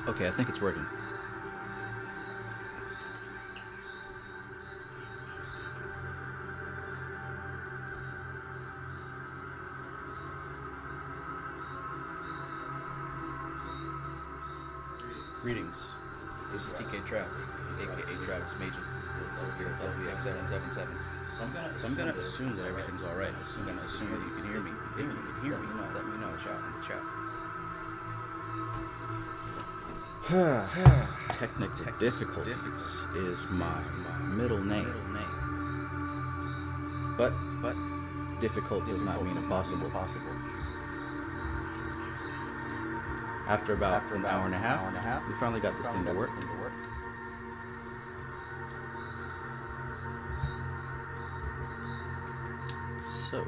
Okay, I think it's working. Greetings. This is TK Trav, aka Travis Magus, here at LVX777. So I'm gonna assume that everything's alright. I'm gonna assume that you can hear me. If you can hear me, let me know. Chat in the chat. Technical difficulties is my middle name. But difficult does not mean impossible. After about an hour and a half, we finally got this thing to work. So,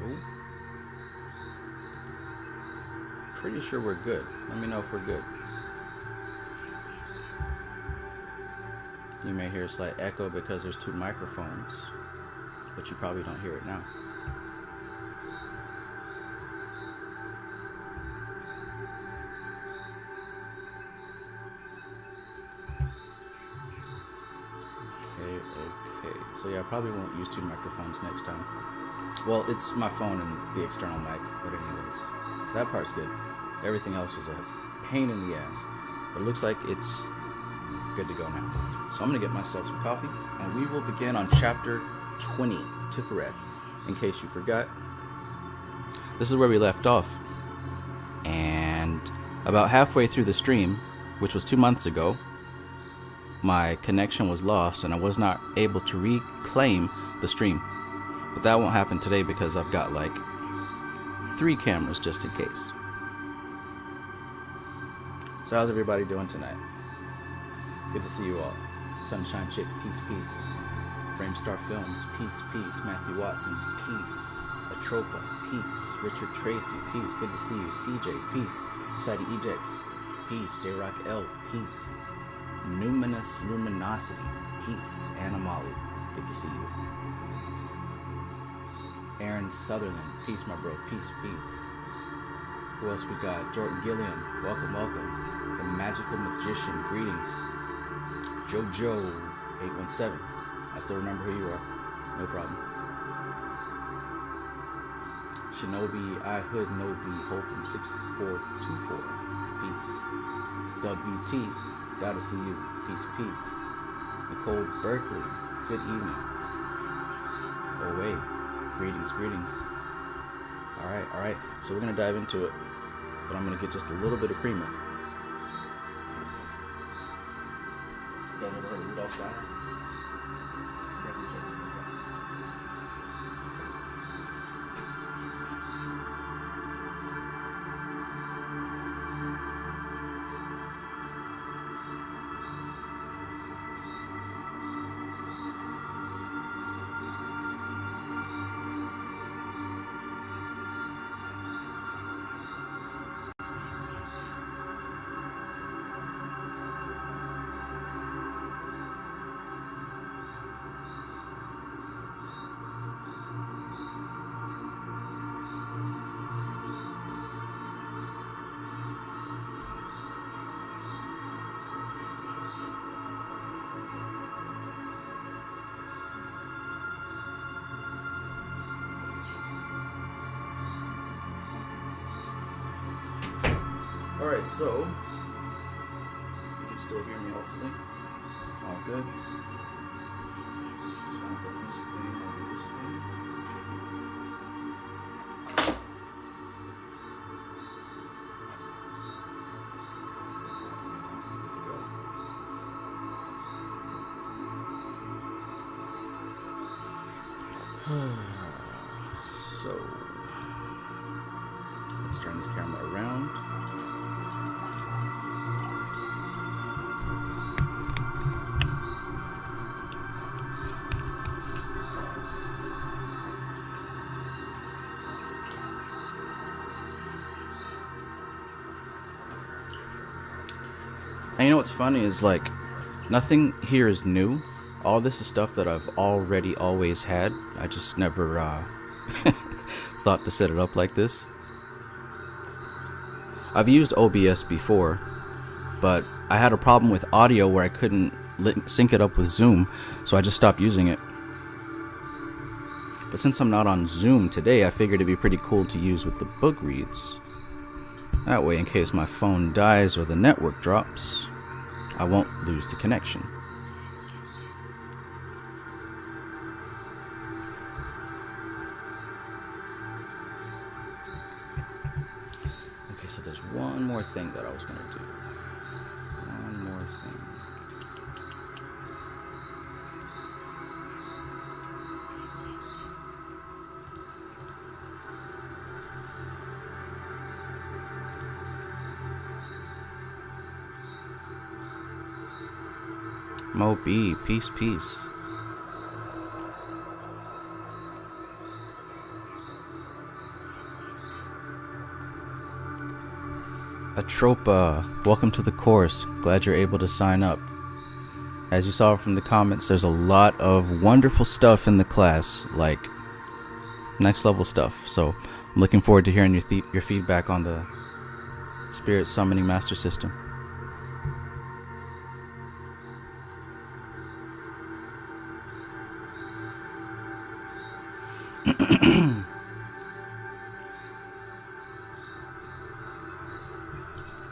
pretty sure we're good. Let me know if we're good. You may hear a slight echo because there's two microphones, but you probably don't hear it now. Okay. So yeah, I probably won't use two microphones next time. Well, it's my phone and the external mic, but anyways, that part's good. Everything else was a pain in the ass. But it looks like it's Good to go now. So I'm going to get myself some coffee, and we will begin on chapter 20, Tiphareth. In case you forgot, this is where we left off. And about halfway through the stream, which was 2 months ago, my connection was lost, and I was not able to reclaim the stream. But that won't happen today because I've got like 3 cameras just in case. So how's everybody doing tonight? Good to see you all. Sunshine Chick, peace, peace. Framestar Films, peace, peace. Matthew Watson, peace. Atropa, peace. Richard Tracy, peace. Good to see you. CJ, peace. Society Ejects, peace. J-Rock L, peace. Numinous Luminosity, peace. Anna Molly, good to see you. Aaron Sutherland, peace, my bro. Peace, peace. Who else we got? Jordan Gilliam, welcome, welcome. The Magical Magician, greetings. JoJo817, I still remember who you are. No problem. Shinobi, I Hood, Nobi, Holcomb 6424, peace. Doug VT, gotta see you, peace, peace. Nicole Berkeley, good evening. Oh wait, greetings, greetings. Alright, so we're gonna dive into it, but I'm gonna get just a little bit of creamer. You guys ever heard of Rudolph Steiner? Alright, so you can still hear me hopefully. All good. So I'll put this thing over this thing. So let's turn this camera around. And you know what's funny is, like, nothing here is new. All this is stuff that I've already always had. I just never thought to set it up like this. I've used OBS before, but I had a problem with audio where I couldn't sync it up with Zoom, so I just stopped using it. But since I'm not on Zoom today, I figured it'd be pretty cool to use with the book reads. That way, in case my phone dies or the network drops, I won't lose the connection. Okay, so there's one more thing that I was going to do. One more thing. Mo B, peace, peace. Atropa, welcome to the course. Glad you're able to sign up. As you saw from the comments, there's a lot of wonderful stuff in the class, like next level stuff. So I'm looking forward to hearing your feedback on the Spirit Summoning Master System.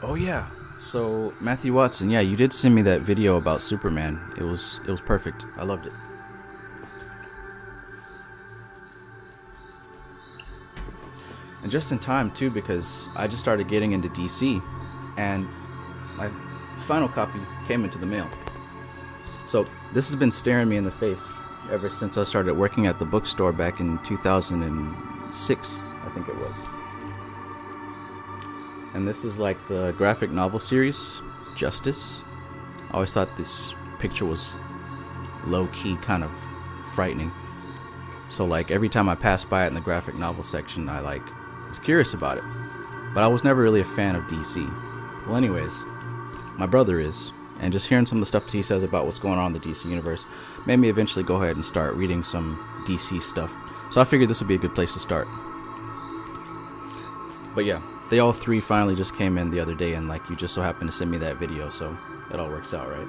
Oh yeah, So Matthew Watson, yeah, you did send me that video about Superman. It was perfect. I loved it. And just in time too, because I just started getting into DC, and my final copy came into the mail. So this has been staring me in the face ever since I started working at the bookstore back in 2006, I think it was. And this is like the graphic novel series, Justice. I always thought this picture was low-key kind of frightening. So like every time I passed by it in the graphic novel section, I like was curious about it. But I was never really a fan of DC. Well, anyways, my brother is. And just hearing some of the stuff that he says about what's going on in the DC universe made me eventually go ahead and start reading some DC stuff. So I figured this would be a good place to start. But yeah, they all three finally just came in the other day, and like you just so happened to send me that video, so it all works out, right?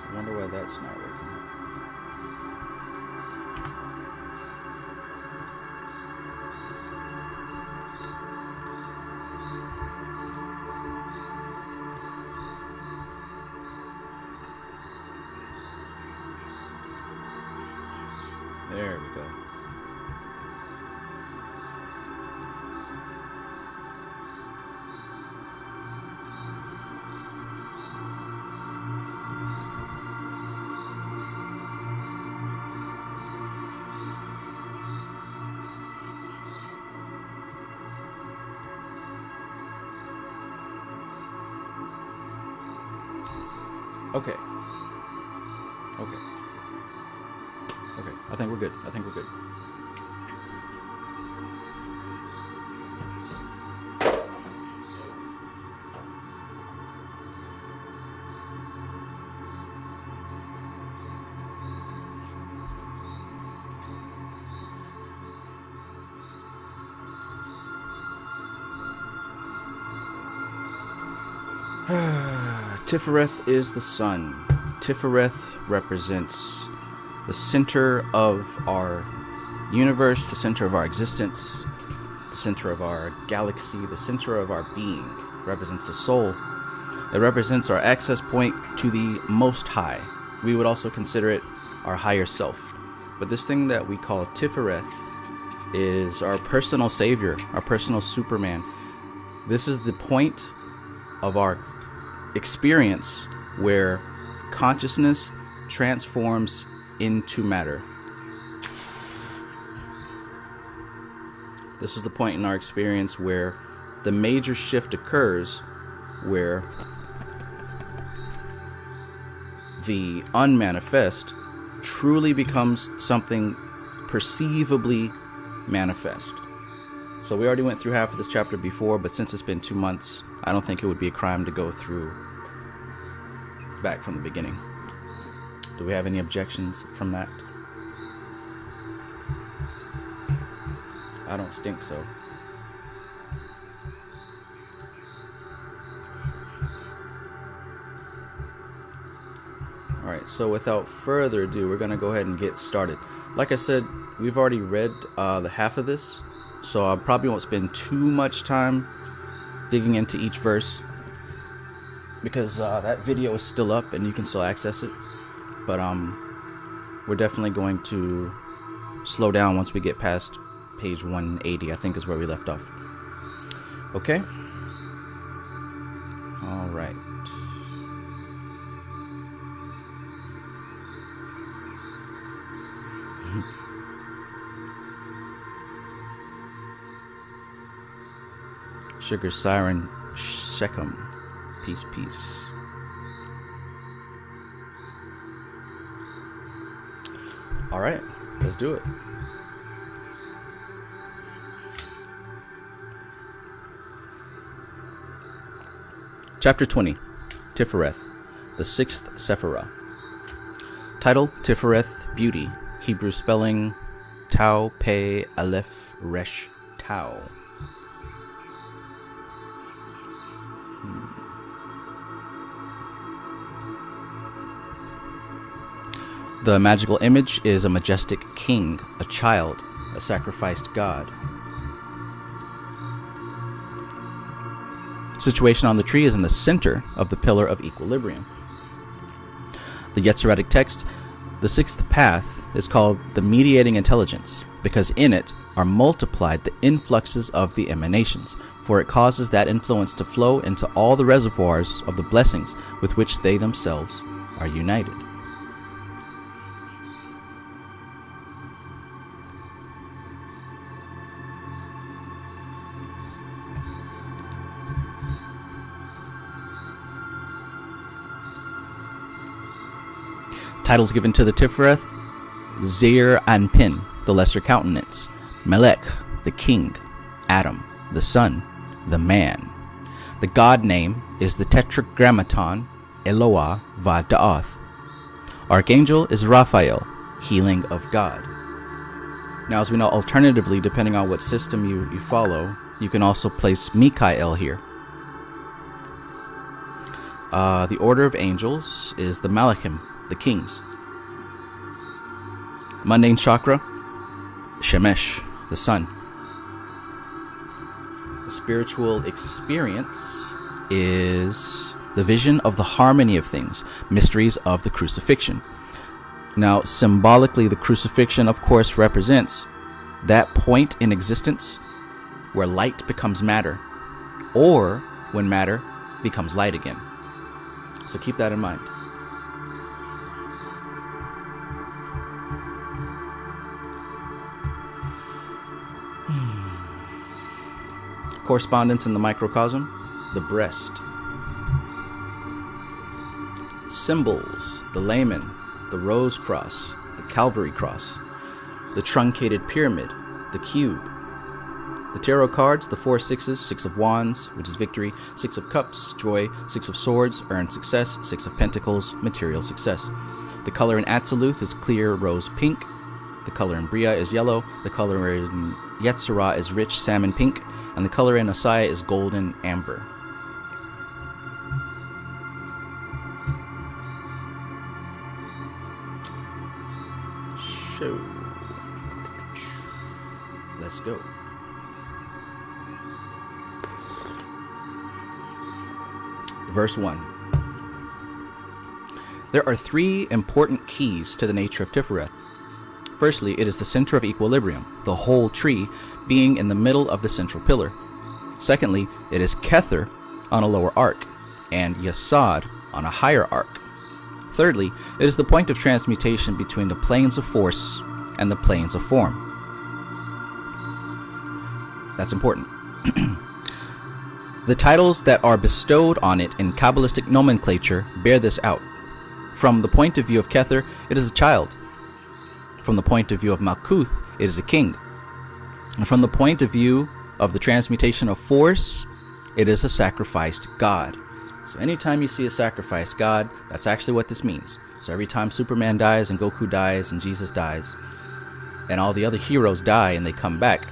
I wonder why that's not working. There we go. Okay. I think we're good. Tiphareth is the sun. Tiphareth represents the center of our universe, the center of our existence, the center of our galaxy, the center of our being. It represents the soul. It represents our access point to the Most High. We would also consider it our higher self. But this thing that we call Tiphareth is our personal savior, our personal Superman. This is the point of our experience where consciousness transforms into matter. This is the point in our experience where the major shift occurs, where the unmanifest truly becomes something perceivably manifest. So we already went through half of this chapter before, but since it's been 2 months, I don't think it would be a crime to go through back from the beginning. Do we have any objections from that? I don't think so. Alright, so without further ado, we're going to go ahead and get started. Like I said, we've already read the half of this, so I probably won't spend too much time digging into each verse, because that video is still up and you can still access it. But we're definitely going to slow down once we get past page 180, I think is where we left off. Okay? All right. Sugar Siren Shechem. Peace, peace. All right, let's do it. Chapter 20, Tiphareth, the sixth Sephirah. Title, Tiphareth, Beauty. Hebrew spelling, Tau, Pe, Aleph, Resh, Tau. The magical image is a majestic king, a child, a sacrificed god. Situation on the tree is in the center of the pillar of equilibrium. The Yetzeretic text, the sixth path, is called the mediating intelligence because in it are multiplied the influxes of the emanations, for it causes that influence to flow into all the reservoirs of the blessings with which they themselves are united. Titles given to the Tiphareth: Zeir Anpin, the lesser countenance; Melech, the king; Adam, the son; the man. The god name is the Tetragrammaton Eloah Va'da'ath. Archangel is Raphael, healing of God. Now, as we know, alternatively, depending on what system you follow, you can also place Mikael here. The order of angels is the Malachim, the kings. Mundane chakra, Shemesh, the sun. The spiritual experience is the vision of the harmony of things, mysteries of the crucifixion. Now, symbolically, the crucifixion, of course, represents that point in existence where light becomes matter, or when matter becomes light again. So keep that in mind. Correspondence in the microcosm, the breast. Symbols, the layman, the rose cross, the Calvary cross, the truncated pyramid, the cube. The tarot cards, the 4 sixes, 6 of wands, which is victory, 6 of cups, joy, 6 of swords, earned success, 6 of pentacles, material success. The color in Atziluth is clear rose pink. The color in Bria is yellow. The color in Yetzirah is rich salmon pink. And the color in Asaya is golden amber. So, let's go. Verse 1. There are 3 important keys to the nature of Tiphareth. Firstly, it is the center of equilibrium, the whole tree being in the middle of the central pillar. Secondly, it is Kether on a lower arc, and Yesod on a higher arc. Thirdly, it is the point of transmutation between the planes of force and the planes of form. That's important. The titles that are bestowed on it in Kabbalistic nomenclature bear this out. From the point of view of Kether, it is a child. From the point of view of Malkuth, it is a king. And from the point of view of the transmutation of force, it is a sacrificed god. So anytime you see a sacrificed god, that's actually what this means. So every time Superman dies and Goku dies and Jesus dies and all the other heroes die and they come back,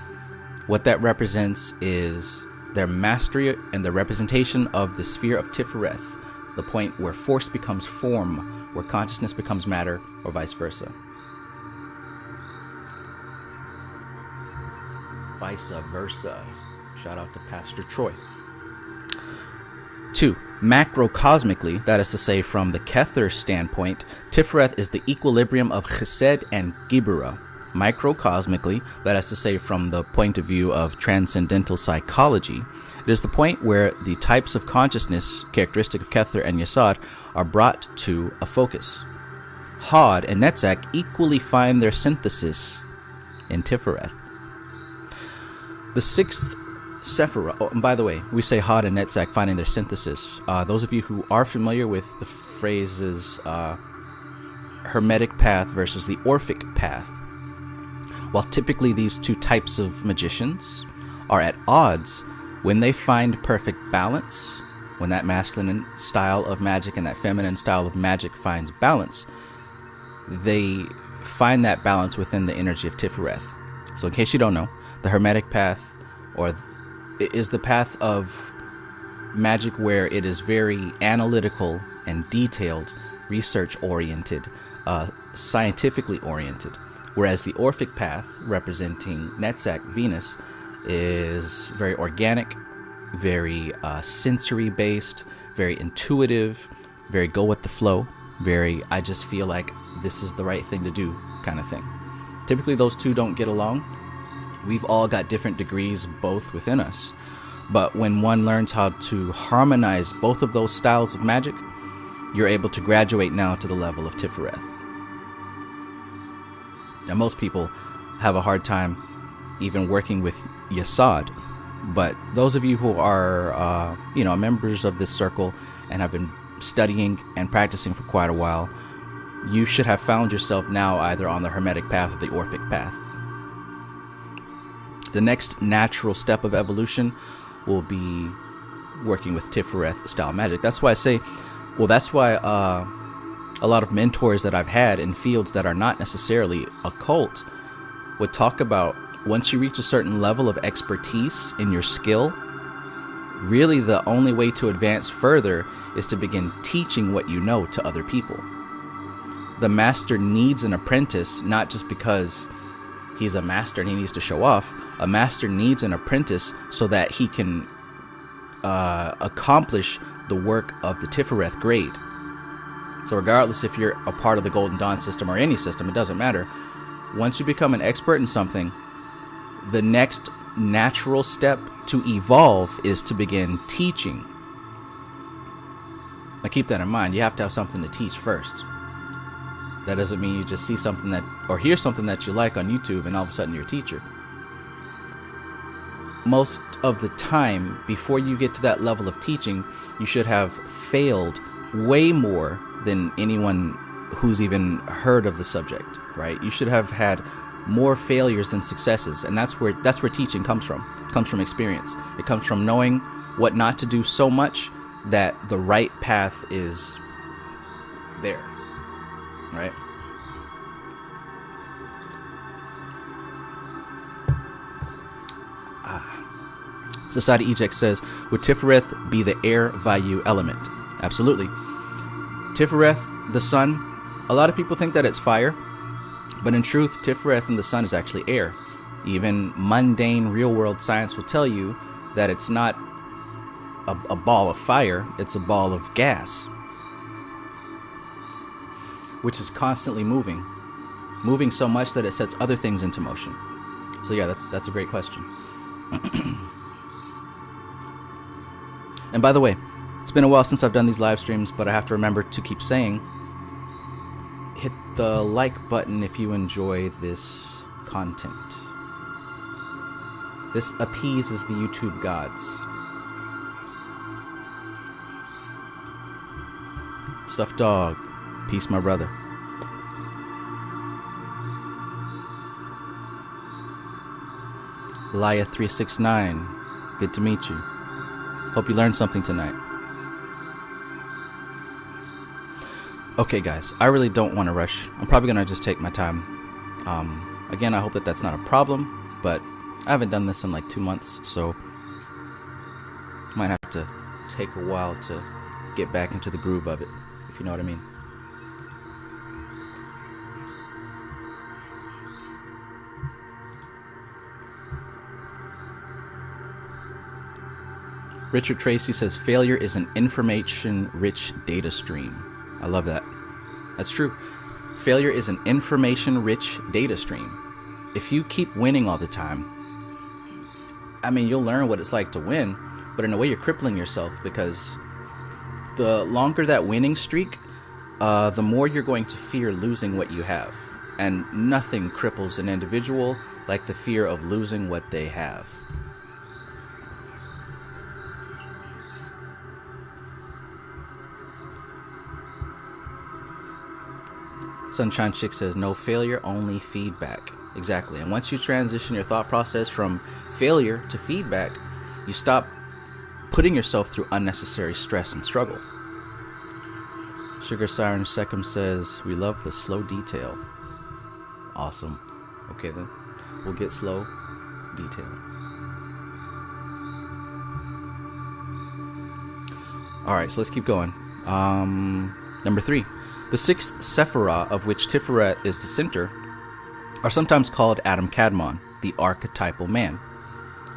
what that represents is their mastery and the representation of the sphere of Tiphareth, the point where force becomes form, where consciousness becomes matter, or vice versa. Vice versa. Shout out to Pastor Troy. 2. Macrocosmically, that is to say from the Kether standpoint, Tiphareth is the equilibrium of Chesed and Gibura. Microcosmically, that is to say from the point of view of transcendental psychology, it is the point where the types of consciousness characteristic of Kether and Yesod are brought to a focus. Hod and Netzach equally find their synthesis in Tiphareth. The 6th Sephiroth. Oh, and by the way, we say Hod and Netzach finding their synthesis. Those of you who are familiar with the phrases Hermetic path versus the Orphic path, while typically these two types of magicians are at odds, when they find perfect balance, when that masculine style of magic and that feminine style of magic finds balance, they find that balance within the energy of Tiphareth. So in case you don't know, the Hermetic path is the path of magic where it is very analytical and detailed, research oriented, scientifically oriented, whereas the Orphic path, representing Netzach, Venus, is very organic, very sensory based, very intuitive, very go with the flow, very I just feel like this is the right thing to do kind of thing. Typically those two don't get along. We've all got different degrees of both within us, but when one learns how to harmonize both of those styles of magic, you're able to graduate now to the level of Tiphareth. Now most people have a hard time even working with Yesod, but those of you who are members of this circle and have been studying and practicing for quite a while, you should have found yourself now either on the Hermetic path or the Orphic path. The next natural step of evolution will be working with Tiphareth style magic. That's why I say, that's why a lot of mentors that I've had in fields that are not necessarily occult would talk about, once you reach a certain level of expertise in your skill, really the only way to advance further is to begin teaching what you know to other people. The master needs an apprentice, not just because he's a master and he needs to show off. A master needs an apprentice so that he can accomplish the work of the Tiphareth grade. So regardless if you're a part of the Golden Dawn system or any system, it doesn't matter. Once you become an expert in something, the next natural step to evolve is to begin teaching. Now keep that in mind. You have to have something to teach first. That doesn't mean you just see something or hear something that you like on YouTube and all of a sudden you're a teacher. Most of the time, before you get to that level of teaching, you should have failed way more than anyone who's even heard of the subject, right? You should have had more failures than successes, and that's where teaching comes from. It comes from experience. It comes from knowing what not to do so much that the right path is there, right? Society Eject says, would Tiphareth be the air Vayu element? Absolutely. Tiphareth, the sun, a lot of people think that it's fire, but in truth, Tiphareth and the sun is actually air. Even mundane real-world science will tell you that it's not a ball of fire, it's a ball of gas, which is constantly moving so much that it sets other things into motion. So yeah, that's a great question. And by the way, it's been a while since I've done these live streams, but I have to remember to keep saying, hit the like button if you enjoy this content. This appeases the YouTube gods. Stuffed Dog, peace, my brother. Laya369, good to meet you. Hope you learned something tonight. Okay, guys, I really don't want to rush. I'm probably going to just take my time. Again, I hope that that's not a problem, but I haven't done this in like 2 months, so might have to take a while to get back into the groove of it, if you know what I mean. Richard Tracy says, failure is an information-rich data stream. I love that. That's true. Failure is an information-rich data stream. If you keep winning all the time, I mean, you'll learn what it's like to win, but in a way you're crippling yourself, because the longer that winning streak, the more you're going to fear losing what you have. And nothing cripples an individual like the fear of losing what they have. Sunshine Chick says, no failure, only feedback. Exactly. And once you transition your thought process from failure to feedback, you stop putting yourself through unnecessary stress and struggle. Sugar Siren Second says, we love the slow detail. Awesome. Okay then, we'll get slow detail. Alright, so let's keep going. Number 3. The 6th Sephirah, of which Tiphareth is the center, are sometimes called Adam Kadmon, the archetypal man.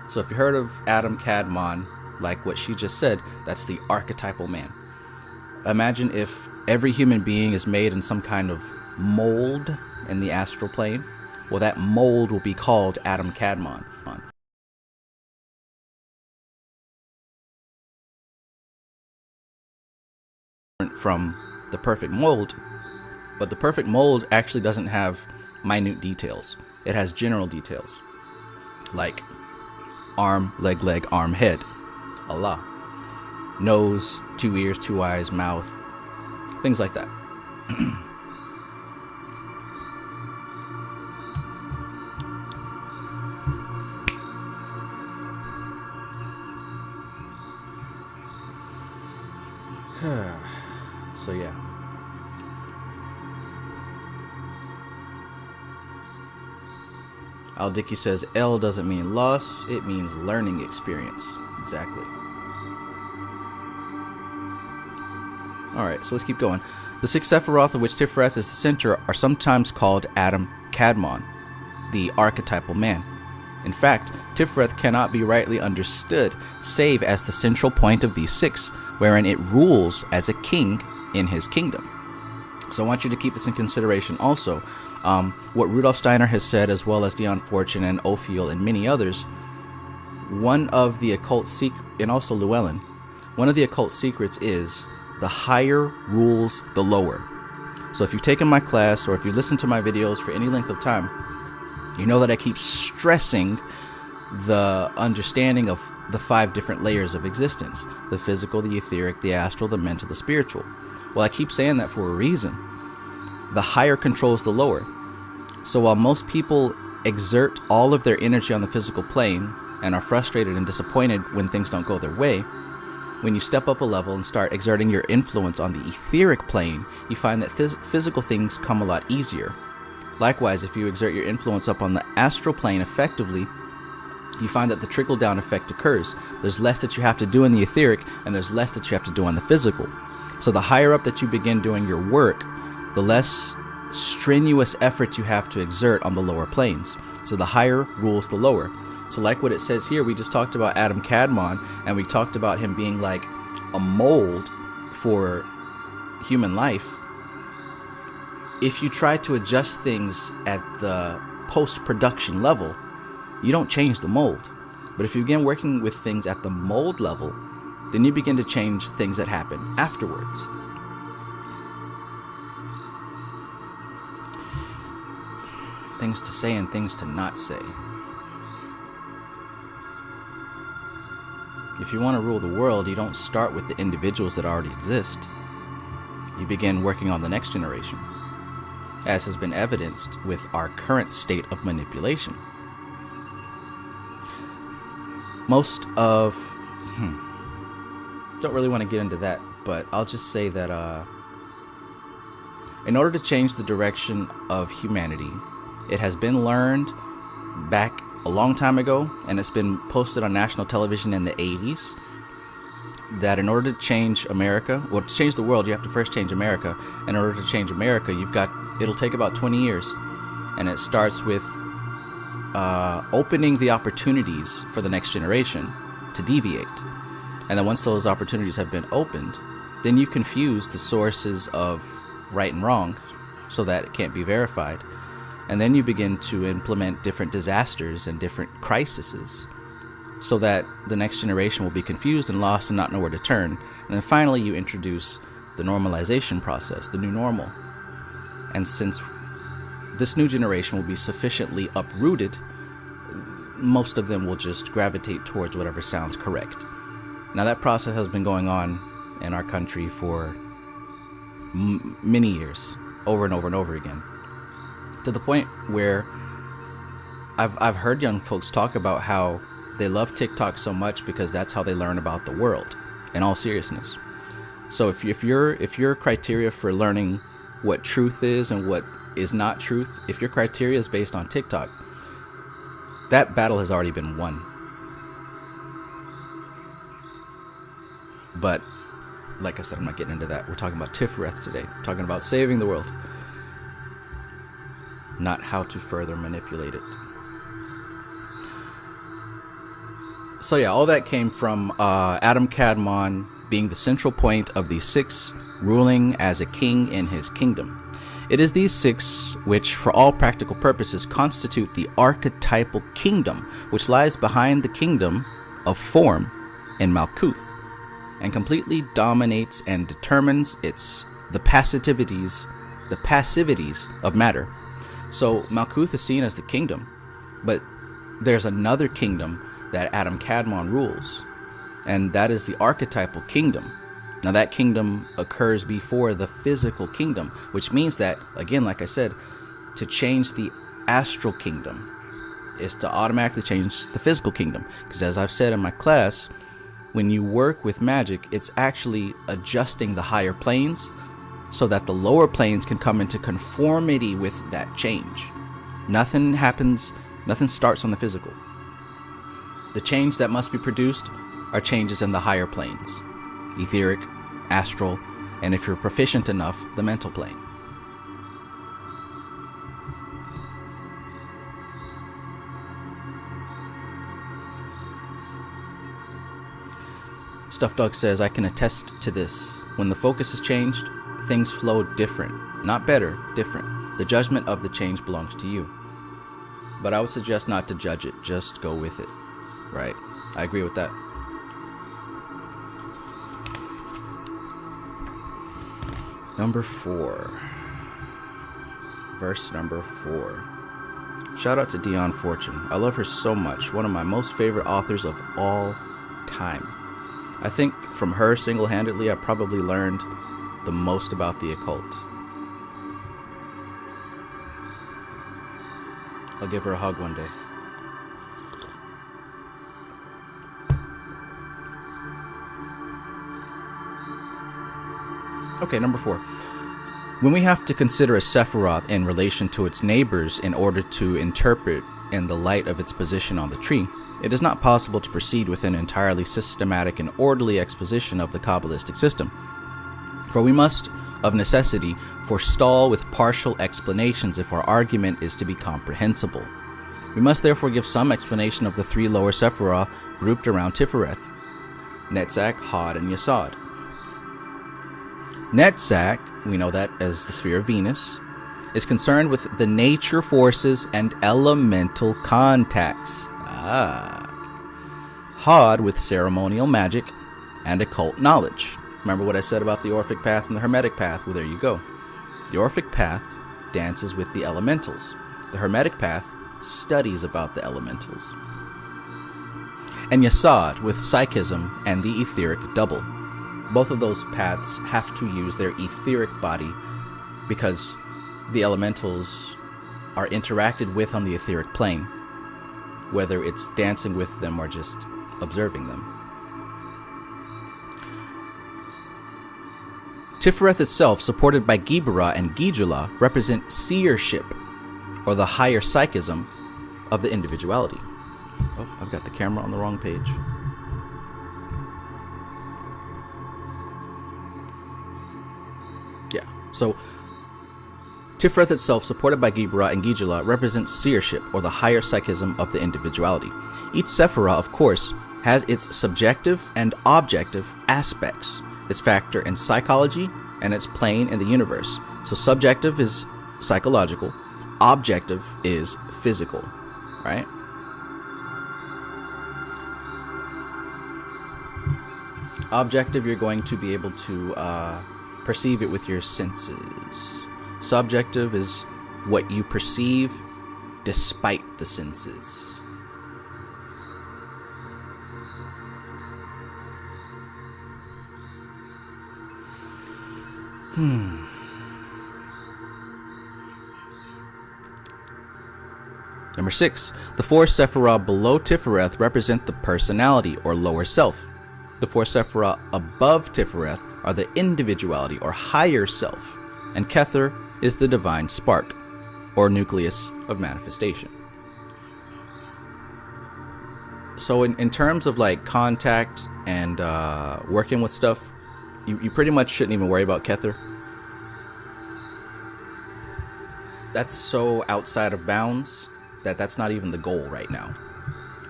So if you heard of Adam Kadmon, like what she just said, that's the archetypal man. Imagine if every human being is made in some kind of mold in the astral plane. Well, that mold will be called Adam Kadmon. From the perfect mold, but the perfect mold actually doesn't have minute details. It has general details, like arm, leg, arm, head, Allah, nose, 2 ears, 2 eyes, mouth, things like that. So yeah. Al Dickey says L doesn't mean loss, it means learning experience. Exactly. Alright, so let's keep going. The 6 Sephiroth, of which Tiphareth is the center, are sometimes called Adam Kadmon, the archetypal man. In fact, Tiphareth cannot be rightly understood save as the central point of these 6, wherein it rules as a king in his kingdom. So I want you to keep this in consideration also. What Rudolf Steiner has said, as well as Dion Fortune and Ophiel and many others, one of the occult and also Llewellyn, one of the occult secrets is the higher rules the lower. So if you've taken my class or if you listen to my videos for any length of time, you know that I keep stressing the understanding of the 5 different layers of existence: the physical, the etheric, the astral, the mental, the spiritual. Well, I keep saying that for a reason. The higher controls the lower. So while most people exert all of their energy on the physical plane and are frustrated and disappointed when things don't go their way, when you step up a level and start exerting your influence on the etheric plane, you find that physical things come a lot easier. Likewise, if you exert your influence up on the astral plane effectively, you find that the trickle-down effect occurs. There's less that you have to do in the etheric, and there's less that you have to do on the physical. So the higher up that you begin doing your work, the less strenuous effort you have to exert on the lower planes. So the higher rules the lower. So like what it says here, we just talked about Adam Kadmon, and we talked about him being like a mold for human life. If you try to adjust things at the post-production level, you don't change the mold. But if you begin working with things at the mold level, then you begin to change things that happen afterwards. Things to say and things to not say. If you want to rule the world, you don't start with the individuals that already exist. You begin working on the next generation, as has been evidenced with our current state of manipulation. Most of... don't really want to get into that, but I'll just say that in order to change the direction of humanity, it has been learned back a long time ago, and it's been posted on national television in the 80s, that in order to change America, or to change the world, you have to first change America. In order to change America, it'll take about 20 years, and it starts with opening the opportunities for the next generation to deviate. And then once those opportunities have been opened, then you confuse the sources of right and wrong so that it can't be verified. And then you begin to implement different disasters and different crises so that the next generation will be confused and lost and not know where to turn. And then finally you introduce the normalization process, the new normal. And since this new generation will be sufficiently uprooted, most of them will just gravitate towards whatever sounds correct. Now that process has been going on in our country for many years. over and over and over again, to the point where I've heard young folks talk about how they love TikTok so much because that's how they learn about the world, in all seriousness. So if your criteria for learning what truth is and what is not truth, if your criteria is based on TikTok, that battle has already been won. But like I said, I'm not getting into that. We're talking about Tiphareth today. We're talking about saving the world, not how to further manipulate it. So yeah, all that came from Adam Kadmon being the central point of the six, ruling as a king in his kingdom. It is these six which, for all practical purposes, constitute the archetypal kingdom, which lies behind the kingdom of form in Malkuth, and completely dominates and determines the passivities of matter. So Malkuth is seen as the kingdom, but there's another kingdom that Adam Kadmon rules, and that is the archetypal kingdom. Now that kingdom occurs before the physical kingdom, which means that, again, like I said, to change the astral kingdom is to automatically change the physical kingdom. Because as I've said in my class, when you work with magic, it's actually adjusting the higher planes so that the lower planes can come into conformity with that change. Nothing starts on the physical. The change that must be produced are changes in the higher planes: etheric, astral, and if you're proficient enough, the mental plane. Stuff Dog says, I can attest to this. When the focus is changed, things flow different. Not better, different. The judgment of the change belongs to you. But I would suggest not to judge it, just go with it. Right? I agree with that. Number 4. Verse number 4. Shout out to Dion Fortune. I love her so much. One of my most favorite authors of all time. I think from her single-handedly, I probably learned the most about the occult. I'll give her a hug one day. Okay, number 4. When we have to consider a Sephiroth in relation to its neighbors in order to interpret in the light of its position on the tree, it is not possible to proceed with an entirely systematic and orderly exposition of the Kabbalistic system. For we must, of necessity, forestall with partial explanations if our argument is to be comprehensible. We must therefore give some explanation of the 3 lower Sephiroth grouped around Tiphareth: Netzach, Hod, and Yesod. Netzach, we know that as the sphere of Venus, is concerned with the nature forces and elemental contacts. Hod with ceremonial magic and occult knowledge. Remember what I said about the Orphic path and the Hermetic path? Well, there you go. The Orphic path dances with the elementals. The Hermetic path studies about the elementals. And Yesod with psychism and the etheric double. Both of those paths have to use their etheric body because the elementals are interacted with on the etheric plane, whether it's dancing with them or just observing them. Tiphareth itself, supported by Qabalah and Qabalah, represent seership, or the higher psychism of the individuality. Oh, I've got the camera on the wrong page. Yeah, so Tiphareth itself, supported by Qabalah and Qabalah, represents seership, or the higher psychism of the individuality. Each Sephiroth, of course, has its subjective and objective aspects, its factor in psychology, and its plane in the universe. So subjective is psychological, objective is physical, right? Objective, you're going to be able to perceive it with your senses. Subjective is what you perceive despite the senses. Number 6, the 4 Sephiroth below Tiphareth represent the personality or lower self. The 4 Sephiroth above Tiphareth are the individuality or higher self, and Kether is the divine spark or nucleus of manifestation. So in terms of like contact and working with stuff, you pretty much shouldn't even worry about Kether. That's so outside of bounds that that's not even the goal right now.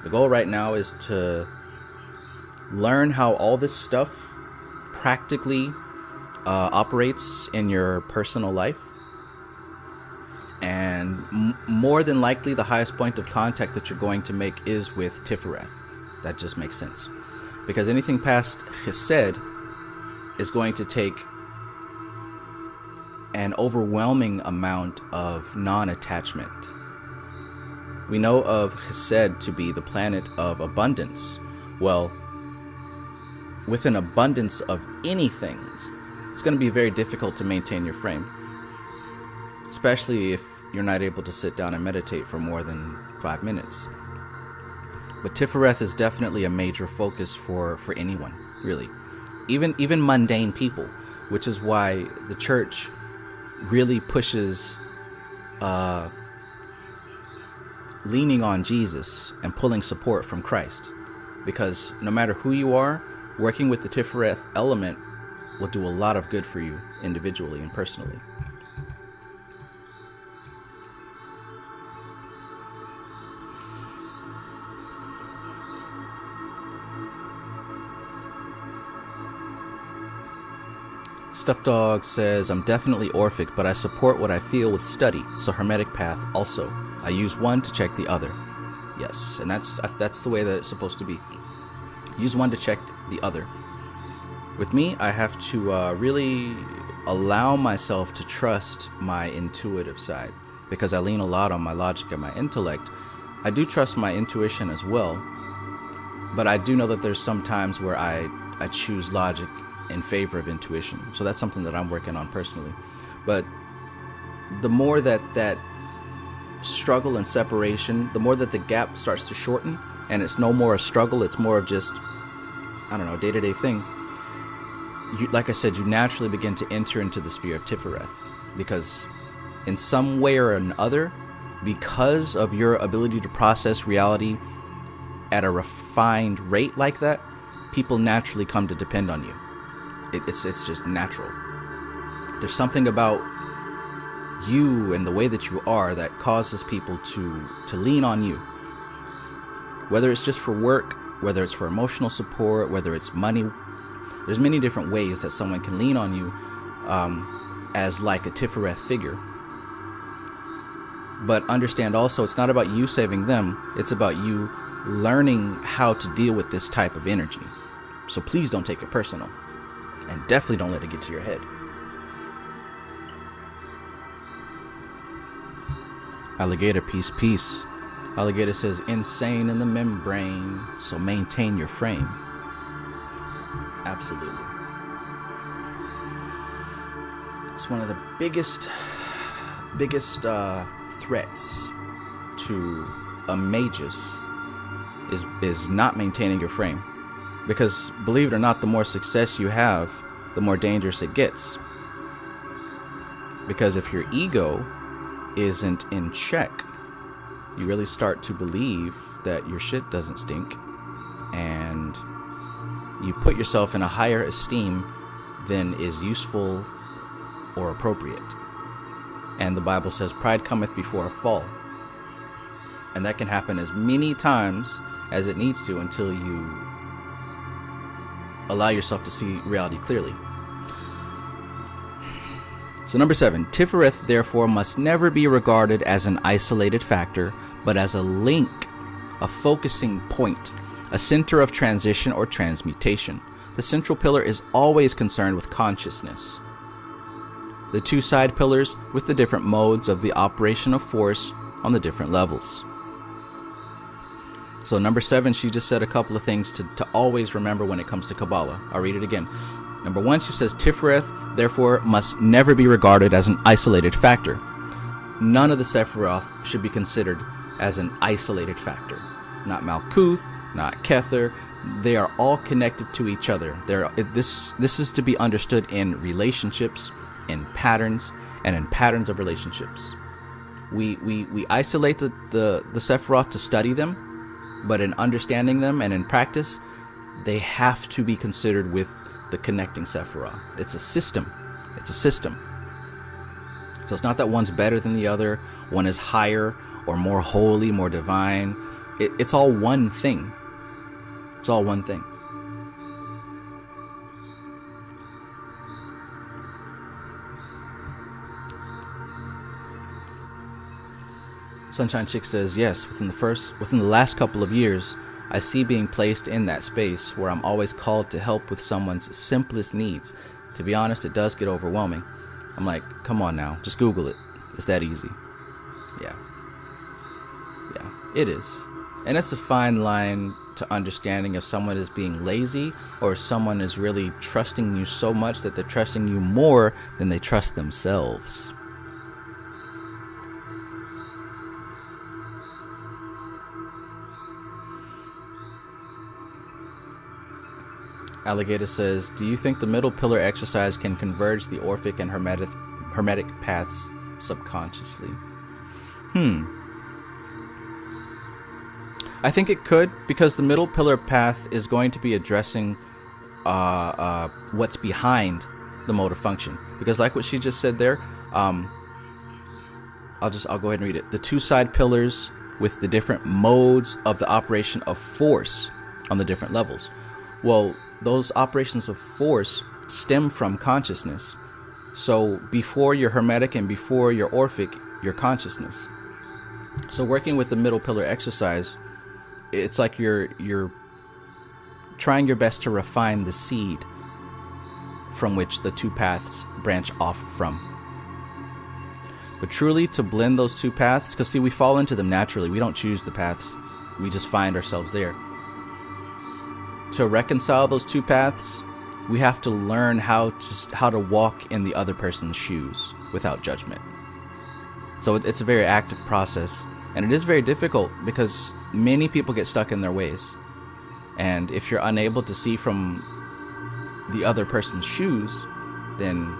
The goal right now is to learn how all this stuff practically operates in your personal life. And more than likely, the highest point of contact that you're going to make is with Tiphareth. That just makes sense. Because anything past Chesed is going to take an overwhelming amount of non-attachment. We know of Chesed to be the planet of abundance. Well, with an abundance of anything, it's going to be very difficult to maintain your frame. Especially if you're not able to sit down and meditate for more than 5 minutes. But Tiphareth is definitely a major focus for anyone, really. Even mundane people, which is why the church really pushes leaning on Jesus and pulling support from Christ. Because no matter who you are, working with the Tiphareth element will do a lot of good for you individually and personally. Stuffed Dog says, I'm definitely Orphic, but I support what I feel with study, so Hermetic Path also. I use one to check the other. Yes, and that's the way that it's supposed to be. Use one to check the other. With me, I have to really allow myself to trust my intuitive side, because I lean a lot on my logic and my intellect. I do trust my intuition as well, but I do know that there's some times where I choose logic in favor of intuition. So that's something that I'm working on personally. But the more that struggle and separation, the more that the gap starts to shorten, and it's no more a struggle, it's more of just, I don't know, day-to-day thing. Like I said, you naturally begin to enter into the sphere of Tiphareth, because in some way or another, because of your ability to process reality at a refined rate like that, people naturally come to depend on you. It's just natural. There's something about you and the way that you are that causes people to lean on you. Whether it's just for work, whether it's for emotional support, whether it's money. There's many different ways that someone can lean on you as like a Tiphareth figure. But understand also, it's not about you saving them. It's about you learning how to deal with this type of energy. So please don't take it personal. And definitely don't let it get to your head. Alligator, peace. Alligator says, insane in the membrane, so maintain your frame. Absolutely. It's one of the biggest threats to a magus is not maintaining your frame. Because believe it or not, the more success you have, the more dangerous it gets. Because if your ego isn't in check, you really start to believe that your shit doesn't stink, and you put yourself in a higher esteem than is useful or appropriate. And the Bible says pride cometh before a fall. And that can happen as many times as it needs to until you allow yourself to see reality clearly. So number 7, Tiphareth therefore must never be regarded as an isolated factor, but as a link, a focusing point, a center of transition or transmutation. The central pillar is always concerned with consciousness. The 2 side pillars with the different modes of the operation of force on the different levels. So number 7, she just said a couple of things to always remember when it comes to Qabalah. I'll read it again. Number 1, she says, Tiphareth, therefore, must never be regarded as an isolated factor. None of the Sephiroth should be considered as an isolated factor. Not Malkuth, not Kether. They are all connected to each other. This is to be understood in relationships, in patterns, and in patterns of relationships. We isolate the Sephiroth to study them, but in understanding them and in practice, they have to be considered with the connecting Sephiroth. It's a system. It's a system. So it's not that one's better than the other, one is higher or more holy, more divine. It's all one thing. It's all one thing. Sunshine Chick says, yes, within the last couple of years, I see being placed in that space where I'm always called to help with someone's simplest needs. To be honest, it does get overwhelming. I'm like, come on now, just Google it. It's that easy. Yeah, it is. And it's a fine line to understanding if someone is being lazy or if someone is really trusting you so much that they're trusting you more than they trust themselves. Alligator says, do you think the middle pillar exercise can converge the Orphic and Hermetic paths subconsciously? I think it could, because the middle pillar path is going to be addressing what's behind the mode of function. Because like what she just said there, I'll go ahead and read it. The two side pillars with the different modes of the operation of force on the different levels. Well, those operations of force stem from consciousness. So before your Hermetic and before your Orphic, your consciousness. So working with the middle pillar exercise, it's like you're trying your best to refine the seed from which the two paths branch off from. But truly to blend those two paths, because see, we fall into them naturally. We don't choose the paths. We just find ourselves there. To reconcile those two paths, we have to learn how to walk in the other person's shoes without judgment. So it's a very active process, and it is very difficult because many people get stuck in their ways. And if you're unable to see from the other person's shoes, then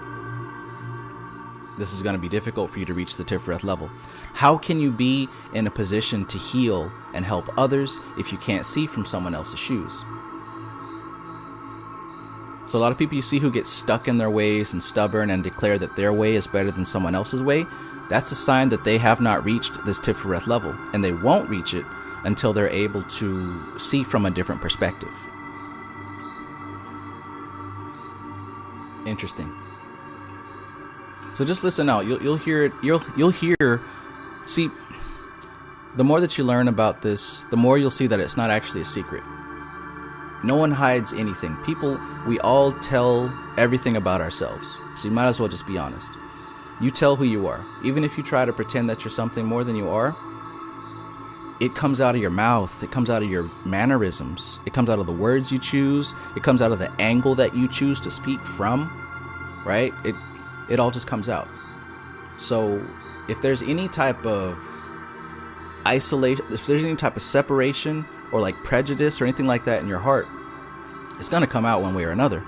this is going to be difficult for you to reach the Tiphareth level. How can you be in a position to heal and help others if you can't see from someone else's shoes? So a lot of people you see who get stuck in their ways and stubborn and declare that their way is better than someone else's way, that's a sign that they have not reached this Tiphareth level, and they won't reach it until they're able to see from a different perspective. Interesting. So just listen out. You'll hear it. You'll hear. See, the more that you learn about this, the more you'll see that it's not actually a secret. No one hides anything. People, we all tell everything about ourselves. So you might as well just be honest. You tell who you are. Even if you try to pretend that you're something more than you are, it comes out of your mouth. It comes out of your mannerisms. It comes out of the words you choose. It comes out of the angle that you choose to speak from, right? It all just comes out. So if there's any type of isolation, if there's any type of separation or like prejudice or anything like that in your heart, it's going to come out one way or another.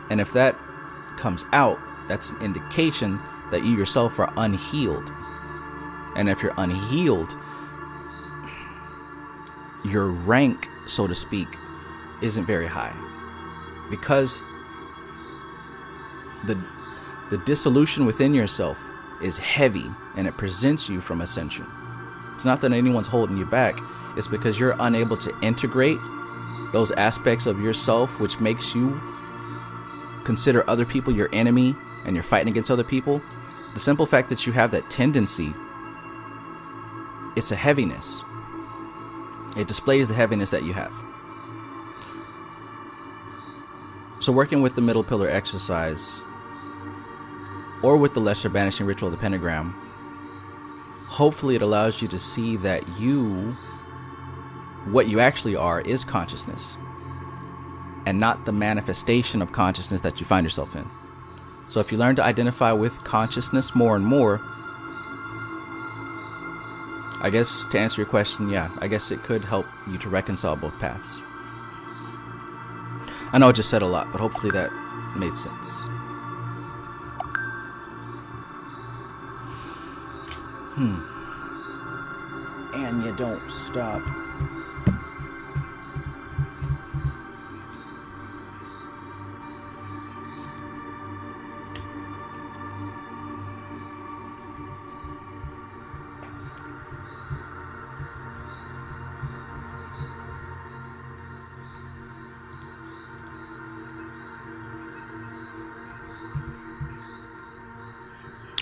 And if that comes out, that's an indication that you yourself are unhealed. And if you're unhealed, your rank, so to speak, isn't very high, because the dissolution within yourself is heavy and it presents you from ascension. It's not that anyone's holding you back. It's because you're unable to integrate those aspects of yourself which makes you consider other people your enemy and you're fighting against other people. The simple fact that you have that tendency, it's a heaviness. It displays the heaviness that you have. So working with the middle pillar exercise or with the lesser banishing ritual of the pentagram, hopefully it allows you to see that what you actually are is consciousness and not the manifestation of consciousness that you find yourself in. So if you learn to identify with consciousness more and more, I guess to answer your question, yeah, I guess it could help you to reconcile both paths. I know I just said a lot, but hopefully that made sense. And you don't stop.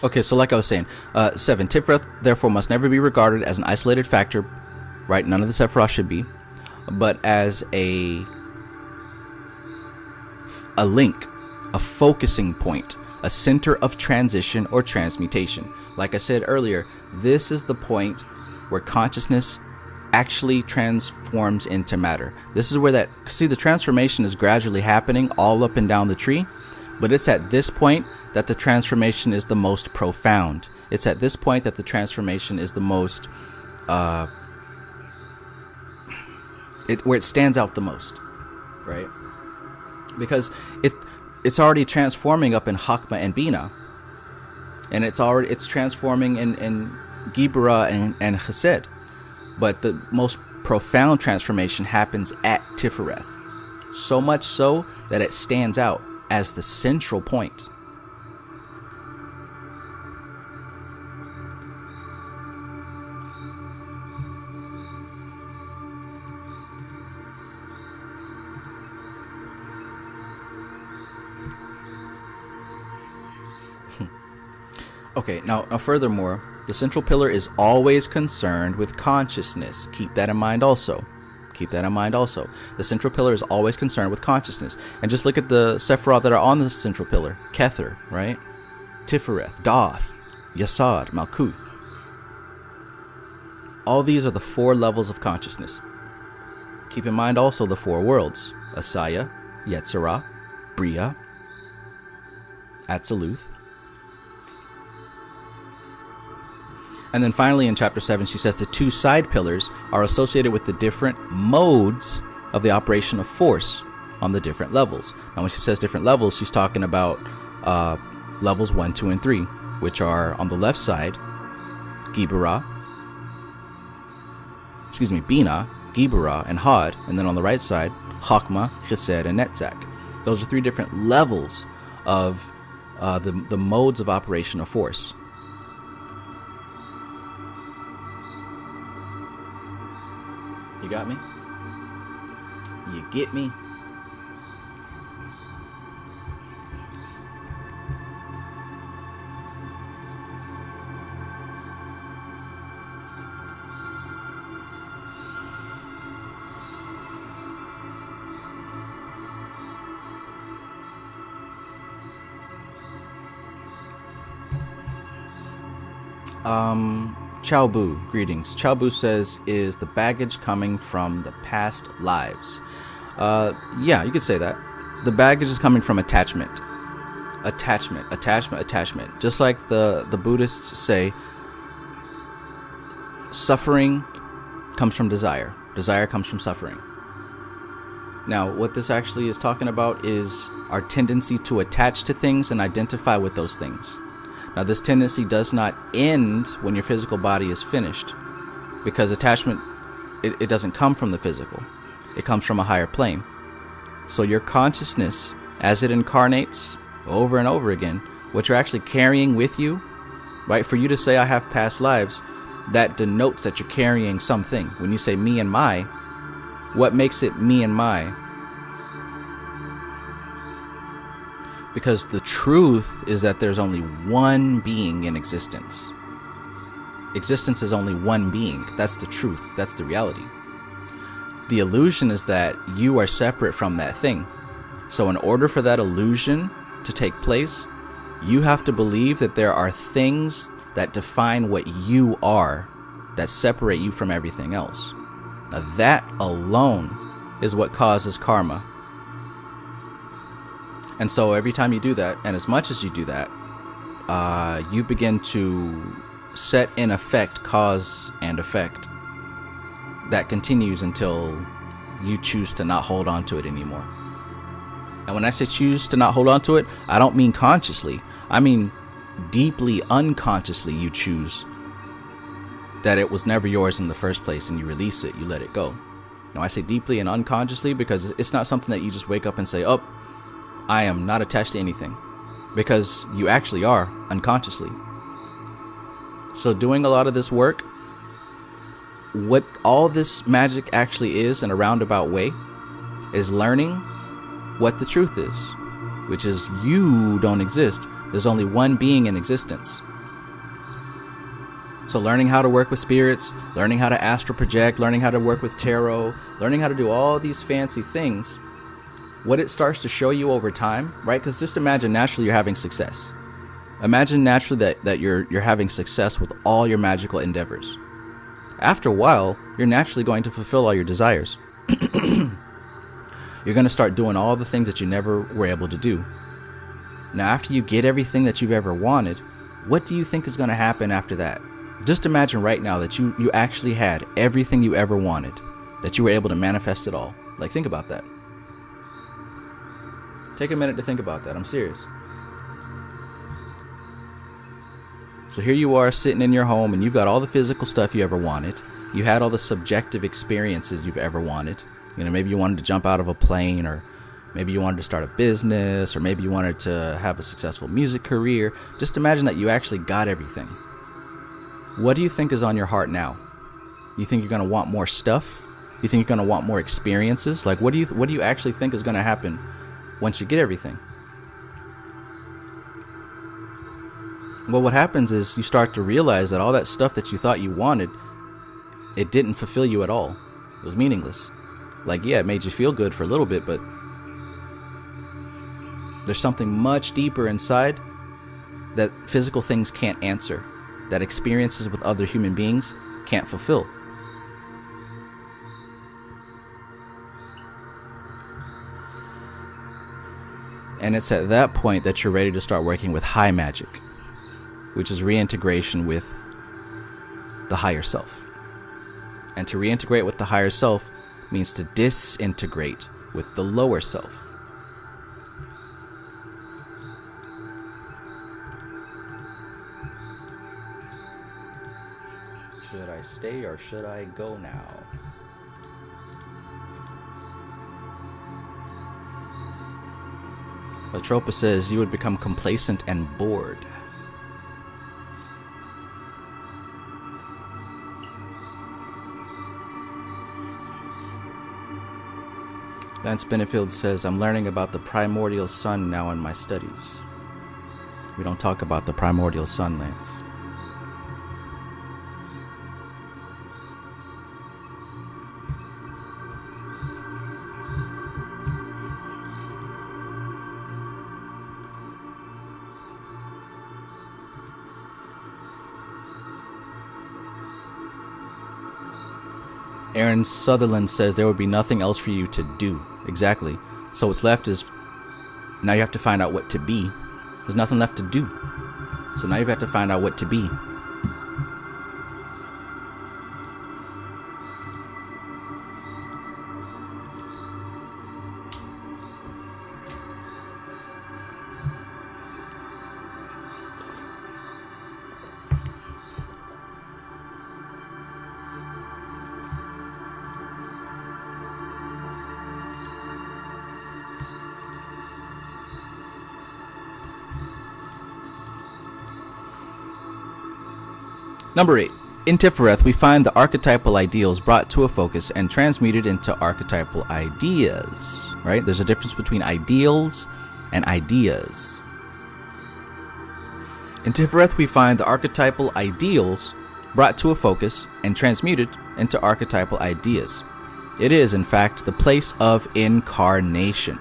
Okay, so like I was saying, 7, Tiphareth therefore must never be regarded as an isolated factor, right? None of the Sephiroth should be, but as a link, a focusing point, a center of transition or transmutation. Like I said earlier, this is the point where consciousness actually transforms into matter. This is where that, see, the transformation is gradually happening all up and down the tree, but it's at this point that the transformation is the most profound. It's at this point that the transformation is the most, where it stands out the most, right? Because it's already transforming up in Hakma and Bina, and it's transforming in Qabalah and Chesed, but the most profound transformation happens at Tiphareth, so much so that it stands out as the central point. Okay, now furthermore, the central pillar is always concerned with consciousness. Keep that in mind also. Keep that in mind also. The central pillar is always concerned with consciousness. And just look at the Sephiroth that are on the central pillar. Kether, right? Tiphareth, Doth, Yasad, Malkuth. All these are the 4 levels of consciousness. Keep in mind also the 4 worlds. Asaya, Yetzirah, Bria, Atziluth. And then finally in chapter 7, she says the 2 side pillars are associated with the different modes of the operation of force on the different levels. Now when she says different levels, she's talking about levels 1, 2, and 3, which are on the left side, Bina, Qabalah, and Had, and then on the right side, Hakma, Chesed, and Netzach. Those are 3 different levels of the modes of operation of force. You got me? You get me? Chaubu, greetings. Chaubu says, is the baggage coming from the past lives? Yeah, you could say that. The baggage is coming from attachment. Attachment. Just like the Buddhists say, suffering comes from desire. Desire comes from suffering. Now, what this actually is talking about is our tendency to attach to things and identify with those things. Now, this tendency does not end when your physical body is finished, because attachment, it doesn't come from the physical. It comes from a higher plane. So your consciousness, as it incarnates over and over again, what you're actually carrying with you, right? For you to say, I have past lives, that denotes that you're carrying something. When you say me and my, what makes it me and my? Because the truth is that there's only one being in existence. Existence is only one being. That's the truth. That's the reality. The illusion is that you are separate from that thing. So in order for that illusion to take place, you have to believe that there are things that define what you are, that separate you from everything else. Now that alone is what causes karma. And so every time you do that, and as much as you do that, you begin to set in effect cause and effect that continues until you choose to not hold on to it anymore. And when I say choose to not hold on to it, I don't mean consciously. I mean deeply unconsciously you choose that it was never yours in the first place, and you release it, you let it go. Now I say deeply and unconsciously because it's not something that you just wake up and say, oh, I am not attached to anything, because you actually are unconsciously. So doing a lot of this work, what all this magic actually is in a roundabout way is learning what the truth is, which is you don't exist. There's only one being in existence. So learning how to work with spirits, learning how to astral project, learning how to work with tarot, learning how to do all these fancy things, what it starts to show you over time, right? Because just imagine naturally you're having success. Imagine naturally that you're having success with all your magical endeavors. After a while, you're naturally going to fulfill all your desires. You're going to start doing all the things that you never were able to do. Now, after you get everything that you've ever wanted, what do you think is going to happen after that? Just imagine right now that you actually had everything you ever wanted, that you were able to manifest it all. Like, think about that. Take a minute to think about that. I'm serious. So here you are sitting in your home and you've got all the physical stuff you ever wanted. You had all the subjective experiences you've ever wanted. You know, maybe you wanted to jump out of a plane, or maybe you wanted to start a business, or maybe you wanted to have a successful music career. Just imagine that you actually got everything. What do you think is on your heart now? You think you're going to want more stuff? You think you're going to want more experiences? Like, what do you actually think is going to happen once you get everything? Well, what happens is you start to realize that all that stuff that you thought you wanted, it didn't fulfill you at all. It was meaningless. Like, yeah, it made you feel good for a little bit, but there's something much deeper inside that physical things can't answer, that experiences with other human beings can't fulfill. And it's at that point that you're ready to start working with high magic, which is reintegration with the higher self. And to reintegrate with the higher self means to disintegrate with the lower self. Should I stay or should I go now? Latropa says you would become complacent and bored. Lance Benefield says, I'm learning about the primordial sun now in my studies. We don't talk about the primordial sun, Lance. Aaron Sutherland says there would be nothing else for you to do. Exactly. So what's left is, now you have to find out what to be. There's nothing left to do. So now you've got to find out what to be. Number 8. In Tiphareth, we find the archetypal ideals brought to a focus and transmuted into archetypal ideas. Right? There's a difference between ideals and ideas. In Tiphareth, we find the archetypal ideals brought to a focus and transmuted into archetypal ideas. It is, in fact, the place of incarnation.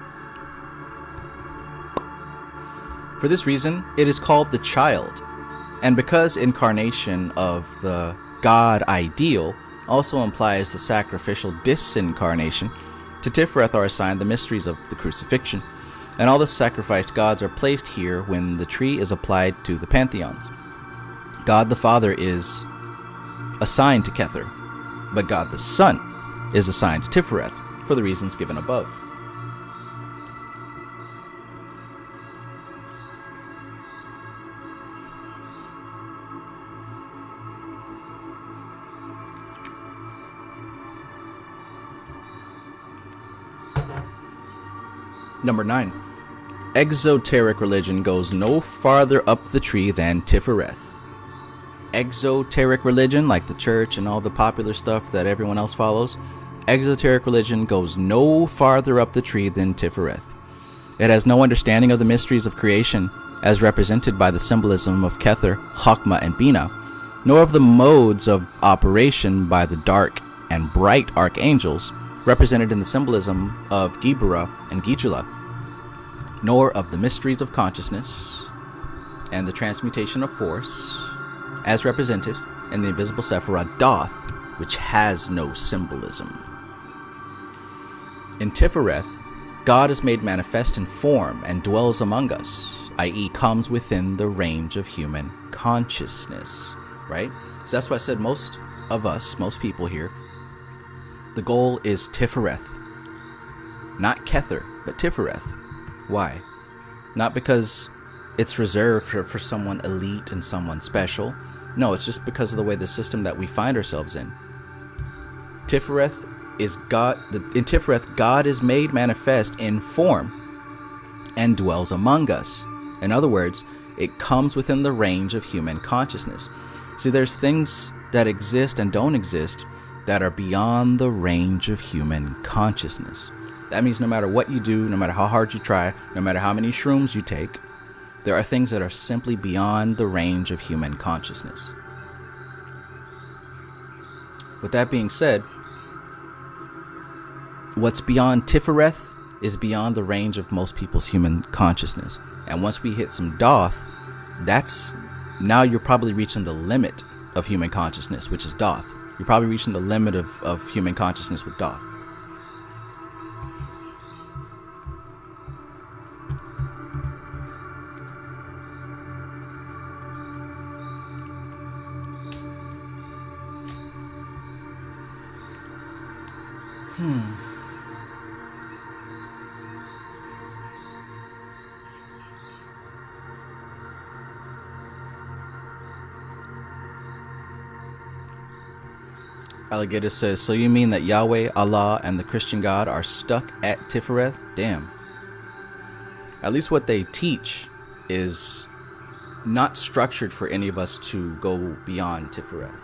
For this reason, it is called the child. And because incarnation of the God ideal also implies the sacrificial disincarnation, to Tiphareth are assigned the mysteries of the crucifixion, and all the sacrificed gods are placed here when the tree is applied to the pantheons. God the Father is assigned to Kether, but God the Son is assigned to Tiphareth for the reasons given above. Number 9. Exoteric religion goes no farther up the tree than Tiphareth. Exoteric religion, like the church and all the popular stuff that everyone else follows, exoteric religion goes no farther up the tree than Tiphareth. It has no understanding of the mysteries of creation as represented by the symbolism of Kether, Chokmah, and Binah, nor of the modes of operation by the dark and bright archangels represented in the symbolism of Geburah and Gijula, nor of the mysteries of consciousness and the transmutation of force as represented in the invisible Sephirah Doth, which has no symbolism. In Tiphareth, God is made manifest in form and dwells among us, i.e. comes within the range of human consciousness, right? So that's why I said most of us, most people here, the goal is Tiphareth. Not Kether, but Tiphareth. Why? Not because it's reserved for someone elite and someone special. No, it's just because of the way the system that we find ourselves in. Tiphareth is God. In Tiphareth, God is made manifest in form and dwells among us. In other words, it comes within the range of human consciousness. See, there's things that exist and don't exist that are beyond the range of human consciousness. That means no matter what you do, no matter how hard you try, no matter how many shrooms you take, there are things that are simply beyond the range of human consciousness. With that being said, what's beyond Tiphareth is beyond the range of most people's human consciousness. And once we hit some Doth, now you're probably reaching the limit of human consciousness, which is Doth. You're probably reaching the limit of human consciousness with Doth. Alligator says, so you mean that Yahweh, Allah, and the Christian God are stuck at Tiphareth? Damn. At least what they teach is not structured for any of us to go beyond Tiphareth.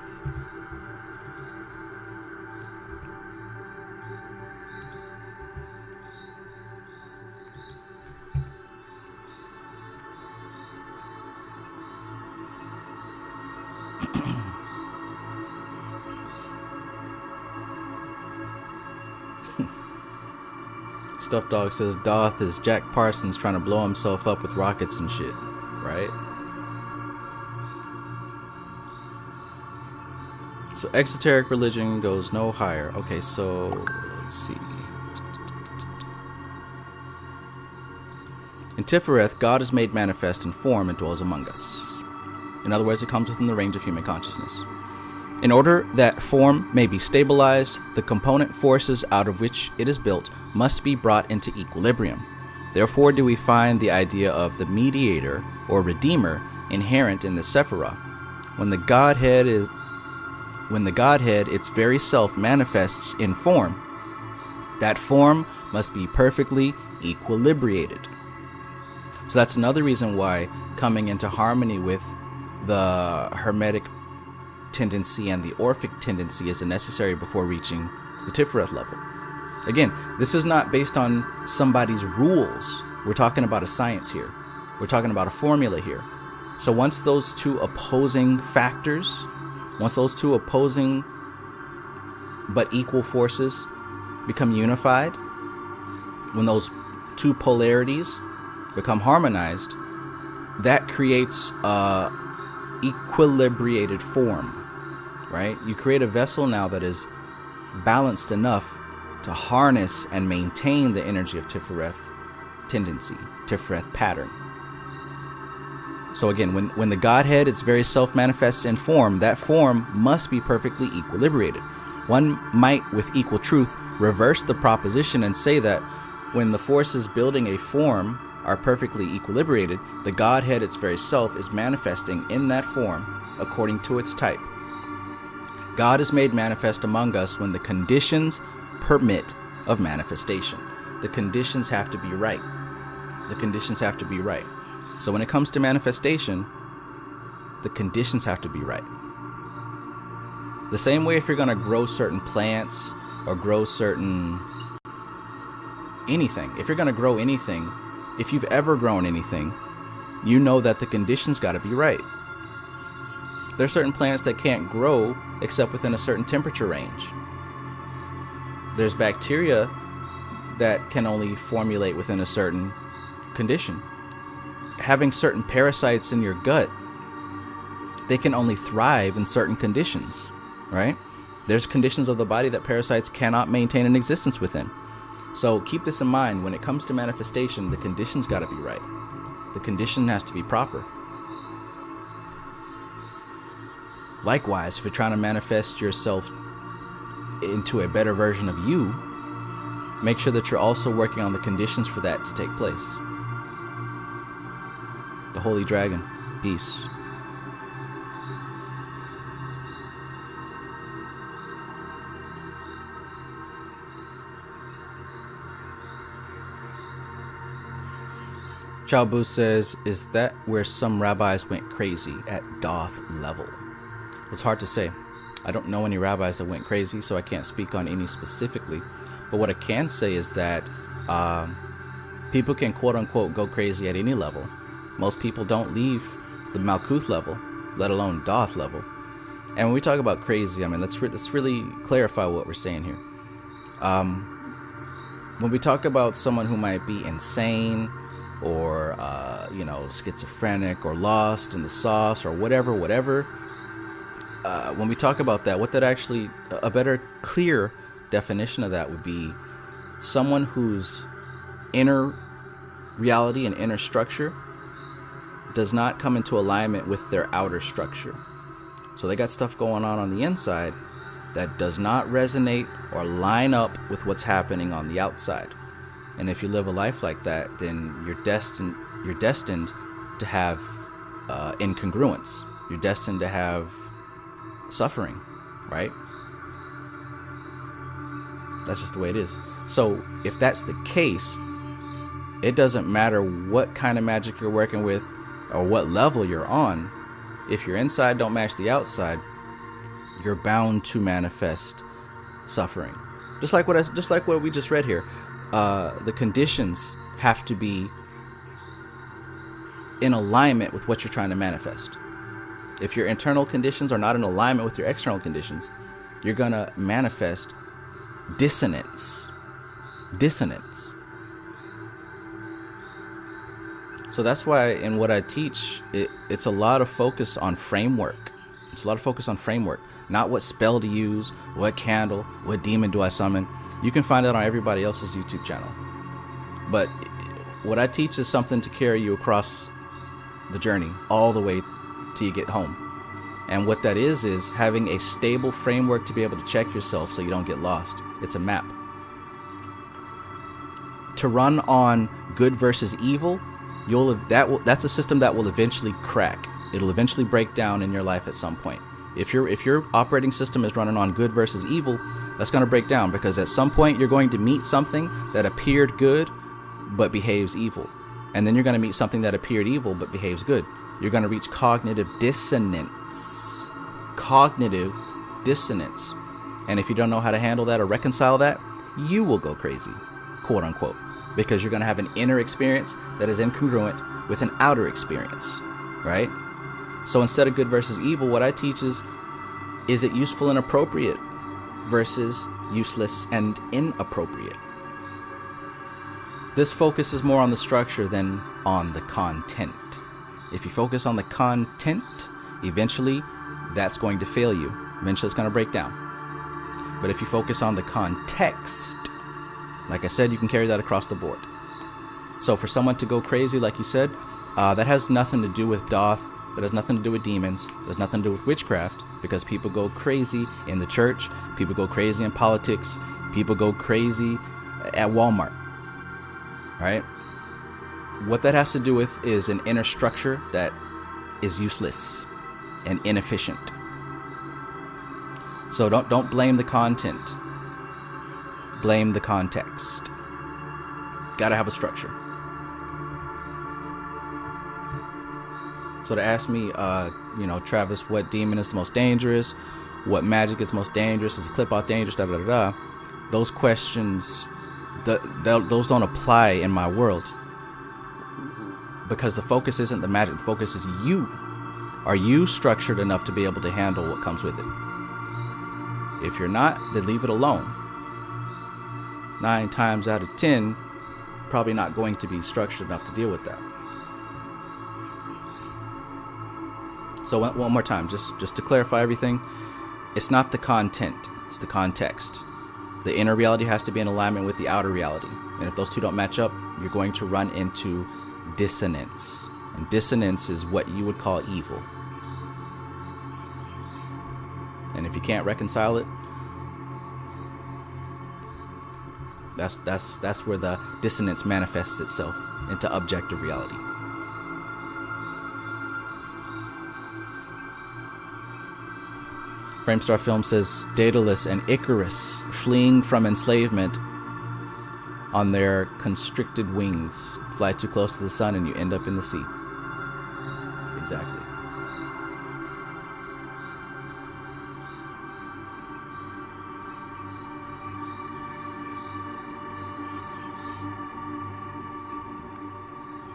Stuffed Dog says Doth is Jack Parsons trying to blow himself up with rockets and shit, right? So exoteric religion goes no higher. Okay, so let's see. In Tiphareth, God is made manifest in form and dwells among us. In other words, it comes within the range of human consciousness. In order that form may be stabilized, the component forces out of which it is built must be brought into equilibrium. Therefore do we find the idea of the mediator or redeemer inherent in the Sephirah. When the Godhead its very self manifests in form, that form must be perfectly equilibrated. So that's another reason why coming into harmony with the Hermetic tendency and the Orphic tendency is necessary before reaching the Tiphareth level. Again, this is not based on somebody's rules. We're talking about a science here. We're talking about a formula here. So once those two opposing factors, once those two opposing but equal forces become unified, when those two polarities become harmonized, that creates a equilibrated form. Right? You create a vessel now that is balanced enough to harness and maintain the energy of Tiphareth tendency, Tiphareth pattern. So again, when the Godhead, its very self manifests in form, that form must be perfectly equilibrated. One might, with equal truth, reverse the proposition and say that when the forces building a form are perfectly equilibrated, the Godhead, its very self, is manifesting in that form according to its type. God is made manifest among us when the conditions permit of manifestation. The conditions have to be right. The conditions have to be right. So when it comes to manifestation, the conditions have to be right. The same way if you're going to grow certain plants or grow certain anything, if you're going to grow anything, if you've ever grown anything, you know that the conditions got to be right. There are certain plants that can't grow except within a certain temperature range. There's bacteria that can only formulate within a certain condition. Having certain parasites in your gut, they can only thrive in certain conditions, right? There's conditions of the body that parasites cannot maintain an existence within. So keep this in mind. When it comes to manifestation, the conditions got to be right. The condition has to be proper. Likewise, if you're trying to manifest yourself into a better version of you, make sure that you're also working on the conditions for that to take place. The Holy Dragon, peace. Chabu says, is that where some rabbis went crazy at Doth level? It's hard to say. I don't know any rabbis that went crazy, so I can't speak on any specifically. But what I can say is that people can quote unquote go crazy at any level. Most people don't leave the Malkuth level, let alone Doth level. And when we talk about crazy, I mean, let's really clarify what we're saying here. When we talk about someone who might be insane or, schizophrenic or lost in the sauce or whatever, when we talk about that, what that actually, a better clear definition of that would be someone whose inner reality and inner structure does not come into alignment with their outer structure. So they got stuff going on the inside that does not resonate or line up with what's happening on the outside. And if you live a life like that, then you're destined to have incongruence. You're destined to have suffering, right? That's just the way it is. So if that's the case, it doesn't matter what kind of magic you're working with or what level you're on. If your inside don't match the outside, you're bound to manifest suffering. Just like what we just read here. The conditions have to be in alignment with what you're trying to manifest. If your internal conditions are not in alignment with your external conditions, you're going to manifest dissonance. So that's why in what I teach, it's a lot of focus on framework. It's a lot of focus on framework, not what spell to use, what candle, what demon do I summon. You can find that on everybody else's YouTube channel. But what I teach is something to carry you across the journey all the way till you get home. And what that is having a stable framework to be able to check yourself so you don't get lost. It's a map. To run on good versus evil, that's a system that will eventually crack. It'll eventually break down in your life at some point. If your operating system is running on good versus evil, that's going to break down, because at some point you're going to meet something that appeared good but behaves evil. And then you're going to meet something that appeared evil but behaves good. You're going to reach cognitive dissonance. And if you don't know how to handle that or reconcile that, you will go crazy, quote unquote, because you're going to have an inner experience that is incongruent with an outer experience, right? So instead of good versus evil, what I teach is it useful and appropriate versus useless and inappropriate? This focus is more on the structure than on the content. If you focus on the content, eventually that's going to fail you. Eventually it's going to break down. But if you focus on the context, like I said, you can carry that across the board. So for someone to go crazy, like you said, That has nothing to do with Doth. That has nothing to do with demons. That has nothing to do with witchcraft, because people go crazy in the church. People go crazy in politics. People go crazy at Walmart. All right? What that has to do with is an inner structure that is useless and inefficient. So don't blame the content. Blame the context. Gotta have a structure. So to ask me, Travis, what demon is the most dangerous? What magic is most dangerous? Is the clip out dangerous? Da da da da. Those questions, those don't apply in my world, because the focus isn't the magic. The focus is you. Are you structured enough to be able to handle what comes with it? If you're not, then leave it alone. 9 times out of 10, probably not going to be structured enough to deal with that. So one more time, just to clarify everything, it's not the content, it's the context. The inner reality has to be in alignment with the outer reality. And if those two don't match up, you're going to run into dissonance. And dissonance is what you would call evil. And if you can't reconcile it, that's where the dissonance manifests itself into objective reality. Framestar Film says Daedalus and Icarus fleeing from enslavement on their constricted wings. Fly too close to the sun and you end up in the sea. Exactly.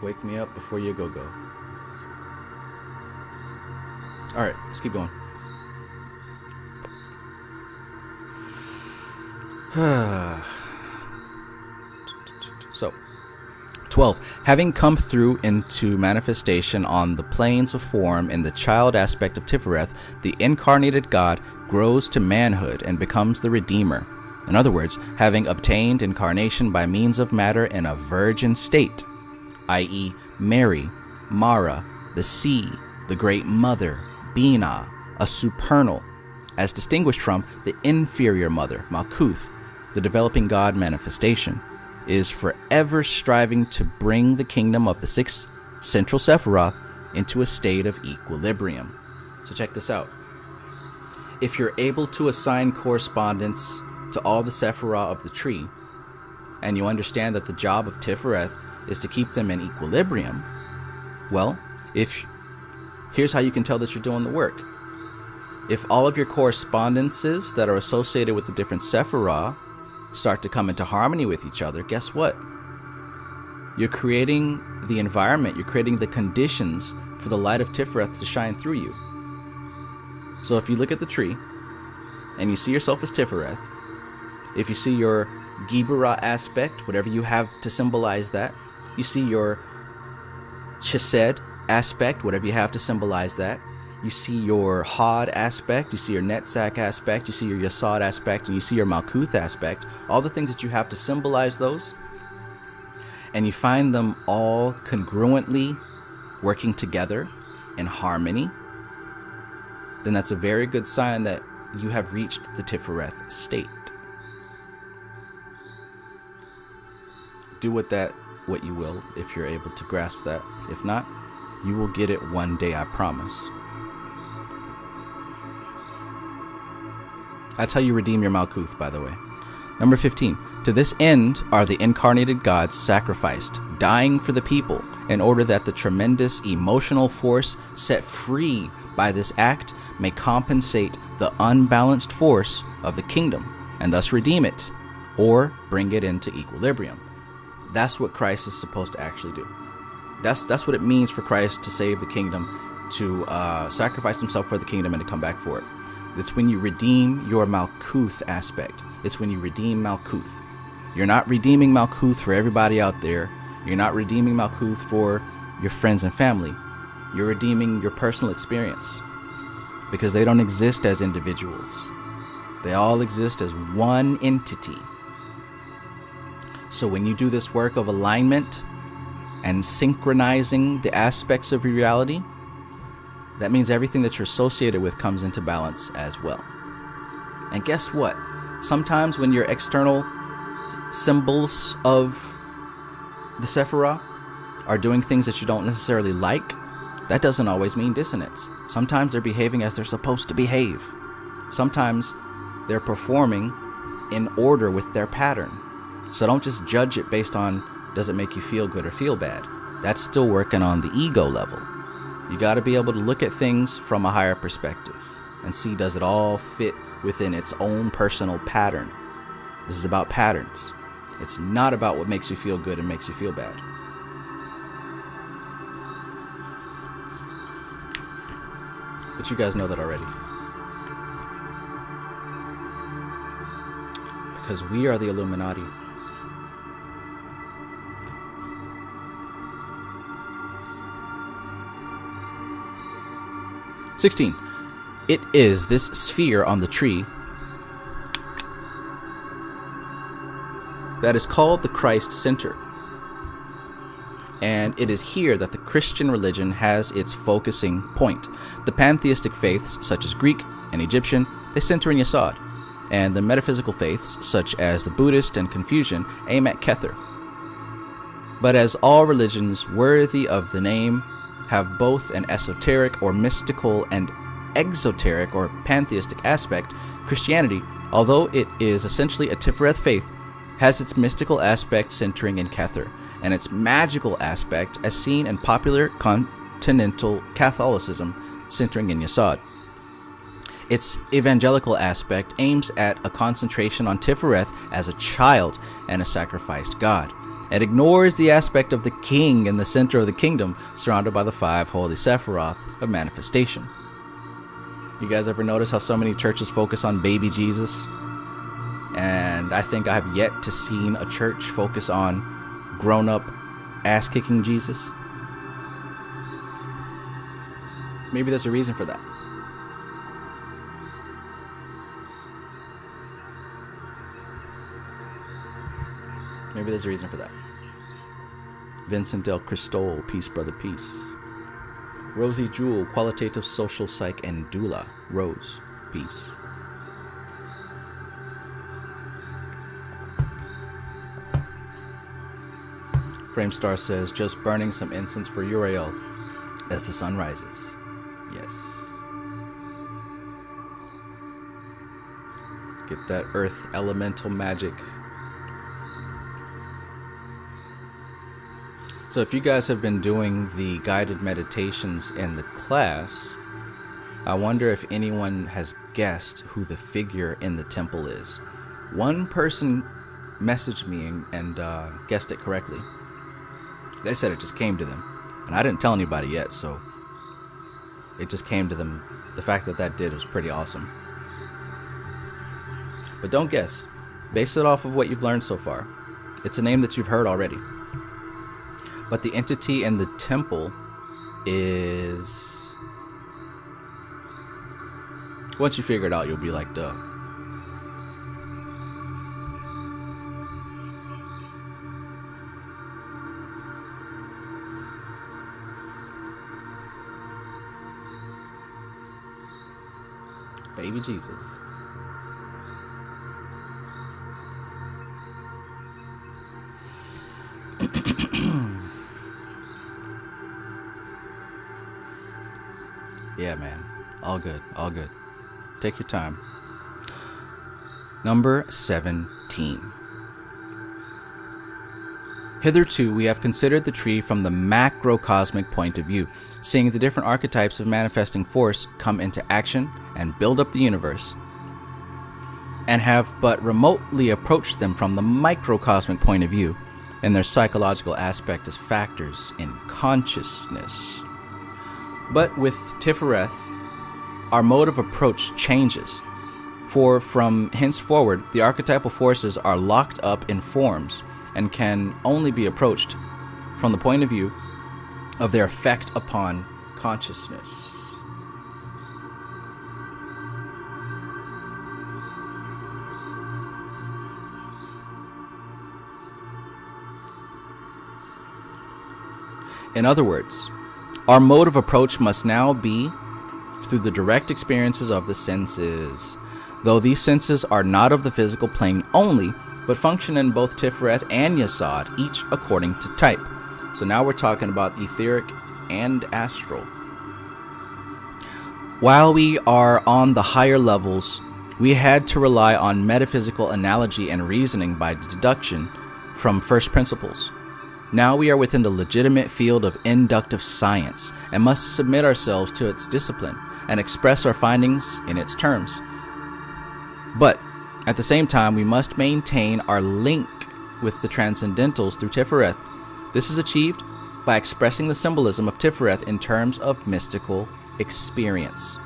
Wake me up before you go. All right, let's keep going. So, 12. Having come through into manifestation on the planes of form in the child aspect of Tiphareth, the incarnated God grows to manhood and becomes the Redeemer. In other words, having obtained incarnation by means of matter in a virgin state, i.e. Mary, Mara, the sea, the Great Mother, Binah, a supernal, as distinguished from the inferior mother, Malkuth, the developing God manifestation, is forever striving to bring the kingdom of the 6 central Sephiroth into a state of equilibrium. So check this out. If you're able to assign correspondence to all the Sephiroth of the tree, and you understand that the job of Tiphareth is to keep them in equilibrium, well, here's how you can tell that you're doing the work. If all of your correspondences that are associated with the different Sephiroth start to come into harmony with each other, guess what? You're creating the environment, you're creating the conditions for the light of Tiphareth to shine through you. So if you look at the tree and you see yourself as Tiphareth, if you see your Gibera aspect, whatever you have to symbolize that, you see your Chesed aspect, whatever you have to symbolize that, you see your Hod aspect, you see your Netzach aspect, you see your Yesod aspect, and you see your Malkuth aspect, all the things that you have to symbolize those, and you find them all congruently working together in harmony, then that's a very good sign that you have reached the Tiphareth state. Do with that what you will, if you're able to grasp that. If not, you will get it one day, I promise. That's how you redeem your Malkuth, by the way. Number 15. To this end are the incarnated gods sacrificed, dying for the people, in order that the tremendous emotional force set free by this act may compensate the unbalanced force of the kingdom, and thus redeem it, or bring it into equilibrium. That's what Christ is supposed to actually do. That's what it means for Christ to save the kingdom, to sacrifice himself for the kingdom and to come back for it. It's when you redeem your Malkuth aspect. It's when you redeem Malkuth. You're not redeeming Malkuth for everybody out there. You're not redeeming Malkuth for your friends and family. You're redeeming your personal experience, because they don't exist as individuals. They all exist as one entity. So when you do this work of alignment, and synchronizing the aspects of your reality, that means everything that you're associated with comes into balance as well. And guess what? Sometimes when your external symbols of the Sephiroth are doing things that you don't necessarily like, that doesn't always mean dissonance. Sometimes they're behaving as they're supposed to behave. Sometimes they're performing in order with their pattern. So don't just judge it based on, does it make you feel good or feel bad? That's still working on the ego level. You got to be able to look at things from a higher perspective and see, does it all fit within its own personal pattern? This is about patterns. It's not about what makes you feel good and makes you feel bad. But you guys know that already. Because we are the Illuminati. "16. It is this sphere on the tree that is called the Christ Center. And it is here that the Christian religion has its focusing point. The pantheistic faiths, such as Greek and Egyptian, they center in Yesod. And the metaphysical faiths, such as the Buddhist and Confucian, aim at Kether. But as all religions worthy of the name have both an esoteric or mystical and exoteric or pantheistic aspect, Christianity, although it is essentially a Tiphareth faith, has its mystical aspect centering in Kether, and its magical aspect as seen in popular continental Catholicism centering in Yesod. Its evangelical aspect aims at a concentration on Tiphareth as a child and a sacrificed god, and ignores the aspect of the king in the center of the kingdom, surrounded by the 5 holy Sephiroth of manifestation. You guys ever notice how so many churches focus on baby Jesus? And I think I have yet to seen a church focus on grown-up ass-kicking Jesus. Maybe there's a reason for that. Maybe there's a reason for that. Vincent Del Cristol, peace, brother, peace. Rosie Jewel, qualitative social psych and doula. Rose, peace. Framestar says, just burning some incense for Uriel as the sun rises. Yes. Get that earth elemental magic. So if you guys have been doing the guided meditations in the class, I wonder if anyone has guessed who the figure in the temple is. One person messaged me and guessed it correctly. They said it just came to them. And I didn't tell anybody yet, so it just came to them. The fact that that did was pretty awesome. But don't guess. Base it off of what you've learned so far. It's a name that you've heard already. But the entity in the temple is... Once you figure it out, you'll be like, duh. Baby Jesus. Yeah, man. All good. All good. Take your time. Number 17. Hitherto, we have considered the tree from the macrocosmic point of view, seeing the different archetypes of manifesting force come into action and build up the universe, and have but remotely approached them from the microcosmic point of view, and their psychological aspect as factors in consciousness. But with Tiphareth, our mode of approach changes, for from henceforward, the archetypal forces are locked up in forms and can only be approached from the point of view of their effect upon consciousness. In other words, our mode of approach must now be through the direct experiences of the senses, though these senses are not of the physical plane only, but function in both Tiphareth and Yesod, each according to type. So now we're talking about etheric and astral. While we are on the higher levels, we had to rely on metaphysical analogy and reasoning by deduction from first principles. Now we are within the legitimate field of inductive science and must submit ourselves to its discipline and express our findings in its terms. But at the same time, we must maintain our link with the transcendentals through Tiphareth. This is achieved by expressing the symbolism of Tiphareth in terms of mystical experience.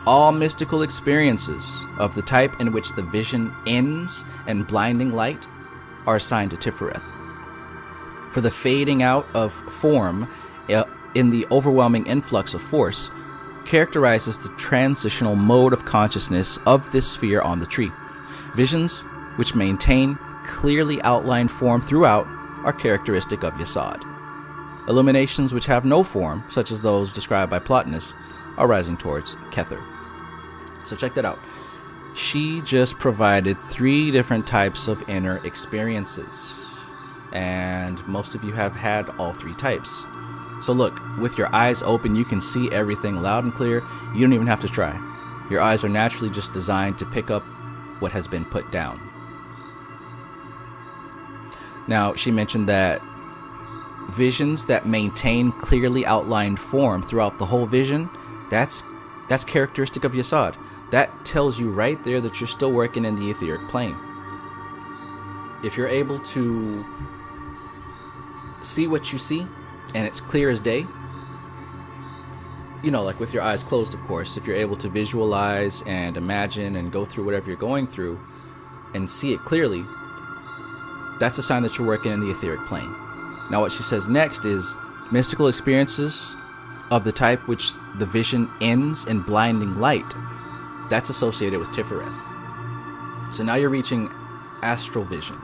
All mystical experiences of the type in which the vision ends and blinding light are assigned to Tiphareth. For the fading out of form in the overwhelming influx of force characterizes the transitional mode of consciousness of this sphere on the tree. Visions which maintain clearly outlined form throughout are characteristic of Yesod. Illuminations which have no form, such as those described by Plotinus, are rising towards Kether. So check that out. She just provided 3 different types of inner experiences. And most of you have had all 3 types. So look, with your eyes open, you can see everything loud and clear. You don't even have to try. Your eyes are naturally just designed to pick up what has been put down. Now, she mentioned that visions that maintain clearly outlined form throughout the whole vision, that's characteristic of Yesod. That tells you right there that you're still working in the etheric plane. If you're able to see what you see, and it's clear as day, you know, like with your eyes closed, of course, if you're able to visualize and imagine and go through whatever you're going through and see it clearly, that's a sign that you're working in the etheric plane. Now, what she says next is mystical experiences of the type which the vision ends in blinding light. That's associated with Tiphareth. So now you're reaching astral vision.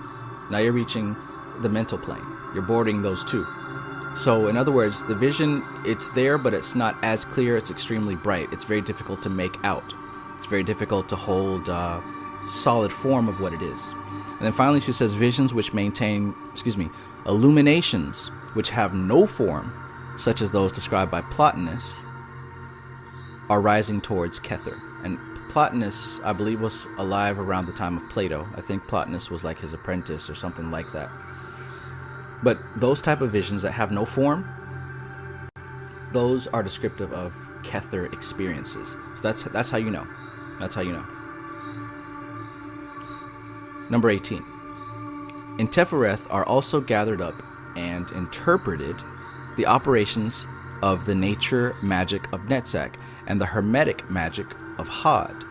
Now you're reaching the mental plane. You're boarding those 2. So in other words, the vision, it's there, but it's not as clear. It's extremely bright. It's very difficult to make out. It's very difficult to hold solid form of what it is. And then finally she says visions which maintain, illuminations which have no form, such as those described by Plotinus, are rising towards Kether. And Plotinus, I believe, was alive around the time of Plato. I think Plotinus was like his apprentice or something like that. But those type of visions that have no form, those are descriptive of Kether experiences. So that's how you know. That's how you know. Number 18. In Tiphareth are also gathered up and interpreted the operations of the nature magic of Netzach and the hermetic magic of Hod.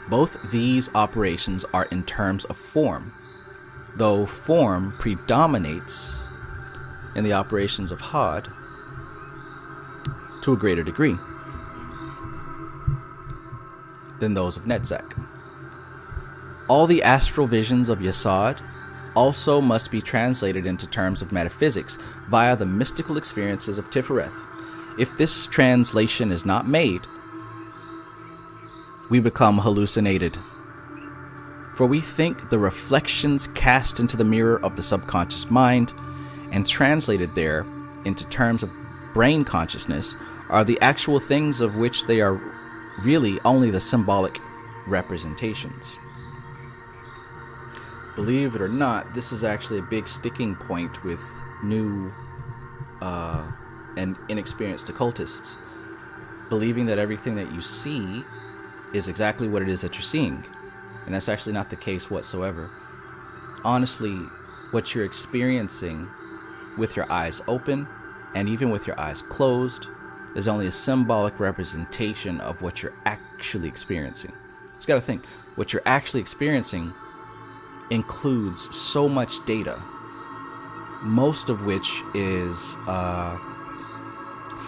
Both these operations are in terms of form, though form predominates in the operations of Hod to a greater degree than those of Netzach. All the astral visions of Yesod also must be translated into terms of metaphysics via the mystical experiences of Tiphareth. If this translation is not made, we become hallucinated. For we think the reflections cast into the mirror of the subconscious mind and translated there into terms of brain consciousness are the actual things of which they are really only the symbolic representations. Believe it or not, this is actually a big sticking point with new and inexperienced occultists, believing that everything that you see is exactly what it is that you're seeing. And that's actually not the case whatsoever. Honestly, what you're experiencing with your eyes open and even with your eyes closed is only a symbolic representation of what you're actually experiencing. You just got to think, what you're actually experiencing includes so much data, most of which is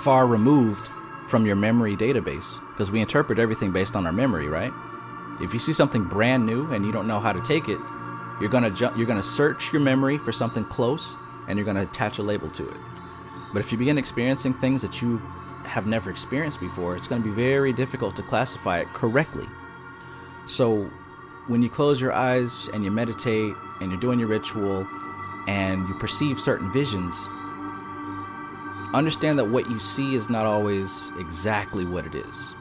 far removed from your memory database, because we interpret everything based on our memory, right? If you see something brand new and you don't know how to take it, you're gonna search your memory for something close, and you're going to attach a label to it. But if you begin experiencing things that you have never experienced before, it's going to be very difficult to classify it correctly. So when you close your eyes and you meditate and you're doing your ritual and you perceive certain visions, understand that what you see is not always exactly what it is.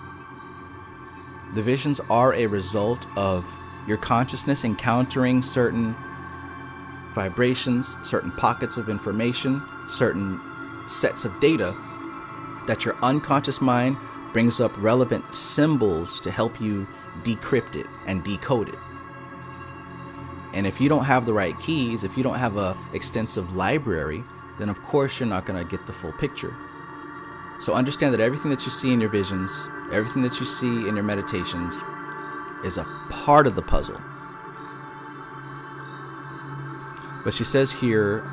The visions are a result of your consciousness encountering certain vibrations, certain pockets of information, certain sets of data that your unconscious mind brings up relevant symbols to help you decrypt it and decode it. And if you don't have the right keys, if you don't have an extensive library, then of course you're not going to get the full picture. So understand that everything that you see in your visions, everything that you see in your meditations is a part of the puzzle. But she says here,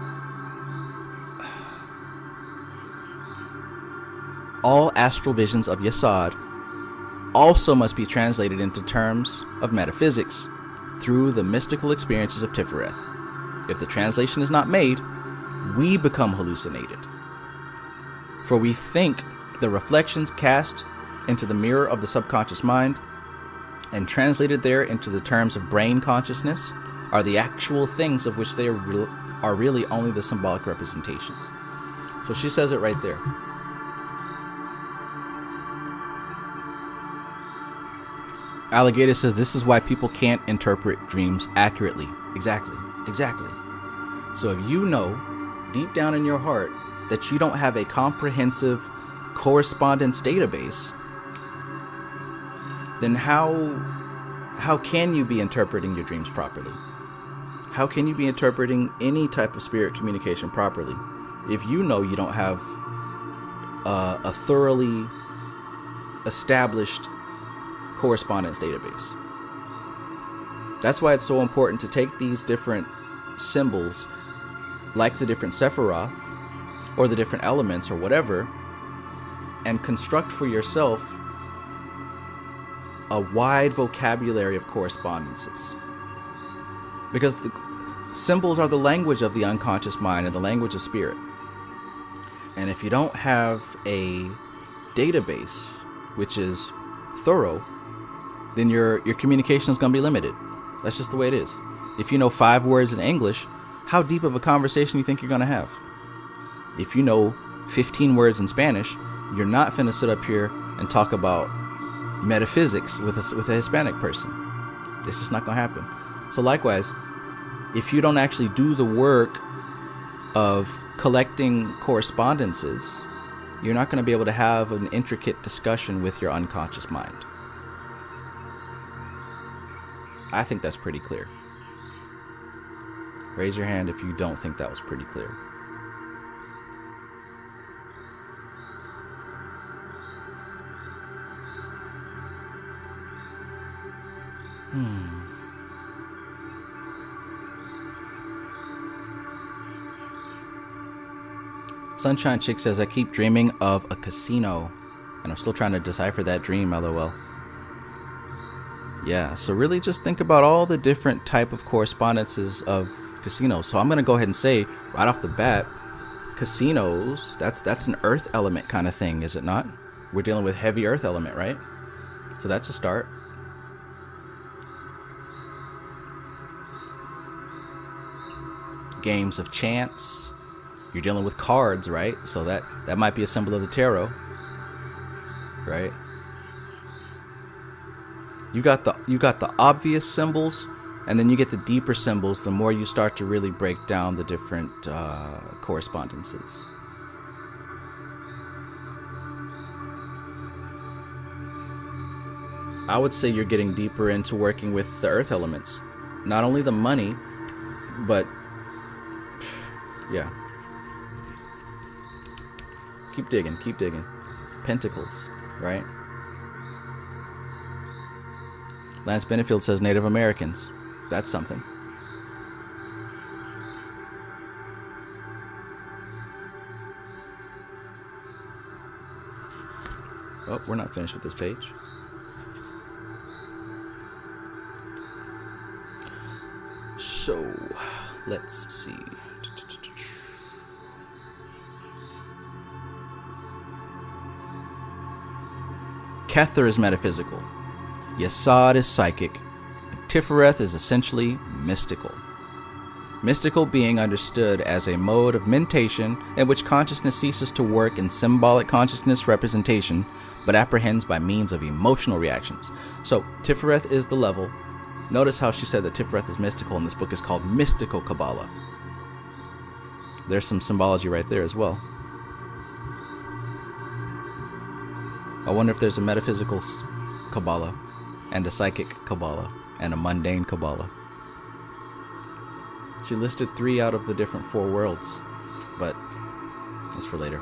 all astral visions of Yesod also must be translated into terms of metaphysics through the mystical experiences of Tiphareth. If the translation is not made, we become hallucinated. For we think the reflections cast into the mirror of the subconscious mind and translated there into the terms of brain consciousness are the actual things of which they are really only the symbolic representations. So she says it right there. Alligator says this is why people can't interpret dreams accurately. Exactly. So if you know deep down in your heart that you don't have a comprehensive correspondence database, then how can you be interpreting your dreams properly? How can you be interpreting any type of spirit communication properly if you know you don't have a thoroughly established correspondence database? That's why it's so important to take these different symbols, like the different Sephirah or the different elements or whatever, and construct for yourself a wide vocabulary of correspondences. Because the symbols are the language of the unconscious mind and the language of spirit. And if you don't have a database which is thorough, then your communication is going to be limited. That's just the way it is. If you know 5 words in English, how deep of a conversation do you think you're going to have? If you know 15 words in Spanish, you're not finna sit up here and talk about metaphysics with a Hispanic person. It's just not going to happen. So likewise, if you don't actually do the work of collecting correspondences, you're not going to be able to have an intricate discussion with your unconscious mind. I think that's pretty clear. Raise your hand if you don't think that was pretty clear. Sunshine Chick says, I keep dreaming of a casino, and I'm still trying to decipher that dream, LOL. Yeah, so really just think about all the different type of correspondences of casinos. So I'm going to go ahead and say, right off the bat, casinos, that's an earth element kind of thing, is it not? We're dealing with heavy earth element, right? So that's a start. Games of chance. You're dealing with cards, right? So that might be a symbol of the tarot, right? You got the obvious symbols, and then you get the deeper symbols the more you start to really break down the different correspondences. I would say you're getting deeper into working with the earth elements. Not only the money, but yeah. Keep digging. Pentacles, right? Lance Benefield says Native Americans. That's something. Oh, we're not finished with this page. So, let's see. Kether is metaphysical, Yesod is psychic, and Tiphareth is essentially mystical. Mystical being understood as a mode of mentation in which consciousness ceases to work in symbolic consciousness representation, but apprehends by means of emotional reactions. So Tiphareth is the level. Notice how she said that Tiphareth is mystical, and this book is called Mystical Qabalah. There's some symbology right there as well. I wonder if there's a metaphysical Qabalah, and a psychic Qabalah, and a mundane Qabalah. She listed 3 out of the different 4 worlds, but that's for later.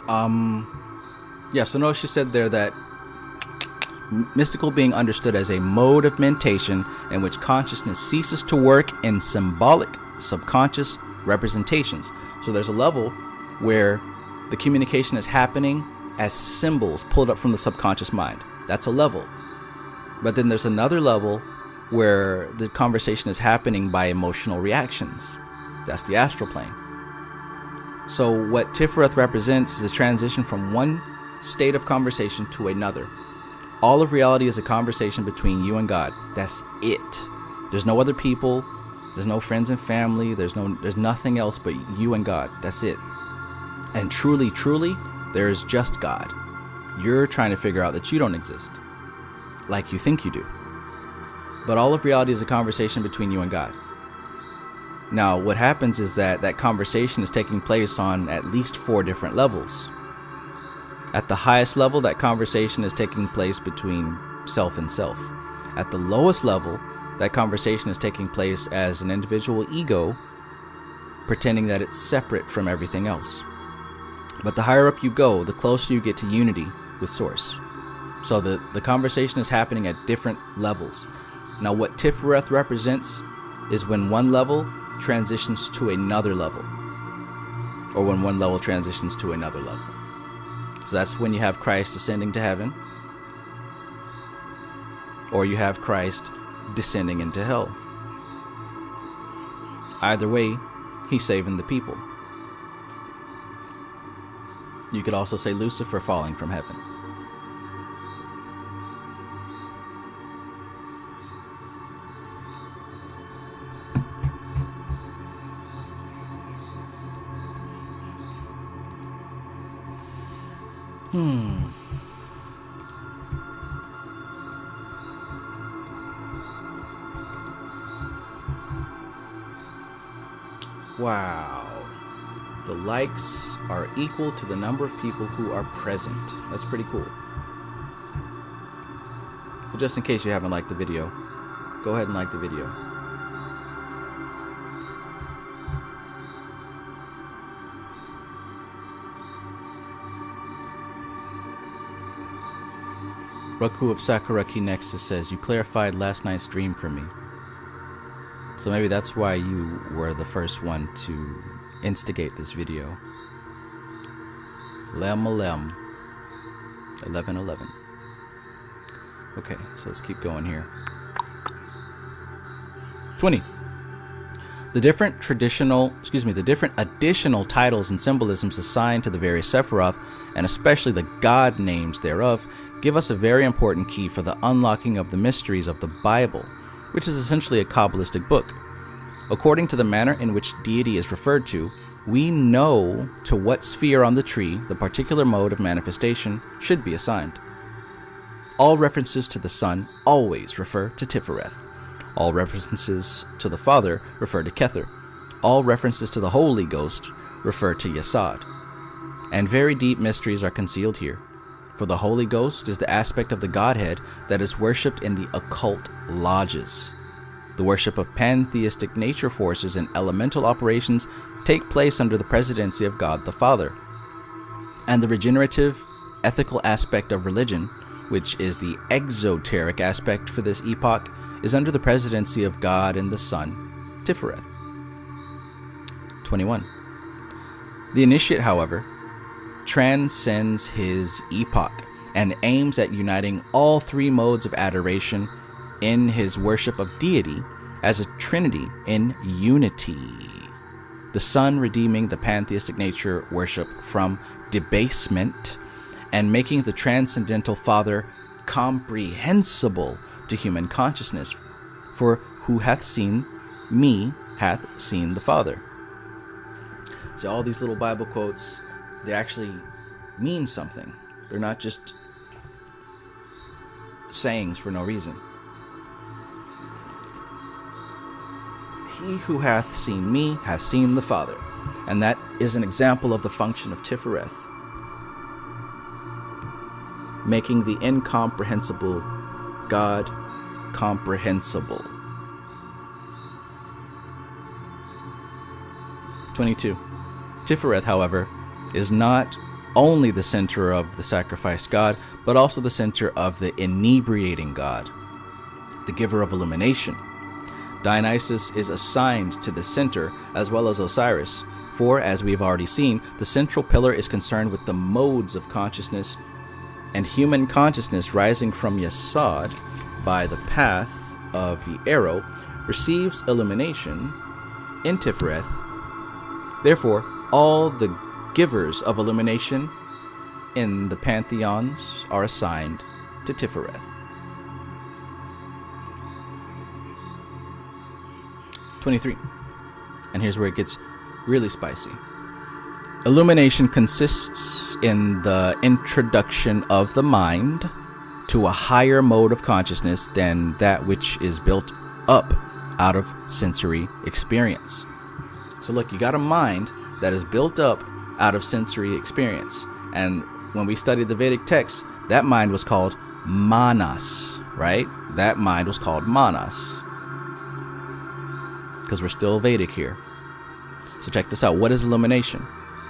So notice she said there that mystical being understood as a mode of mentation in which consciousness ceases to work in symbolic subconscious representations. So there's a level where the communication is happening as symbols pulled up from the subconscious mind. That's a level. But then there's another level where the conversation is happening by emotional reactions. That's the astral plane. So what Tiphareth represents is the transition from one state of conversation to another. All of reality is a conversation between you and God. That's it. There's no other people. There's no friends and family. There's nothing else but you and God. That's it. And truly, truly, there is just God. You're trying to figure out that you don't exist, like you think you do. But all of reality is a conversation between you and God. Now, what happens is that conversation is taking place on at least 4 different levels. At the highest level, that conversation is taking place between self and self. At the lowest level, that conversation is taking place as an individual ego, pretending that it's separate from everything else. But the higher up you go, the closer you get to unity with Source. So the conversation is happening at different levels. Now, what Tiphareth represents is when one level transitions to another level, or when one level transitions to another level. So that's when you have Christ ascending to heaven, or you have Christ descending into hell. Either way, he's saving the people. You could also say Lucifer falling from heaven. Wow. The likes are equal to the number of people who are present. That's pretty cool. But just in case you haven't liked the video, go ahead and like the video. Raku of Sakuraki Nexus says, you clarified last night's dream for me. So maybe that's why you were the first one to instigate this video. Lem 1111. Okay, so let's keep going here. 20. The different additional titles and symbolisms assigned to the various Sephiroth, and especially the god names thereof, give us a very important key for the unlocking of the mysteries of the Bible, which is essentially a Kabbalistic book. According to the manner in which deity is referred to, we know to what sphere on the tree the particular mode of manifestation should be assigned. All references to the Son always refer to Tiphareth. All references to the Father refer to Kether. All references to the Holy Ghost refer to Yesod. And very deep mysteries are concealed here. For the Holy Ghost is the aspect of the Godhead that is worshipped in the occult lodges. The worship of pantheistic nature forces and elemental operations take place under the presidency of God the Father. And the regenerative, ethical aspect of religion, which is the exoteric aspect for this epoch, is under the presidency of God and the Son, Tiphareth. 21. The initiate, however, transcends his epoch and aims at uniting all 3 modes of adoration in his worship of deity as a trinity in unity. The Son redeeming the pantheistic nature worship from debasement and making the transcendental Father comprehensible to human consciousness. For who hath seen me hath seen the Father. So all these little Bible quotes, they actually mean something. They're not just sayings for no reason. He who hath seen me hath seen the Father. And that is an example of the function of Tiphareth, making the incomprehensible God comprehensible. 22. Tiphareth, however, is not only the center of the sacrificed God, but also the center of the inebriating God, the giver of illumination. Dionysus is assigned to the center as well as Osiris, for, as we have already seen, the central pillar is concerned with the modes of consciousness, and human consciousness rising from Yesod by the path of the arrow receives illumination in Tiphareth. Therefore, all the givers of illumination in the pantheons are assigned to Tiphareth. 23. And here's where it gets really spicy. Illumination consists in the introduction of the mind to a higher mode of consciousness than that which is built up out of sensory experience. So look, you got a mind that is built up out of sensory experience. And when we studied the Vedic texts, that mind was called Manas, right? That mind was called Manas. Because we're still Vedic here. So check this out. What is illumination?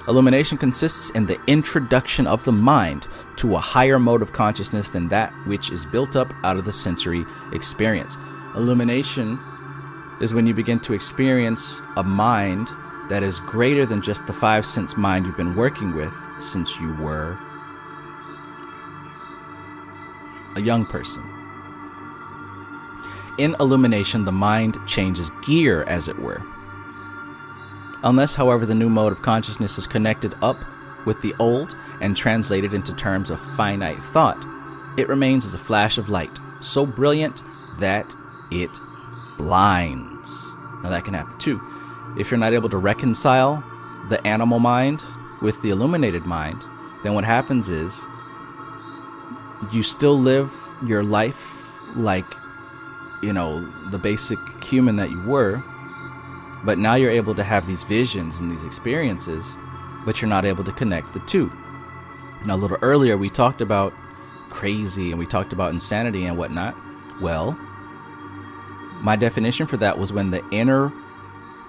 Illumination consists in the introduction of the mind to a higher mode of consciousness than that which is built up out of the sensory experience. Illumination is when you begin to experience a mind that is greater than just the five sense mind you've been working with since you were a young person. In illumination, the mind changes gear, as it were. Unless, however, the new mode of consciousness is connected up with the old and translated into terms of finite thought, it remains as a flash of light, so brilliant that it blinds. Now that can happen too. If you're not able to reconcile the animal mind with the illuminated mind, then what happens is you still live your life like, the basic human that you were, but now you're able to have these visions and these experiences, but you're not able to connect the two. Now, a little earlier, we talked about crazy and we talked about insanity and whatnot. Well, my definition for that was when the inner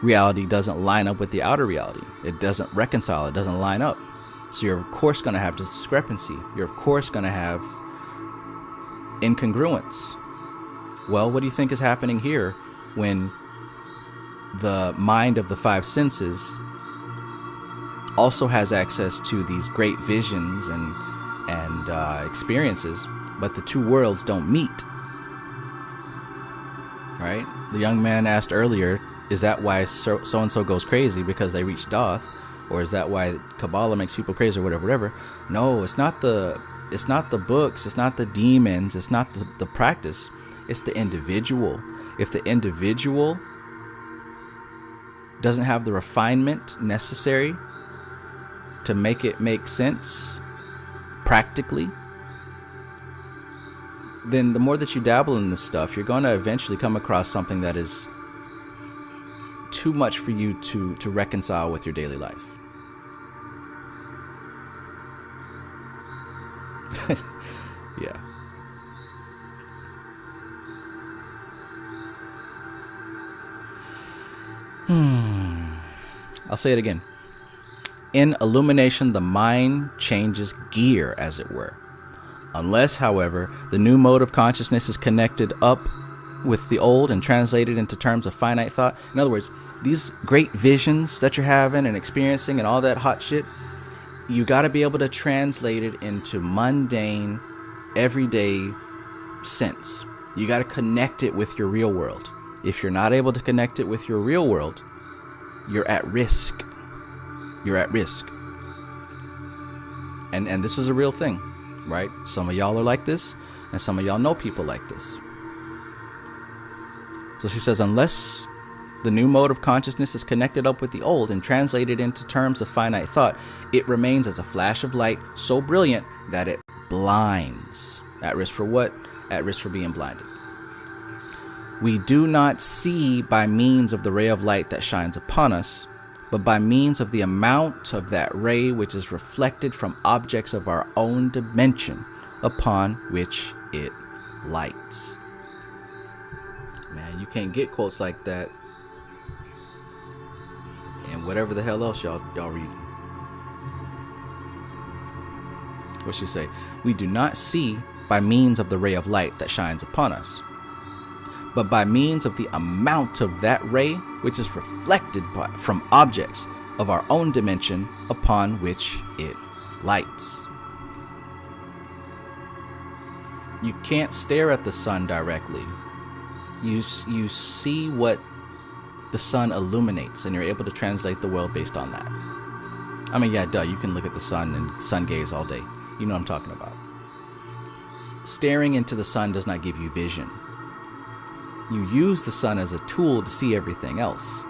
reality doesn't line up with the outer reality. It doesn't reconcile. It doesn't line up. So you're, of course, going to have discrepancy. You're, of course, going to have incongruence. Well, what do you think is happening here when the mind of the five senses also has access to these great visions and experiences, but the two worlds don't meet? Right? The young man asked earlier, is that why so-and-so goes crazy because they reach Doth? Or is that why Qabalah makes people crazy or whatever? No, it's not the books, it's not the demons, it's not the practice, it's the individual. If the individual doesn't have the refinement necessary to make it make sense practically, then the more that you dabble in this stuff, you're going to eventually come across something that is too much for you to reconcile with your daily life. Yeah. I'll say it again. In illumination, the mind changes gear, as it were. Unless, however, the new mode of consciousness is connected up with the old and translated into terms of finite thought. In other words, these great visions that you're having and experiencing and all that hot shit, you got to be able to translate it into mundane, everyday sense. You got to connect it with your real world. If you're not able to connect it with your real world, you're at risk. You're at risk. And this is a real thing, right? Some of y'all are like this, and some of y'all know people like this. So she says, unless the new mode of consciousness is connected up with the old and translated into terms of finite thought, it remains as a flash of light so brilliant that it blinds. At risk for what? At risk for being blinded. We do not see by means of the ray of light that shines upon us, but by means of the amount of that ray which is reflected from objects of our own dimension upon which it lights. Man, you can't get quotes like that and whatever the hell else y'all reading. What's she say? We do not see by means of the ray of light that shines upon us, but by means of the amount of that ray which is reflected from objects of our own dimension upon which it lights. You can't stare at the sun directly. You see what the sun illuminates, and you're able to translate the world based on that. I mean, yeah, duh, you can look at the sun and sun gaze all day. You know what I'm talking about. Staring into the sun does not give you vision. You use the sun as a tool to see everything else.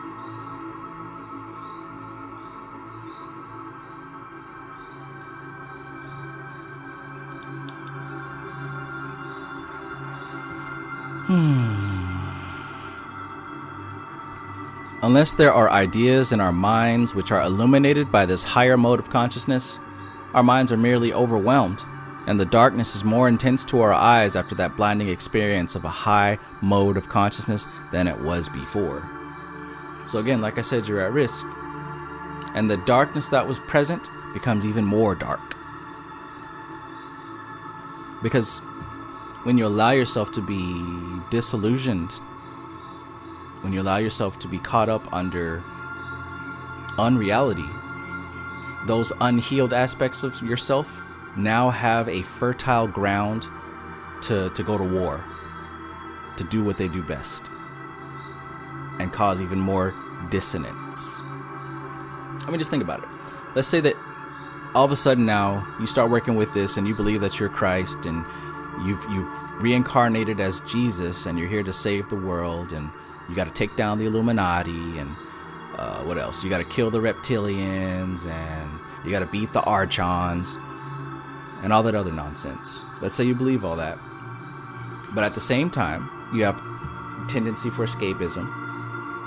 Unless there are ideas in our minds which are illuminated by this higher mode of consciousness, our minds are merely overwhelmed, and the darkness is more intense to our eyes after that blinding experience of a high mode of consciousness than it was before. So again, like I said, you're at risk, and the darkness that was present becomes even more dark. Because when you allow yourself to be disillusioned, when you allow yourself to be caught up under unreality, those unhealed aspects of yourself now have a fertile ground to go to war, to do what they do best, and cause even more dissonance. I mean, just think about it. Let's say that all of a sudden now you start working with this and you believe that you're Christ and you've reincarnated as Jesus and you're here to save the world, and you got to take down the Illuminati, and what else? You got to kill the reptilians, and you got to beat the Archons, and all that other nonsense. Let's say you believe all that. But at the same time, you have tendency for escapism.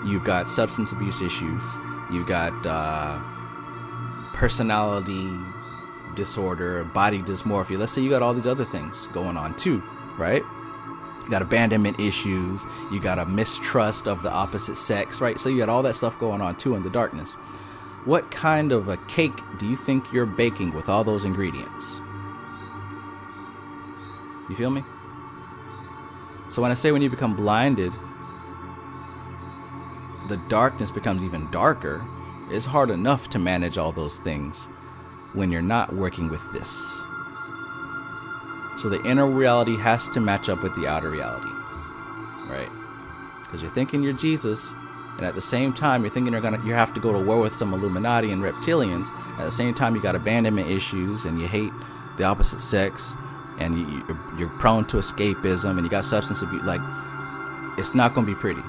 You've got substance abuse issues. You've got personality disorder, body dysmorphia. Let's say you got all these other things going on too, right? You got abandonment issues. You got a mistrust of the opposite sex, right? So you got all that stuff going on too in the darkness. What kind of a cake do you think you're baking with all those ingredients? You feel me? So when I say when you become blinded, the darkness becomes even darker. It's hard enough to manage all those things when you're not working with this. So the inner reality has to match up with the outer reality, right? Because you're thinking you're Jesus, and at the same time you're thinking you have to go to war with some Illuminati and reptilians. At the same time you got abandonment issues, and you hate the opposite sex, and you're prone to escapism, and you got substance abuse. Like, it's not going to be pretty.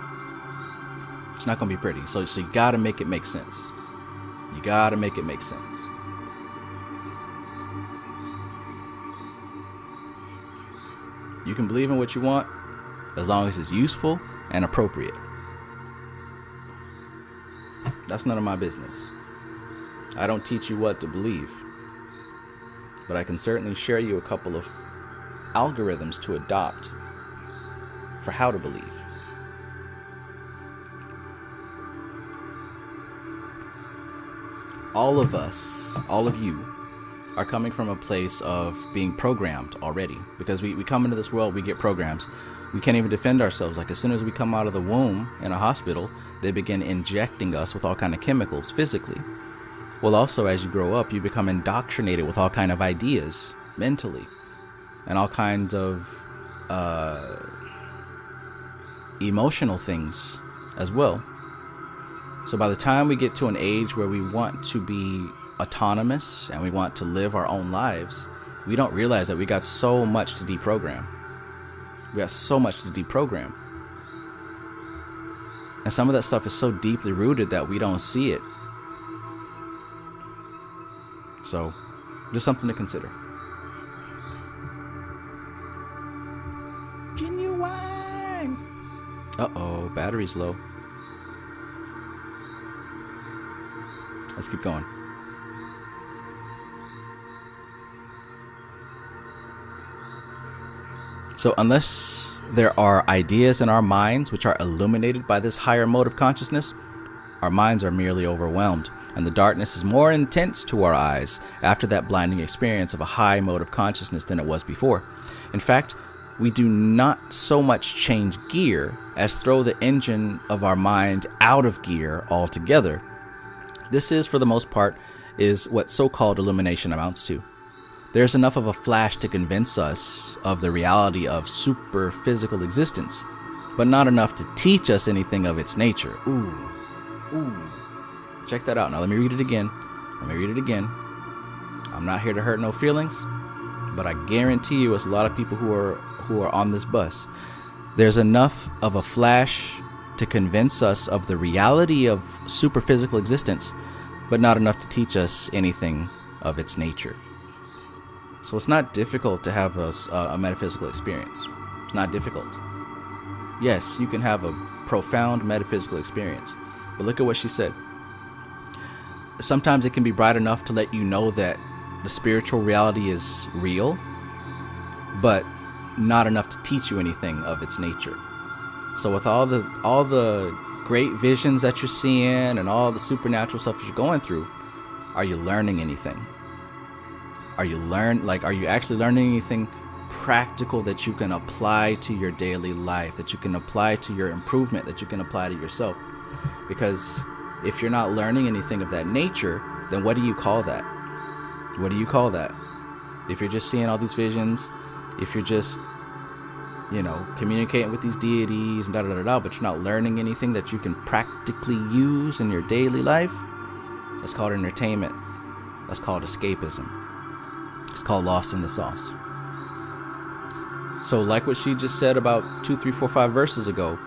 It's not going to be pretty. So you got to make it make sense. You got to make it make sense. You can believe in what you want as long as it's useful and appropriate. That's none of my business. I don't teach you what to believe, but I can certainly share you a couple of algorithms to adopt for how to believe. All of us, all of you, are coming from a place of being programmed already. Because we come into this world, we get programs. We can't even defend ourselves. Like, as soon as we come out of the womb in a hospital, they begin injecting us with all kind of chemicals physically. Well, also, as you grow up, you become indoctrinated with all kind of ideas mentally, and all kinds of emotional things as well. So by the time we get to an age where we want to be autonomous and we want to live our own lives, we don't realize that we got so much to deprogram. We got so much to deprogram. And some of that stuff is so deeply rooted that we don't see it. So, just something to consider. Genuine! Uh-oh, battery's low. Let's keep going. So unless there are ideas in our minds which are illuminated by this higher mode of consciousness, our minds are merely overwhelmed, and the darkness is more intense to our eyes after that blinding experience of a high mode of consciousness than it was before. In fact, we do not so much change gear as throw the engine of our mind out of gear altogether. This is, for the most part, is what so-called illumination amounts to. There's enough of a flash to convince us of the reality of super physical existence, but not enough to teach us anything of its nature. Ooh. Check that out. Now let me read it again. I'm not here to hurt no feelings, but I guarantee you it's a lot of people who are on this bus. There's enough of a flash to convince us of the reality of super physical existence, but not enough to teach us anything of its nature. So it's not difficult to have a metaphysical experience. It's not difficult. Yes, you can have a profound metaphysical experience, but look at what she said. Sometimes it can be bright enough to let you know that the spiritual reality is real, but not enough to teach you anything of its nature. So with all the great visions that you're seeing and all the supernatural stuff that you're going through, are you learning anything? Are you actually learning anything practical that you can apply to your daily life, that you can apply to your improvement, that you can apply to yourself? Because if you're not learning anything of that nature, then what do you call that? What do you call that? If you're just seeing all these visions, if you're just, communicating with these deities and but you're not learning anything that you can practically use in your daily life, that's called entertainment. That's called escapism. It's called lost in the sauce. So like what she just said about 2, 3, 4, 5 verses ago,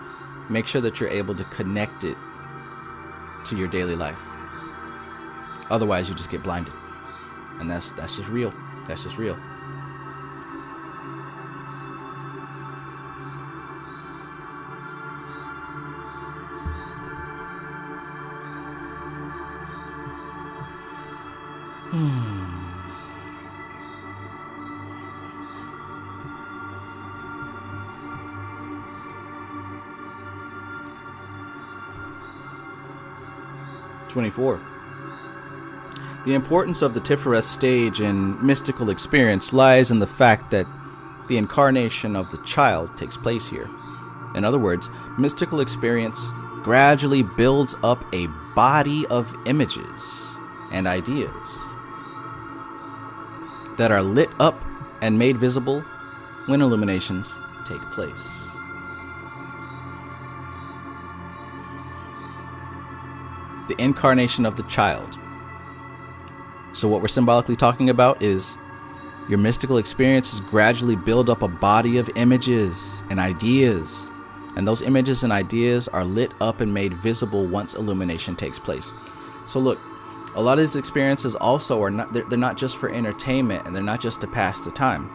make sure that you're able to connect it to your daily life. Otherwise, you just get blinded. And that's just real. That's just real. "24. The importance of the Tiphareth stage in mystical experience lies in the fact that the incarnation of the child takes place here. In other words, mystical experience gradually builds up a body of images and ideas that are lit up and made visible when illuminations take place." The incarnation of the child. So what we're symbolically talking about is your mystical experiences gradually build up a body of images and ideas. And those images and ideas are lit up and made visible once illumination takes place. So look, a lot of these experiences also are not, they're not just for entertainment, and they're not just to pass the time.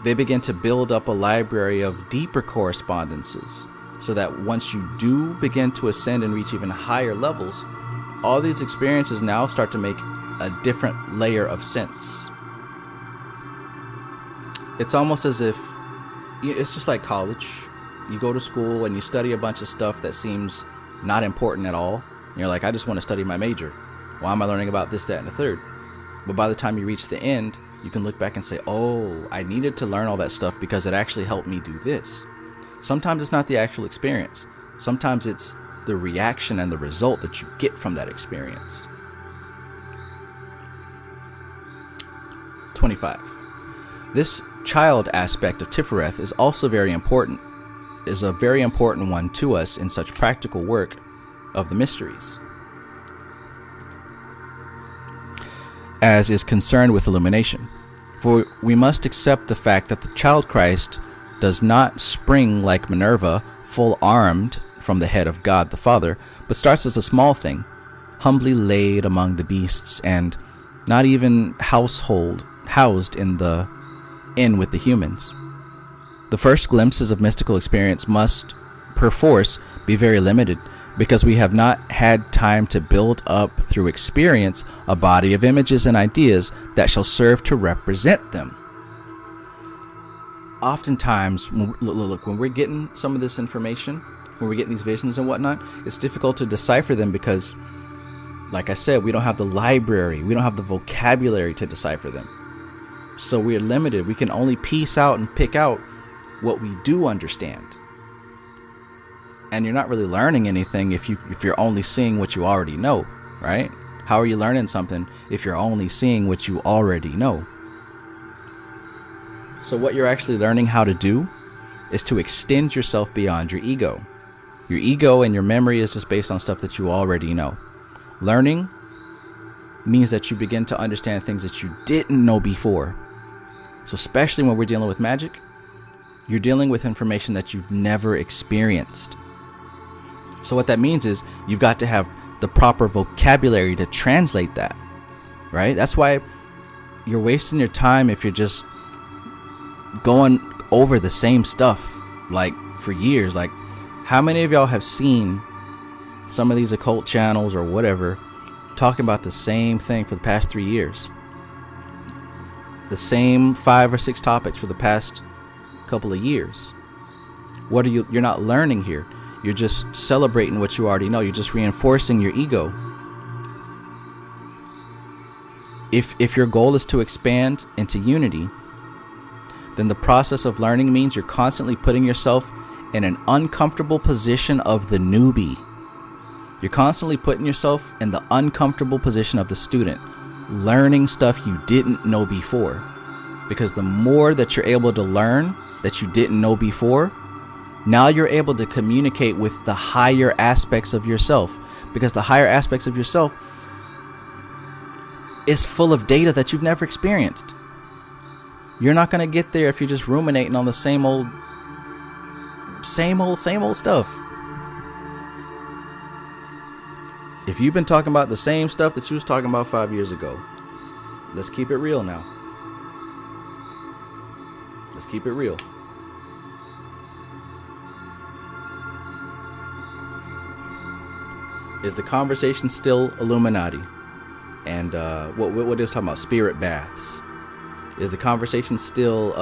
They begin to build up a library of deeper correspondences, so that once you do begin to ascend and reach even higher levels, all these experiences now start to make a different layer of sense. It's almost as if, it's just like college. You go to school and you study a bunch of stuff that seems not important at all. And you're like, I just want to study my major. Why am I learning about this, that, and the third? But by the time you reach the end, you can look back and say, oh, I needed to learn all that stuff because it actually helped me do this. Sometimes it's not the actual experience. Sometimes it's the reaction and the result that you get from that experience. 25. This child aspect of Tiphareth is also very important, is a very important one to us in such practical work of the mysteries. as is concerned with illumination. For we must accept the fact that the child Christ does not spring like Minerva, full armed from the head of God the Father, but starts as a small thing, humbly laid among the beasts, and not even housed in with the humans. The first glimpses of mystical experience must, perforce, be very limited, because we have not had time to build up through experience a body of images and ideas that shall serve to represent them. Oftentimes, look, when we're getting some of this information, when we're getting these visions and whatnot, it's difficult to decipher them because, like I said, we don't have the library, we don't have the vocabulary to decipher them. So we're limited. We can only piece out and pick out what we do understand. And you're not really learning anything if you're only seeing what you already know, right? How are you learning something if you're only seeing what you already know? So what you're actually learning how to do is to extend yourself beyond your ego. Your ego and your memory is just based on stuff that you already know. Learning means that you begin to understand things that you didn't know before. So especially when we're dealing with magic, you're dealing with information that you've never experienced. So what that means is you've got to have the proper vocabulary to translate that, right? That's why you're wasting your time if you're just going over the same stuff like for years. Like, how many of y'all have seen some of these occult channels or whatever talking about the same thing for the past 3 years? The same 5 or 6 topics for the past couple of years. What are you're not learning here. You're just celebrating what you already know. You're just reinforcing your ego. If your goal is to expand into unity, then the process of learning means you're constantly putting yourself in an uncomfortable position of the newbie. You're constantly putting yourself in the uncomfortable position of the student, learning stuff you didn't know before. Because the more that you're able to learn that you didn't know before, now you're able to communicate with the higher aspects of yourself, because the higher aspects of yourself is full of data that you've never experienced. You're not going to get there if you're just ruminating on the same old stuff. If you've been talking about the same stuff that you was talking about 5 years ago, let's keep it real now. Let's keep it real. Is the conversation still Illuminati? And what it was talking about? Spirit baths. Is the conversation still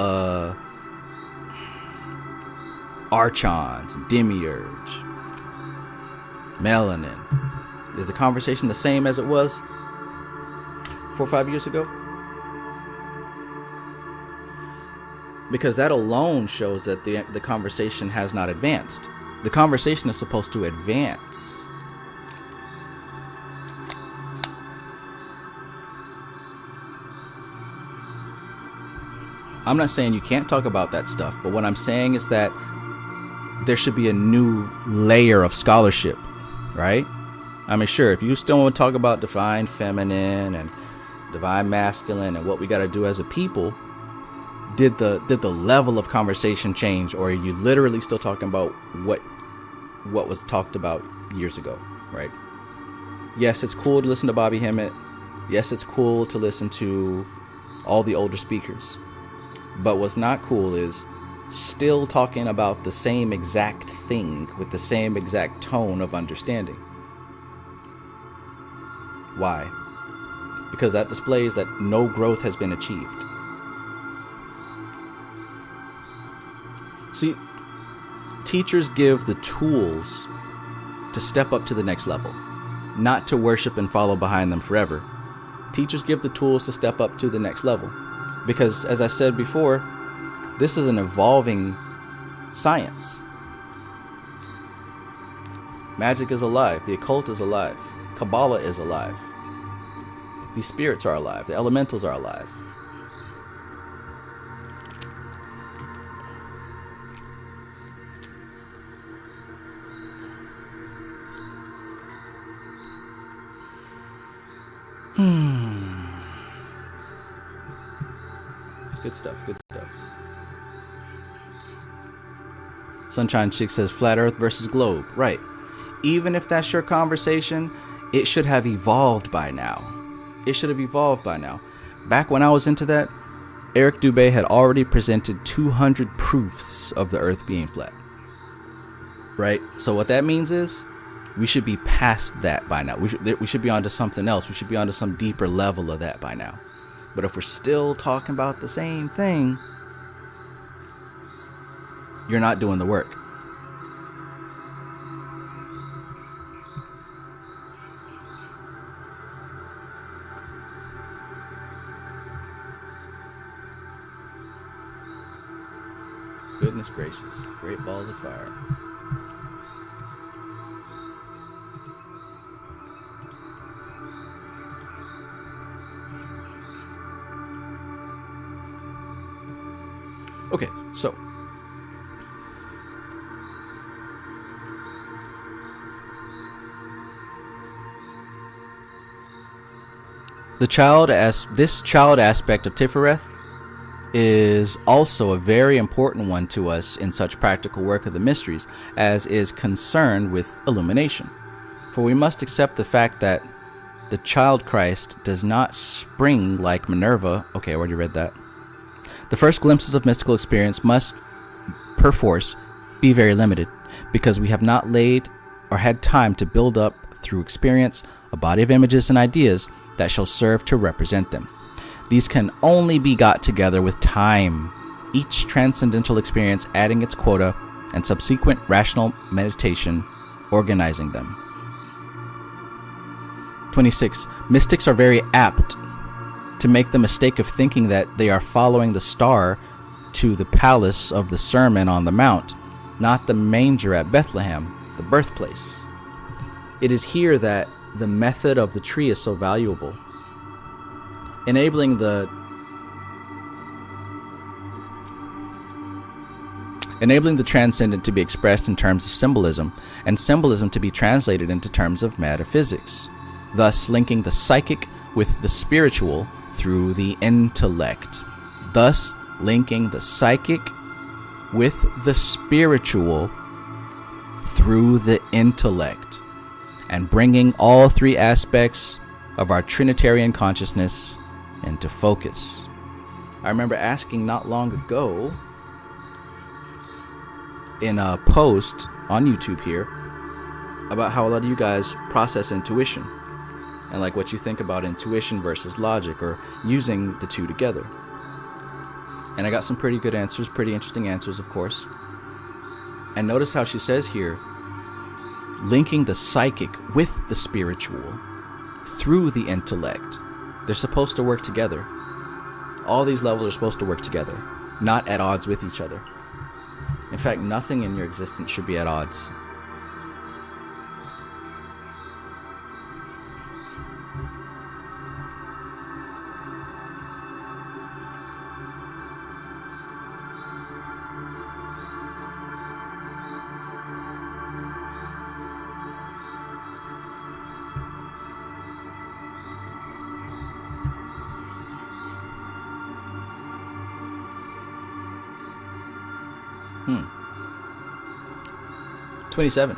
archons, demiurge, melanin? Is the conversation the same as it was 4 or 5 years ago? Because that alone shows that the conversation has not advanced. The conversation is supposed to advance. I'm not saying you can't talk about that stuff, but what I'm saying is that there should be a new layer of scholarship, right? I mean, sure, if you still want to talk about divine feminine and divine masculine and what we got to do as a people, did the level of conversation change, or are you literally still talking about what was talked about years ago, right? Yes, it's cool to listen to Bobby Hemmett. Yes, it's cool to listen to all the older speakers. But what's not cool is still talking about the same exact thing with the same exact tone of understanding. Why? Because that displays that no growth has been achieved. See, teachers give the tools to step up to the next level, not to worship and follow behind them forever. Teachers give the tools to step up to the next level. Because, as I said before, this is an evolving science. Magic is alive. The occult is alive. Qabalah is alive. The spirits are alive. The elementals are alive. Good stuff. Good stuff. Sunshine Chick says flat Earth versus globe. Right. Even if that's your conversation, it should have evolved by now. It should have evolved by now. Back when I was into that, Eric Dubé had already presented 200 proofs of the Earth being flat. Right? So what that means is we should be past that by now. We should be onto something else. We should be onto some deeper level of that by now. But if we're still talking about the same thing, you're not doing the work. Goodness gracious. Great balls of fire. Okay, so this child aspect of Tiphareth is also a very important one to us in such practical work of the mysteries as is concerned with illumination. For we must accept the fact that the child Christ does not spring like Minerva. Okay, I already read that. The first glimpses of mystical experience must, perforce, be very limited, because we have not laid or had time to build up, through experience, a body of images and ideas that shall serve to represent them. These can only be got together with time, each transcendental experience adding its quota and subsequent rational meditation organizing them. 26. Mystics are very apt to make the mistake of thinking that they are following the star to the palace of the Sermon on the Mount, not the manger at Bethlehem, the birthplace. It is here that the method of the tree is so valuable, enabling the transcendent to be expressed in terms of symbolism, and symbolism to be translated into terms of metaphysics, thus linking the psychic with the spiritual through the intellect. Thus linking the psychic with the spiritual through the intellect, and bringing all three aspects of our Trinitarian consciousness into focus. I remember asking not long ago in a post on YouTube here about how a lot of you guys process intuition and like what you think about intuition versus logic, or using the two together. And I got some pretty good answers, pretty interesting answers, of course. And notice how she says here, linking the psychic with the spiritual through the intellect. They're supposed to work together. All these levels are supposed to work together, not at odds with each other. In fact, nothing in your existence should be at odds. Hmm. 27.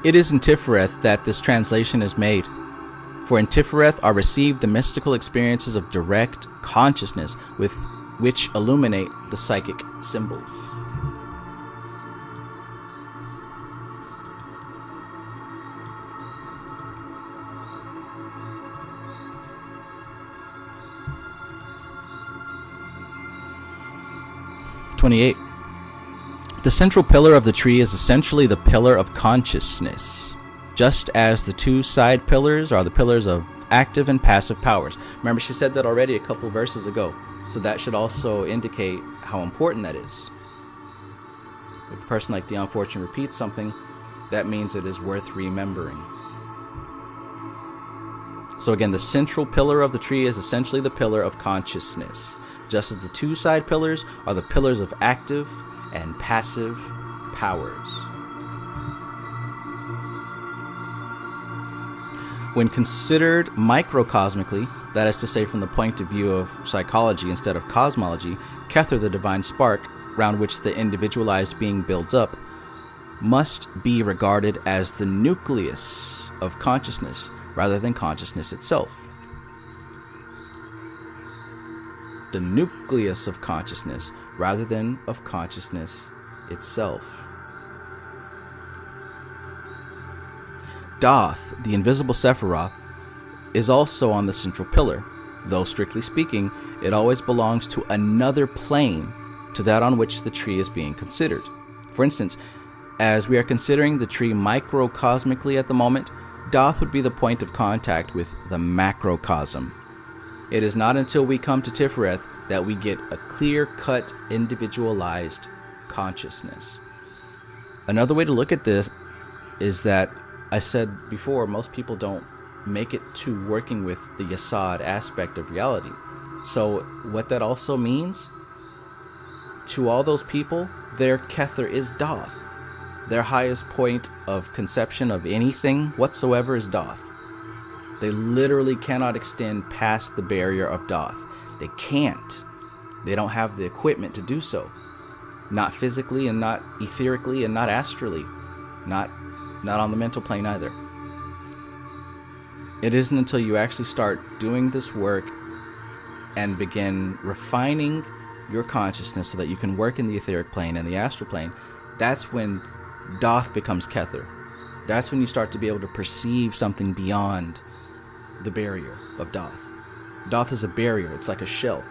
It is in Tiphareth that this translation is made. For in Tiphareth are received the mystical experiences of direct consciousness with which illuminate the psychic symbols. The central pillar of the tree is essentially the pillar of consciousness, just as the two side pillars are the pillars of active and passive powers. Remember, she said that already a couple verses ago, so that should also indicate how important that is. If a person like Dion Fortune repeats something, that means it is worth remembering. So again, the central pillar of the tree is essentially the pillar of consciousness, just as the two side pillars are the pillars of active and passive powers. When considered microcosmically, that is to say from the point of view of psychology instead of cosmology, Kether, the divine spark, round which the individualized being builds up, must be regarded as the nucleus of consciousness rather than consciousness itself. The nucleus of consciousness rather than of consciousness itself. Thoth, the invisible Sephiroth, is also on the central pillar, though strictly speaking, it always belongs to another plane to that on which the tree is being considered. For instance, as we are considering the tree microcosmically at the moment, Thoth would be the point of contact with the macrocosm. It is not until we come to Tiphareth that we get a clear-cut, individualized consciousness. Another way to look at this is that I said before, most people don't make it to working with the Yasod aspect of reality. So what that also means, to all those people, their Kether is Thoth. Their highest point of conception of anything whatsoever is Thoth. They literally cannot extend past the barrier of Thoth. They can't. They don't have the equipment to do so. Not physically and not etherically and not astrally. Not on the mental plane either. It isn't until you actually start doing this work and begin refining your consciousness so that you can work in the etheric plane and the astral plane, that's when Thoth becomes Kether. That's when you start to be able to perceive something beyond the barrier of Thoth. Thoth is a barrier. It's like a shell.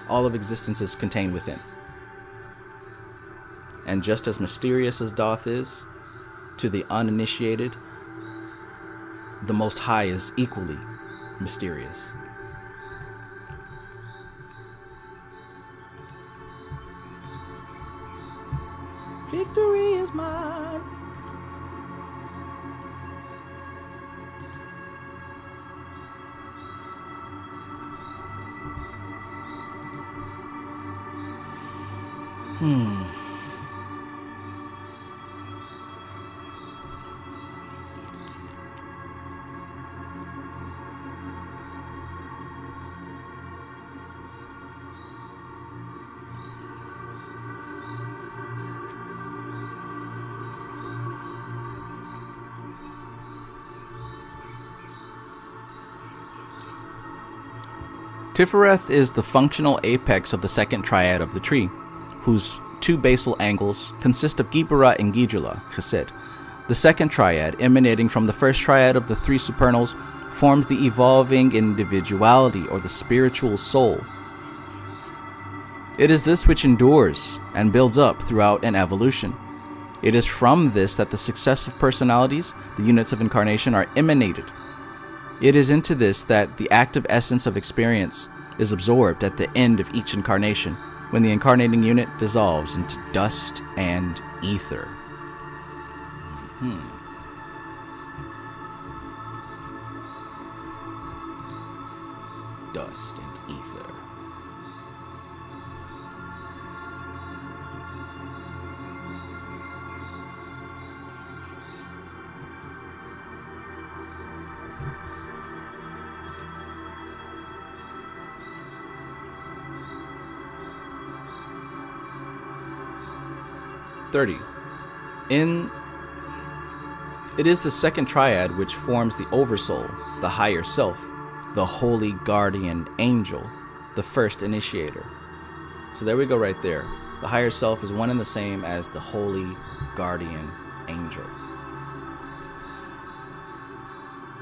All of existence is contained within. And just as mysterious as Thoth is, to the uninitiated, the Most High is equally mysterious. Victory is mine. Tiphareth is the functional apex of the second triad of the tree, whose two basal angles consist of Gibera and Gijula, Chesed. The second triad, emanating from the first triad of the three supernals, forms the evolving individuality or the spiritual soul. It is this which endures and builds up throughout an evolution. It is from this that the successive personalities, the units of incarnation, are emanated. It is into this that the active essence of experience is absorbed at the end of each incarnation, when the incarnating unit dissolves into dust and ether. Dust and ether. It is the second triad which forms the oversoul, the higher self, the holy guardian angel, the first initiator. So there we go right there. The higher self is one and the same as the holy guardian angel.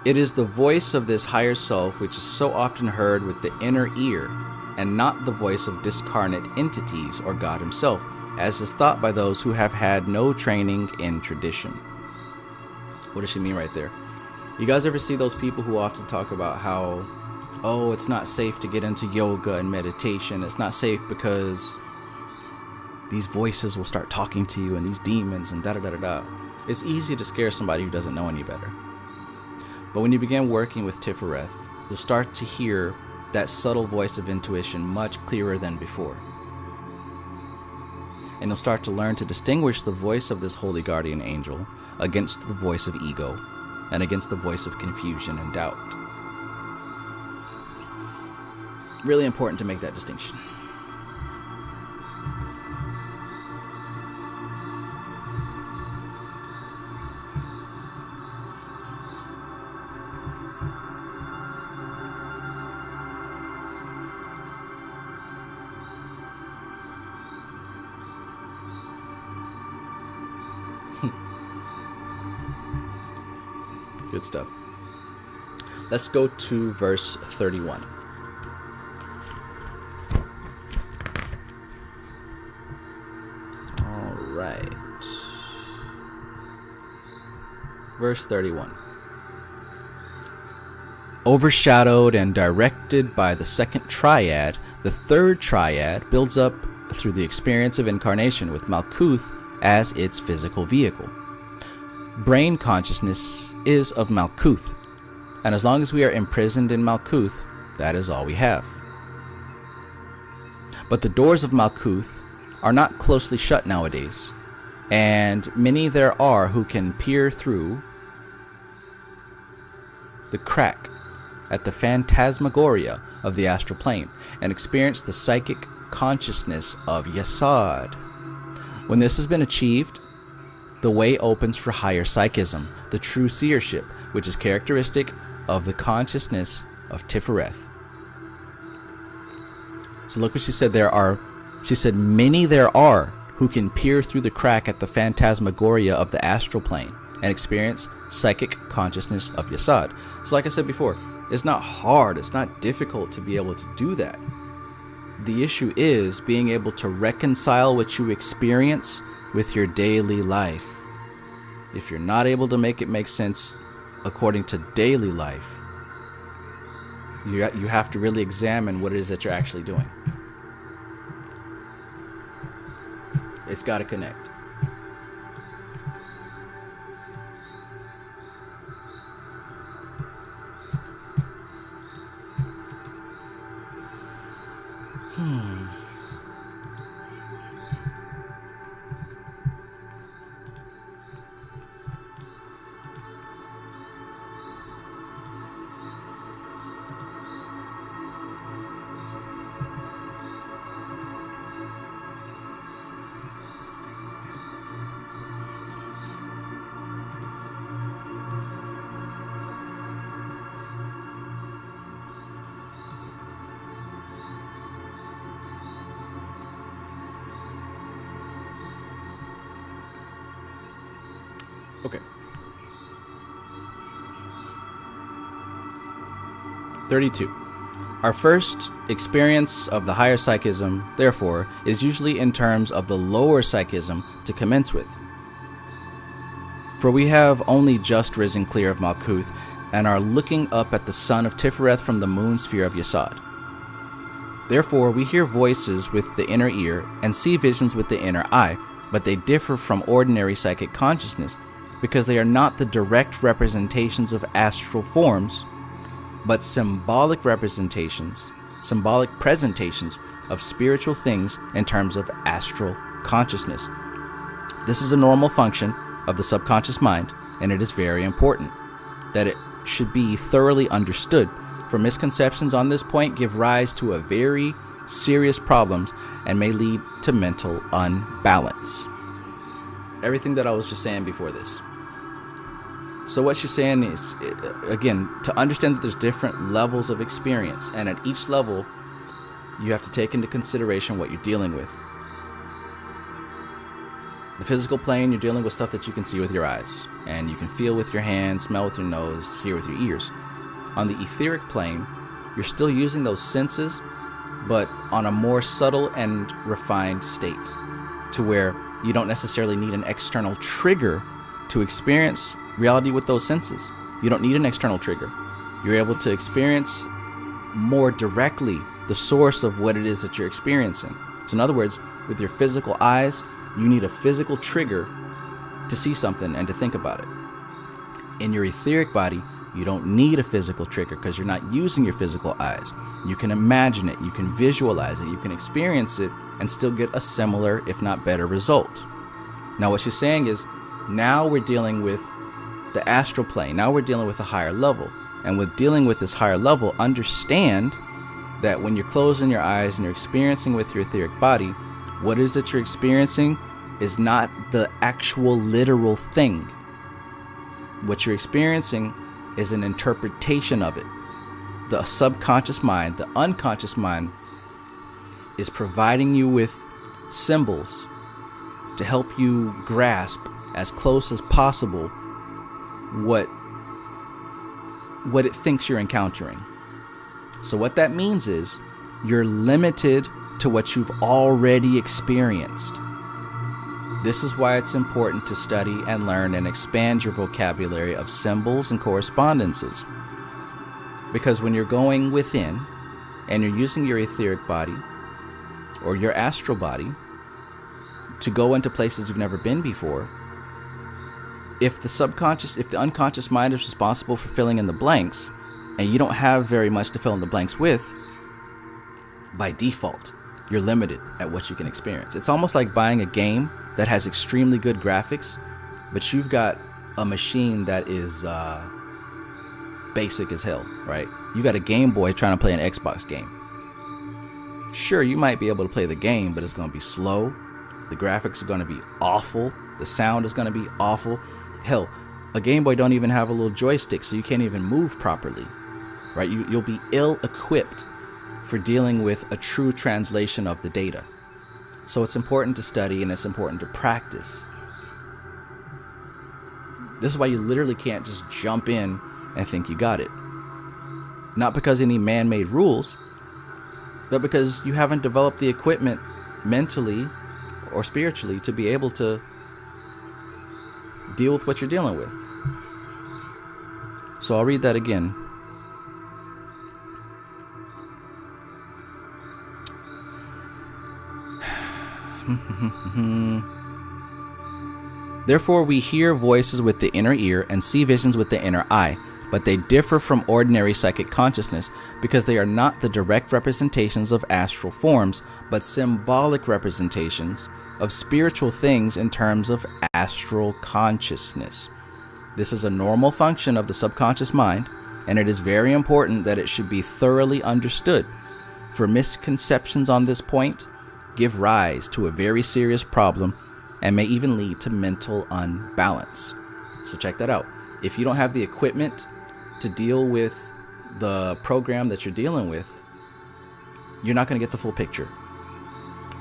It is the voice of this higher self which is so often heard with the inner ear, and not the voice of discarnate entities or God himself, as is thought by those who have had no training in tradition. What does she mean right there? You guys ever see those people who often talk about how, oh, it's not safe to get into yoga and meditation. It's not safe because these voices will start talking to you and these demons and da-da-da-da-da. It's easy to scare somebody who doesn't know any better. But when you begin working with Tiphareth, you'll start to hear that subtle voice of intuition much clearer than before. And you'll start to learn to distinguish the voice of this holy guardian angel against the voice of ego, and against the voice of confusion and doubt. Really important to make that distinction. Good stuff. Let's go to verse 31. All right. Verse 31. Overshadowed and directed by the second triad, the third triad builds up through the experience of incarnation with Malkuth as its physical vehicle. Brain consciousness is of Malkuth, and as long as we are imprisoned in Malkuth, that is all we have. But the doors of Malkuth are not closely shut nowadays, and many there are who can peer through the crack at the phantasmagoria of the astral plane and experience the psychic consciousness of Yesod. When this has been achieved, the way opens for higher psychism, the true seership, which is characteristic of the consciousness of Tiphareth. So look what she said. She said, many there are who can peer through the crack at the phantasmagoria of the astral plane and experience psychic consciousness of Yesod. So like I said before, it's not hard, it's not difficult to be able to do that. The issue is being able to reconcile what you experience with your daily life. If you're not able to make it make sense according to daily life, you have to really examine what it is that you're actually doing. It's got to connect. Okay. 32. Our first experience of the higher psychism, therefore, is usually in terms of the lower psychism to commence with. For we have only just risen clear of Malkuth and are looking up at the sun of Tiphareth from the moon sphere of Yesod. Therefore, we hear voices with the inner ear and see visions with the inner eye, but they differ from ordinary psychic consciousness because they are not the direct representations of astral forms, but symbolic presentations of spiritual things in terms of astral consciousness. This is a normal function of the subconscious mind, and it is very important that it should be thoroughly understood, for misconceptions on this point give rise to a very serious problems and may lead to mental unbalance. Everything that I was just saying before this. So what she's saying is, again, to understand that there's different levels of experience, and at each level, you have to take into consideration what you're dealing with. The physical plane, you're dealing with stuff that you can see with your eyes, and you can feel with your hands, smell with your nose, hear with your ears. On the etheric plane, you're still using those senses, but on a more subtle and refined state, to where you don't necessarily need an external trigger to experience reality with those senses. You don't need an external trigger. You're able to experience more directly the source of what it is that you're experiencing. So in other words, with your physical eyes, you need a physical trigger to see something and to think about it. In your etheric body, you don't need a physical trigger because you're not using your physical eyes. You can imagine it, you can visualize it, you can experience it and still get a similar, if not better, result. Now what she's saying is, now we're dealing with the astral plane. Now we're dealing with a higher level. And with dealing with this higher level, understand that when you're closing your eyes and you're experiencing with your etheric body, what is that you're experiencing is not the actual literal thing. What you're experiencing is an interpretation of it. The subconscious mind, the unconscious mind, is providing you with symbols to help you grasp as close as possible what it thinks you're encountering. So what that means is you're limited to what you've already experienced. This is why it's important to study and learn and expand your vocabulary of symbols and correspondences. Because when you're going within and you're using your etheric body or your astral body to go into places you've never been before, if the unconscious mind is responsible for filling in the blanks and you don't have very much to fill in the blanks with, by default, you're limited at what you can experience. It's almost like buying a game that has extremely good graphics, but you've got a machine that is basic as hell, right? You got a Game Boy trying to play an Xbox game. Sure, you might be able to play the game, but it's going to be slow. The graphics are going to be awful. The sound is going to be awful. Hell, a Game Boy don't even have a little joystick, so you can't even move properly, right? You'll be ill-equipped for dealing with a true translation of the data. So it's important to study and it's important to practice. This is why you literally can't just jump in and think you got it. Not because any man-made rules, but because you haven't developed the equipment mentally or spiritually to be able to deal with what you're dealing with. So I'll read that again. Therefore we hear voices with the inner ear and see visions with the inner eye, but they differ from ordinary psychic consciousness because they are not the direct representations of astral forms, but symbolic representations of spiritual things in terms of astral consciousness. This is a normal function of the subconscious mind, and it is very important that it should be thoroughly understood, for misconceptions on this point give rise to a very serious problem and may even lead to mental unbalance. So check that out. If you don't have the equipment to deal with the program that you're dealing with, you're not going to get the full picture.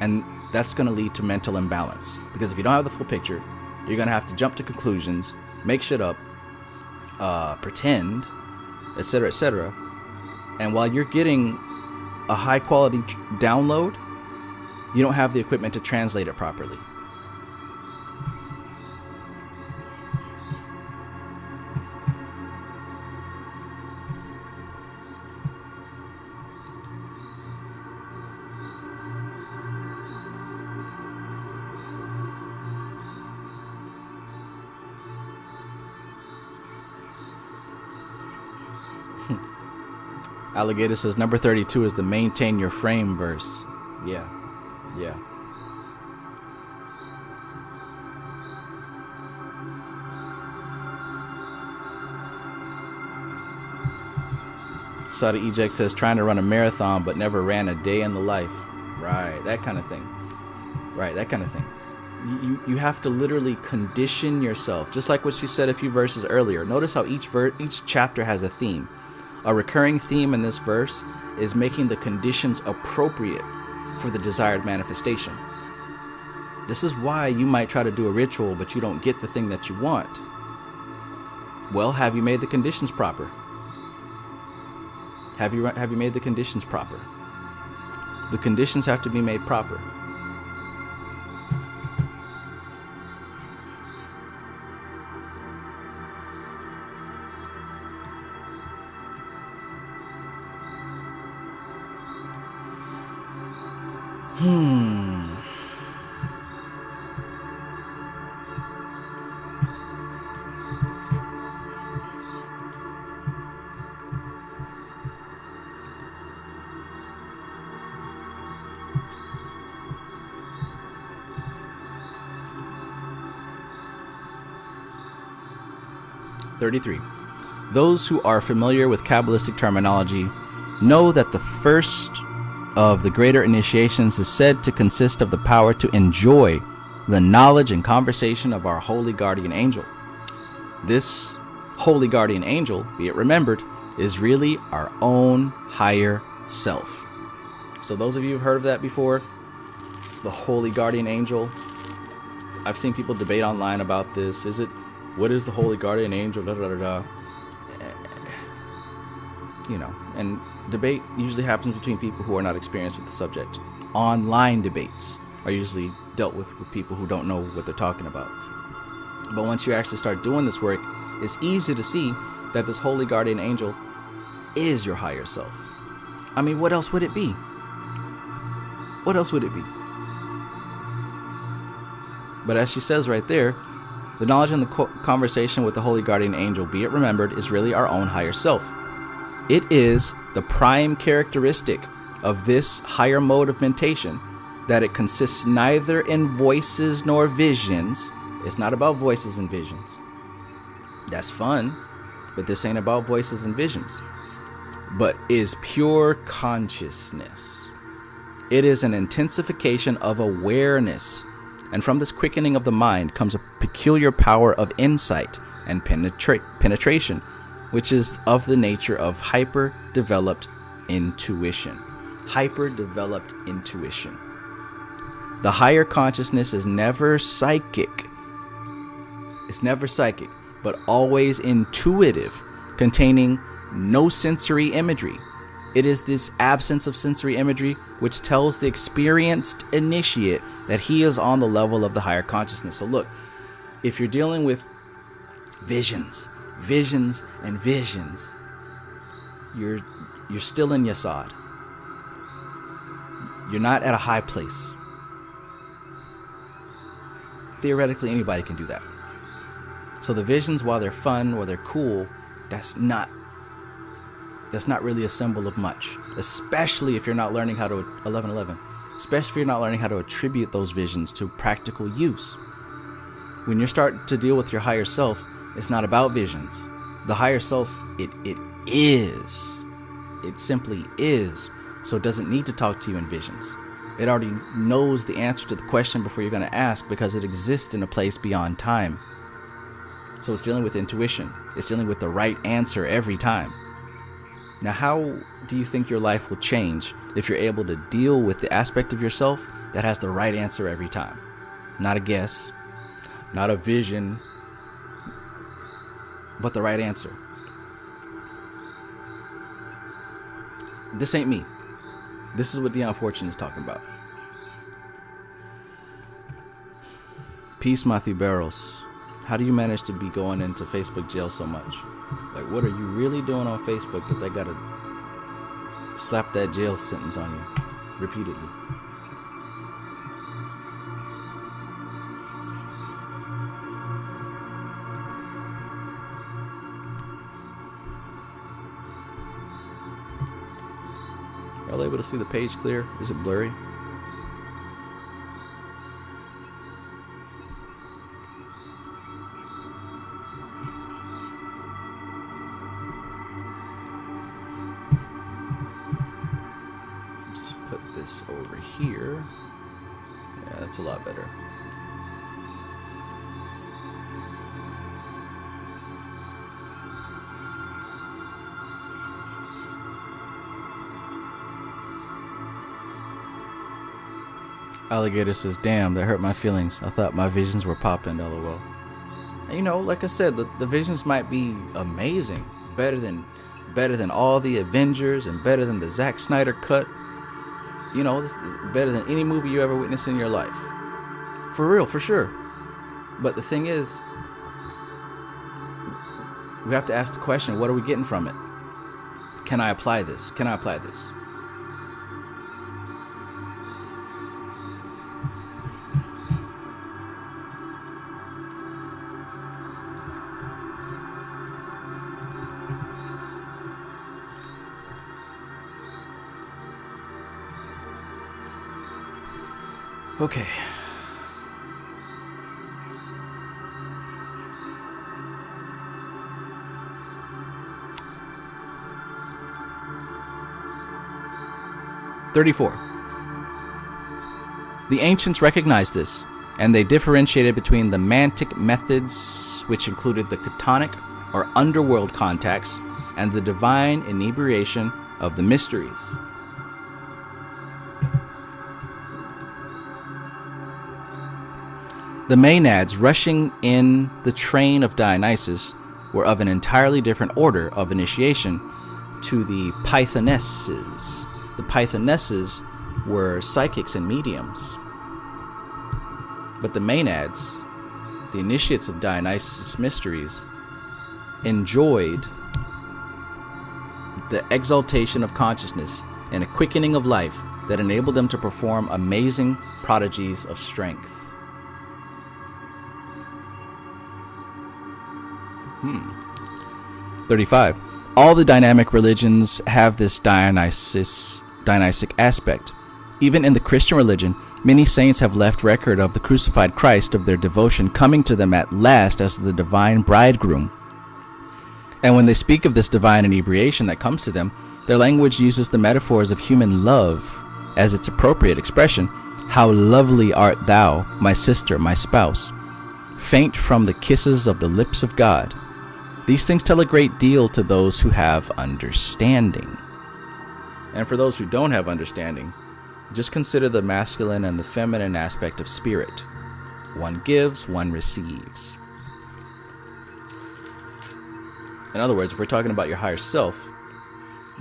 And that's going to lead to mental imbalance. Because if you don't have the full picture, you're going to have to jump to conclusions, make shit up, pretend, etc., etc. And while you're getting a high quality download, you don't have the equipment to translate it properly. Alligator says number 32 is the maintain your frame verse. Yeah. Sada Eject says trying to run a marathon but never ran a day in the life. Right, that kind of thing. You have to literally condition yourself, just like what she said a few verses earlier. Notice how each chapter has a theme. A recurring theme in this verse is making the conditions appropriate for the desired manifestation. This is why you might try to do a ritual, but you don't get the thing that you want. Well, have you made the conditions proper? Have you made the conditions proper? The conditions have to be made proper. 33. Those who are familiar with Kabbalistic terminology know that the first of the greater initiations is said to consist of the power to enjoy the knowledge and conversation of our holy guardian angel. This holy guardian angel, be it remembered, is really our own higher self. So those of you who've heard of that before, the holy guardian angel, I've seen people debate online about this. What is the holy guardian angel? Da, da, da, da. And debate usually happens between people who are not experienced with the subject. Online debates are usually dealt with people who don't know what they're talking about. But once you actually start doing this work, it's easy to see that this holy guardian angel is your higher self. I mean, what else would it be? What else would it be? But as she says right there, the knowledge and the conversation with the holy guardian angel, be it remembered, is really our own higher self. It is the prime characteristic of this higher mode of mentation that it consists neither in voices nor visions. It's not about voices and visions. That's fun, but this ain't about voices and visions, but is pure consciousness. It is an intensification of awareness, and from this quickening of the mind comes a peculiar power of insight and penetration, which is of the nature of hyper-developed intuition. Hyper-developed intuition. The higher consciousness is never psychic. It's never psychic, but always intuitive, containing no sensory imagery. It is this absence of sensory imagery which tells the experienced initiate that he is on the level of the higher consciousness. So look, if you're dealing with visions, and visions, you're still in Yasod. You're not at a high place. Theoretically, anybody can do that. So the visions, while they're fun, while they're cool, that's not really a symbol of much, especially if you're not learning how to 1111, especially if you're not learning how to attribute those visions to practical use. When you start to deal with your higher self, it's not about visions. The higher self, it is. It simply is. So it doesn't need to talk to you in visions. It already knows the answer to the question before you're going to ask, because it exists in a place beyond time. So it's dealing with intuition. It's dealing with the right answer every time. Now, how do you think your life will change if you're able to deal with the aspect of yourself that has the right answer every time? Not a guess, not a vision, but the right answer. This ain't me. This is what Dion Fortune is talking about. Peace, Matthew Barrows. How do you manage to be going into Facebook jail so much? Like, what are you really doing on Facebook that they gotta slap that jail sentence on you repeatedly? Y'all able to see the page clear? Is it blurry? Just put this over here. Yeah, that's a lot better. Alligator says, damn, that hurt my feelings. I thought my visions were popping, lol. And you know, like I said, the visions might be amazing. Better than all the Avengers and better than the Zack Snyder cut. You know, better than any movie you ever witnessed in your life. For real, for sure. But the thing is, we have to ask the question, what are we getting from it? Can I apply this? Can I apply this? Okay. 34. The ancients recognized this, and they differentiated between the mantic methods, which included the catonic or underworld contacts, and the divine inebriation of the mysteries. The Maenads rushing in the train of Dionysus were of an entirely different order of initiation to the Pythonesses. The Pythonesses were psychics and mediums. But the Maenads, the initiates of Dionysus' mysteries, enjoyed the exaltation of consciousness and a quickening of life that enabled them to perform amazing prodigies of strength. 35. All the dynamic religions have this Dionysic aspect. Even in the Christian religion, many saints have left record of the crucified Christ of their devotion coming to them at last as the divine bridegroom. And when they speak of this divine inebriation that comes to them, their language uses the metaphors of human love as its appropriate expression. How lovely art thou, my sister, my spouse, faint from the kisses of the lips of God. These things tell a great deal to those who have understanding. And for those who don't have understanding, just consider the masculine and the feminine aspect of spirit. One gives, one receives. In other words, if we're talking about your higher self,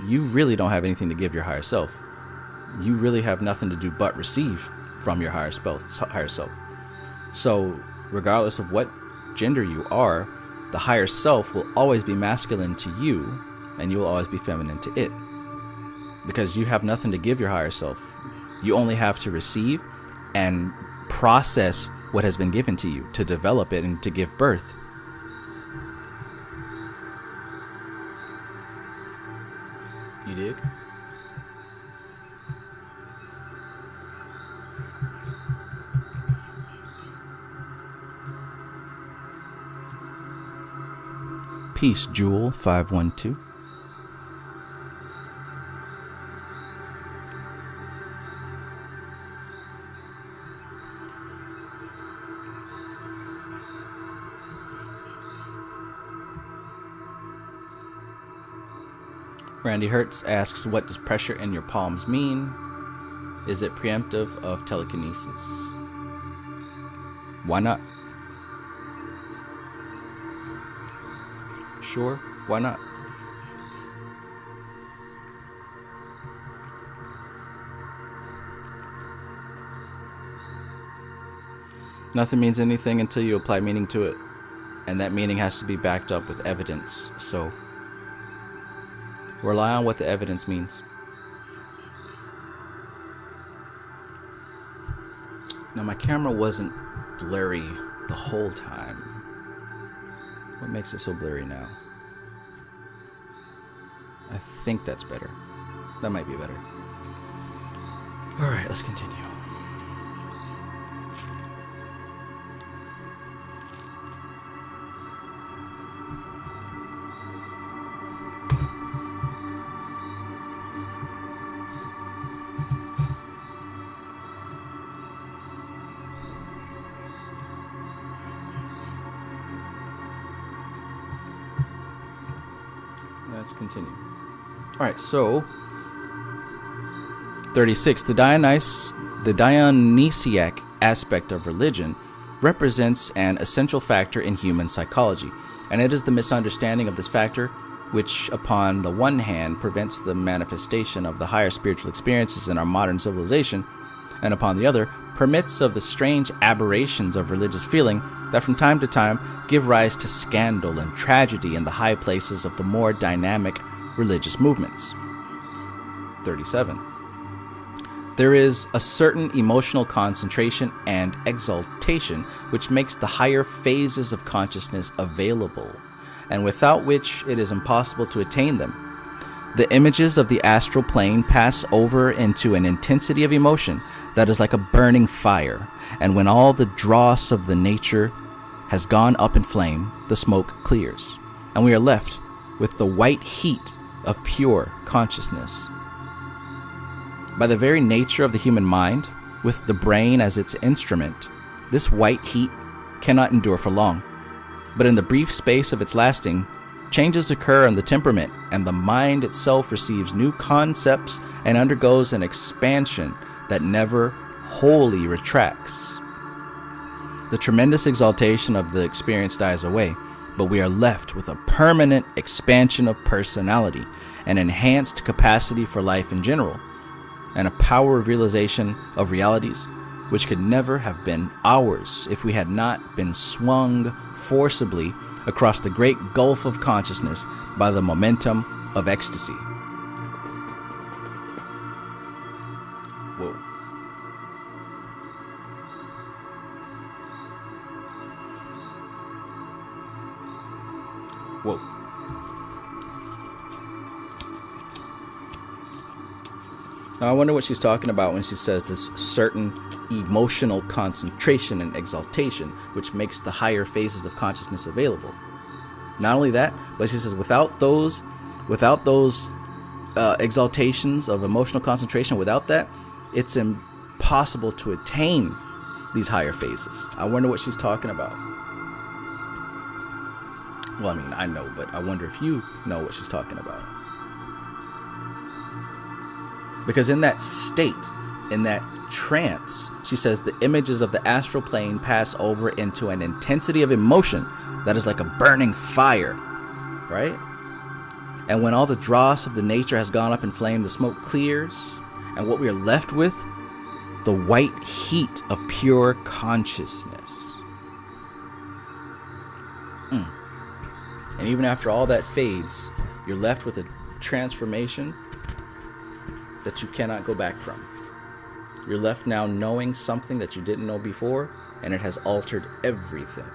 you really don't have anything to give your higher self. You really have nothing to do but receive from your higher self. So, regardless of what gender you are, the higher self will always be masculine to you, and you will always be feminine to it. Because you have nothing to give your higher self. You only have to receive and process what has been given to you, to develop it and to give birth. You dig? Peace, Jewel 512. Randy Hertz asks, what does pressure in your palms mean? Is it preemptive of telekinesis? Why not? Sure, why not? Nothing means anything until you apply meaning to it, and that meaning has to be backed up with evidence, so rely on what the evidence means. Now, my camera wasn't blurry the whole time. What makes it so blurry now? I think that's better. That might be better. Alright, let's continue. Let's continue. Alright, so 36. The Dionysiac aspect of religion represents an essential factor in human psychology, and it is the misunderstanding of this factor which, upon the one hand, prevents the manifestation of the higher spiritual experiences in our modern civilization, and upon the other, permits of the strange aberrations of religious feeling that from time to time give rise to scandal and tragedy in the high places of the more dynamic religious movements. 37. There is a certain emotional concentration and exaltation which makes the higher phases of consciousness available, and without which it is impossible to attain them. The images of the astral plane pass over into an intensity of emotion that is like a burning fire, and when all the dross of the nature has gone up in flame, the smoke clears, and we are left with the white heat of pure consciousness. By the very nature of the human mind, with the brain as its instrument, this white heat cannot endure for long. But in the brief space of its lasting, changes occur in the temperament, and the mind itself receives new concepts and undergoes an expansion that never wholly retracts. The tremendous exaltation of the experience dies away, but we are left with a permanent expansion of personality, an enhanced capacity for life in general, and a power of realization of realities which could never have been ours if we had not been swung forcibly across the great gulf of consciousness by the momentum of ecstasy. Whoa. Whoa. Now I wonder what she's talking about when she says this certain emotional concentration and exaltation, which makes the higher phases of consciousness available. Not only that, but she says without those exaltations of emotional concentration, without that, it's impossible to attain these higher phases. I wonder what she's talking about. Well, I mean, I know, but I wonder if you know what she's talking about. Because in that state, in that trance, she says the images of the astral plane pass over into an intensity of emotion that is like a burning fire, right? And when all the dross of the nature has gone up in flame, the smoke clears, and what we are left with, the white heat of pure consciousness. And even after all that fades, you're left with a transformation that you cannot go back from. You're left now knowing something that you didn't know before, and it has altered everything.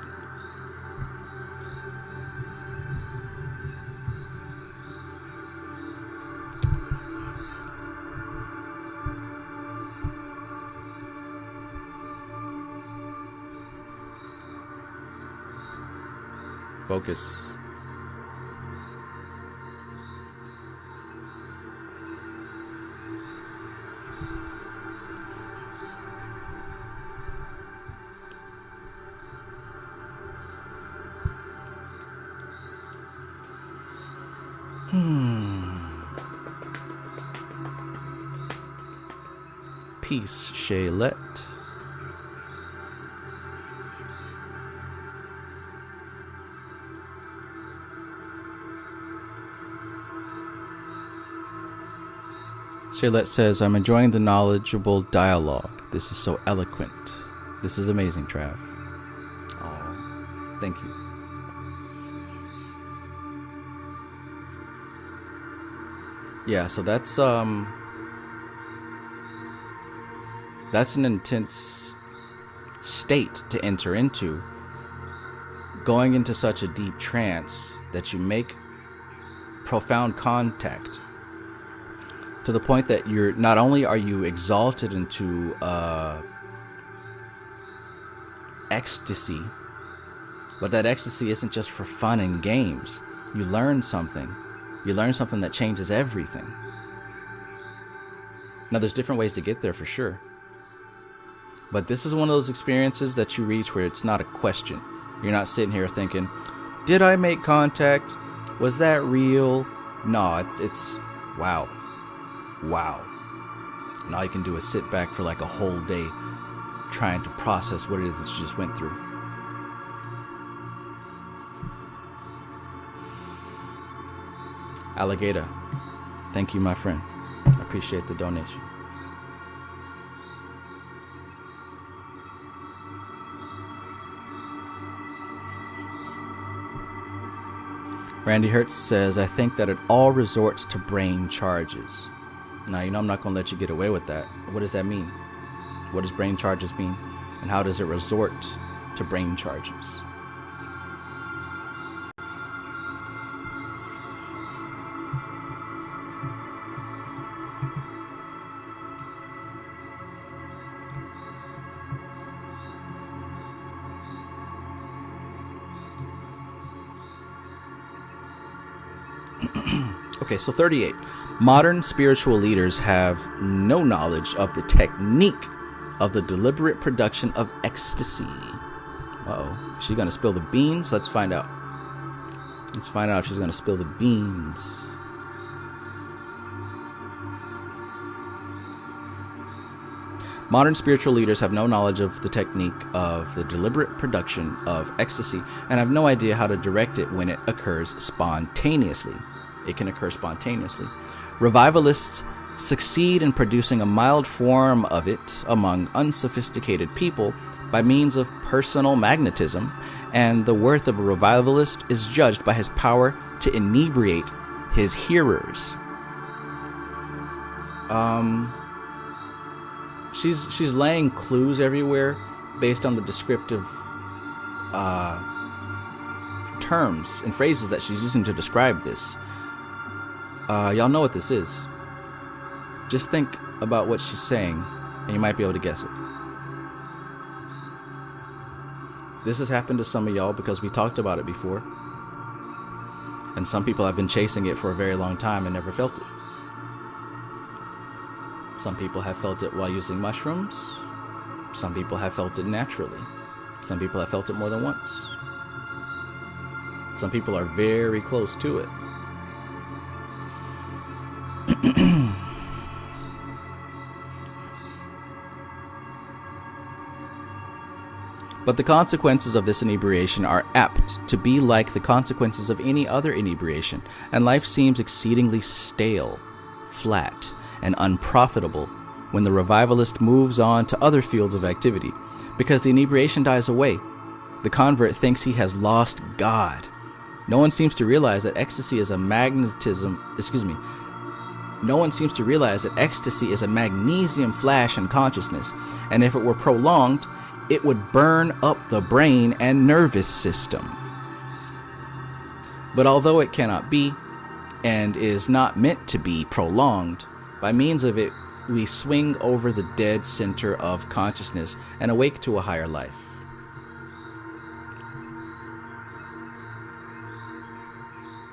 Focus. Peace, Shaylet. Shaylet says, I'm enjoying the knowledgeable dialogue. This is so eloquent. This is amazing, Trav. Oh, thank you. Yeah, so that's an intense state to enter into, going into such a deep trance that you make profound contact to the point that you're not only are you exalted into ecstasy, but that ecstasy isn't just for fun and games. You learn something. You learn something that changes everything. Now, there's different ways to get there for sure. But this is one of those experiences that you reach where it's not a question. You're not sitting here thinking, did I make contact? Was that real? No, it's wow. Wow. And all you can do is sit back for like a whole day trying to process what it is that you just went through. Alligator, thank you, my friend. I appreciate the donation. Randy Hertz says, I think that it all resorts to brain charges. Now, you know I'm not going to let you get away with that. What does that mean? What does brain charges mean? And how does it resort to brain charges? Okay, so 38. Modern spiritual leaders have no knowledge of the technique of the deliberate production of ecstasy. Uh-oh. Is she going to spill the beans? Let's find out. Let's find out if she's going to spill the beans. Modern spiritual leaders have no knowledge of the technique of the deliberate production of ecstasy and have no idea how to direct it when it occurs spontaneously. It can occur spontaneously. Revivalists succeed in producing a mild form of it among unsophisticated people by means of personal magnetism, and the worth of a revivalist is judged by his power to inebriate his hearers. She's laying clues everywhere based on the descriptive terms and phrases that she's using to describe this. Y'all know what this is. Just think about what she's saying, and you might be able to guess it. This has happened to some of y'all because we talked about it before. And some people have been chasing it for a very long time and never felt it. Some people have felt it while using mushrooms. Some people have felt it naturally. Some people have felt it more than once. Some people are very close to it. But the consequences of this inebriation are apt to be like the consequences of any other inebriation, and life seems exceedingly stale, flat, and unprofitable when the revivalist moves on to other fields of activity. Because the inebriation dies away, the convert thinks he has lost God. No one seems to realize that ecstasy is a magnesium flash in consciousness, and if it were prolonged, it would burn up the brain and nervous system. But although it cannot be, and is not meant to be prolonged, by means of it we swing over the dead center of consciousness and awake to a higher life.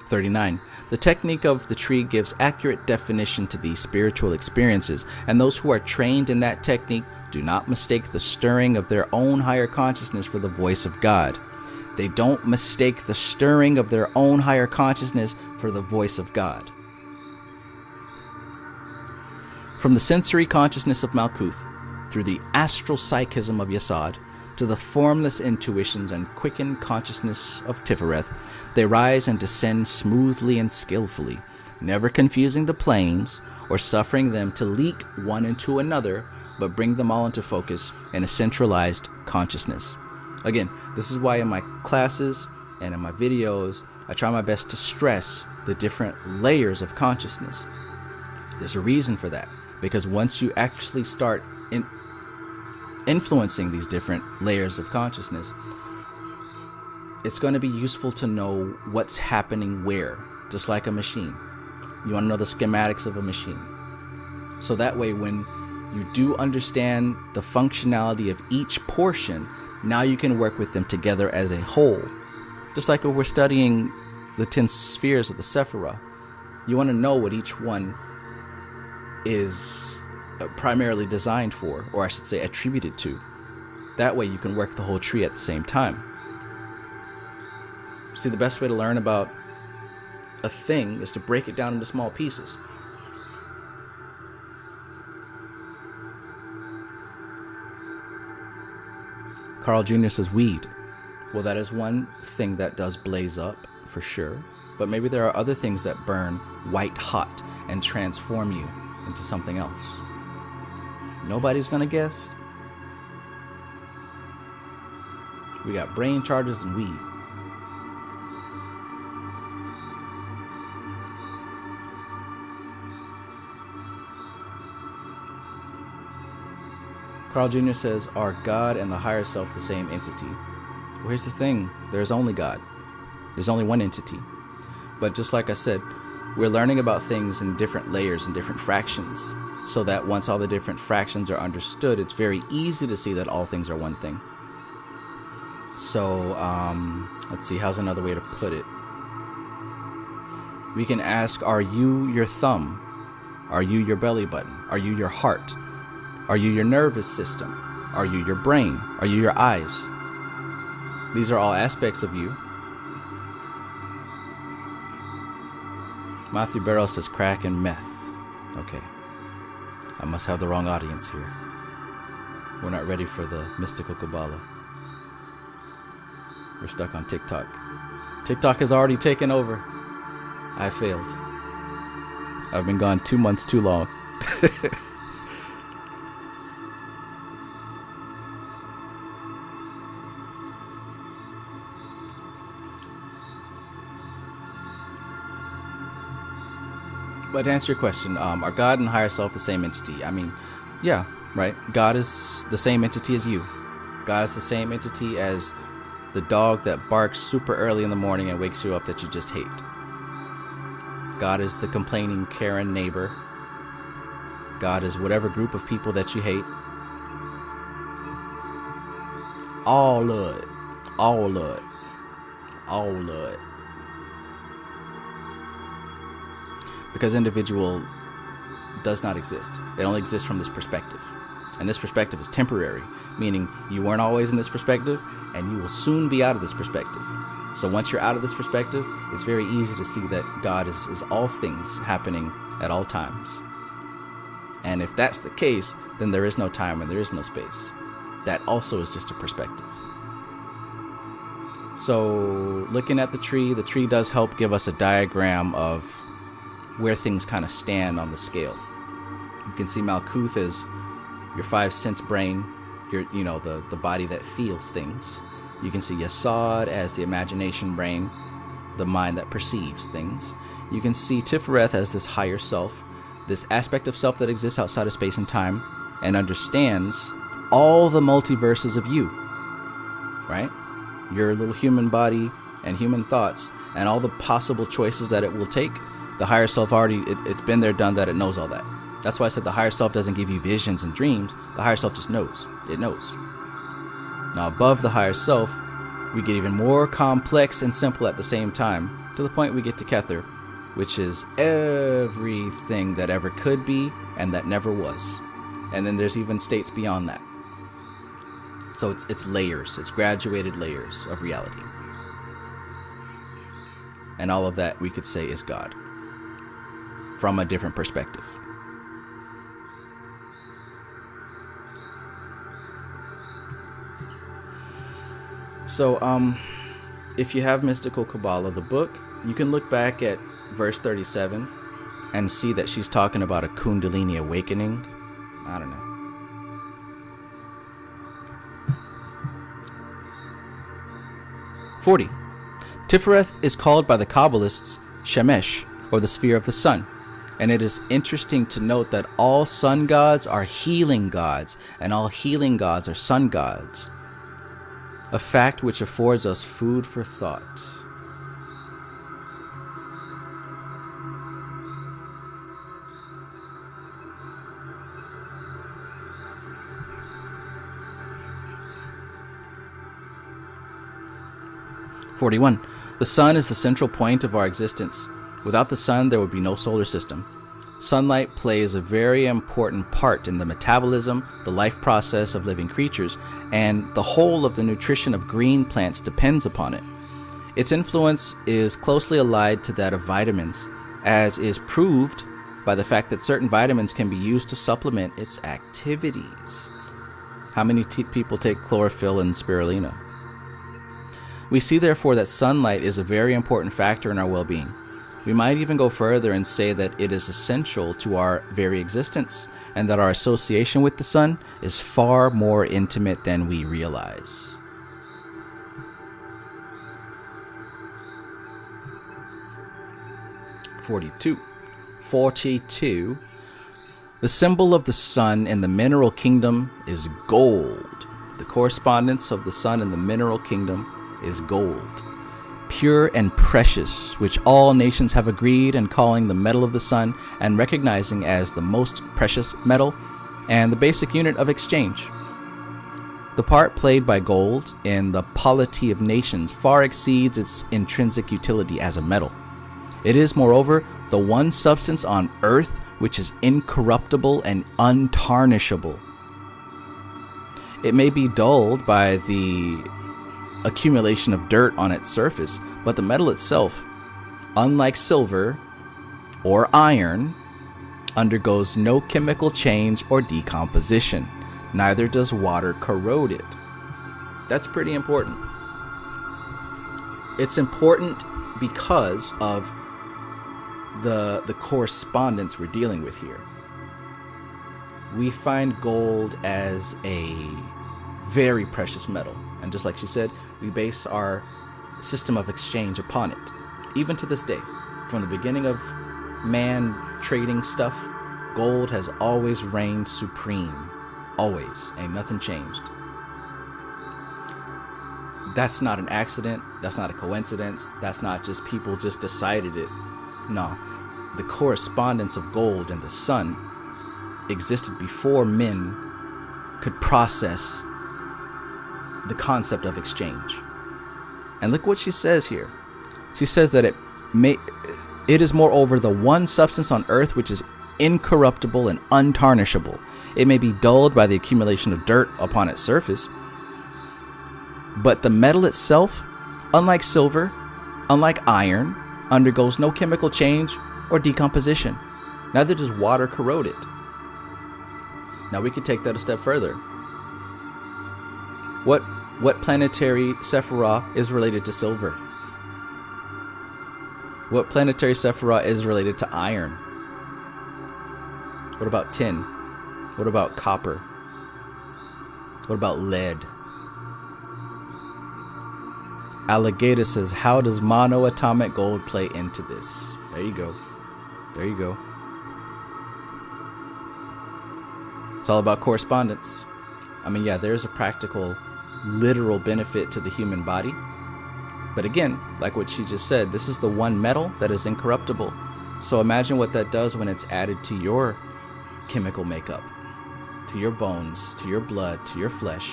(39) The technique of the tree gives accurate definition to these spiritual experiences, and those who are trained in that technique do not mistake the stirring of their own higher consciousness for the voice of God. They don't mistake the stirring of their own higher consciousness for the voice of God. From the sensory consciousness of Malkuth, through the astral psychism of Yesod, to the formless intuitions and quickened consciousness of Tiphareth, they rise and descend smoothly and skillfully, never confusing the planes or suffering them to leak one into another, but bring them all into focus in a centralized consciousness. Again, this is why in my classes and in my videos, I try my best to stress the different layers of consciousness. There's a reason for that, because once you actually start influencing these different layers of consciousness, it's going to be useful to know what's happening where, just like a machine. You want to know the schematics of a machine. So that way, when you do understand the functionality of each portion, now you can work with them together as a whole. Just like when we're studying the 10 spheres of the Sephiroth, you want to know what each one is primarily designed for, or I should say attributed to. That way you can work the whole tree at the same time. See, the best way to learn about a thing is to break it down into small pieces. Carl Jr. says weed. Well, that is one thing that does blaze up, for sure. But maybe there are other things that burn white hot and transform you into something else. Nobody's gonna guess. We got brain charges and weed. Carl Jr. says, are God and the higher self the same entity? Well, here's the thing. There's only God. There's only one entity. But just like I said, we're learning about things in different layers and different fractions, so that once all the different fractions are understood, it's very easy to see that all things are one thing. So, let's see, how's another way to put it? We can ask, are you your thumb? Are you your belly button? Are you your heart? Are you your nervous system? Are you your brain? Are you your eyes? These are all aspects of you. Matthew Barrow says crack and meth. Okay. I must have the wrong audience here. We're not ready for the mystical Qabalah. We're stuck on TikTok. TikTok has already taken over. I failed. I've been gone 2 months too long. But to answer your question, are God and higher self the same entity? I mean, yeah, right? God is the same entity as you. God is the same entity as the dog that barks super early in the morning and wakes you up that you just hate. God is the complaining Karen neighbor. God is whatever group of people that you hate. All of it. All of it. All of it. Because individual does not exist. It only exists from this perspective. And this perspective is temporary, meaning you weren't always in this perspective, and you will soon be out of this perspective. So once you're out of this perspective, it's very easy to see that God is all things happening at all times. And if that's the case, then there is no time and there is no space. That also is just a perspective. So looking at the tree does help give us a diagram of where things kind of stand on the scale. You can see Malkuth as your 5 sense brain, the body that feels things. You can see Yesod as the imagination brain, the mind that perceives things. You can see Tiphareth as this higher self, this aspect of self that exists outside of space and time and understands all the multiverses of you, right? Your little human body and human thoughts and all the possible choices that it will take. The higher self already, it's been there, done that, it knows all that. That's why I said the higher self doesn't give you visions and dreams. The higher self just knows. It knows. Now above the higher self, we get even more complex and simple at the same time, to the point we get to Kether, which is everything that ever could be and that never was. And then there's even states beyond that. So it's layers, it's graduated layers of reality. And all of that we could say is God, from a different perspective. So, if you have Mystical Qabalah, the book, you can look back at verse 37 and see that she's talking about a Kundalini awakening. I don't know. "40. Tiphareth is called by the Kabbalists Shemesh, or the sphere of the sun. And it is interesting to note that all sun gods are healing gods, and all healing gods are sun gods. A fact which affords us food for thought." "41. The sun is the central point of our existence. Without the sun, there would be no solar system. Sunlight plays a very important part in the metabolism, the life process of living creatures, and the whole of the nutrition of green plants depends upon it. Its influence is closely allied to that of vitamins, as is proved by the fact that certain vitamins can be used to supplement its activities. How many people take chlorophyll and spirulina? We see therefore that sunlight is a very important factor in our well-being. We might even go further and say that it is essential to our very existence, and that our association with the sun is far more intimate than we realize. "42. The symbol of the sun in the mineral kingdom is gold. The correspondence of the sun in the mineral kingdom is gold, pure and precious, which all nations have agreed in calling the metal of the sun and recognizing as the most precious metal and the basic unit of exchange. The part played by gold in the polity of nations far exceeds its intrinsic utility as a metal. It is, moreover, the one substance on earth which is incorruptible and untarnishable. It may be dulled by the accumulation of dirt on its surface, but the metal itself, unlike silver or iron, undergoes no chemical change or decomposition. Neither does water corrode it. That's pretty important. It's important because of the correspondence we're dealing with here. We find gold as a very precious metal. And just like she said, we base our system of exchange upon it. Even to this day, from the beginning of man trading stuff, gold has always reigned supreme. Always. Ain't nothing changed. That's not an accident. That's not a coincidence. That's not just people just decided it. No. The correspondence of gold and the sun existed before men could process the concept of exchange. And look what she says here. She says that it is moreover the one substance on earth which is incorruptible and untarnishable. It may be dulled by the accumulation of dirt upon its surface, but the metal itself, unlike silver, unlike iron, undergoes no chemical change or decomposition. Neither does water corrode it. Now we could take that a step further. What planetary Sephirah is related to silver? What planetary Sephirah is related to iron? What about tin? What about copper? What about lead? Alligator says, how does monoatomic gold play into this? There you go. There you go. It's all about correspondence. I mean, yeah, there's a practical, literal benefit to the human body. But again, like what she just said, this is the one metal that is incorruptible. So imagine what that does when it's added to your chemical makeup, to your bones, to your blood, to your flesh.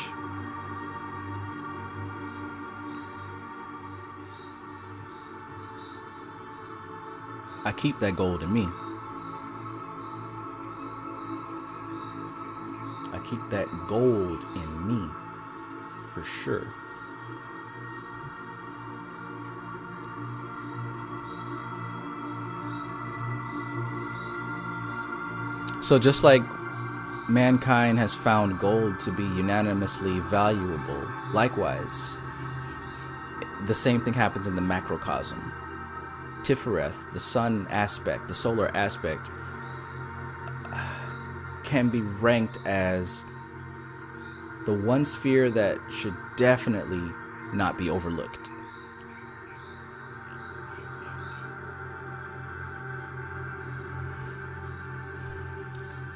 I keep that gold in me. I keep that gold in me, for sure. So just like mankind has found gold to be unanimously valuable, likewise, the same thing happens in the macrocosm. Tiphareth, the sun aspect, the solar aspect, can be ranked as the one sphere that should definitely not be overlooked.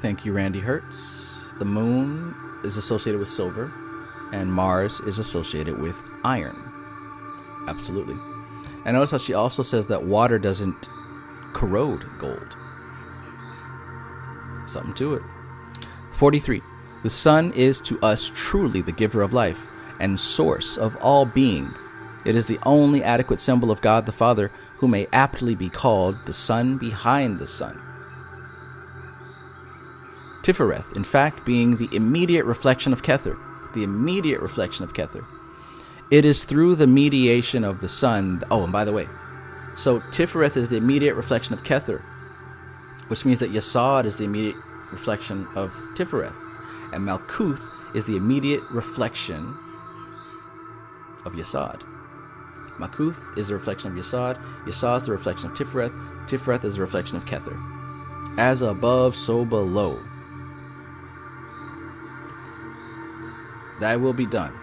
Thank you, Randy Hertz. The moon is associated with silver, and Mars is associated with iron. Absolutely. And notice how she also says that water doesn't corrode gold. Something to it. 43. The sun is to us truly the giver of life and source of all being. It is the only adequate symbol of God the Father, who may aptly be called the sun behind the sun. Tiphareth, in fact, being the immediate reflection of Kether. The immediate reflection of Kether. It is through the mediation of the sun. Oh, and by the way, so Tiphareth is the immediate reflection of Kether, which means that Yesod is the immediate reflection of Tiphareth, and Malkuth is the immediate reflection of Yesod. Malkuth is a reflection of Yesod. Yesod is the reflection of Tiphareth. Tiphareth is a reflection of Kether. As above, so below. Thy will be done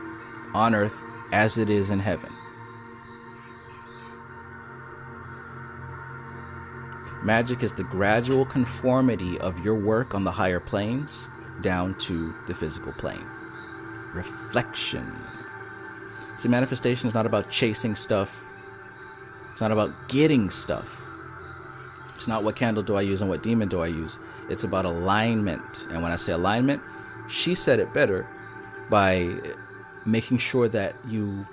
on earth as it is in heaven. Magic is the gradual conformity of your work on the higher planes down to the physical plane. Reflection. See, manifestation is not about chasing stuff. It's not about getting stuff. It's not what candle do I use and what demon do I use. It's about alignment. And when I say alignment, she said it better by making sure that you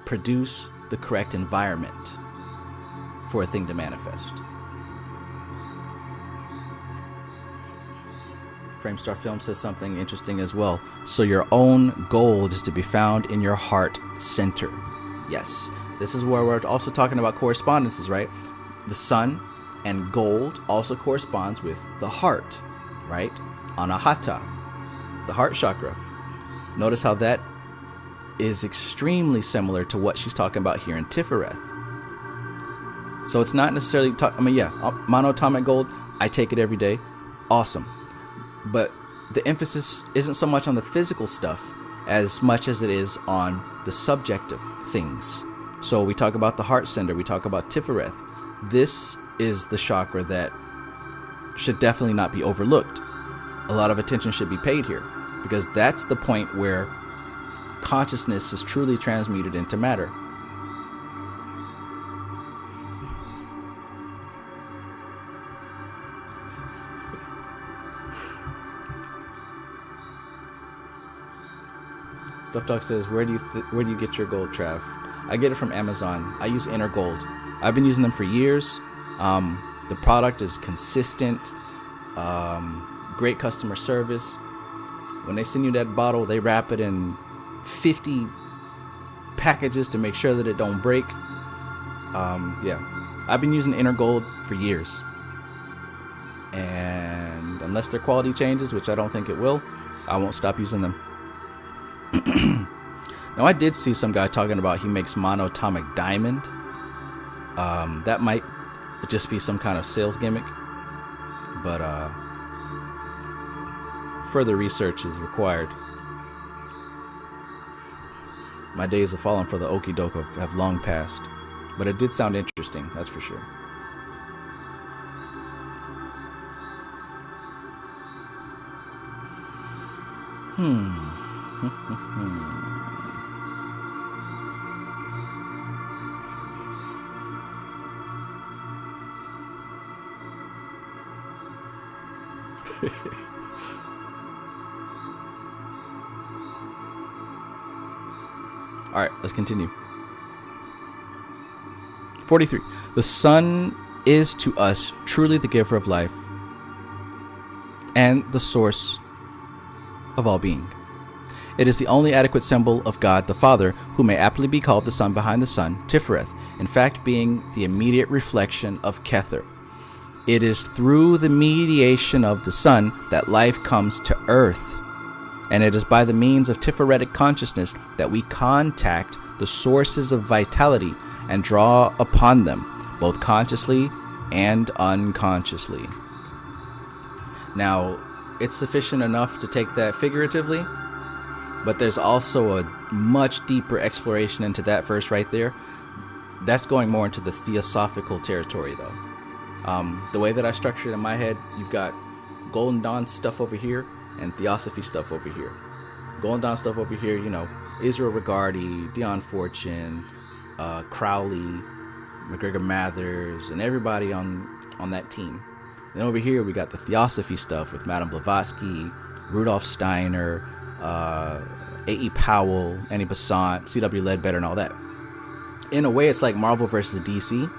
produce the correct environment for a thing to manifest. Framestar Film says something interesting as well. So your own gold is to be found in your heart center. Yes, this is where we're also talking about correspondences, right? The sun and gold also corresponds with the heart, right? Anahata, the heart chakra. Notice how that is extremely similar to what she's talking about here in Tiphareth. So it's not necessarily, monatomic gold, I take it every day. Awesome. But the emphasis isn't so much on the physical stuff as much as it is on the subjective things. So we talk about the heart center, we talk about Tiphareth. This is the chakra that should definitely not be overlooked. A lot of attention should be paid here, because that's the point where consciousness is truly transmuted into matter. Stuff Dog says, where do you get your gold, Trav? I get it from Amazon. I use Inner Gold. I've been using them for years. The product is consistent, great customer service. When they send you that bottle, they wrap it in 50 packages to make sure that it don't break. Yeah, I've been using Inner Gold for years, and unless their quality changes, which I don't think it will, I won't stop using them. Now, I did see some guy talking about he makes monatomic diamond. That might just be some kind of sales gimmick, but further research is required. My days of falling for the okie doke have long passed, but it did sound interesting, that's for sure. All right, let's continue. 43. The sun is to us truly the giver of life and the source of all being. It is the only adequate symbol of God the Father, who may aptly be called the sun behind the sun, Tiphareth, in fact being the immediate reflection of Kether. It is through the mediation of the sun that life comes to earth, and it is by the means of Tipharetic consciousness that we contact the sources of vitality and draw upon them, both consciously and unconsciously. Now, it's sufficient enough to take that figuratively, but there's also a much deeper exploration into that verse right there. That's going more into the theosophical territory, though. The way that I structure it in my head, you've got Golden Dawn stuff over here and Theosophy stuff over here. Golden Dawn stuff over here, you know, Israel Regardi, Dion Fortune, Crowley, McGregor Mathers, and everybody on that team. Then over here, we got the Theosophy stuff with Madame Blavatsky, Rudolf Steiner, A.E. Powell, Annie Besant, C.W. Ledbetter, and all that. In a way, it's like Marvel versus DC.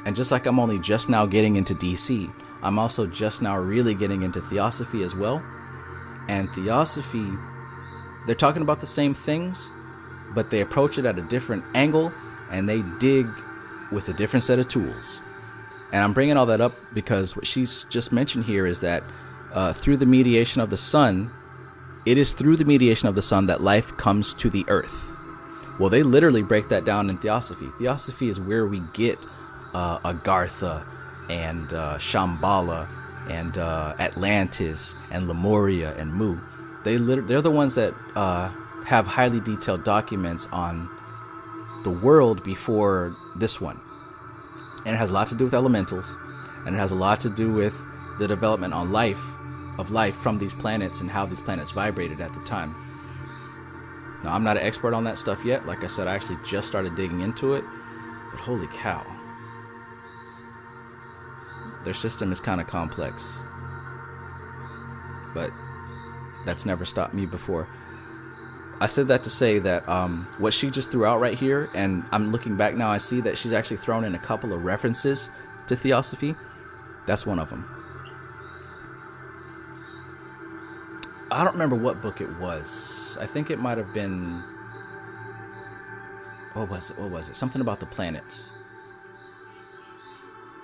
And just like I'm only just now getting into DC, I'm also just now really getting into Theosophy as well. And Theosophy, they're talking about the same things, but they approach it at a different angle, and they dig with a different set of tools. And I'm bringing all that up because what she's just mentioned here is that through the mediation of the sun, it is through the mediation of the sun that life comes to the earth. Well, they literally break that down in Theosophy. Theosophy is where we get Agartha and Shambhala and Atlantis and Lemuria and Mu. They're the ones that have highly detailed documents on the world before this one. And it has a lot to do with elementals, and it has a lot to do with the development of life from these planets and how these planets vibrated at the time. Now, I'm not an expert on that stuff yet. Like I said, I actually just started digging into it, but holy cow. Their system is kind of complex, but that's never stopped me before. I said that to say that what she just threw out right here, and I'm looking back now, I see that she's actually thrown in a couple of references to theosophy. That's one of them. I don't remember what book it was. I think it might have been... What was it? Something about the planets.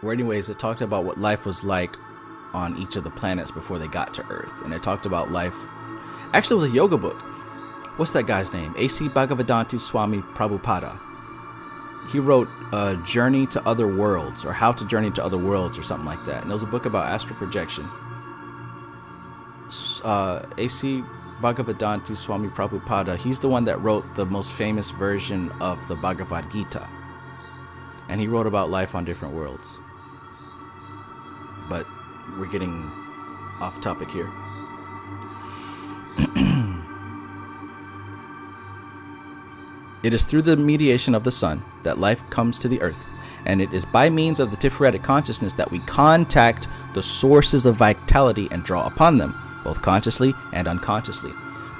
Where anyways, it talked about what life was like on each of the planets before they got to Earth. And it talked about life... Actually, it was a yoga book. What's that guy's name? A.C. Bhagavadanti Swami Prabhupada. He wrote Journey to Other Worlds, or How to Journey to Other Worlds, or something like that. And it was a book about astral projection. A.C. Bhagavadanti Swami Prabhupada, he's the one that wrote the most famous version of the Bhagavad Gita. And he wrote about life on different worlds. But we're getting off topic here. It is through the mediation of the sun that life comes to the earth, and it is by means of the Tiphareth consciousness that we contact the sources of vitality and draw upon them, both consciously and unconsciously.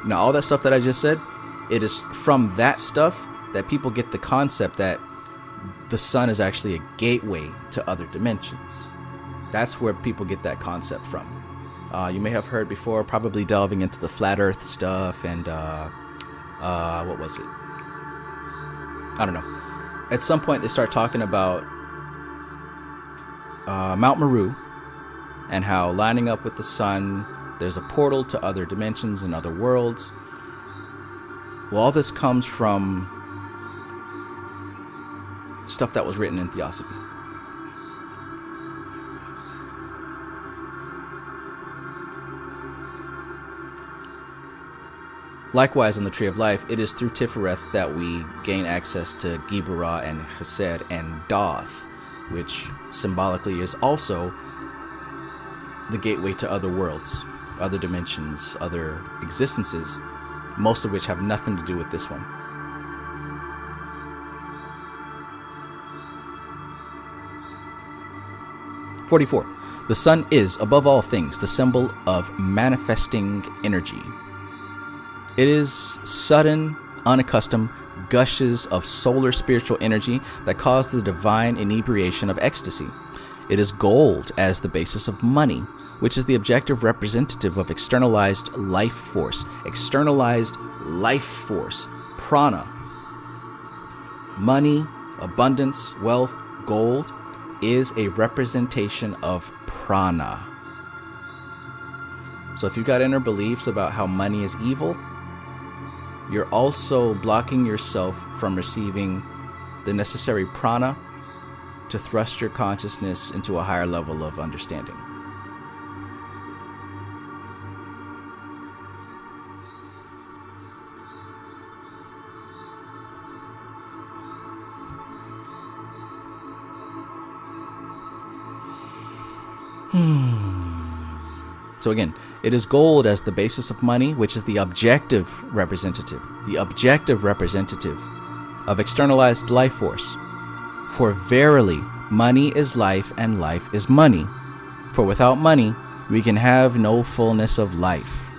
Now, all that stuff that I just said, it is from that stuff that people get the concept that the sun is actually a gateway to other dimensions. That's where people get that concept from. You may have heard before, probably delving into the flat earth stuff and what was it? I don't know. At some point, they start talking about Mount Meru and how lining up with the sun, there's a portal to other dimensions and other worlds. Well, all this comes from stuff that was written in Theosophy. Likewise, in the Tree of Life, it is through Tiphareth that we gain access to Geburah and Chesed and Doth, which symbolically is also the gateway to other worlds, other dimensions, other existences, most of which have nothing to do with this one. "44. The sun is, above all things, the symbol of manifesting energy. It is sudden, unaccustomed gushes of solar spiritual energy that cause the divine inebriation of ecstasy. It is gold as the basis of money, which is the objective representative of externalized life force. Externalized life force, prana. Money, abundance, wealth, gold is a representation of prana. So if you've got inner beliefs about how money is evil, you're also blocking yourself from receiving the necessary prana to thrust your consciousness into a higher level of understanding. So again, it is gold as the basis of money, which is the objective representative of externalized life force. For verily, money is life and life is money. For without money, we can have no fullness of life."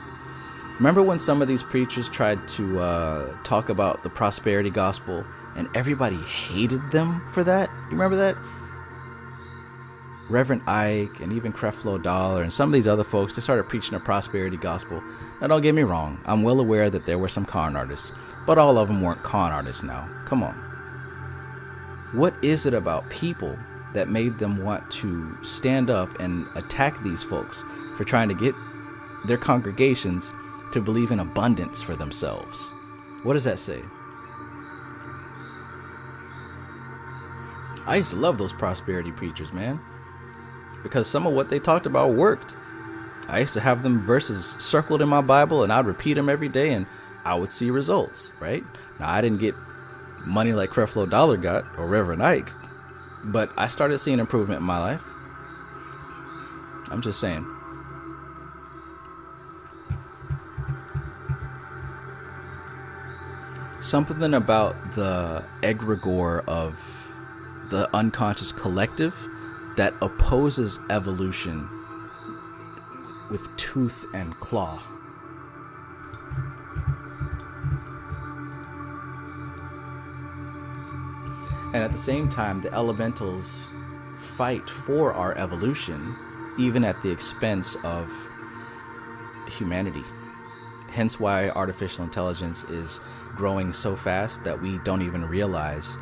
Remember when some of these preachers tried to talk about the prosperity gospel and everybody hated them for that? You remember that? Reverend Ike and even Creflo Dollar and some of these other folks, they started preaching a prosperity gospel. Now, don't get me wrong. I'm well aware that there were some con artists, but all of them weren't con artists now. Come on. What is it about people that made them want to stand up and attack these folks for trying to get their congregations to believe in abundance for themselves? What does that say? I used to love those prosperity preachers, man, because some of what they talked about worked. I used to have them verses circled in my Bible, and I'd repeat them every day, and I would see results, right? Now, I didn't get money like Creflo Dollar got, or Reverend Ike, but I started seeing improvement in my life. I'm just saying. Something about the egregore of the unconscious collective that opposes evolution with tooth and claw. And at the same time, the elementals fight for our evolution, even at the expense of humanity. Hence why artificial intelligence is growing so fast that we don't even realize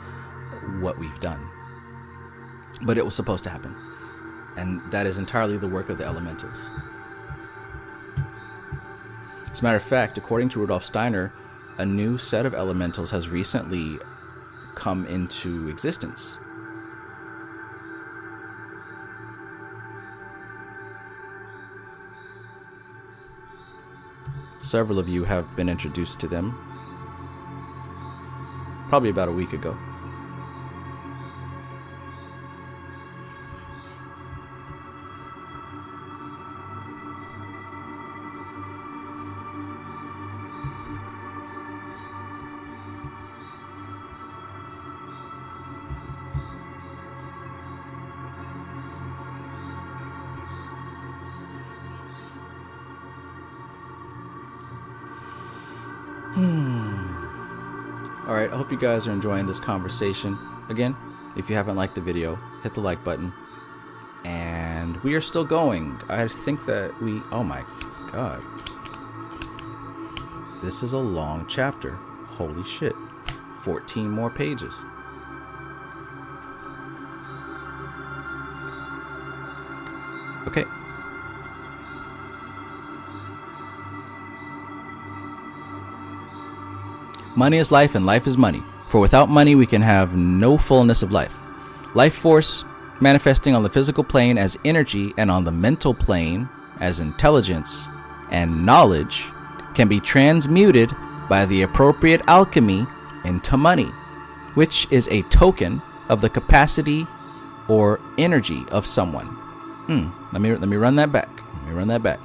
what we've done. But it was supposed to happen. And that is entirely the work of the elementals. As a matter of fact, according to Rudolf Steiner, a new set of elementals has recently come into existence. Several of you have been introduced to them probably about a week ago. Alright, I hope you guys are enjoying this conversation. Again, if you haven't liked the video, hit the like button. And we are still going. I think that oh my god. This is a long chapter. Holy shit. 14 more pages. Okay. Money is life and life is money. For without money we can have no fullness of life. Life force manifesting on the physical plane as energy and on the mental plane as intelligence and knowledge can be transmuted by the appropriate alchemy into money, which is a token of the capacity or energy of someone. Let me run that back.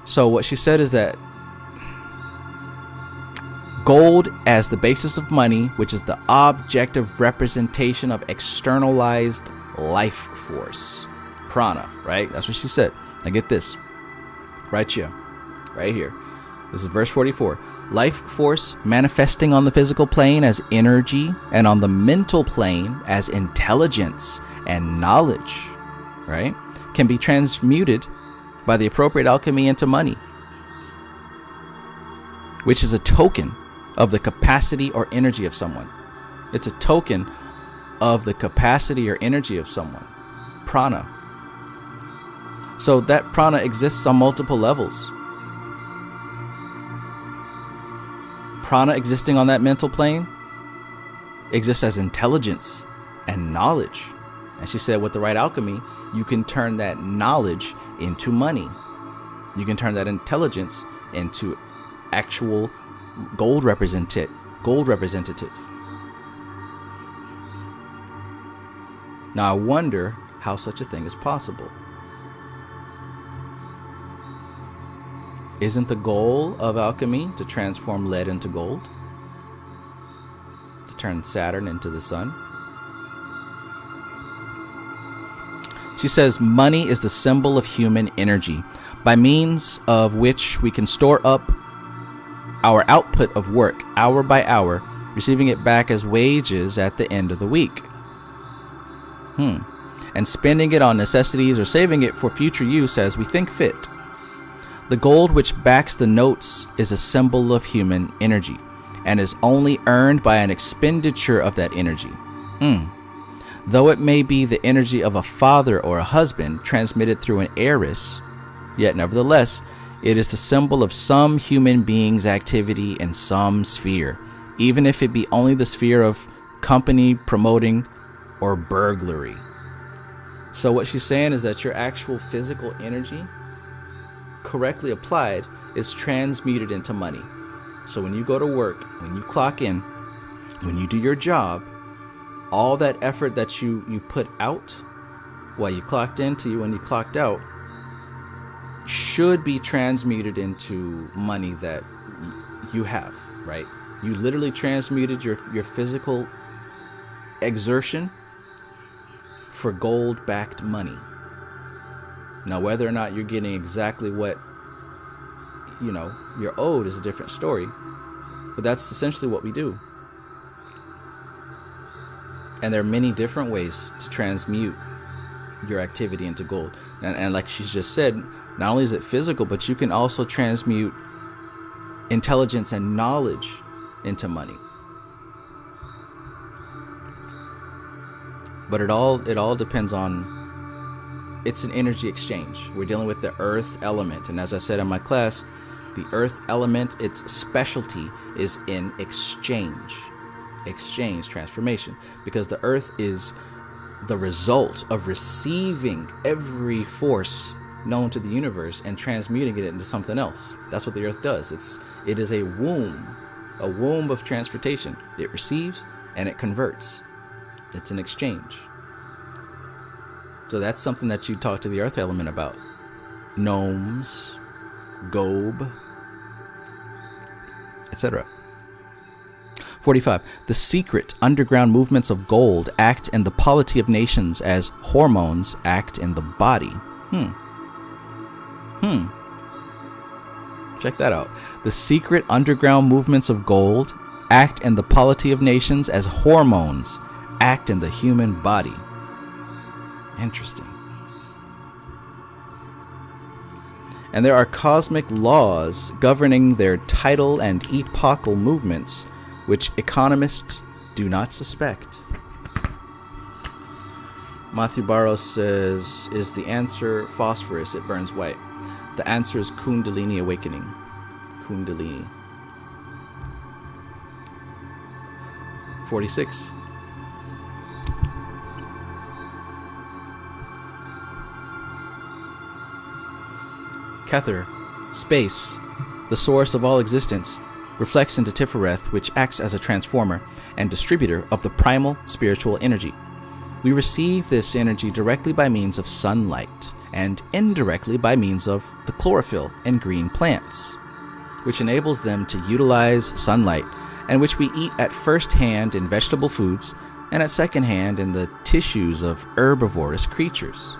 So what she said is that gold as the basis of money, which is the objective representation of externalized life force, prana, right? That's what she said. Now get this, right here. This is verse 44. Life force manifesting on the physical plane as energy and on the mental plane as intelligence and knowledge, right? Can be transmuted by the appropriate alchemy into money, which is a token of the capacity or energy of someone. It's a token of the capacity or energy of someone. Prana. So that prana exists on multiple levels. Prana existing on that mental plane exists as intelligence and knowledge. And she said with the right alchemy, you can turn that knowledge into money. You can turn that intelligence into actual gold representative. Now I wonder how such a thing is possible. Isn't the goal of alchemy to transform lead into gold? To turn Saturn into the sun? She says money is the symbol of human energy, by means of which we can store up our output of work hour by hour, receiving it back as wages at the end of the week. And spending it on necessities or saving it for future use as we think fit. The gold which backs the notes is a symbol of human energy and is only earned by an expenditure of that energy. Though it may be the energy of a father or a husband transmitted through an heiress, yet nevertheless, it is the symbol of some human being's activity in some sphere, even if it be only the sphere of company promoting or burglary. So what she's saying is that your actual physical energy, correctly applied, is transmuted into money. So when you go to work, when you clock in, when you do your job, all that effort that you put out while you clocked in to when you clocked out should be transmuted into money that you have, right? You literally transmuted your physical exertion for gold-backed money. Now, whether or not you're getting exactly what, you're owed is a different story, but that's essentially what we do. And there are many different ways to transmute your activity into gold. And like she's just said, not only is it physical, but you can also transmute intelligence and knowledge into money. But it all depends on, it's an energy exchange. We're dealing with the earth element. And as I said in my class, the earth element, its specialty is in exchange, transformation, because the earth is the result of receiving every force known to the universe and transmuting it into something else. That's what the earth does. It is a womb of transportation. It receives and it converts. It's an exchange. So that's something that you talk to the earth element about. Gnomes, gobe, etc. 45. The secret underground movements of gold act in the polity of nations as hormones act in the body. Check that out. The secret underground movements of gold act in the polity of nations as hormones act in the human body. Interesting. And there are cosmic laws governing their tidal and epochal movements, which economists do not suspect. Matthew Barrows says, is the answer phosphorus? It burns white. The answer is Kundalini awakening. Kundalini. 46. Kether, space, the source of all existence, reflects into Tiphareth, which acts as a transformer and distributor of the primal spiritual energy. We receive this energy directly by means of sunlight and indirectly by means of the chlorophyll in green plants, which enables them to utilize sunlight and which we eat at first hand in vegetable foods and at second hand in the tissues of herbivorous creatures.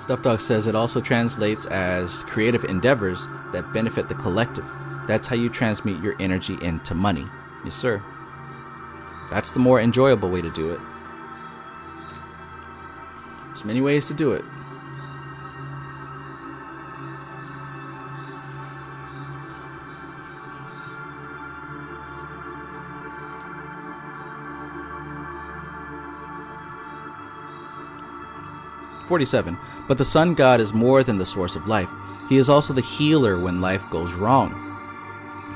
Stuff Dog says it also translates as creative endeavors that benefit the collective. That's how you transmute your energy into money. Yes, sir. That's the more enjoyable way to do it. There's many ways to do it. But the sun god is more than the source of life. He is also the healer when life goes wrong.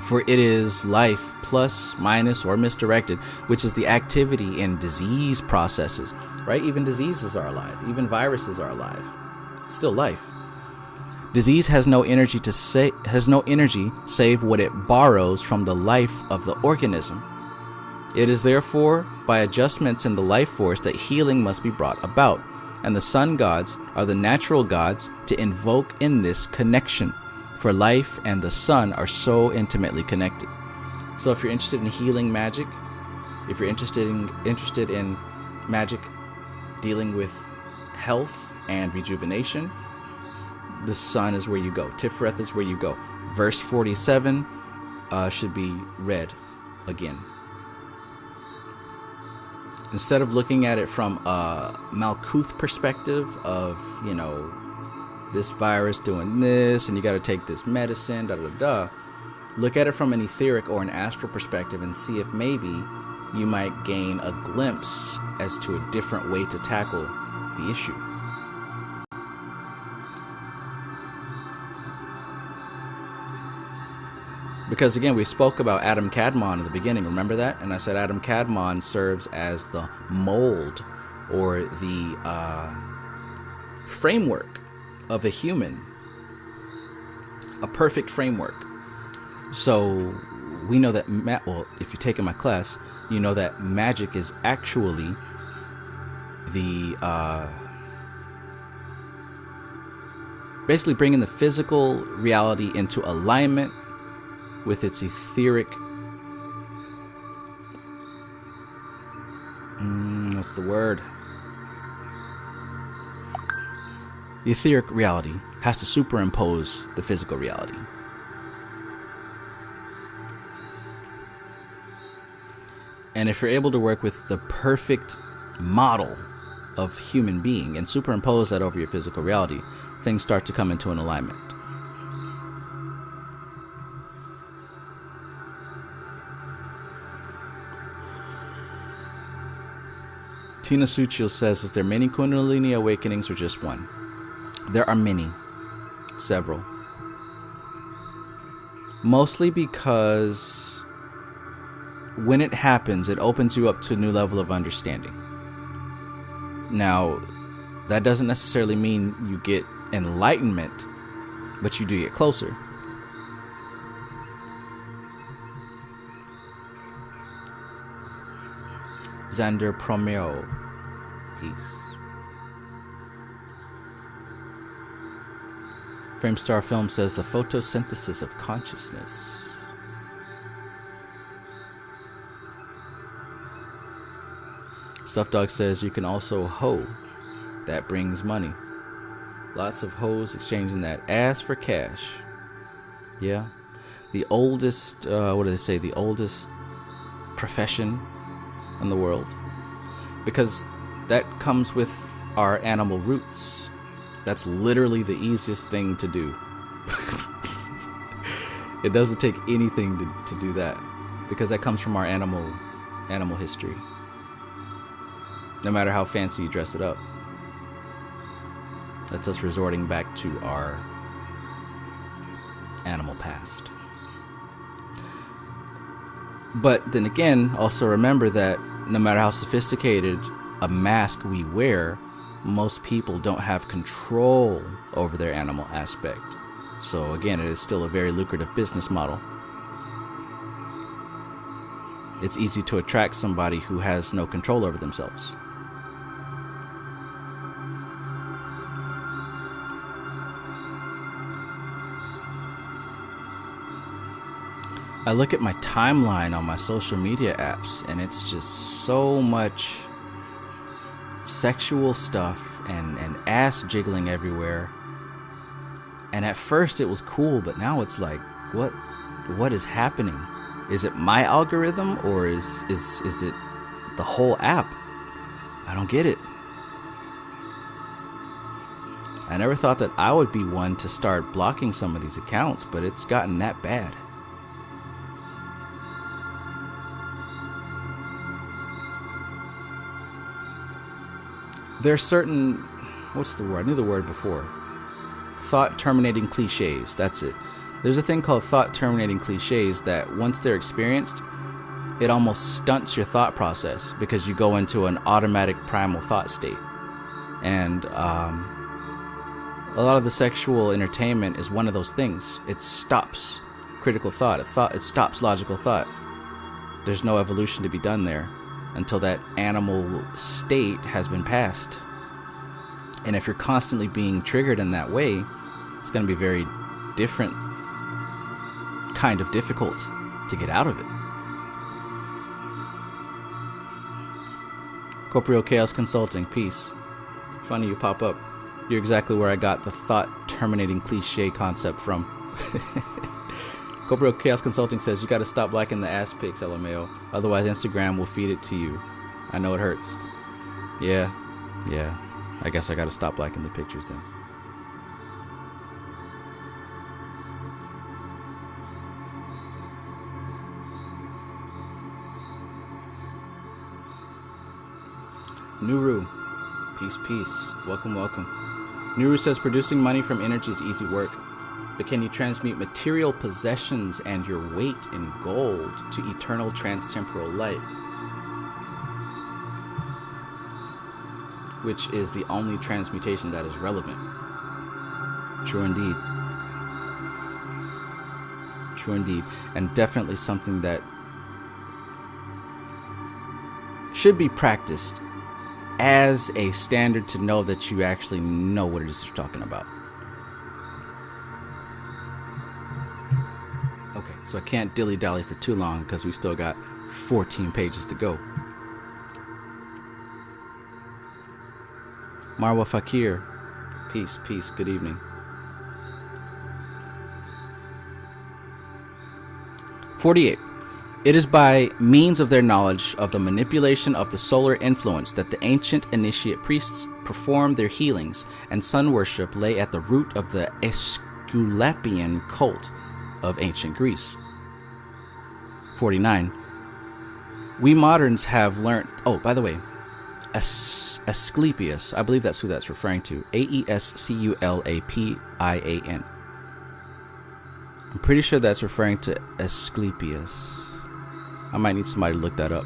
For it is life plus, minus, or misdirected, which is the activity in disease processes, right? Even diseases are alive. Even viruses are alive. It's still life. Disease has no energy save what it borrows from the life of the organism. It is therefore by adjustments in the life force that healing must be brought about. And the sun gods are the natural gods to invoke in this connection, for life and the sun are so intimately connected. So if you're interested in healing magic, if you're interested in magic dealing with health and rejuvenation, the sun is where you go. Tiphareth is where you go. Verse 47 should be read again. Instead of looking at it from a Malkuth perspective of, this virus doing this and you got to take this medicine, look at it from an etheric or an astral perspective and see if maybe you might gain a glimpse as to a different way to tackle the issue. Because again, we spoke about Adam Kadmon in the beginning, remember that? And I said Adam Kadmon serves as the mold or the framework of a human, a perfect framework. So we know that, if you've taken my class, you know that magic is actually the, basically bringing the physical reality into alignment with its etheric, what's the word? the etheric reality has to superimpose the physical reality. And if you're able to work with the perfect model of human being and superimpose that over your physical reality, things start to come into an alignment. Tina Suchil says, is there many Kundalini awakenings or just one? There are many. Several. Mostly because when it happens, it opens you up to a new level of understanding. Now, that doesn't necessarily mean you get enlightenment, but you do get closer. Xander Promeo, peace. Framestar Film says the photosynthesis of consciousness. Stuff Dog says you can also hoe. That brings money. Lots of hoes exchanging that ass for cash. Yeah. The oldest, what do they say? The oldest profession in the world, because that comes with our animal roots. That's literally the easiest thing to do. It doesn't take anything to do that, because that comes from our animal history. No matter how fancy you dress it up, that's us resorting back to our animal past. But then again, also remember that no matter how sophisticated a mask we wear, most people don't have control over their animal aspect. So again, it is still a very lucrative business model. It's easy to attract somebody who has no control over themselves. I look at my timeline on my social media apps, and it's just so much sexual stuff and ass jiggling everywhere. And at first it was cool, but now it's like, what is happening? Is it my algorithm, or is it the whole app? I don't get it. I never thought that I would be one to start blocking some of these accounts, but it's gotten that bad. There's certain, what's the word? I knew the word before. Thought terminating cliches. That's it. There's a thing called thought terminating cliches that once they're experienced, it almost stunts your thought process because you go into an automatic primal thought state. And a lot of the sexual entertainment is one of those things. It stops critical thought. It stops logical thought. There's no evolution to be done there until that animal state has been passed. And if you're constantly being triggered in that way, it's going to be very different kind of difficult to get out of it. Corporeal Chaos Consulting, peace. Funny you pop up. You're exactly where I got the thought terminating cliche concept from. Corporeal Chaos Consulting says you got to stop liking the ass pics, LMAO. Otherwise Instagram will feed it to you. I know it hurts. Yeah. I guess I got to stop liking the pictures then. Nuru, peace. Welcome. Nuru says producing money from energy is easy work, but can you transmute material possessions and your weight in gold to eternal transtemporal light? Which is the only transmutation that is relevant. True indeed. And definitely something that should be practiced as a standard to know that you actually know what it is you're talking about. Okay, so I can't dilly-dally for too long because we still got 14 pages to go. Marwa Fakir, Peace, peace. Good evening. 48. It is by means of their knowledge of the manipulation of the solar influence that the ancient initiate priests performed their healings, and sun worship lay at the root of the Aesculapian cult of ancient Greece. 49. We moderns have learned... Oh, by the way, Asclepius, I believe that's who that's referring to. Aesculapian. I'm pretty sure that's referring to Asclepius. I might need somebody to look that up.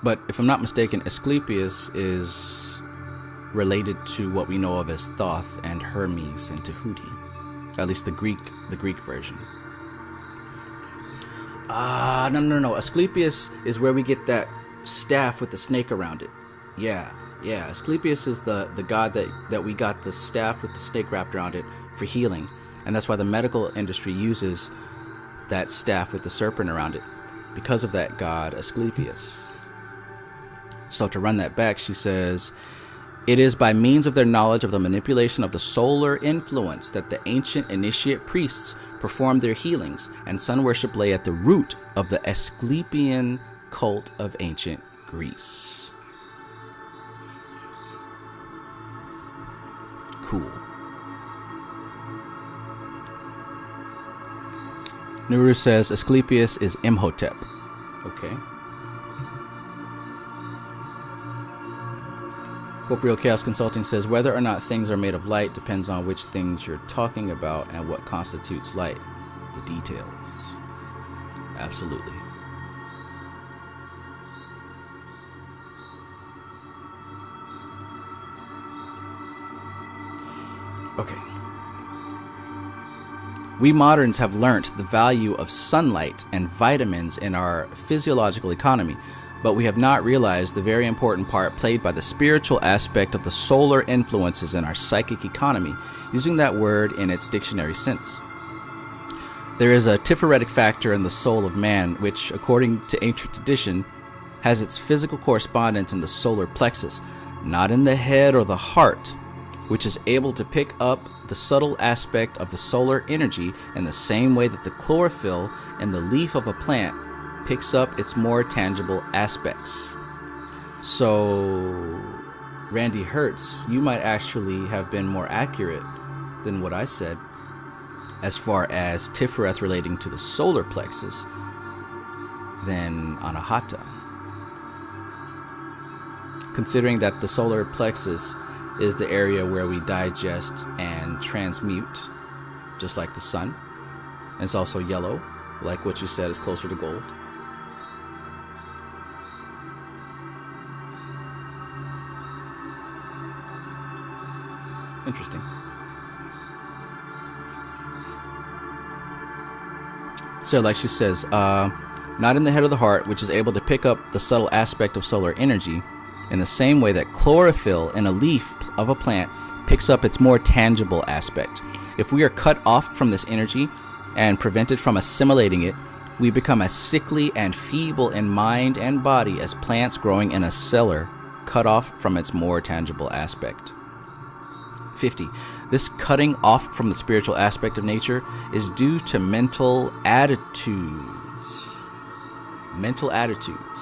But if I'm not mistaken, Asclepius is related to what we know of as Thoth and Hermes and Tahuti. At least the Greek version. No. Asclepius is where we get that staff with the snake around it. Yeah. Asclepius is the god that we got the staff with the snake wrapped around it for healing. And that's why the medical industry uses that staff with the serpent around it, because of that god Asclepius. So to run that back, she says, it is by means of their knowledge of the manipulation of the solar influence that the ancient initiate priests performed their healings, and sun worship lay at the root of the Asclepian cult of ancient Greece. Cool. Nuru says Asclepius is Imhotep. Okay. Corporeal Chaos Consulting says whether or not things are made of light depends on which things you're talking about and what constitutes light. The details. Absolutely. Okay. We moderns have learnt the value of sunlight and vitamins in our physiological economy, but we have not realized the very important part played by the spiritual aspect of the solar influences in our psychic economy, using that word in its dictionary sense. There is a Tiphareth factor in the soul of man, which, according to ancient tradition, has its physical correspondence in the solar plexus, not in the head or the heart, which is able to pick up the subtle aspect of the solar energy in the same way that the chlorophyll in the leaf of a plant picks up its more tangible aspects. So, Randy Hertz, you might actually have been more accurate than what I said as far as Tiphareth relating to the solar plexus than Anahata. Considering that the solar plexus is the area where we digest and transmute, just like the sun. And it's also yellow, like what you said is closer to gold. Interesting. So like she says, not in the head or the heart, which is able to pick up the subtle aspect of solar energy in the same way that chlorophyll in a leaf of a plant picks up its more tangible aspect. If we are cut off from this energy and prevented from assimilating it, we become as sickly and feeble in mind and body as plants growing in a cellar cut off from its more tangible aspect. 50. This cutting off from the spiritual aspect of nature is due to mental attitudes. Mental attitudes.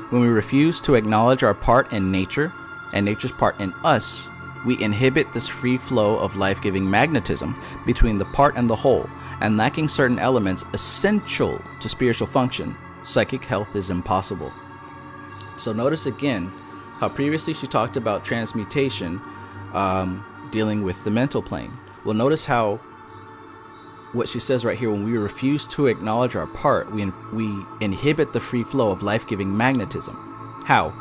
When we refuse to acknowledge our part in nature and nature's part in us, we inhibit this free flow of life-giving magnetism between the part and the whole, and lacking certain elements essential to spiritual function, psychic health is impossible. So notice again how previously she talked about transmutation dealing with the mental plane. Well, notice how what she says right here, when we refuse to acknowledge our part, we inhibit the free flow of life-giving magnetism. How?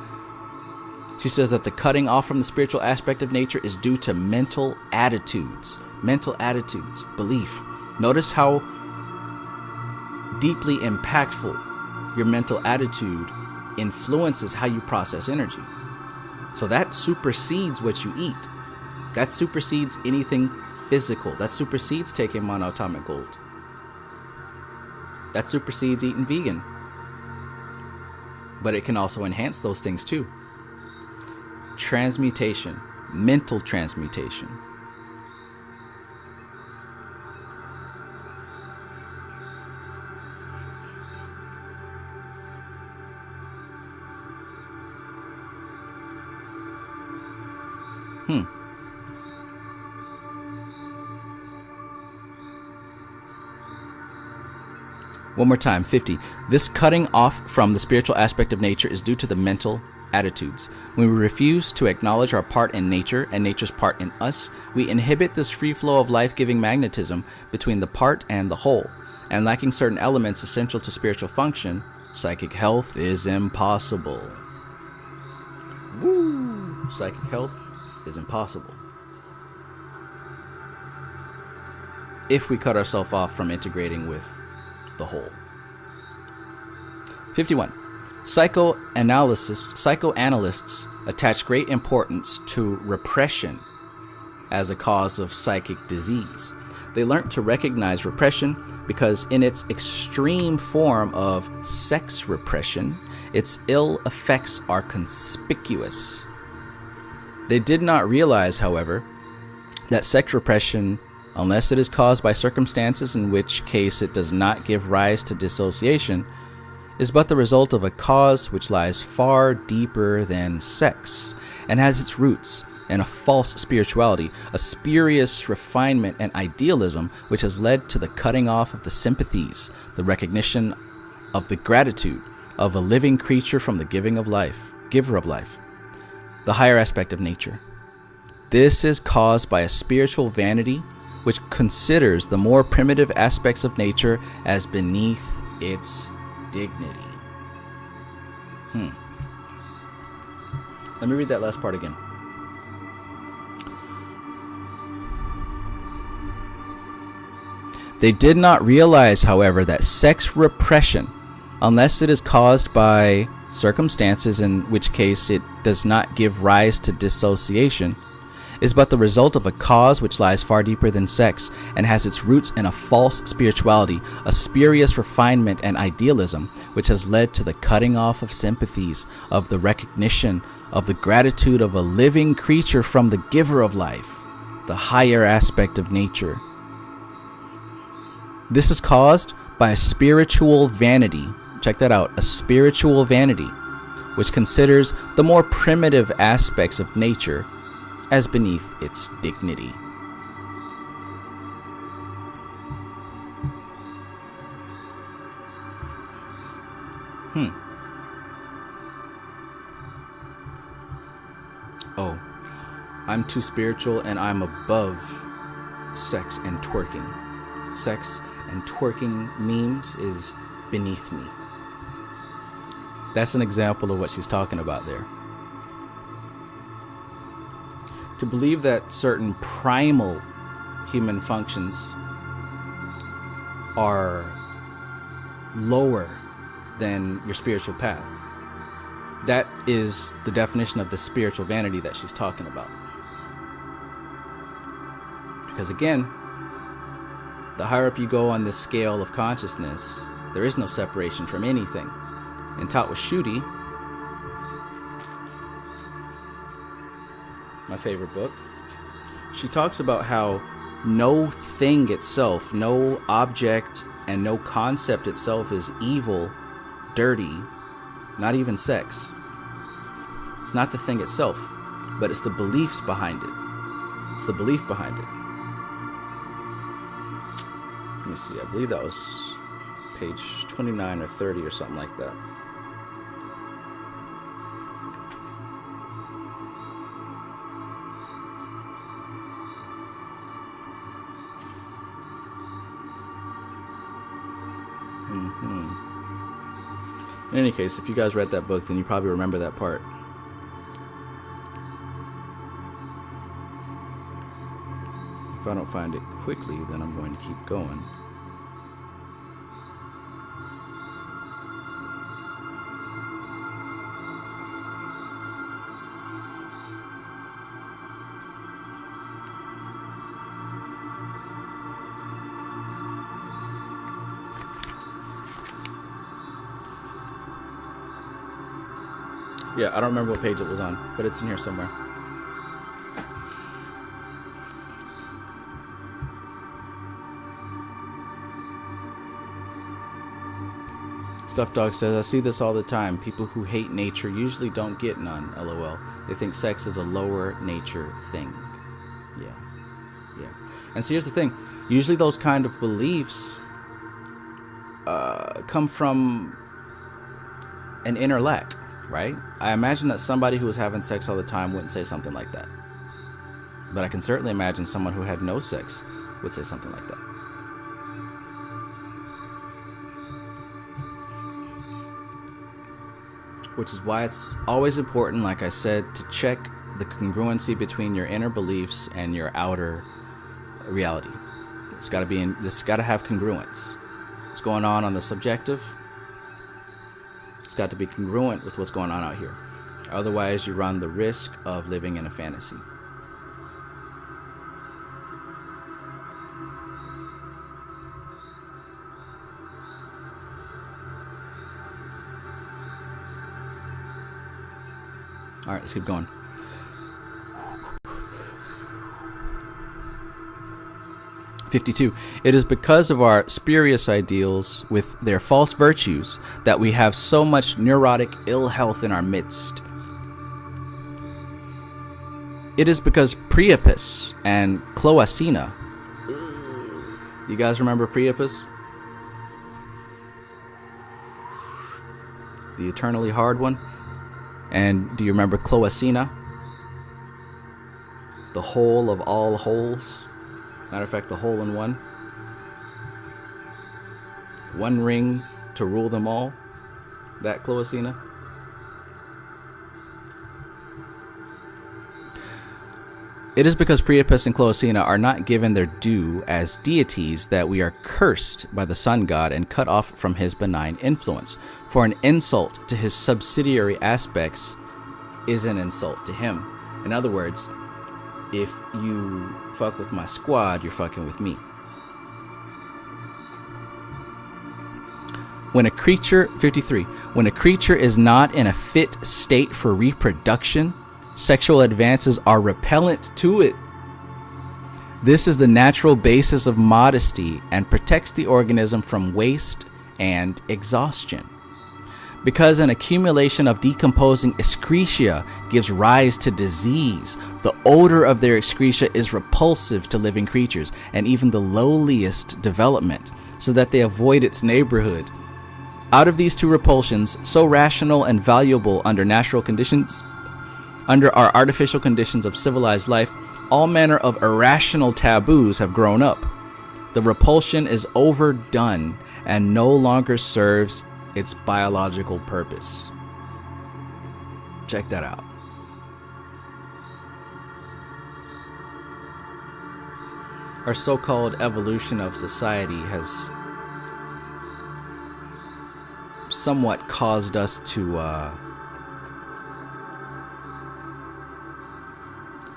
She says that the cutting off from the spiritual aspect of nature is due to mental attitudes. Mental attitudes, belief. Notice how deeply impactful your mental attitude influences how you process energy. So that supersedes what you eat. That supersedes anything physical. That supersedes taking monatomic gold. That supersedes eating vegan. But it can also enhance those things too. Transmutation, mental transmutation. One more time, 50. This cutting off from the spiritual aspect of nature is due to the mental attitudes. When we refuse to acknowledge our part in nature and nature's part in us, we inhibit this free flow of life-giving magnetism between the part and the whole. And lacking certain elements essential to spiritual function, psychic health is impossible. Woo! Psychic health is impossible. If we cut ourselves off from integrating with the whole. 51. Psychoanalysts attach great importance to repression as a cause of psychic disease. They learned to recognize repression because in its extreme form of sex repression, its ill effects are conspicuous. They did not realize, however, that sex repression, unless it is caused by circumstances, in which case it does not give rise to dissociation, is but the result of a cause which lies far deeper than sex and has its roots in a false spirituality, a spurious refinement and idealism which has led to the cutting off of the sympathies, the recognition of the gratitude of a living creature from the giver of life, the higher aspect of nature. This is caused by a spiritual vanity which considers the more primitive aspects of nature as beneath its dignity. Let me read that last part again. They did not realize, however, that sex repression, unless it is caused by circumstances, in which case it does not give rise to dissociation, is but the result of a cause which lies far deeper than sex and has its roots in a false spirituality, a spurious refinement and idealism which has led to the cutting off of sympathies, of the recognition of the gratitude of a living creature from the giver of life, the higher aspect of nature. This is caused by a spiritual vanity. Check that out, a spiritual vanity, which considers the more primitive aspects of nature as beneath its dignity. Oh, I'm too spiritual and I'm above sex and twerking. Sex and twerking memes is beneath me. That's an example of what she's talking about there. To believe that certain primal human functions are lower than your spiritual path. That is the definition of the spiritual vanity that she's talking about. Because again, the higher up you go on this scale of consciousness, there is no separation from anything. And taught with Shuti, my favorite book, she talks about how no thing itself, no object and no concept itself is evil, dirty, not even sex. It's not the thing itself, but it's the beliefs behind it. It's the belief behind it. Let me see, I believe that was page 29 or 30 or something like that. In any case, if you guys read that book, then you probably remember that part. If I don't find it quickly, then I'm going to keep going. Yeah, I don't remember what page it was on, but it's in here somewhere. Stuffed Dog says, I see this all the time. People who hate nature usually don't get none, LOL. They think sex is a lower nature thing. Yeah. And so here's the thing. Usually those kind of beliefs come from an inner lack, right? I imagine that somebody who was having sex all the time wouldn't say something like that. But I can certainly imagine someone who had no sex would say something like that. Which is why it's always important, like I said, to check the congruency between your inner beliefs and your outer reality. It's got to have congruence. What's going on the subjective? It's got to be congruent with what's going on out here. Otherwise, you run the risk of living in a fantasy. All right, let's keep going. '52. It is because of our spurious ideals with their false virtues that we have so much neurotic ill health in our midst. It is because Priapus and Cloacina. You guys remember Priapus? The eternally hard one? And do you remember Cloacina? The whole of all holes. Matter of fact, the hole in one. One ring to rule them all. That Cloacina. It is because Priapus and Cloacina are not given their due as deities that we are cursed by the sun god and cut off from his benign influence. For an insult to his subsidiary aspects is an insult to him. In other words, if you fuck with my squad, you're fucking with me. When a creature, 53, when a creature is not in a fit state for reproduction, sexual advances are repellent to it. This is the natural basis of modesty and protects the organism from waste and exhaustion. Because an accumulation of decomposing excreta gives rise to disease, the odor of their excreta is repulsive to living creatures and even the lowliest development, so that they avoid its neighborhood. Out of these two repulsions, so rational and valuable under natural conditions, under our artificial conditions of civilized life, all manner of irrational taboos have grown up. The repulsion is overdone and no longer serves its biological purpose. Check that out. Our so-called evolution of society has somewhat caused us to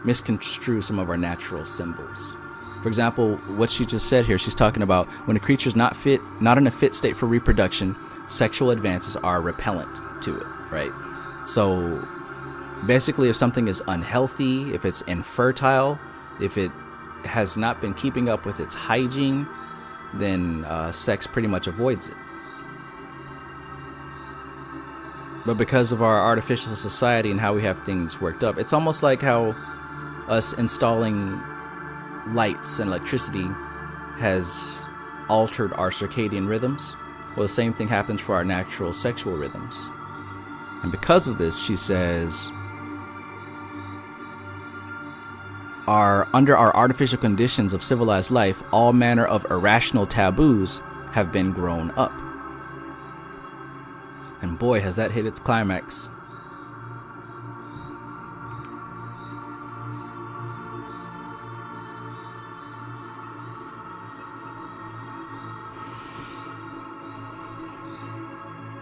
misconstrue some of our natural symbols. For example, what she just said here, she's talking about when a creature's not in a fit state for reproduction, sexual advances are repellent to it, right? So basically, if something is unhealthy, if it's infertile, if it has not been keeping up with its hygiene, then sex pretty much avoids it. But because of our artificial society and how we have things worked up, it's almost like how us installing lights and electricity has altered our circadian rhythms. Well, the same thing happens for our natural sexual rhythms. And because of this, she says, under our artificial conditions of civilized life, all manner of irrational taboos have been grown up. And boy, has that hit its climax.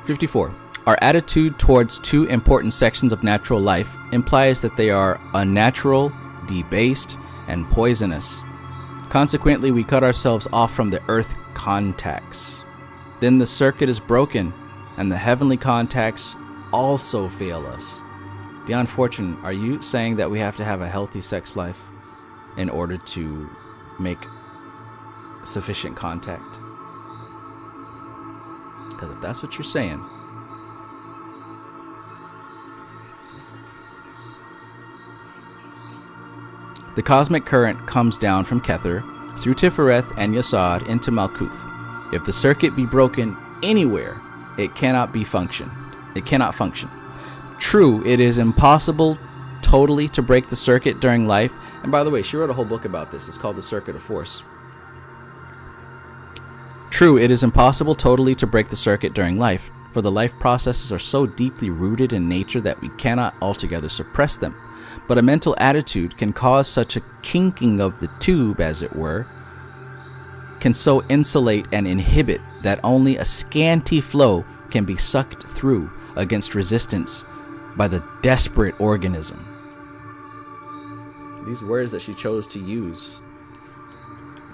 '54. Our attitude towards two important sections of natural life implies that they are unnatural, debased, and poisonous. Consequently, we cut ourselves off from the earth contacts. Then the circuit is broken, and the heavenly contacts also fail us. Dion Fortune, are you saying that we have to have a healthy sex life in order to make sufficient contact? Because if that's what you're saying, the cosmic current comes down from Kether through Tiphareth and Yesod into Malkuth. If the circuit be broken anywhere, it cannot function. True, it is impossible totally to break the circuit during life. And by the way, she wrote a whole book about this. It's called The Circuit of Force. True, it is impossible totally to break the circuit during life, for the life processes are so deeply rooted in nature that we cannot altogether suppress them. But a mental attitude can cause such a kinking of the tube, as it were, can so insulate and inhibit that only a scanty flow can be sucked through against resistance by the desperate organism. These words that she chose to use: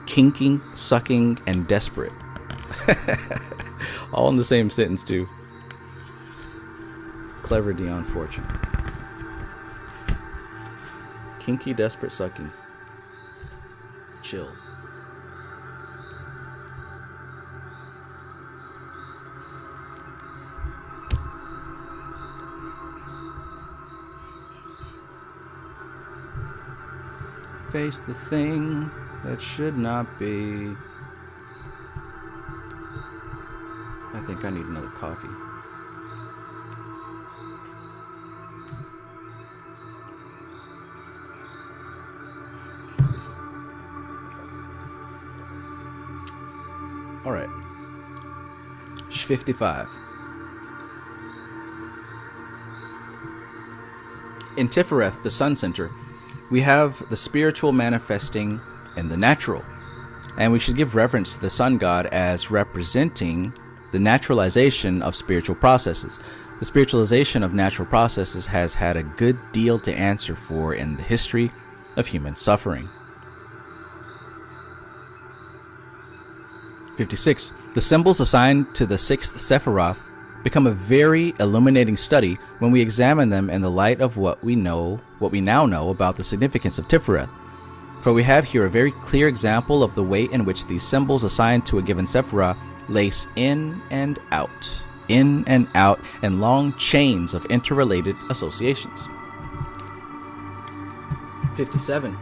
kinking, sucking, and desperate. All in the same sentence, too. Clever Dion Fortune. Kinky, desperate, sucking. Chill. Face the thing that should not be. I think I need another coffee. All right. 55. In Tiphareth, the Sun Center, we have the spiritual manifesting in the natural, and we should give reverence to the sun god as representing the naturalization of spiritual processes. The spiritualization of natural processes has had a good deal to answer for in the history of human suffering. 56. The symbols assigned to the sixth Sephirah become a very illuminating study when we examine them in the light of what we now know about the significance of Tiphareth. For we have here a very clear example of the way in which these symbols assigned to a given Sephirah lace in and out, in long chains of interrelated associations. 57.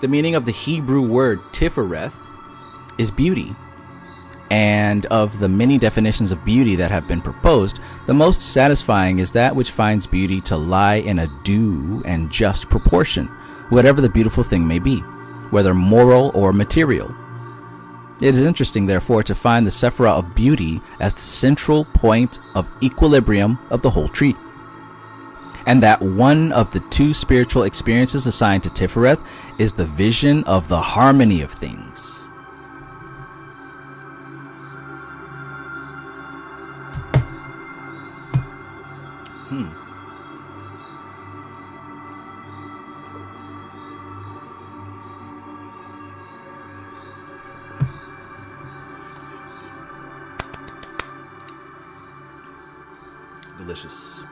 The meaning of the Hebrew word Tiphareth is beauty. And of the many definitions of beauty that have been proposed, the most satisfying is that which finds beauty to lie in a due and just proportion, whatever the beautiful thing may be, whether moral or material. It is interesting, therefore, to find the Sephirah of beauty as the central point of equilibrium of the whole tree, and that one of the two spiritual experiences assigned to Tiphareth is the vision of the harmony of things. Delicious.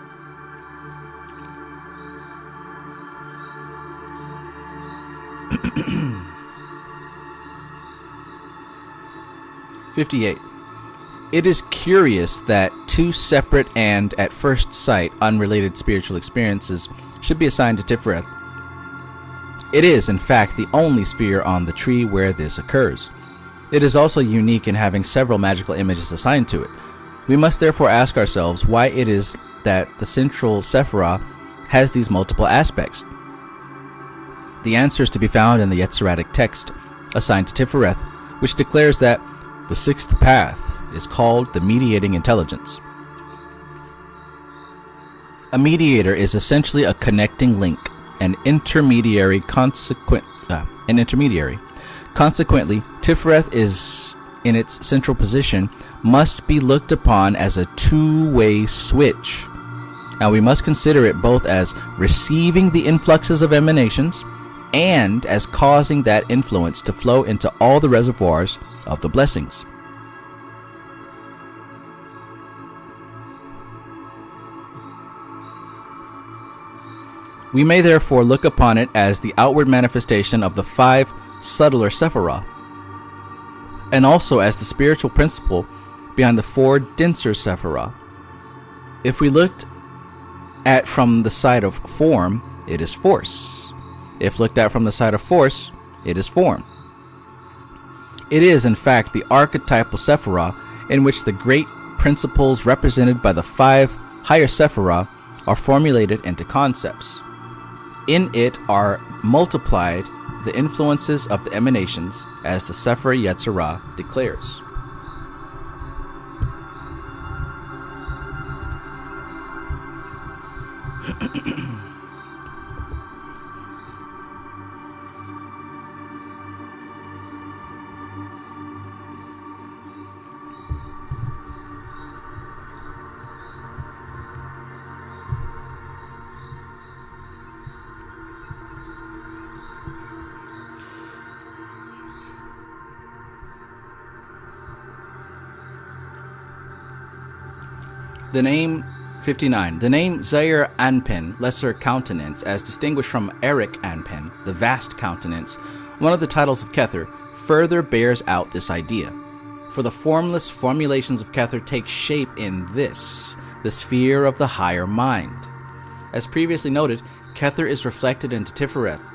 '58. It is curious that two separate and, at first sight, unrelated spiritual experiences should be assigned to Tiphareth. It is, in fact, the only sphere on the tree where this occurs. It is also unique in having several magical images assigned to it. We must therefore ask ourselves why it is that the central Sephirah has these multiple aspects. The answer is to be found in the Yetziratic text assigned to Tiphareth, which declares that the sixth path is called the mediating intelligence. A mediator is essentially a connecting link, an intermediary. Consequently, Tiphareth is in its central position must be looked upon as a two-way switch, and we must consider it both as receiving the influxes of emanations and as causing that influence to flow into all the reservoirs of the blessings. We may therefore look upon it as the outward manifestation of the 5 subtler Sephiroth, and also as the spiritual principle behind the 4 denser Sephiroth. If we looked at from the side of form, it is force. If looked at from the side of force, it is form. It is, in fact, the archetypal Sephiroth in which the great principles represented by the 5 higher Sephiroth are formulated into concepts. In it are multiplied the influences of the emanations, as the Sefer Yetzirah declares. The name 59. The name Zaire Anpin, Lesser Countenance, as distinguished from Eric Anpin, the Vast Countenance, one of the titles of Kether, further bears out this idea. For the formless formulations of Kether take shape in this, the sphere of the higher mind. As previously noted, Kether is reflected into Tiphareth.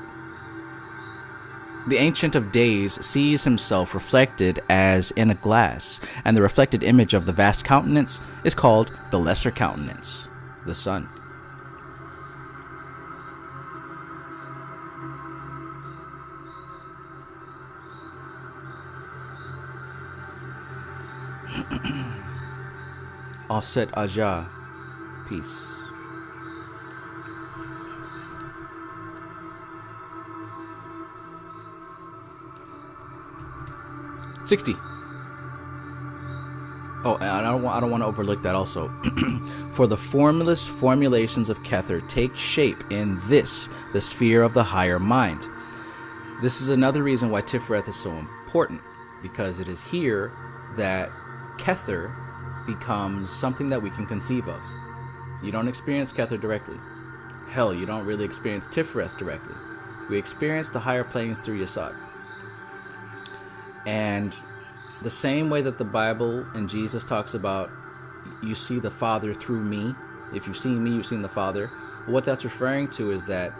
The Ancient of Days sees himself reflected as in a glass, and the reflected image of the Vast Countenance is called the Lesser Countenance, the Sun. Offset Aja, peace. $60. Oh, and I don't want to overlook that also. For the formless formulations of Kether take shape in this, the sphere of the higher mind. This is another reason why Tiphareth is so important, because it is here that Kether becomes something that we can conceive of. You don't experience Kether directly. Hell, you don't really experience Tiphareth directly. We experience the higher planes through Yesod. And the same way that the Bible and Jesus talks about, you see the Father through me. If you've seen me, you've seen the Father. What that's referring to is that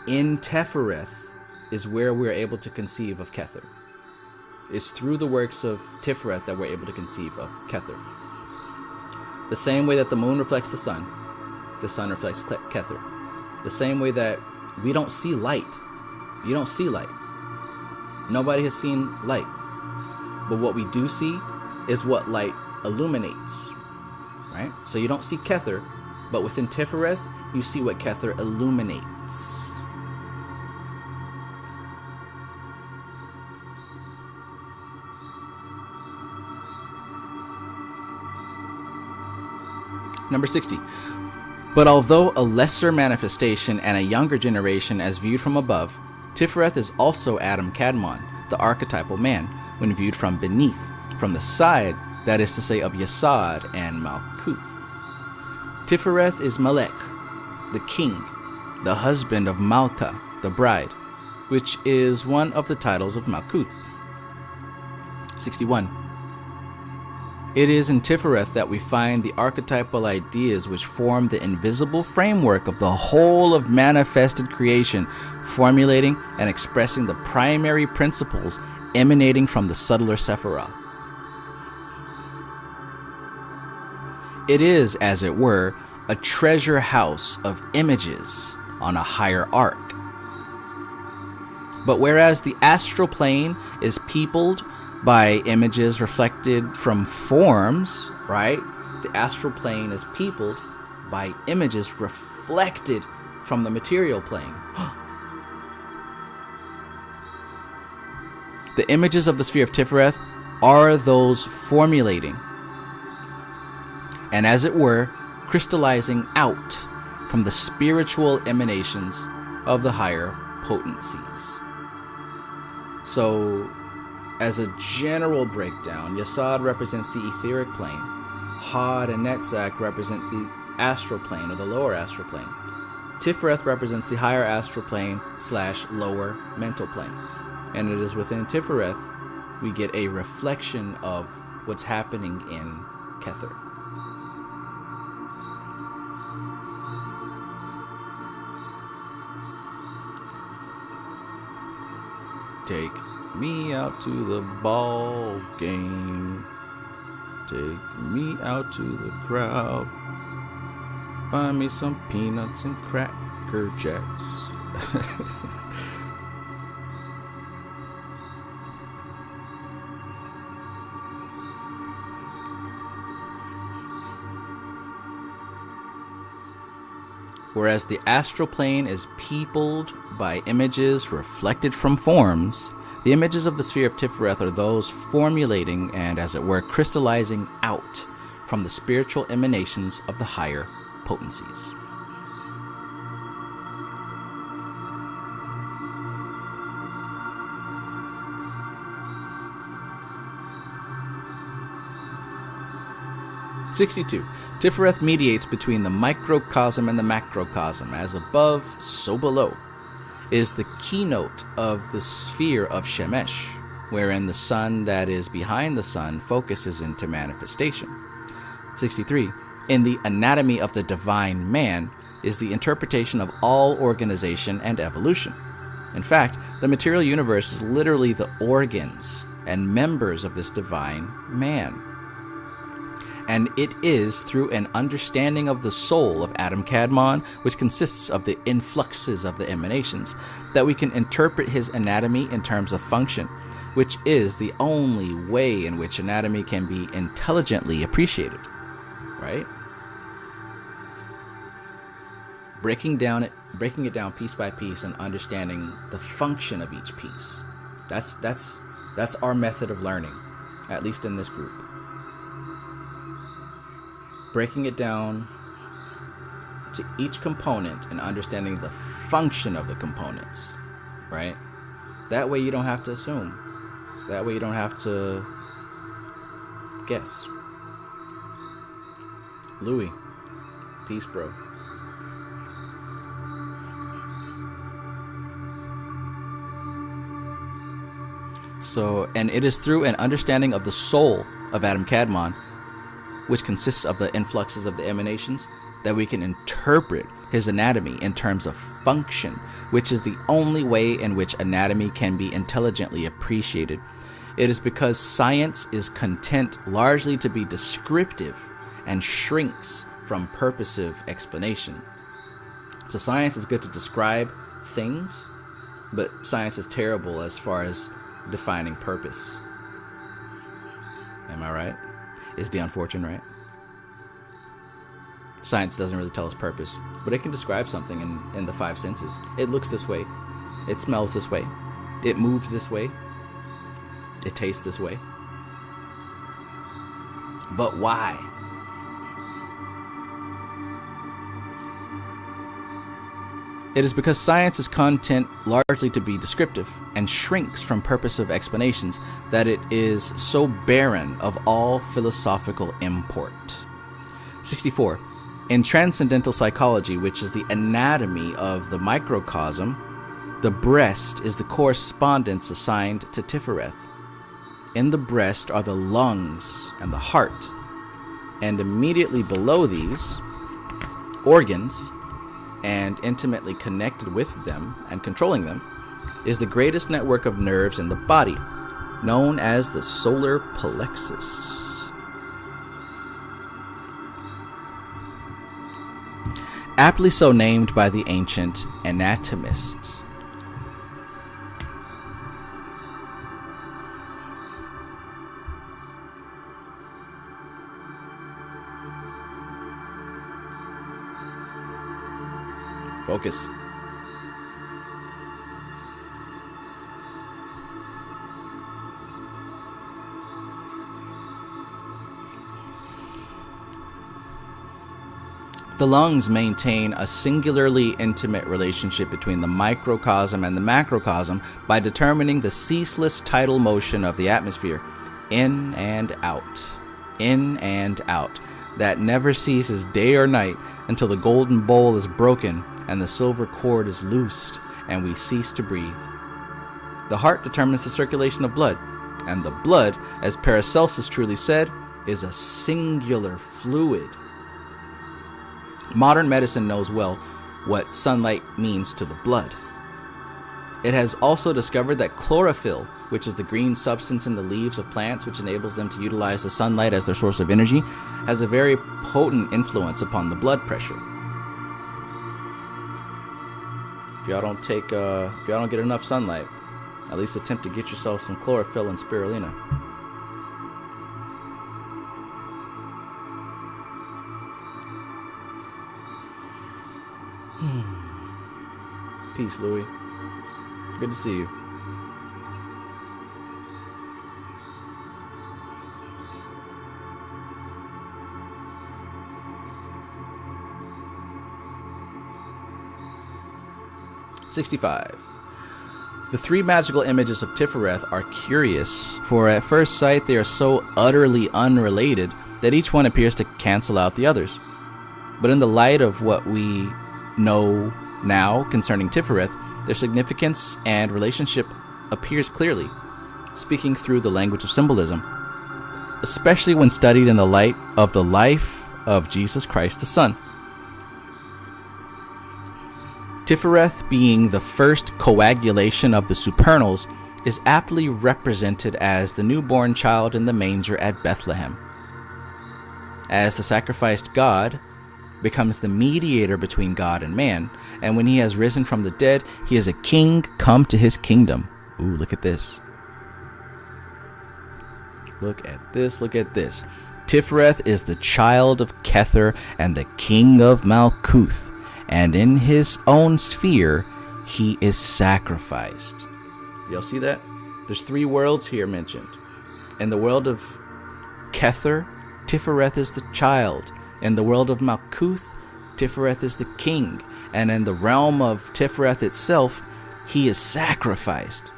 in Tiphareth is where we're able to conceive of Kether. It's through the works of Tiphareth that we're able to conceive of Kether. The same way that the moon reflects the sun reflects Kether. The same way that we don't see light. You don't see light. Nobody has seen light. But what we do see is what light illuminates. Right? So you don't see Kether, but within Tiphareth, you see what Kether illuminates. Number 60. But although a lesser manifestation and a younger generation as viewed from above, Tiphareth is also Adam Kadmon, the archetypal man, when viewed from beneath, from the side, that is to say, of Yesod and Malkuth. Tiphareth is Melech, the king, the husband of Malka, the bride, which is one of the titles of Malkuth. 61. It is in Tiphareth that we find the archetypal ideas which form the invisible framework of the whole of manifested creation, formulating and expressing the primary principles emanating from the subtler Sephiroth. It is, as it were, a treasure house of images on a higher arc. But whereas the astral plane is peopled by images reflected from forms, right? The astral plane is peopled by images reflected from the material plane. The images of the sphere of Tiphareth are those formulating, and as it were, crystallizing out from the spiritual emanations of the higher potencies. So, as a general breakdown, Yesod represents the etheric plane. Hod and Netzach represent the astral plane, or the lower astral plane. Tiphareth represents the higher astral plane / lower mental plane. And it is within Tiphareth we get a reflection of what's happening in Kether. Take me out to the ball game. Take me out to the crowd. Buy me some peanuts and Cracker Jacks. Whereas the astral plane is peopled by images reflected from forms, the images of the sphere of Tiphareth are those formulating and, as it were, crystallizing out from the spiritual emanations of the higher potencies. (62) Tiphareth mediates between the microcosm and the macrocosm. As above, so below, is the keynote of the sphere of Shemesh, wherein the sun that is behind the sun focuses into manifestation. 63. In the anatomy of the divine man is the interpretation of all organization and evolution. In fact, the material universe is literally the organs and members of this divine man. And it is through an understanding of the soul of Adam Kadmon, which consists of the influxes of the emanations, that we can interpret his anatomy in terms of function, which is the only way in which anatomy can be intelligently appreciated. Right? Breaking it down piece by piece and understanding the function of each piece. That's our method of learning, at least in this group. Breaking it down to each component and understanding the function of the components, right? That way you don't have to assume. That way you don't have to guess. Louis, peace, bro. So, and it is through an understanding of the soul of Adam Kadmon, which consists of the influxes of the emanations, that we can interpret his anatomy in terms of function, which is the only way in which anatomy can be intelligently appreciated. It is because science is content largely to be descriptive and shrinks from purposive explanation. So science is good to describe things, but science is terrible as far as defining purpose. Am I right? Is Dion Fortune right? Science doesn't really tell us purpose, but it can describe something in the five senses. It looks this way. It smells this way. It moves this way. It tastes this way. But why? It is because science is content largely to be descriptive and shrinks from purposive explanations that it is so barren of all philosophical import. 64. In transcendental psychology, which is the anatomy of the microcosm, the breast is the correspondence assigned to Tiphareth. In the breast are the lungs and the heart, and immediately below these, organs, and intimately connected with them and controlling them, is the greatest network of nerves in the body, known as the solar plexus. Aptly so named by the ancient anatomists. Focus. The lungs maintain a singularly intimate relationship between the microcosm and the macrocosm by determining the ceaseless tidal motion of the atmosphere, in and out, in and out. that never ceases day or night until the golden bowl is broken and the silver cord is loosed and we cease to breathe. The heart determines the circulation of blood, and the blood, as Paracelsus truly said, is a singular fluid. Modern medicine knows well what sunlight means to the blood. It has also discovered that chlorophyll, which is the green substance in the leaves of plants which enables them to utilize the sunlight as their source of energy, has a very potent influence upon the blood pressure. If y'all don't get enough sunlight, at least attempt to get yourself some chlorophyll and spirulina. Peace, Louis. Good to see you. '65. The three magical images of Tiphareth are curious, for at first sight they are so utterly unrelated that each one appears to cancel out the others. But in the light of what we know now concerning Tiphareth, their significance and relationship appears clearly, speaking through the language of symbolism, especially when studied in the light of the life of Jesus Christ the Son. Tiphareth, being the first coagulation of the supernals, is aptly represented as the newborn child in the manger at Bethlehem. As the sacrificed God becomes the mediator between God and man, and when he has risen from the dead, he is a king come to his kingdom. Ooh, look at this. Look at this, look at this. Tiphareth is the child of Kether and the king of Malkuth, and in his own sphere, he is sacrificed. Y'all see that? There's three worlds here mentioned. In the world of Kether, Tiphareth is the child. In the world of Malkuth, Tiphareth is the king. And in the realm of Tiphareth itself, he is sacrificed.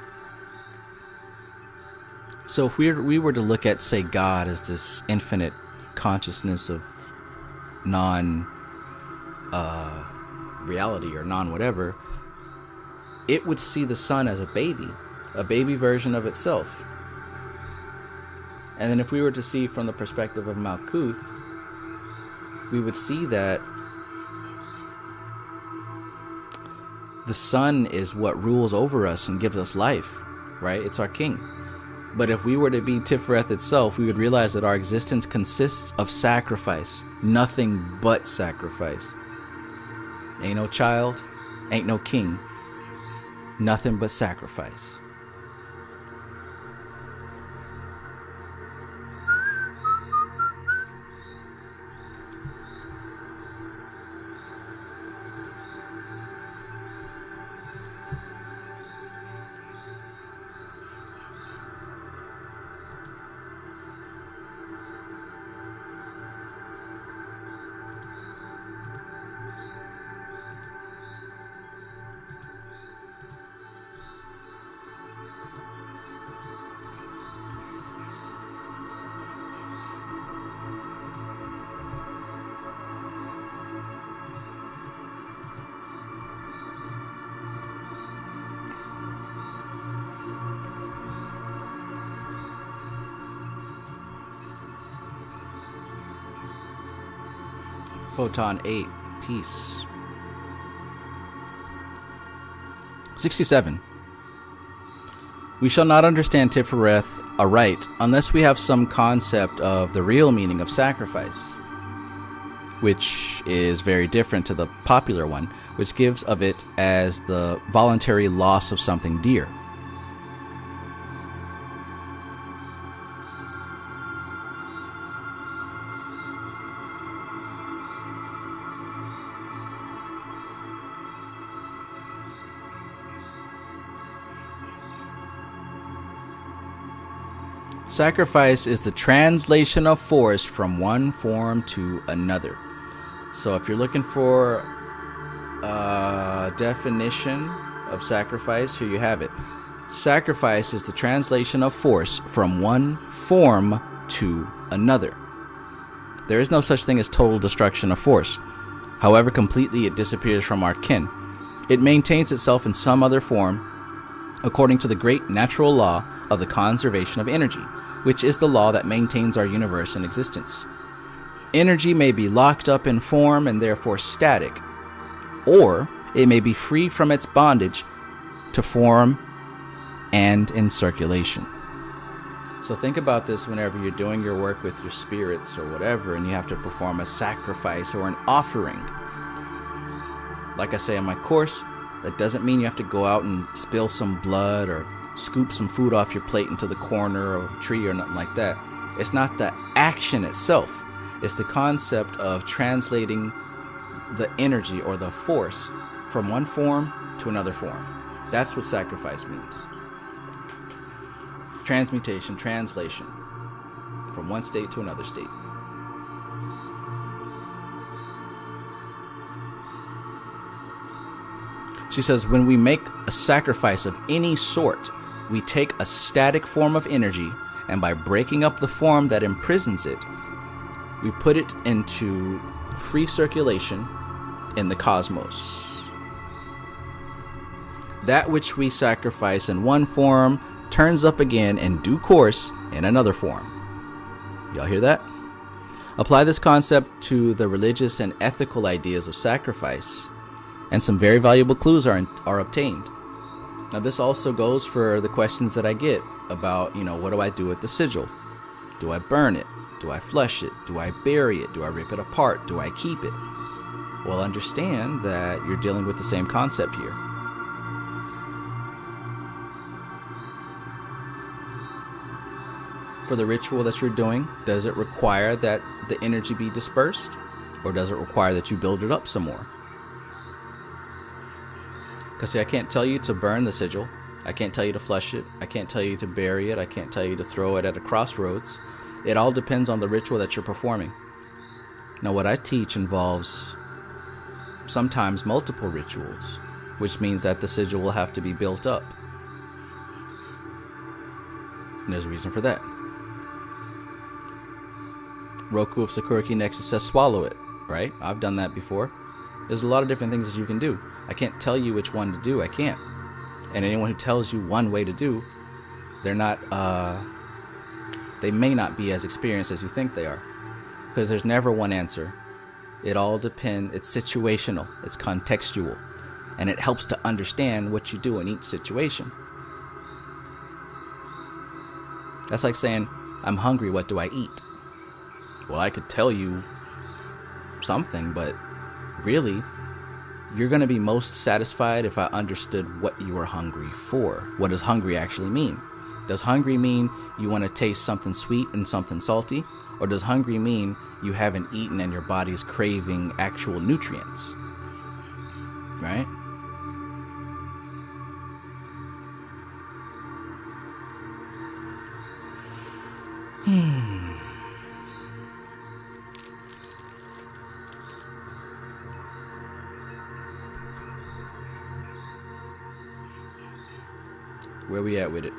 So if we were to look at, say, God as this infinite consciousness of non-reality or non-whatever, it would see the sun as a baby version of itself. And then if we were to see from the perspective of Malkuth, we would see that the sun is what rules over us and gives us life, right? It's our king. But if we were to be Tiphareth itself, we would realize that our existence consists of sacrifice, nothing but sacrifice. Ain't no child, ain't no king, nothing but sacrifice. Photon 8, peace. 67. We shall not understand Tiphareth aright unless we have some concept of the real meaning of sacrifice, which is very different to the popular one, which gives of it as the voluntary loss of something dear. Sacrifice is the translation of force from one form to another. So if you're looking for a definition of sacrifice, here you have it. Sacrifice is the translation of force from one form to another. There is no such thing as total destruction of force. However completely it disappears from our kin, it maintains itself in some other form according to the great natural law of the conservation of energy, which is the law that maintains our universe in existence. Energy may be locked up in form and therefore static, or it may be free from its bondage to form and in circulation. So think about this whenever you're doing your work with your spirits or whatever, and you have to perform a sacrifice or an offering. Like I say in my course, that doesn't mean you have to go out and spill some blood or scoop some food off your plate into the corner of a tree or nothing like that. It's not the action itself. It's the concept of translating the energy or the force from one form to another form. That's what sacrifice means. Transmutation, translation, from one state to another state. She says, when we make a sacrifice of any sort, we take a static form of energy, and by breaking up the form that imprisons it, we put it into free circulation in the cosmos. That which we sacrifice in one form turns up again in due course in another form. Y'all hear that? Apply this concept to the religious and ethical ideas of sacrifice, and some very valuable clues are obtained. Now, this also goes for the questions that I get about, what do I do with the sigil? Do I burn it? Do I flush it? Do I bury it? Do I rip it apart? Do I keep it? Well, understand that you're dealing with the same concept here. For the ritual that you're doing, does it require that the energy be dispersed? Or does it require that you build it up some more? Because see, I can't tell you to burn the sigil. I can't tell you to flush it. I can't tell you to bury it. I can't tell you to throw it at a crossroads. It all depends on the ritual that you're performing. Now, what I teach involves sometimes multiple rituals, which means that the sigil will have to be built up. And there's a reason for that. Roku of Sakuraki Nexus says swallow it, right? I've done that before. There's a lot of different things that you can do. I can't tell you which one to do. I can't. And anyone who tells you one way to do, they may not be as experienced as you think they are. Because there's never one answer. It all depends. It's situational. It's contextual. And it helps to understand what you do in each situation. That's like saying, I'm hungry, what do I eat? Well, I could tell you something, but really, you're going to be most satisfied if I understood what you are hungry for. What does hungry actually mean? Does hungry mean you want to taste something sweet and something salty? Or does hungry mean you haven't eaten and your body's craving actual nutrients? Right? Where we at with it?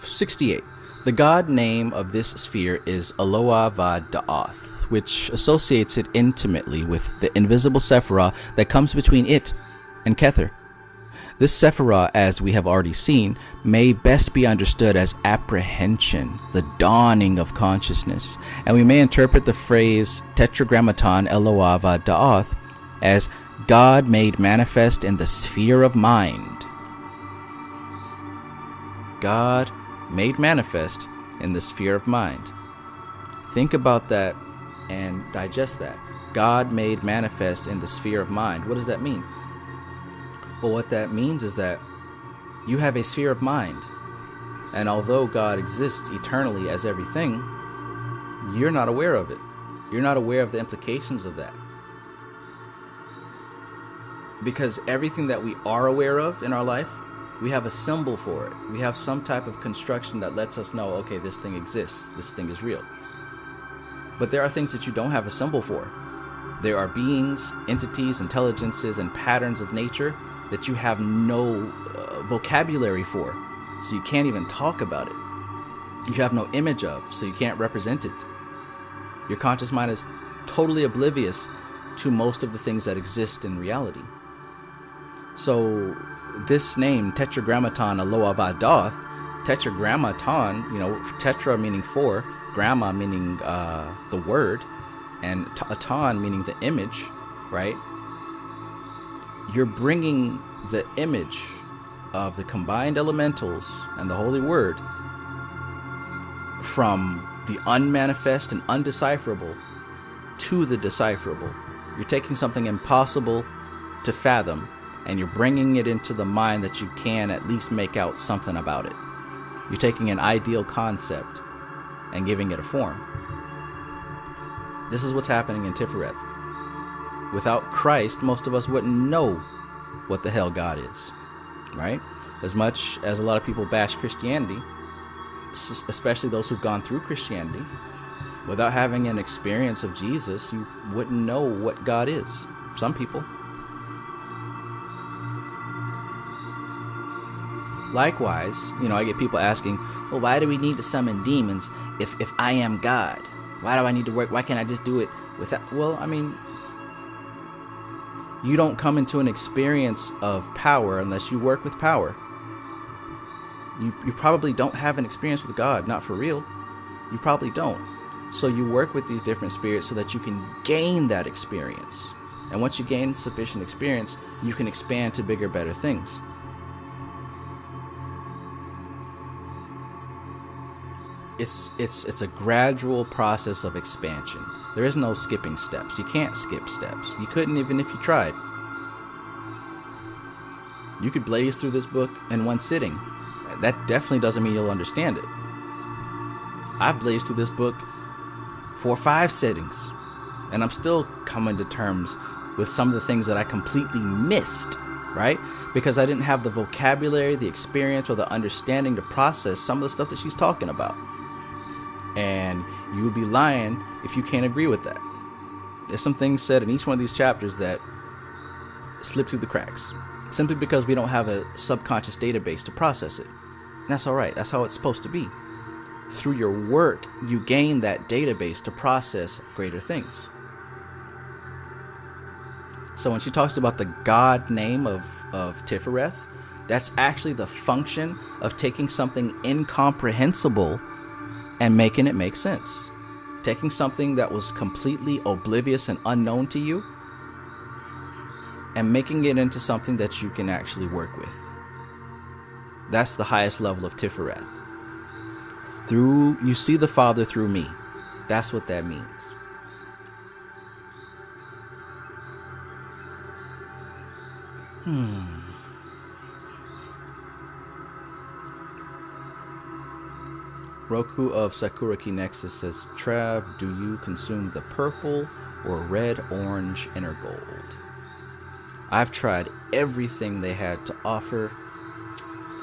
"68. The god name of this sphere is Aloha Va Da'ath, which associates it intimately with the invisible Sephirah that comes between it and Kether. This Sephirah, as we have already seen, may best be understood as apprehension, the dawning of consciousness, and we may interpret the phrase Tetragrammaton Eloah Va Da'ath as God made manifest in the sphere of mind. God made manifest in the sphere of mind. Think about that and digest that. God made manifest in the sphere of mind. What does that mean? Well, what that means is that you have a sphere of mind. And although God exists eternally as everything, you're not aware of it. You're not aware of the implications of that. Because everything that we are aware of in our life, we have a symbol for it. We have some type of construction that lets us know, okay, this thing exists. This thing is real. But there are things that you don't have a symbol for. There are beings, entities, intelligences, and patterns of nature that you have no vocabulary for. so you can't even talk about it. You have no image of, so you can't represent it. Your conscious mind is totally oblivious to most of the things that exist in reality. So this name, Tetragrammaton Aloha Vadoth, Tetragrammaton, tetra meaning four, gramma meaning the word, and aton meaning the image, right? You're bringing the image of the combined elementals and the holy word from the unmanifest and undecipherable to the decipherable. You're taking something impossible to fathom and you're bringing it into the mind that you can at least make out something about it. You're taking an ideal concept and giving it a form. This is what's happening in Tiphareth. Without Christ, most of us wouldn't know what the hell God is, right? As much as a lot of people bash Christianity, especially those who've gone through Christianity, without having an experience of Jesus, you wouldn't know what God is. Some people. Likewise, I get people asking, well, why do we need to summon demons if I am God? Why do I need to work? Why can't I just do it without? Well, you don't come into an experience of power unless you work with power. You probably don't have an experience with God, not for real. You probably don't. So you work with these different spirits so that you can gain that experience. And once you gain sufficient experience, you can expand to bigger, better things. It's a gradual process of expansion. There is no skipping steps. You can't skip steps. You couldn't even if you tried. You could blaze through this book in one sitting. That definitely doesn't mean you'll understand it. I've blazed through this book 4 or 5 sittings, and I'm still coming to terms with some of the things that I completely missed, right? Because I didn't have the vocabulary, the experience, or the understanding to process some of the stuff that she's talking about. And you would be lying if you can't agree with that. There's some things said in each one of these chapters that slip through the cracks, simply because we don't have a subconscious database to process it. And that's all right. That's how it's supposed to be. Through your work, you gain that database to process greater things. So when she talks about the God name of Tiphareth, that's actually the function of taking something incomprehensible and making it make sense. Taking something that was completely oblivious and unknown to you and making it into something that you can actually work with. That's the highest level of Tiphareth. You see the Father through me. That's what that means. Roku of Sakuraki Nexus says, Trav, do you consume the purple or red, orange, inner gold? I've tried everything they had to offer.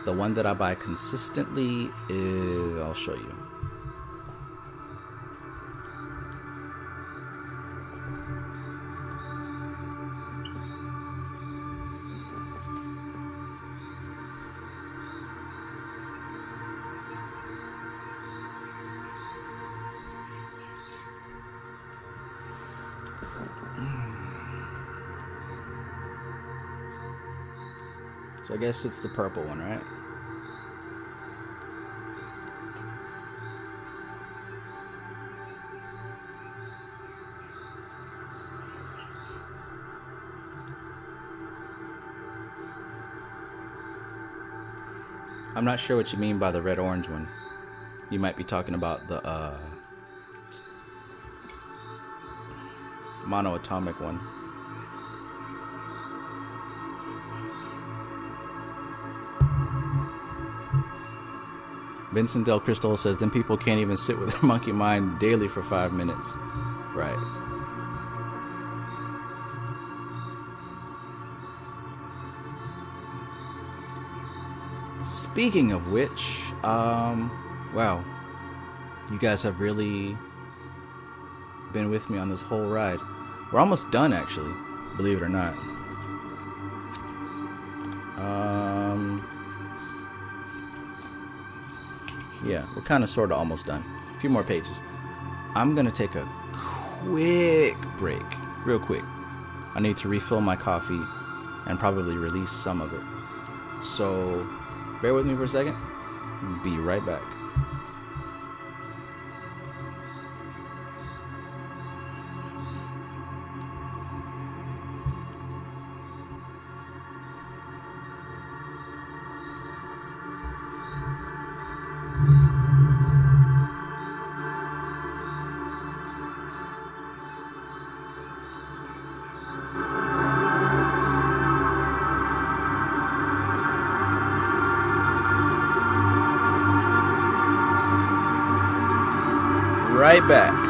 The one that I buy consistently is, I'll show you. So I guess it's the purple one, right? I'm not sure what you mean by the red-orange one. You might be talking about the monoatomic one. Vincent Del Cristal says, then people can't even sit with their monkey mind daily for 5 minutes. Right. Speaking of which, wow. You guys have really been with me on this whole ride. We're almost done, actually, believe it or not. Yeah, we're kind of sort of almost done. A few more pages. I'm going to take a quick break, real quick. I need to refill my coffee and probably release some of it. So bear with me for a second. Be right back. Right back.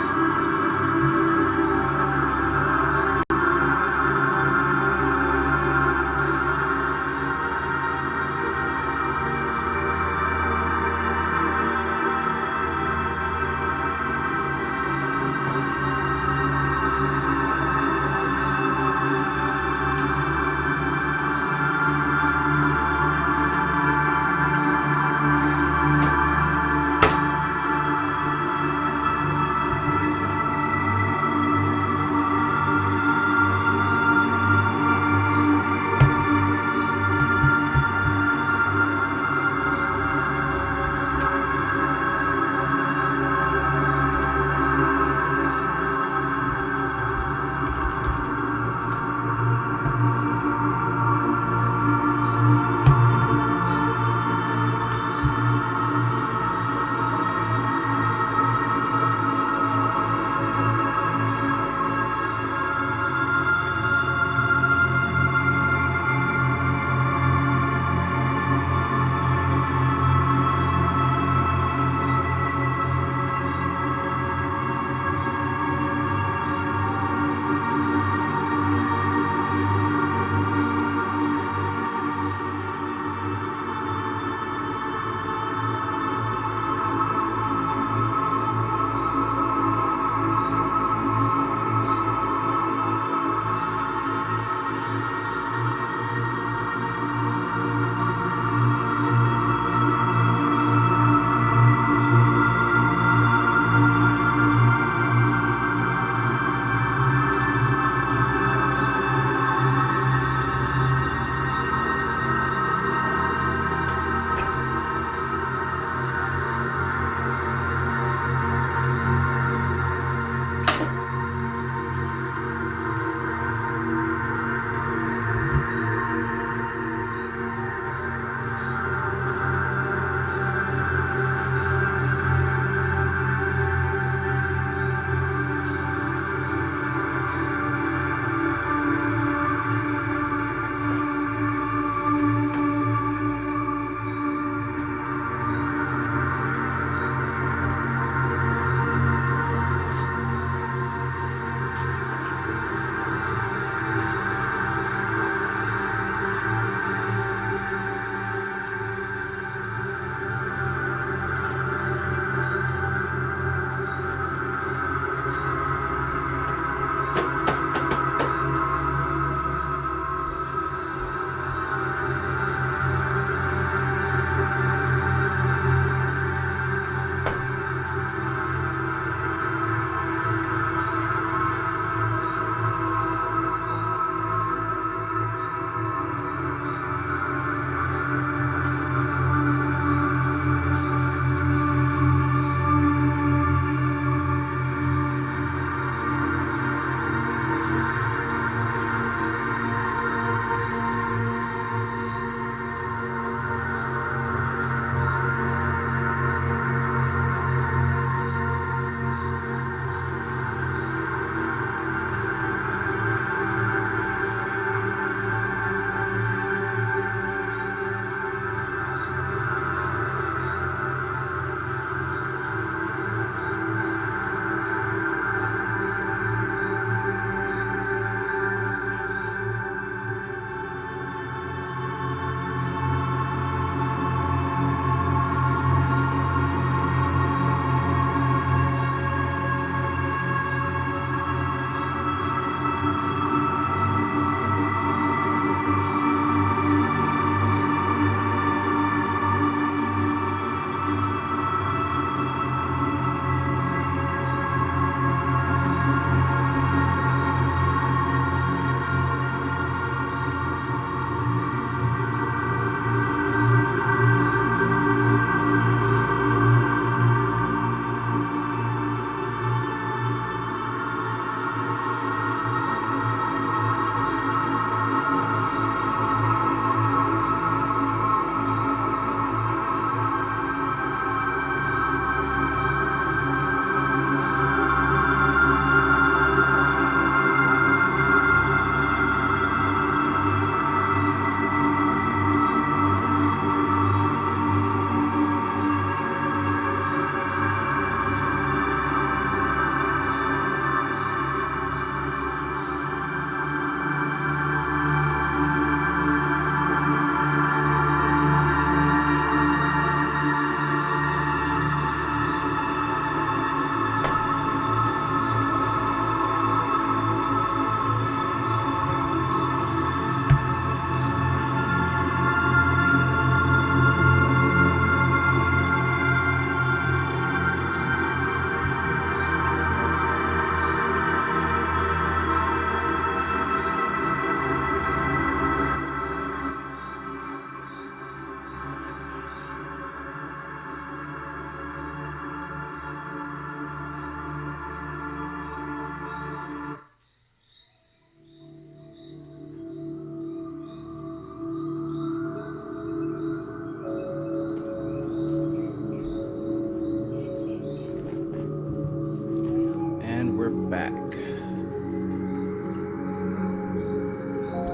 back.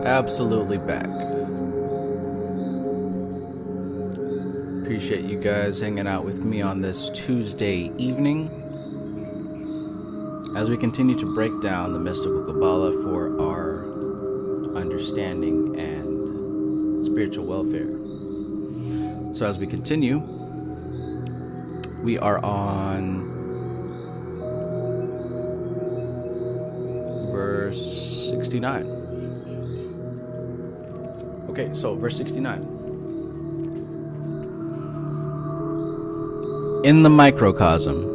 Absolutely back. Appreciate you guys hanging out with me on this Tuesday evening as we continue to break down the mystical Qabalah for our understanding and spiritual welfare. So as we continue, we are on verse 69. Okay, so verse 69. In the microcosm.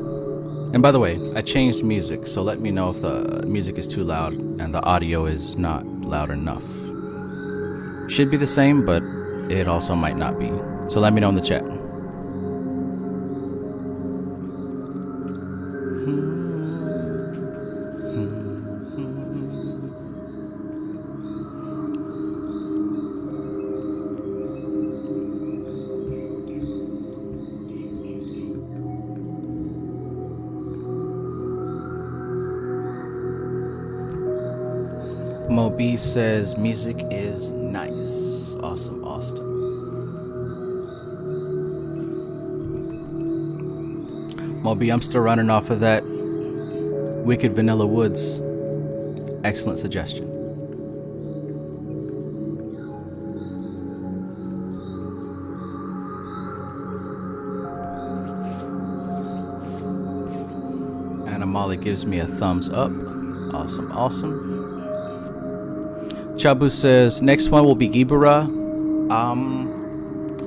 And by the way, I changed music, so let me know if the music is too loud and the audio is not loud enough. Should be the same, but it also might not be. So let me know in the chat. Moby says music is nice. Awesome, awesome. Moby, I'm still running off of that Wicked Vanilla Woods. Excellent suggestion. Anna Molly gives me a thumbs up. Awesome, awesome. Chabu says, next one will be Gibura.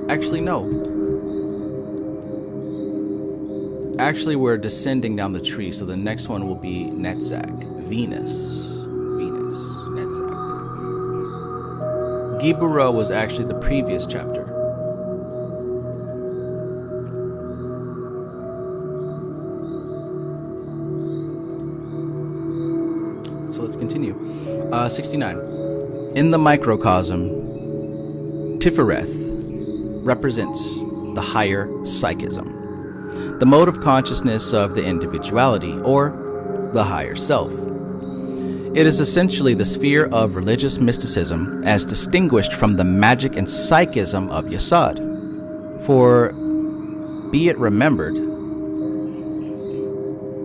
Actually, no. Actually, we're descending down the tree, so the next one will be Netzach. Venus, Netzach. Gibura was actually the previous chapter. So let's continue. 69. In the microcosm, Tiphareth represents the higher psychism, the mode of consciousness of the individuality, or the higher self. It is essentially the sphere of religious mysticism as distinguished from the magic and psychism of Yesod. For, be it remembered,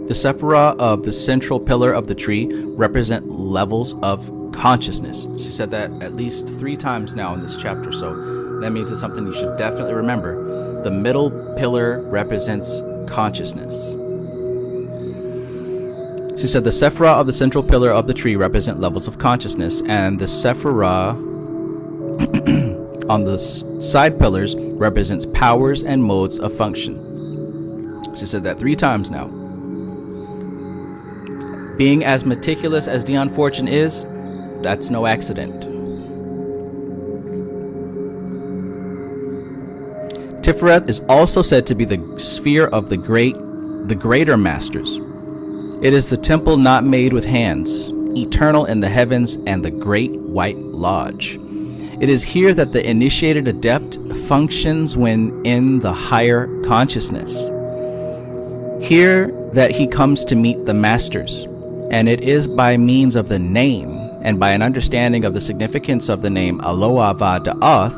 the sephirah of the central pillar of the tree represent levels of consciousness. She said that at least 3 times now in this chapter, so that means it's something you should definitely remember. The middle pillar represents consciousness. She said the sephirah of the central pillar of the tree represent levels of consciousness, and the sephirah on the side pillars represents powers and modes of function. She said that 3 times now. Being as meticulous as Dion Fortune is, that's no accident. Tiphareth is also said to be the sphere of the greater masters. It is the temple not made with hands, eternal in the heavens and the great white lodge. It is here that the initiated adept functions when in the higher consciousness. Here that he comes to meet the masters, and it is by means of the name and by an understanding of the significance of the name Aloha Va Da'ath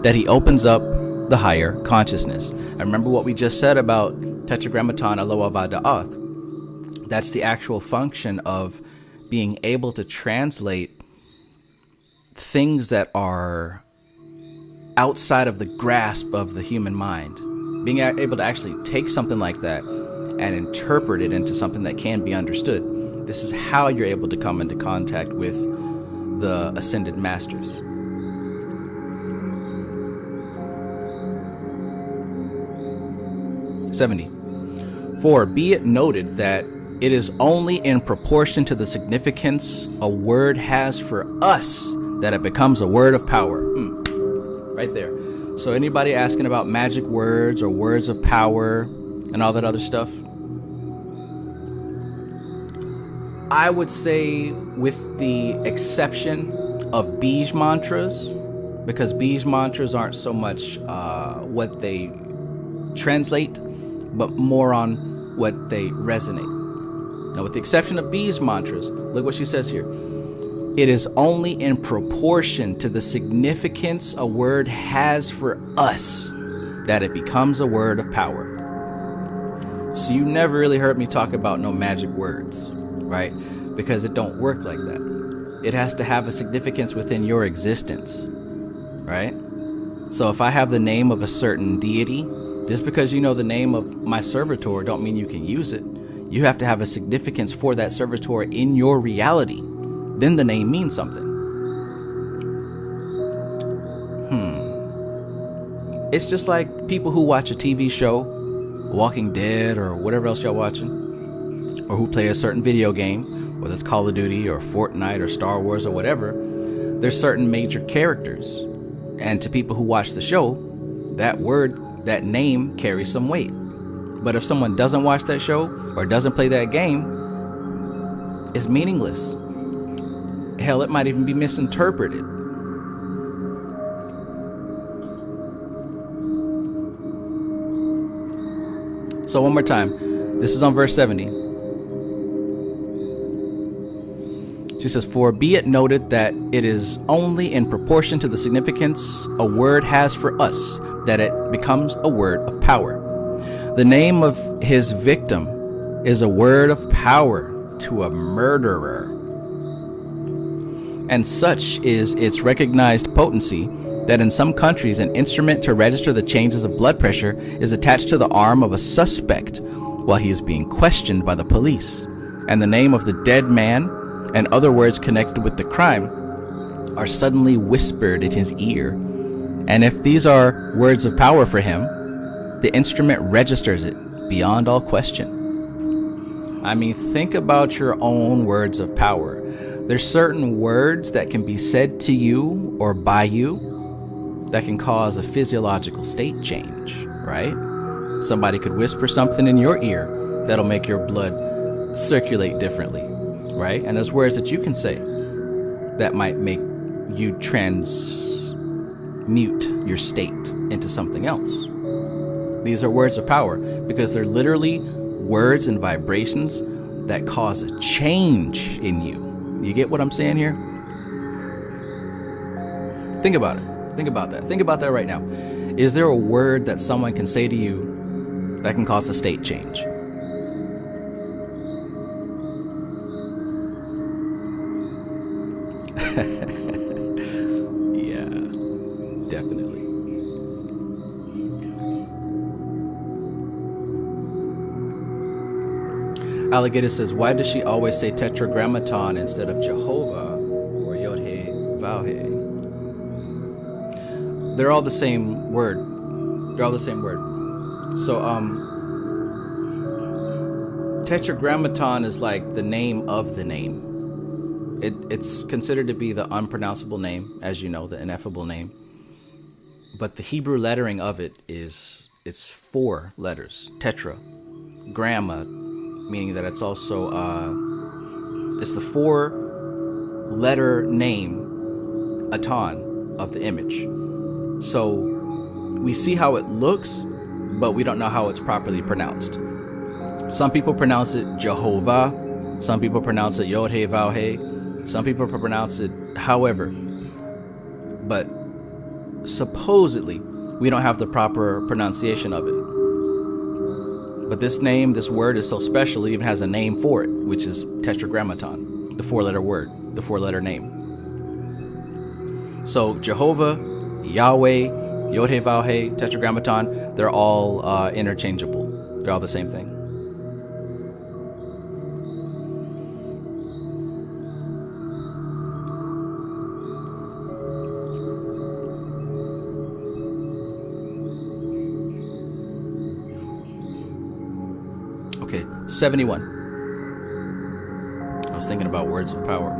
that he opens up the higher consciousness. And remember what we just said about Tetragrammaton Aloha Va Da'ath. That's the actual function of being able to translate things that are outside of the grasp of the human mind. Being able to actually take something like that and interpret it into something that can be understood. This is how you're able to come into contact with the ascended masters. For be it noted that it is only in proportion to the significance a word has for us that it becomes a word of power. Right there. So anybody asking about magic words or words of power and all that other stuff, I would say with the exception of Bij mantras, because Bij mantras aren't so much what they translate, but more on what they resonate. Now, with the exception of these mantras, look what she says here. It is only in proportion to the significance a word has for us that it becomes a word of power. So you never really heard me talk about no magic words, right? Because it don't work like that. It has to have a significance within your existence, right? So if I have the name of a certain deity, just because you know the name of my servitor don't mean you can use it. You have to have a significance for that servitor in your reality. Then the name means something. It's just like people who watch a TV show, Walking Dead or whatever else y'all watching, or who play a certain video game, whether it's Call of Duty or Fortnite or Star Wars or whatever. There's certain major characters. And to people who watch the show, that word, that name carries some weight. But if someone doesn't watch that show or doesn't play that game, it's meaningless. Hell, it might even be misinterpreted. So one more time. This is on verse 70. She says, for be it noted that it is only in proportion to the significance a word has for us that it becomes a word of power. The name of his victim is a word of power to a murderer. And such is its recognized potency that in some countries an instrument to register the changes of blood pressure is attached to the arm of a suspect while he is being questioned by the police, and the name of the dead man and other words connected with the crime are suddenly whispered in his ear. And if these are words of power for him, the instrument registers it beyond all question. I mean, think about your own words of power. There's certain words that can be said to you or by you that can cause a physiological state change, right? Somebody could whisper something in your ear that'll make your blood circulate differently, right? And there's words that you can say that might make you transmute your state into something else. These are words of power because they're literally words and vibrations that cause a change in you. You get what I'm saying here? Think about it. Think about that. Think about that right now. Is there a word that someone can say to you that can cause a state change? Yeah, definitely. Alligator says, why does she always say tetragrammaton instead of Jehovah or Yod-He, Vav-He? They're all the same word. They're all the same word. So, tetragrammaton is like the name of the name. It's considered to be the unpronounceable name, as you know, the ineffable name. But the Hebrew lettering of it it's 4 letters. Tetra. Gramma, meaning that it's also, it's the 4-letter name, aton, of the image. So we see how it looks, but we don't know how it's properly pronounced. Some people pronounce it Jehovah. Some people pronounce it Yod-He, Vav-He. Some people pronounce it however. But supposedly, we don't have the proper pronunciation of it. But this name, this word is so special, it even has a name for it, which is tetragrammaton, the 4-letter word, the 4-letter name. So Jehovah, Yahweh, Yod-He, Vav-He, tetragrammaton, they're all interchangeable. They're all the same thing. Okay, 71. I was thinking about words of power.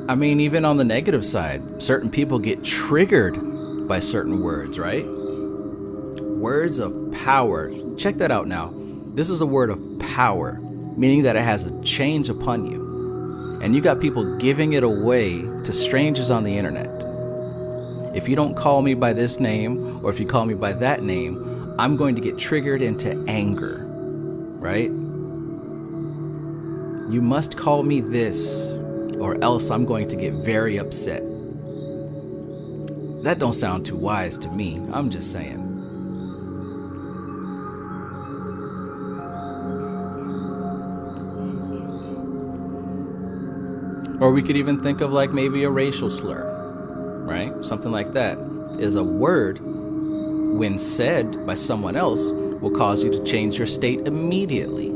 I mean, even on the negative side, certain people get triggered by certain words, right? Words of power. Check that out now. This is a word of power, meaning that it has a change upon you. And you got people giving it away to strangers on the internet. If you don't call me by this name, or if you call me by that name, I'm going to get triggered into anger, right? You must call me this, or else I'm going to get very upset. That don't sound too wise to me. I'm just saying. Or we could even think of like maybe a racial slur, right? Something like that is a word, when said by someone else, will cause you to change your state immediately.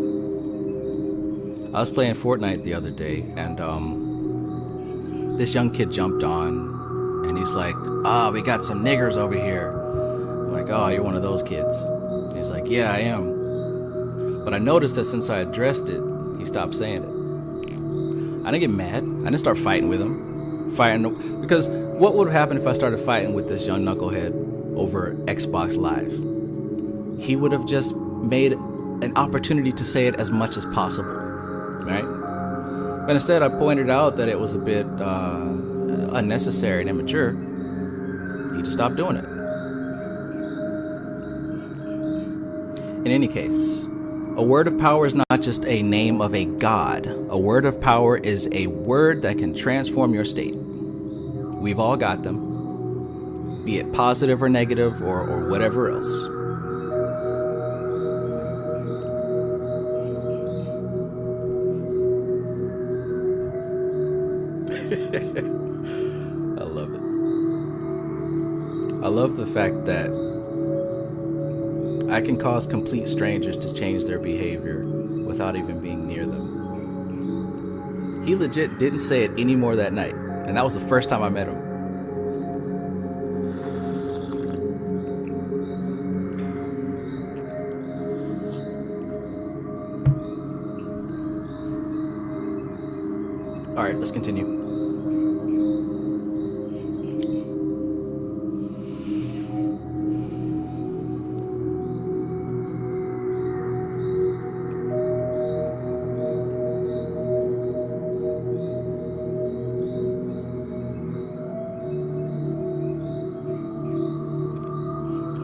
I was playing Fortnite the other day, and this young kid jumped on, and he's like, we got some niggers over here. I'm like, oh, you're one of those kids. And he's like, yeah, I am. But I noticed that since I addressed it, he stopped saying it. I didn't get mad. I didn't start fighting with him. Because what would happen if I started fighting with this young knucklehead over Xbox Live? He would have just made an opportunity to say it as much as possible, right? But instead, I pointed out that it was a bit unnecessary and immature. He just stopped doing it. In any case, a word of power is not just a name of a god. A word of power is a word that can transform your state. We've all got them, be it positive or negative or whatever else. I love it. I love the fact that I can cause complete strangers to change their behavior without even being near them. He legit didn't say it anymore that night, and that was the first time I met him. All right, let's continue.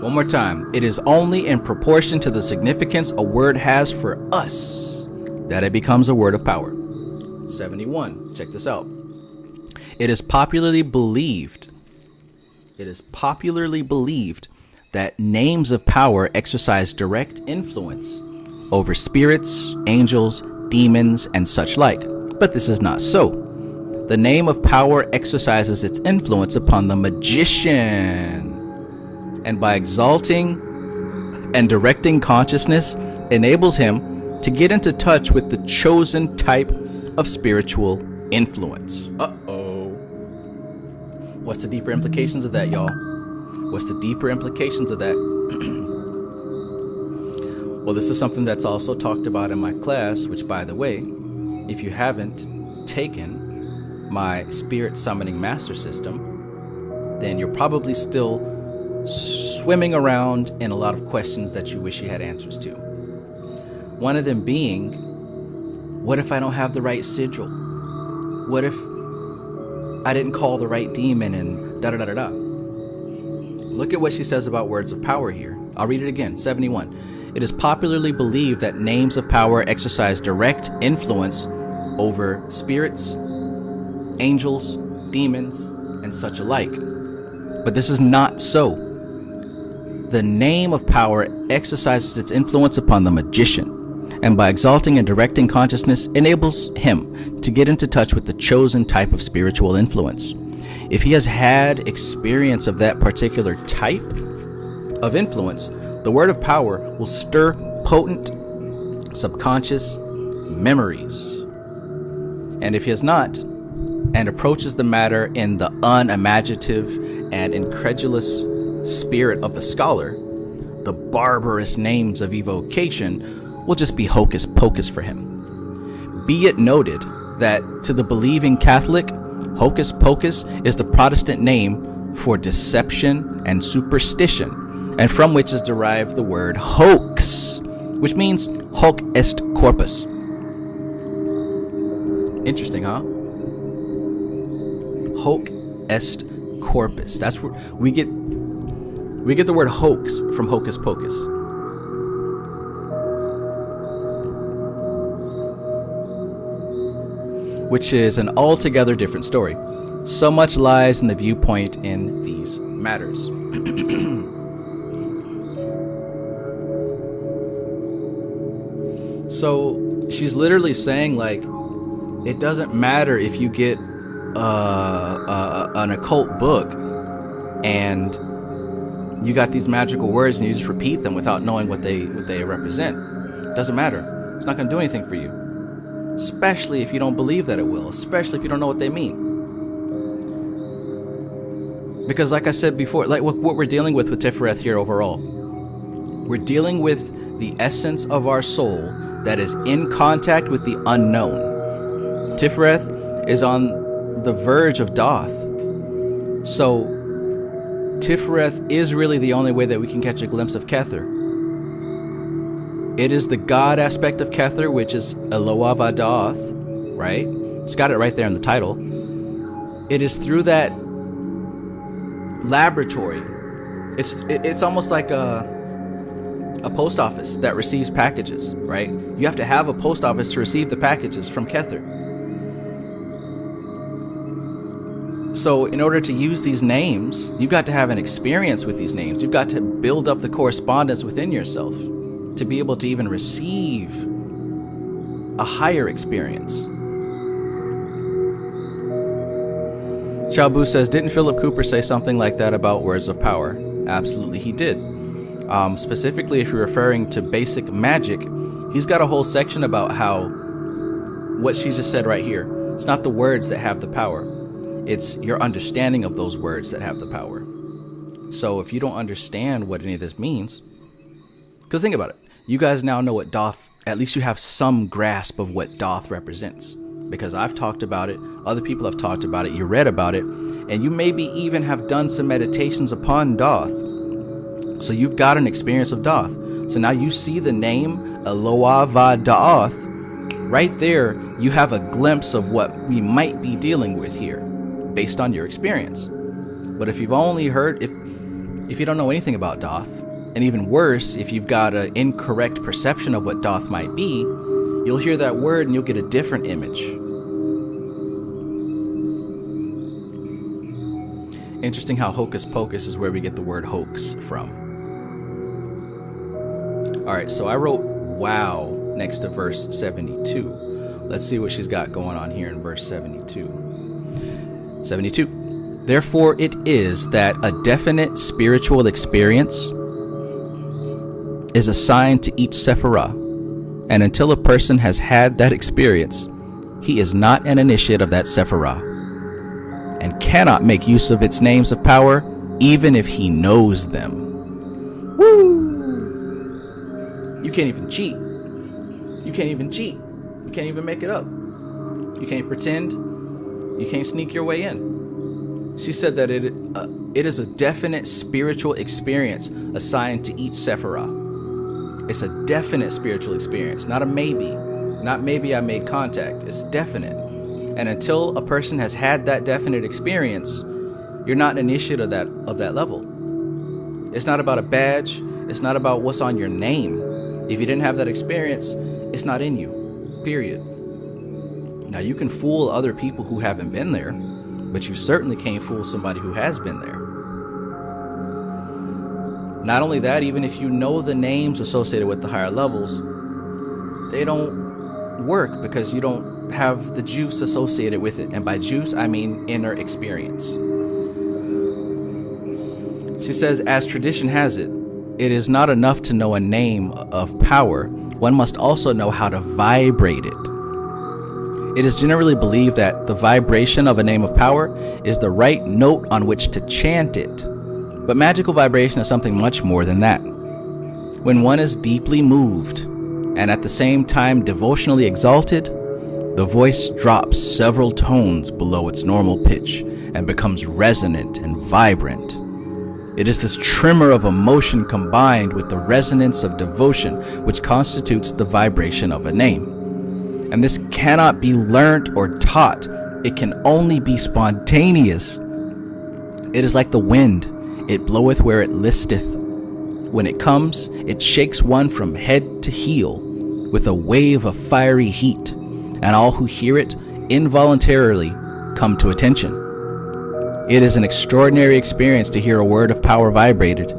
One more time. It is only in proportion to the significance a word has for us that it becomes a word of power. 71. Check this out. It is popularly believed that names of power exercise direct influence over spirits, angels, demons, and such like. But this is not so. The name of power exercises its influence upon the magician, and by exalting and directing consciousness, enables him to get into touch with the chosen type of spiritual influence. What's the deeper implications of that, y'all? What's the deeper implications of that? Well, this is something that's also talked about in my class, which, by the way, if you haven't taken my spirit summoning master system, then you're probably still swimming around in a lot of questions that you wish you had answers to. One of them being, what if I don't have the right sigil? What if I didn't call the right demon and da-da-da-da-da? Look at what she says about words of power here. I'll read it again. 71. It is popularly believed that names of power exercise direct influence over spirits, angels, demons, and such alike. But this is not so. The name of power exercises its influence upon the magician, and by exalting and directing consciousness, enables him to get into touch with the chosen type of spiritual influence. If he has had experience of that particular type of influence, the word of power will stir potent subconscious memories. And if he has not, and approaches the matter in the unimaginative and incredulous spirit of the scholar, the barbarous names of evocation will just be hocus pocus for him. Be it noted that to the believing Catholic, hocus pocus is the Protestant name for deception and superstition, and from which is derived the word hoax, which means hoc est corpus. Interesting, huh? Hoc est corpus. That's where we get the word hoax from hocus pocus. Which is an altogether different story. So much lies in the viewpoint in these matters. So she's literally saying, like, it doesn't matter if you get an occult book and you got these magical words and you just repeat them without knowing what they represent. It doesn't matter. It's not going to do anything for you. Especially if you don't believe that it will. Especially if you don't know what they mean. Because like I said before, like what we're dealing with Tiphareth here overall, we're dealing with the essence of our soul that is in contact with the unknown. Tiphareth is on the verge of Doth. So Tiphareth is really the only way that we can catch a glimpse of Kether. It is the God aspect of Kether, which is Eloah Vadoth, right? It's got it right there in the title. It is through that laboratory. It's almost like a post office that receives packages, right? You have to have a post office to receive the packages from Kether. So in order to use these names, you've got to have an experience with these names. You've got to build up the correspondence within yourself to be able to even receive a higher experience. Shabu says, didn't Philip Cooper say something like that about words of power? Absolutely, he did. Specifically, if you're referring to basic magic, he's got a whole section about how what she just said right here. It's not the words that have the power. It's your understanding of those words that have the power. So if you don't understand what any of this means, because think about it, you guys now know what Doth, at least you have some grasp of what Doth represents. Because I've talked about it, other people have talked about it, you read about it, and you maybe even have done some meditations upon Doth. So you've got an experience of Doth. So now you see the name Eloah Vadoth. Right there, you have a glimpse of what we might be dealing with here, based on your experience. But if you've only heard, if you don't know anything about Doth, and even worse, if you've got an incorrect perception of what Doth might be, you'll hear that word and you'll get a different image. Interesting how hocus pocus is where we get the word hoax from. Alright, so I wrote wow next to verse 72. Let's see what she's got going on here in verse 72. 72. Therefore it is that a definite spiritual experience is assigned to each Sephirah, and until a person has had that experience, he is not an initiate of that Sephirah, and cannot make use of its names of power, even if he knows them. Woo! You can't even cheat. You can't even cheat. You can't even make it up. You can't pretend. You can't sneak your way in. She said that it is a definite spiritual experience assigned to each Sephirah. It's a definite spiritual experience, not a maybe. Not maybe I made contact. It's definite. And until a person has had that definite experience, you're not an initiate of that level. It's not about a badge. It's not about what's on your name. If you didn't have that experience, it's not in you. Period. Now you can fool other people who haven't been there, but you certainly can't fool somebody who has been there. Not only that, even if you know the names associated with the higher levels, they don't work because you don't have the juice associated with it. And by juice, I mean inner experience. She says, as tradition has it, it is not enough to know a name of power. One must also know how to vibrate it. It is generally believed that the vibration of a name of power is the right note on which to chant it. But magical vibration is something much more than that. When one is deeply moved and at the same time devotionally exalted, the voice drops several tones below its normal pitch and becomes resonant and vibrant. It is this tremor of emotion combined with the resonance of devotion which constitutes the vibration of a name. And this cannot be learnt or taught. It can only be spontaneous. It is like the wind, it bloweth where it listeth. When it comes, it shakes one from head to heel with a wave of fiery heat, and all who hear it involuntarily come to attention. It is an extraordinary experience to hear a word of power vibrated.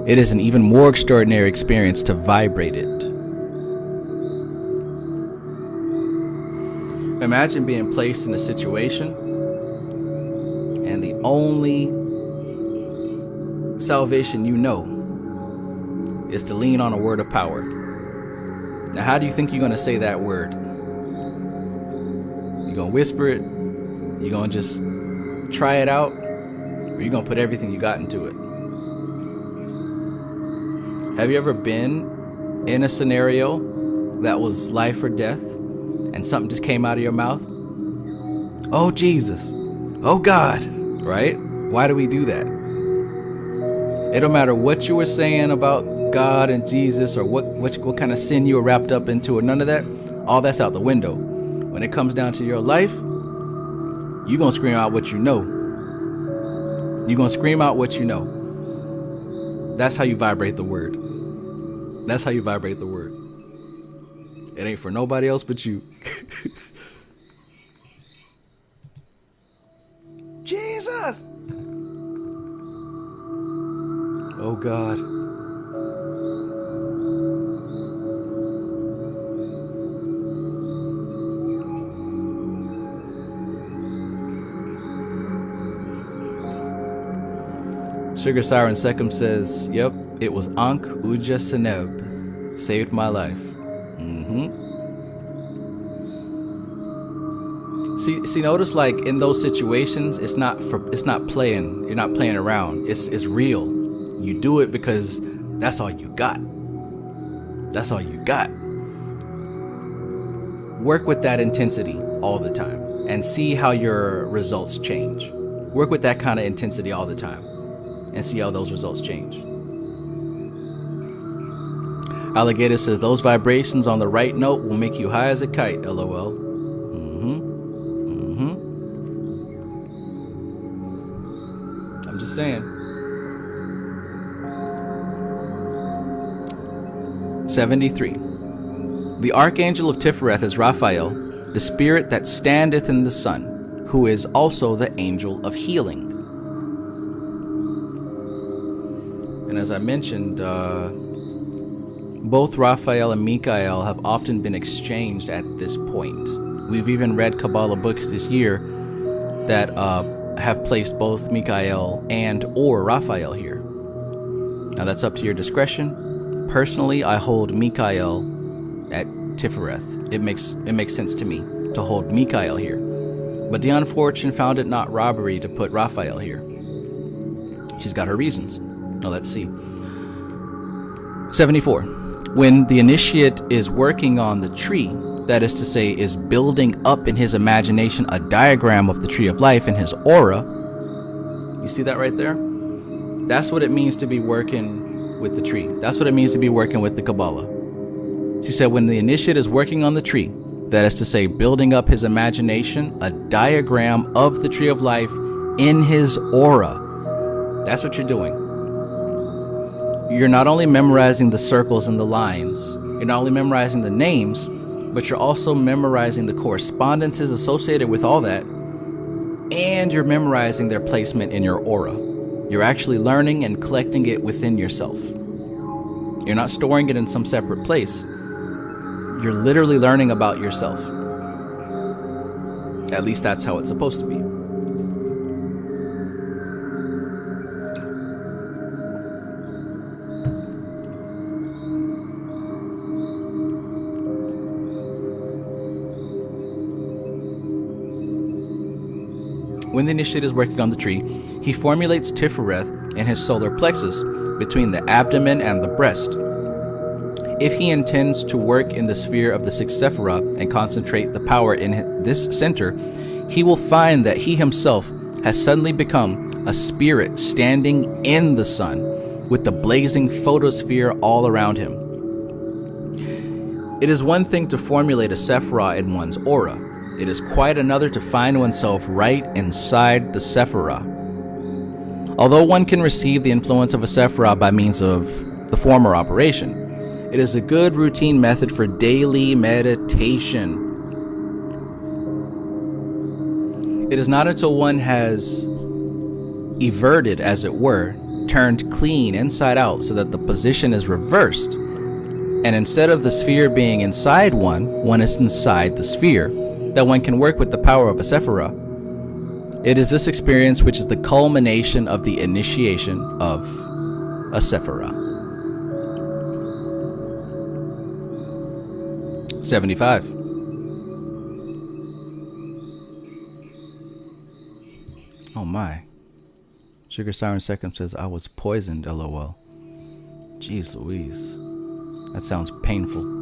It is an even more extraordinary experience to vibrate it. Imagine being placed in a situation and the only salvation you know is to lean on a word of power. Now, how do you think you're going to say that word? You going to whisper it? You going to just try it out? Or you going to put everything you got into it? Have you ever been in a scenario that was life or death and something just came out of your mouth? Oh, Jesus. Oh, God. Right? Why do we do that? It don't matter what you were saying about God and Jesus or what kind of sin you were wrapped up into or none of that. All that's out the window. When it comes down to your life, you're going to scream out what you know. You're going to scream out what you know. That's how you vibrate the word. That's how you vibrate the word. It ain't for nobody else but you. Jesus! Oh, God. Sugar Siren Secum says, yep, it was Ankh Uja Seneb. Saved my life. See, notice like in those situations, it's not playing. You're not playing around. It's real. You do it because that's all you got. That's all you got. Work with that intensity all the time and see how your results change. Work with that kind of intensity all the time and see how those results change. Alligator says, those vibrations on the right note will make you high as a kite, LOL. I'm just saying. 73. The archangel of Tiphareth is Raphael, the spirit that standeth in the sun, who is also the angel of healing. And as I mentioned, both Raphael and Michael have often been exchanged at this point. We've even read Qabalah books this year that have placed both Michael and or Raphael here. Now that's up to your discretion. Personally, I hold Michael at Tiphareth. It makes sense to me to hold Michael here. But the unfortunate found it not robbery to put Raphael here. She's got her reasons. Now let's see. 74. When the initiate is working on the tree, that is to say, is building up in his imagination a diagram of the tree of life in his aura. You see that right there? That's what it means to be working with the tree. That's what it means to be working with the Qabalah. She said when the initiate is working on the tree, that is to say, building up his imagination, a diagram of the tree of life in his aura. That's what you're doing. You're not only memorizing the circles and the lines, you're not only memorizing the names, but you're also memorizing the correspondences associated with all that, and you're memorizing their placement in your aura. You're actually learning and collecting it within yourself. You're not storing it in some separate place. You're literally learning about yourself. At least that's how it's supposed to be. When the initiate is working on the tree, he formulates Tiphareth in his solar plexus between the abdomen and the breast. If he intends to work in the sphere of the six Sephirah and concentrate the power in this center, he will find that he himself has suddenly become a spirit standing in the sun with the blazing photosphere all around him. It is one thing to formulate a Sephirah in one's aura. It is quite another to find oneself right inside the Sephirah. Although one can receive the influence of a Sephiroth by means of the former operation, it is a good routine method for daily meditation. It is not until one has everted, as it were, turned clean inside out so that the position is reversed, and instead of the sphere being inside one is inside the sphere, that one can work with the power of a Sephiroth. It is this experience which is the culmination of the initiation of a Sephiroth. 75. Oh my. Sugar Siren Second says, I was poisoned, lol. Jeez Louise. That sounds painful.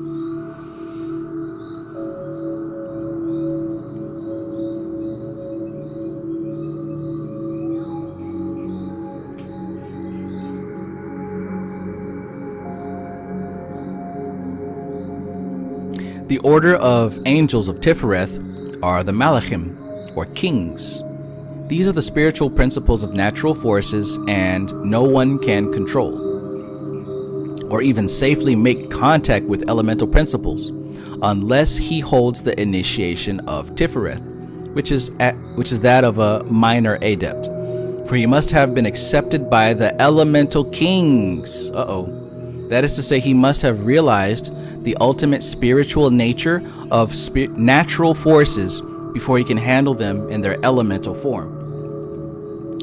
The order of angels of Tiphareth are the Malachim, or kings. These are the spiritual principles of natural forces, and no one can control or even safely make contact with elemental principles unless he holds the initiation of Tiphareth, which is that of a minor adept. For he must have been accepted by the elemental kings. That is to say, he must have realized the ultimate spiritual nature of natural forces before he can handle them in their elemental form.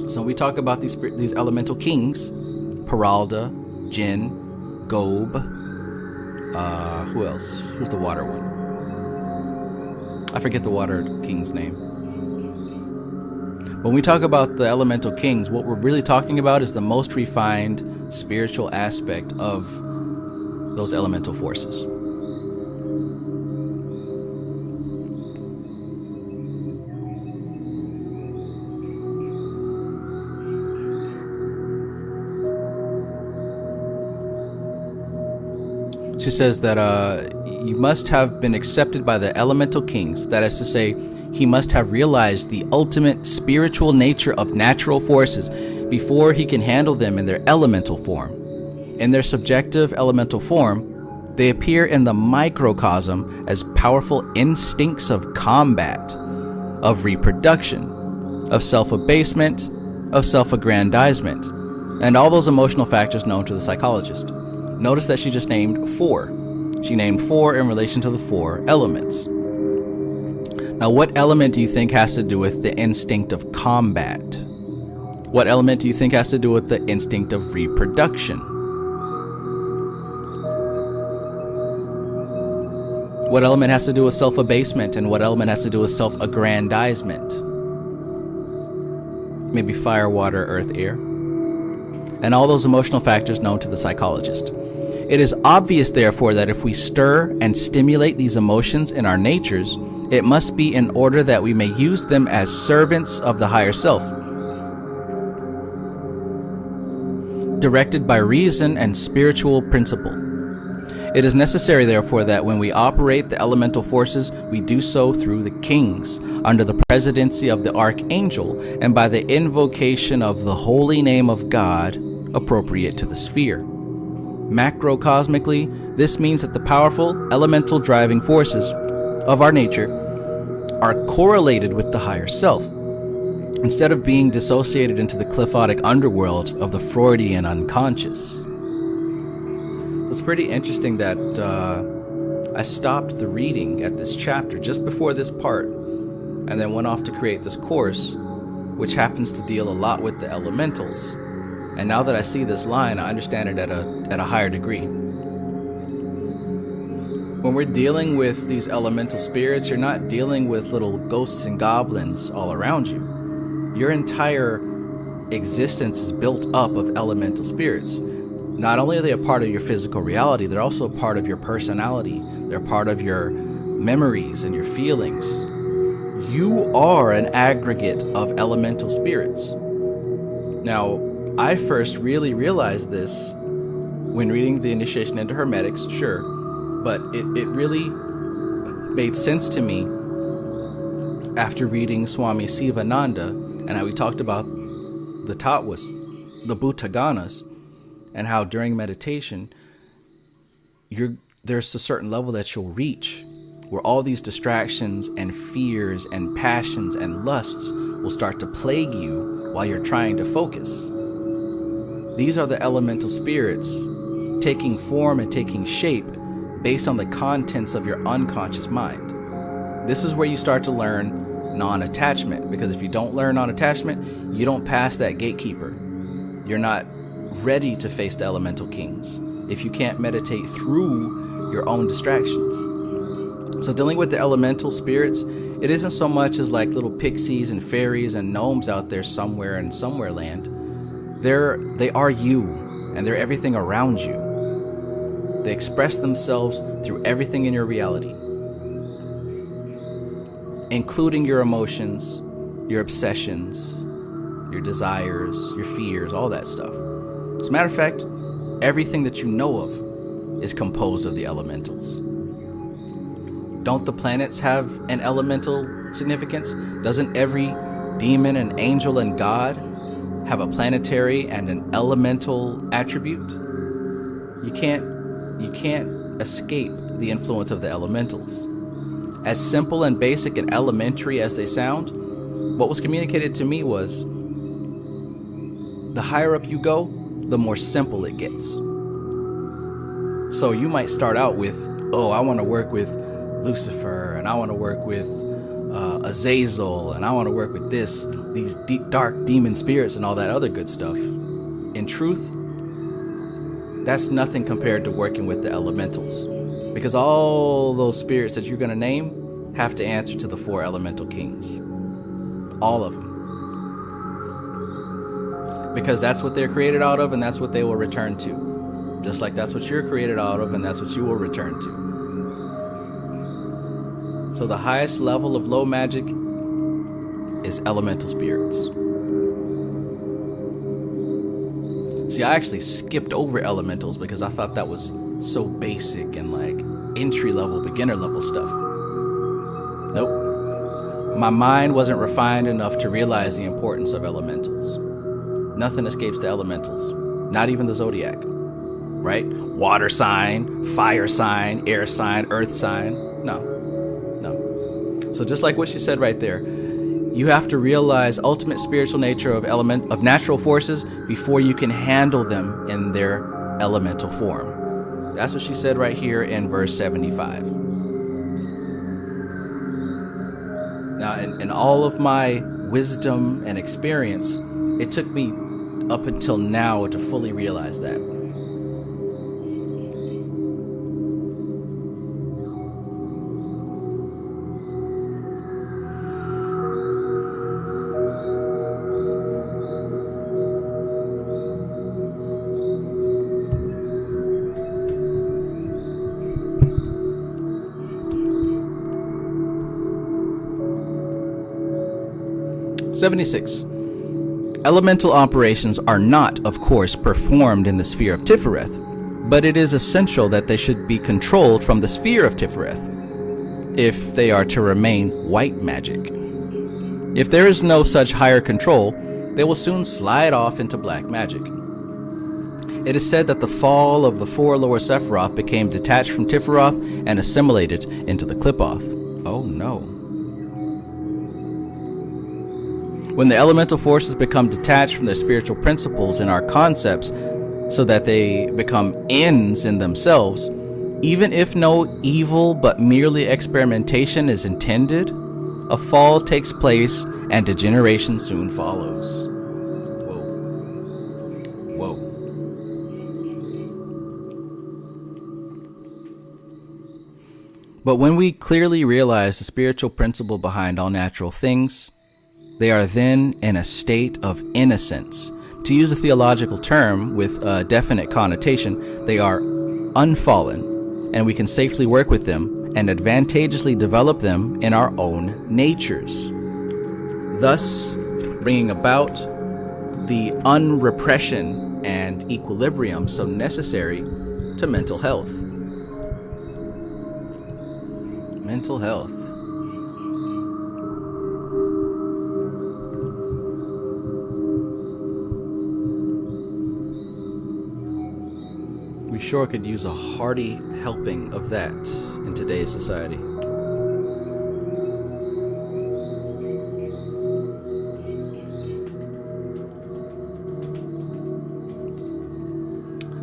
So when we talk about these elemental kings, Peralta, Jin, Gob, who else? Who's the water one? I forget the water king's name. When we talk about the elemental kings, what we're really talking about is the most refined spiritual aspect of those elemental forces. She says that you must have been accepted by the elemental kings. That is to say, he must have realized the ultimate spiritual nature of natural forces before he can handle them in their elemental form. In their subjective elemental form, they appear in the microcosm as powerful instincts of combat, of reproduction, of self-abasement, of self-aggrandizement, and all those emotional factors known to the psychologist. Notice that she just named 4. She named 4 in relation to the 4 elements. Now, what element do you think has to do with the instinct of combat? What element do you think has to do with the instinct of reproduction? What element has to do with self-abasement, and what element has to do with self-aggrandizement? Maybe fire, water, earth, air. And all those emotional factors known to the psychologist. It is obvious, therefore, that if we stir and stimulate these emotions in our natures, it must be in order that we may use them as servants of the higher self, directed by reason and spiritual principle. It is necessary, therefore, that when we operate the elemental forces, we do so through the kings, under the presidency of the archangel, and by the invocation of the holy name of God, appropriate to the sphere. Macrocosmically, this means that the powerful elemental driving forces of our nature are correlated with the higher self, instead of being dissociated into the cliphotic underworld of the Freudian unconscious. So it's pretty interesting that I stopped the reading at this chapter just before this part, and then went off to create this course, which happens to deal a lot with the elementals. And now that I see this line, I understand it at a higher degree. When we're dealing with these elemental spirits, you're not dealing with little ghosts and goblins all around you. Your entire existence is built up of elemental spirits. Not only are they a part of your physical reality, they're also a part of your personality. They're part of your memories and your feelings. You are an aggregate of elemental spirits. Now, I first really realized this when reading the Initiation into Hermetics, sure, but it really made sense to me after reading Swami Sivananda and how he talked about the tattvas. the Bhutaganas, and how during meditation, there's a certain level that you'll reach where all these distractions and fears and passions and lusts will start to plague you while you're trying to focus. These are the elemental spirits taking form and taking shape based on the contents of your unconscious mind. This is where you start to learn non-attachment, because if you don't learn non-attachment, you don't pass that gatekeeper. You're not ready to face the elemental kings if you can't meditate through your own distractions. So dealing with the elemental spirits, it isn't so much as like little pixies and fairies and gnomes out there somewhere in somewhere land. They are you, and they're everything around you. They express themselves through everything in your reality, including your emotions, your obsessions, your desires, your fears, all that stuff. As a matter of fact, everything that you know of is composed of the elementals. Don't the planets have an elemental significance? Doesn't every demon and angel and god have a planetary and an elemental attribute? You can't escape the influence of the elementals. As simple and basic and elementary as they sound, what was communicated to me was the higher up you go, the more simple it gets. So you might start out with, oh, I want to work with Lucifer, and I want to work with Azazel, and I want to work with these deep, dark demon spirits and all that other good stuff. In truth, that's nothing compared to working with the elementals, because all those spirits that you're going to name have to answer to the 4 elemental kings. All of them. Because that's what they're created out of, and that's what they will return to. Just like that's what you're created out of, and that's what you will return to. So the highest level of low magic is elemental spirits. See, I actually skipped over elementals because I thought that was so basic and like entry level, beginner level stuff. Nope. My mind wasn't refined enough to realize the importance of elementals. Nothing escapes the elementals, not even the zodiac, right? Water sign, fire sign, air sign, earth sign. No. So just like what she said right there, you have to realize ultimate spiritual nature of natural forces before you can handle them in their elemental form. That's what she said right here in verse 75. Now, in all of my wisdom and experience, it took me up until now to fully realize that. '76. Elemental operations are not, of course, performed in the sphere of Tiphareth, but it is essential that they should be controlled from the sphere of Tiphareth, if they are to remain white magic. If there is no such higher control, they will soon slide off into black magic. It is said that the fall of the 4 lower Sephiroth became detached from Tiphareth and assimilated into the Qliphoth. Oh no. When the elemental forces become detached from their spiritual principles and our concepts so that they become ends in themselves, even if no evil but merely experimentation is intended, a fall takes place and degeneration soon follows. Whoa. But when we clearly realize the spiritual principle behind all natural things, they are then in a state of innocence. To use a theological term with a definite connotation, they are unfallen, and we can safely work with them and advantageously develop them in our own natures, thus bringing about the unrepression and equilibrium so necessary to mental health. Mental health. sure could use a hearty helping of that in today's society.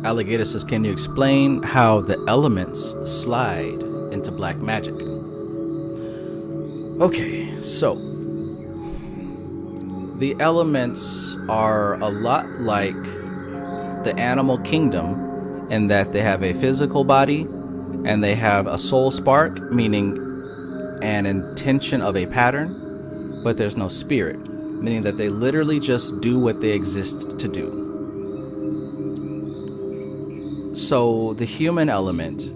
Alligator says, can you explain how the elements slide into black magic? Okay, so the elements are a lot like the animal kingdom in that they have a physical body and they have a soul spark, meaning an intention of a pattern, but there's no spirit, meaning that they literally just do what they exist to do. So the human element,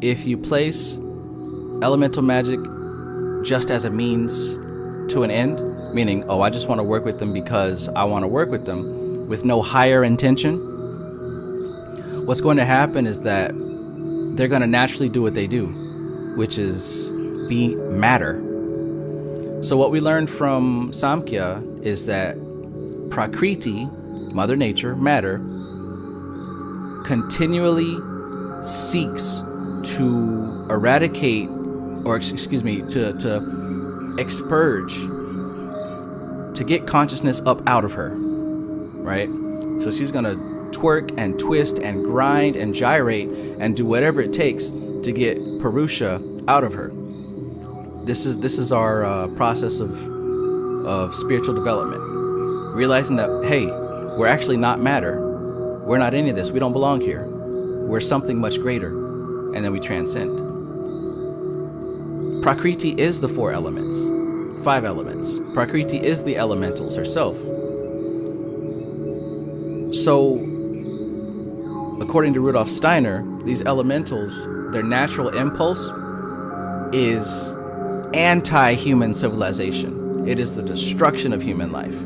if you place elemental magic just as a means to an end, meaning, oh, I just want to work with them because I want to work with them with no higher intention, what's going to happen is that they're going to naturally do what they do, which is be matter. So what we learned from Samkhya is that Prakriti, Mother Nature, matter, continually seeks to eradicate, or excuse me, to expurge, to get consciousness up out of her, right? So she's gonna twerk and twist and grind and gyrate and do whatever it takes to get Purusha out of her. This is our process of spiritual development, realizing that, hey, we're actually not matter. We're not any of this. We don't belong here. We're something much greater. And then we transcend. Prakriti is the 4 elements, 5 elements. Prakriti is the elementals herself. So, according to Rudolf Steiner, these elementals, their natural impulse is anti-human civilization. It is the destruction of human life.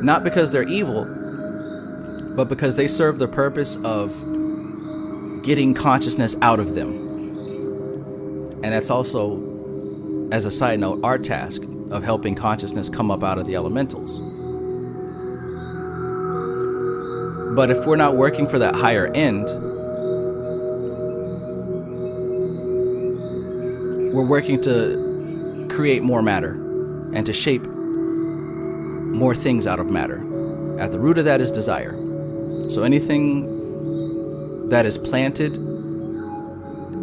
Not because they're evil, but because they serve the purpose of getting consciousness out of them. And that's also, as a side note, our task of helping consciousness come up out of the elementals. But if we're not working for that higher end, we're working to create more matter and to shape more things out of matter. At the root of that is desire. So anything that is planted,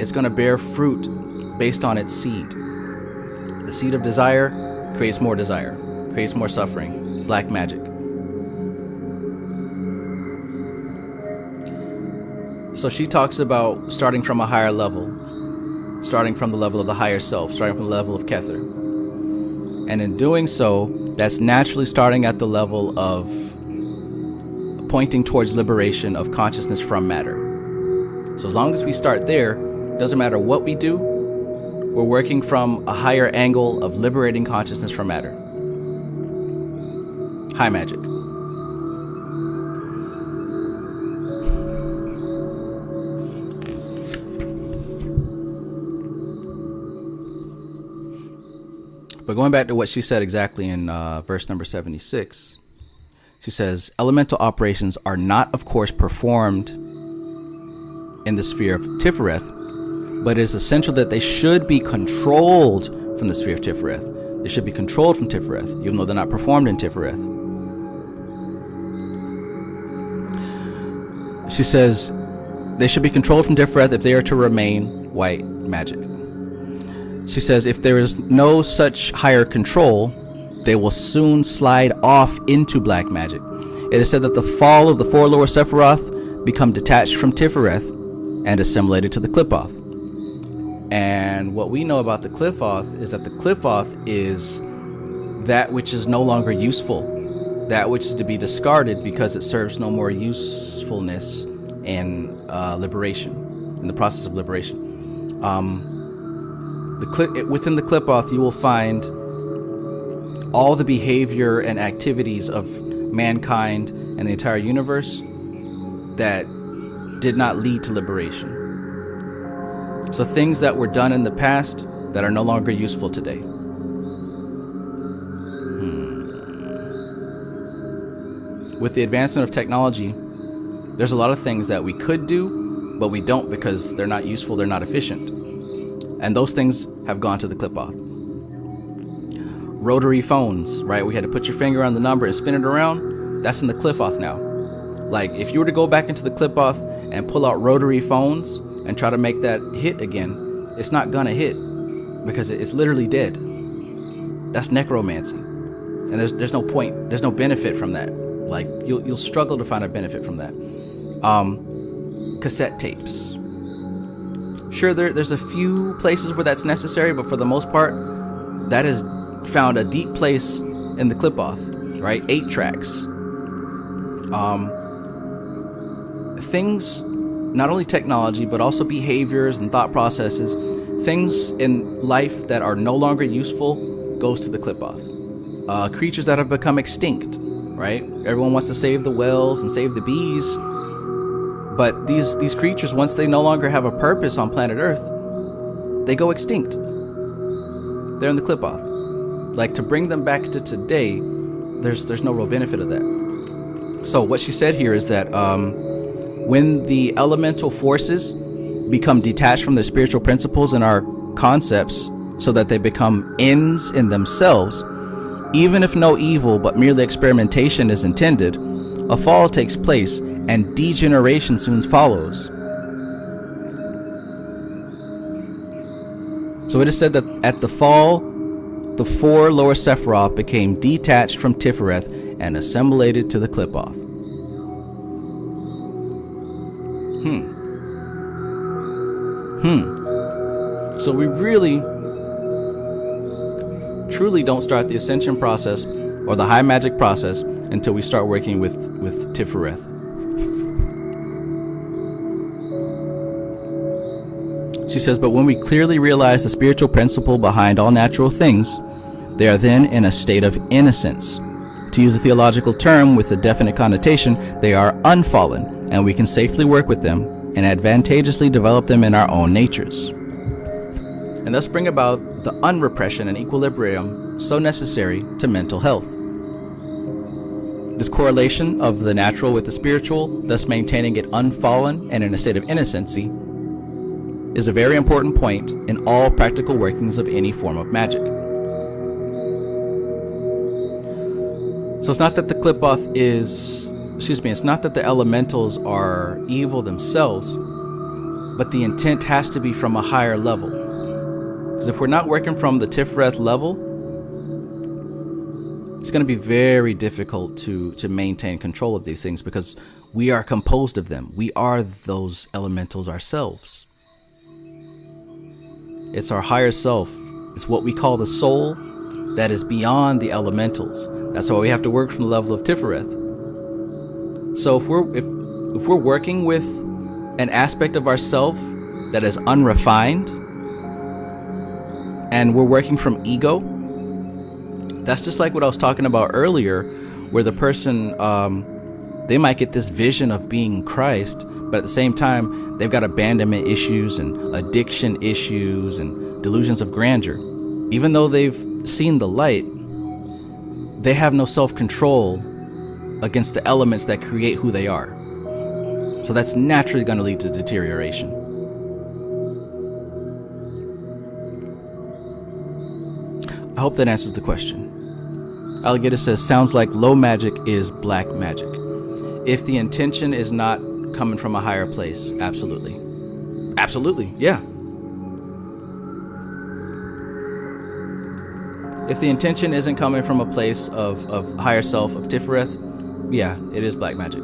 it's going to bear fruit based on its seed. The seed of desire creates more desire, creates more suffering, black magic. So she talks about starting from a higher level, starting from the level of the higher self, starting from the level of Kether. And in doing so, that's naturally starting at the level of pointing towards liberation of consciousness from matter. So as long as we start there, doesn't matter what we do, we're working from a higher angle of liberating consciousness from matter. High magic. But going back to what she said exactly in verse number 76, she says, elemental operations are not, of course, performed in the sphere of Tiphareth, but it is essential that they should be controlled from the sphere of Tiphareth. They should be controlled from Tiphareth, even though they're not performed in Tiphareth. She says they should be controlled from Tiphareth if they are to remain white magic. She says if there is no such higher control, they will soon slide off into black magic. It is said that the fall of the 4 lower Sephiroth become detached from Tiphareth and assimilated to the Qliphoth. And what we know about the Qliphoth is that the Qliphoth is that which is no longer useful, that which is to be discarded because it serves no more usefulness in liberation, in the process of liberation. Within the Qliphoth, you will find all the behavior and activities of mankind and the entire universe that did not lead to liberation. So things that were done in the past that are no longer useful today. With the advancement of technology, There's a lot of things that we could do, but we don't because they're not useful, they're not efficient. And those things have gone to the clip-off. Rotary phones, right? We had to put your finger on the number and spin it around. That's in the clip-off now. Like, if you were to go back into the clip-off and pull out rotary phones and try to make that hit again, it's not gonna hit because it's literally dead. That's necromancy. And there's no point, there's no benefit from that. Like, you'll struggle to find a benefit from that. Cassette tapes. Sure, there's a few places where that's necessary, but for the most part, that has found a deep place in the clip-off, right? 8 tracks. Things, not only technology, but also behaviors and thought processes, things in life that are no longer useful goes to the clip-off. Creatures that have become extinct, right? Everyone wants to save the whales and save the bees, but these creatures, once they no longer have a purpose on planet Earth, they go extinct. They're in the clip-off. Like, to bring them back to today, there's no real benefit of that. So what she said here is that when the elemental forces become detached from the spiritual principles and our concepts so that they become ends in themselves, even if no evil but merely experimentation is intended, a fall takes place and degeneration soon follows. So it is said that at the fall, the 4 lower Sephiroth became detached from Tiphareth and assimilated to the clip-off. So we really, truly don't start the ascension process or the high magic process until we start working with Tiphareth. She says, but when we clearly realize the spiritual principle behind all natural things, they are then in a state of innocence. To use a theological term with a definite connotation, they are unfallen, and we can safely work with them and advantageously develop them in our own natures, and thus bring about the unrepression and equilibrium so necessary to mental health. This correlation of the natural with the spiritual, thus maintaining it unfallen and in a state of innocency, is a very important point in all practical workings of any form of magic. So it's not that the clip-off is, it's not that the elementals are evil themselves, but the intent has to be from a higher level. Because if we're not working from the Tiphareth level, it's going to be very difficult to maintain control of these things, because we are composed of them. We are those elementals ourselves. It's our higher self. It's what we call the soul that is beyond the elementals. That's why we have to work from the level of Tiphareth. So if we're working with an aspect of ourself that is unrefined, and we're working from ego, that's just like what I was talking about earlier, where the person, they might get this vision of being Christ, but at the same time, they've got abandonment issues and addiction issues and delusions of grandeur. Even though they've seen the light, they have no self-control against the elements that create who they are. So that's naturally going to lead to deterioration. I hope that answers the question. Alligator says, sounds like low magic is black magic. If the intention is not coming from a higher place, absolutely. Absolutely, yeah. If the intention isn't coming from a place of higher self, of Tiphareth, yeah, it is black magic.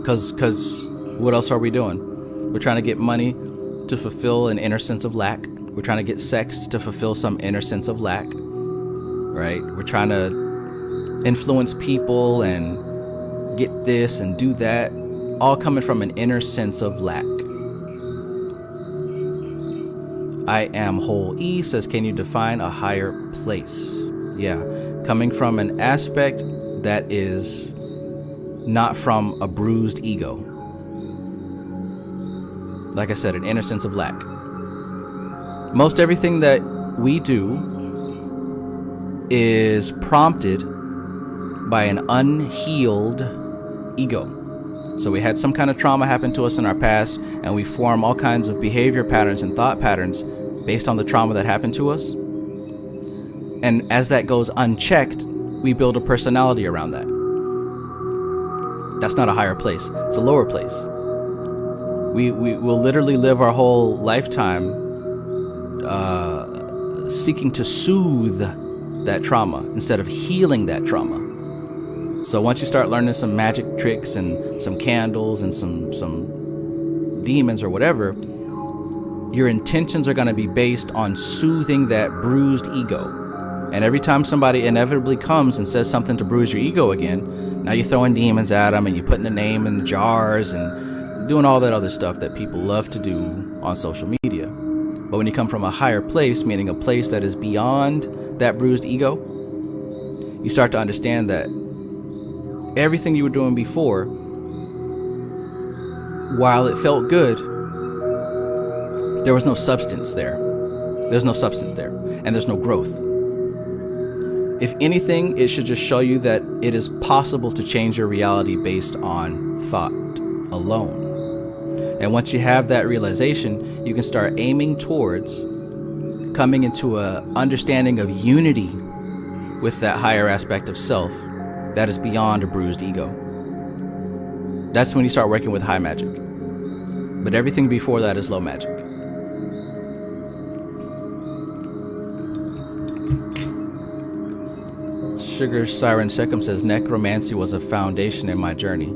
Because what else are we doing? We're trying to get money to fulfill an inner sense of lack. We're trying to get sex to fulfill some inner sense of lack, right? We're trying to influence people and get this and do that, all coming from an inner sense of lack. I am whole E says, can you define a higher place? Yeah, coming from an aspect that is not from a bruised ego. Like I said, an inner sense of lack. Most everything that we do is prompted by an unhealed ego. So we had some kind of trauma happen to us in our past, and we form all kinds of behavior patterns and thought patterns based on the trauma that happened to us. And as that goes unchecked, we build a personality around that. That's not a higher place. It's a lower place. We will literally live our whole lifetime seeking to soothe that trauma instead of healing that trauma. So once you start learning some magic tricks and some candles and some demons or whatever, your intentions are going to be based on soothing that bruised ego. And every time somebody inevitably comes and says something to bruise your ego again, now you're throwing demons at them and you're putting the name in the jars and doing all that other stuff that people love to do on social media. But when you come from a higher place, meaning a place that is beyond that bruised ego, you start to understand that everything you were doing before, while it felt good, there was no substance there. There's no substance there, and there's no growth. If anything, it should just show you that it is possible to change your reality based on thought alone. And once you have that realization, you can start aiming towards coming into a understanding of unity with that higher aspect of self that is beyond a bruised ego. That's when you start working with high magic. But everything before that is low magic. Sugar Siren Shechem says, necromancy was a foundation in my journey.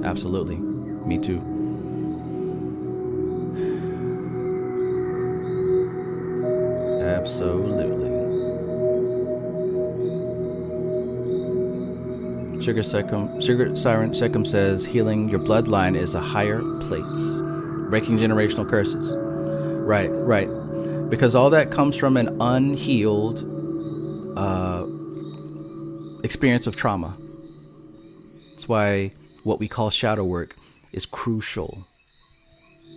Absolutely. Me too. Absolutely. Sugar Siren Shechem says, healing your bloodline is a higher place. Breaking generational curses. Right. Because all that comes from an unhealed experience of trauma. That's why what we call shadow work is crucial.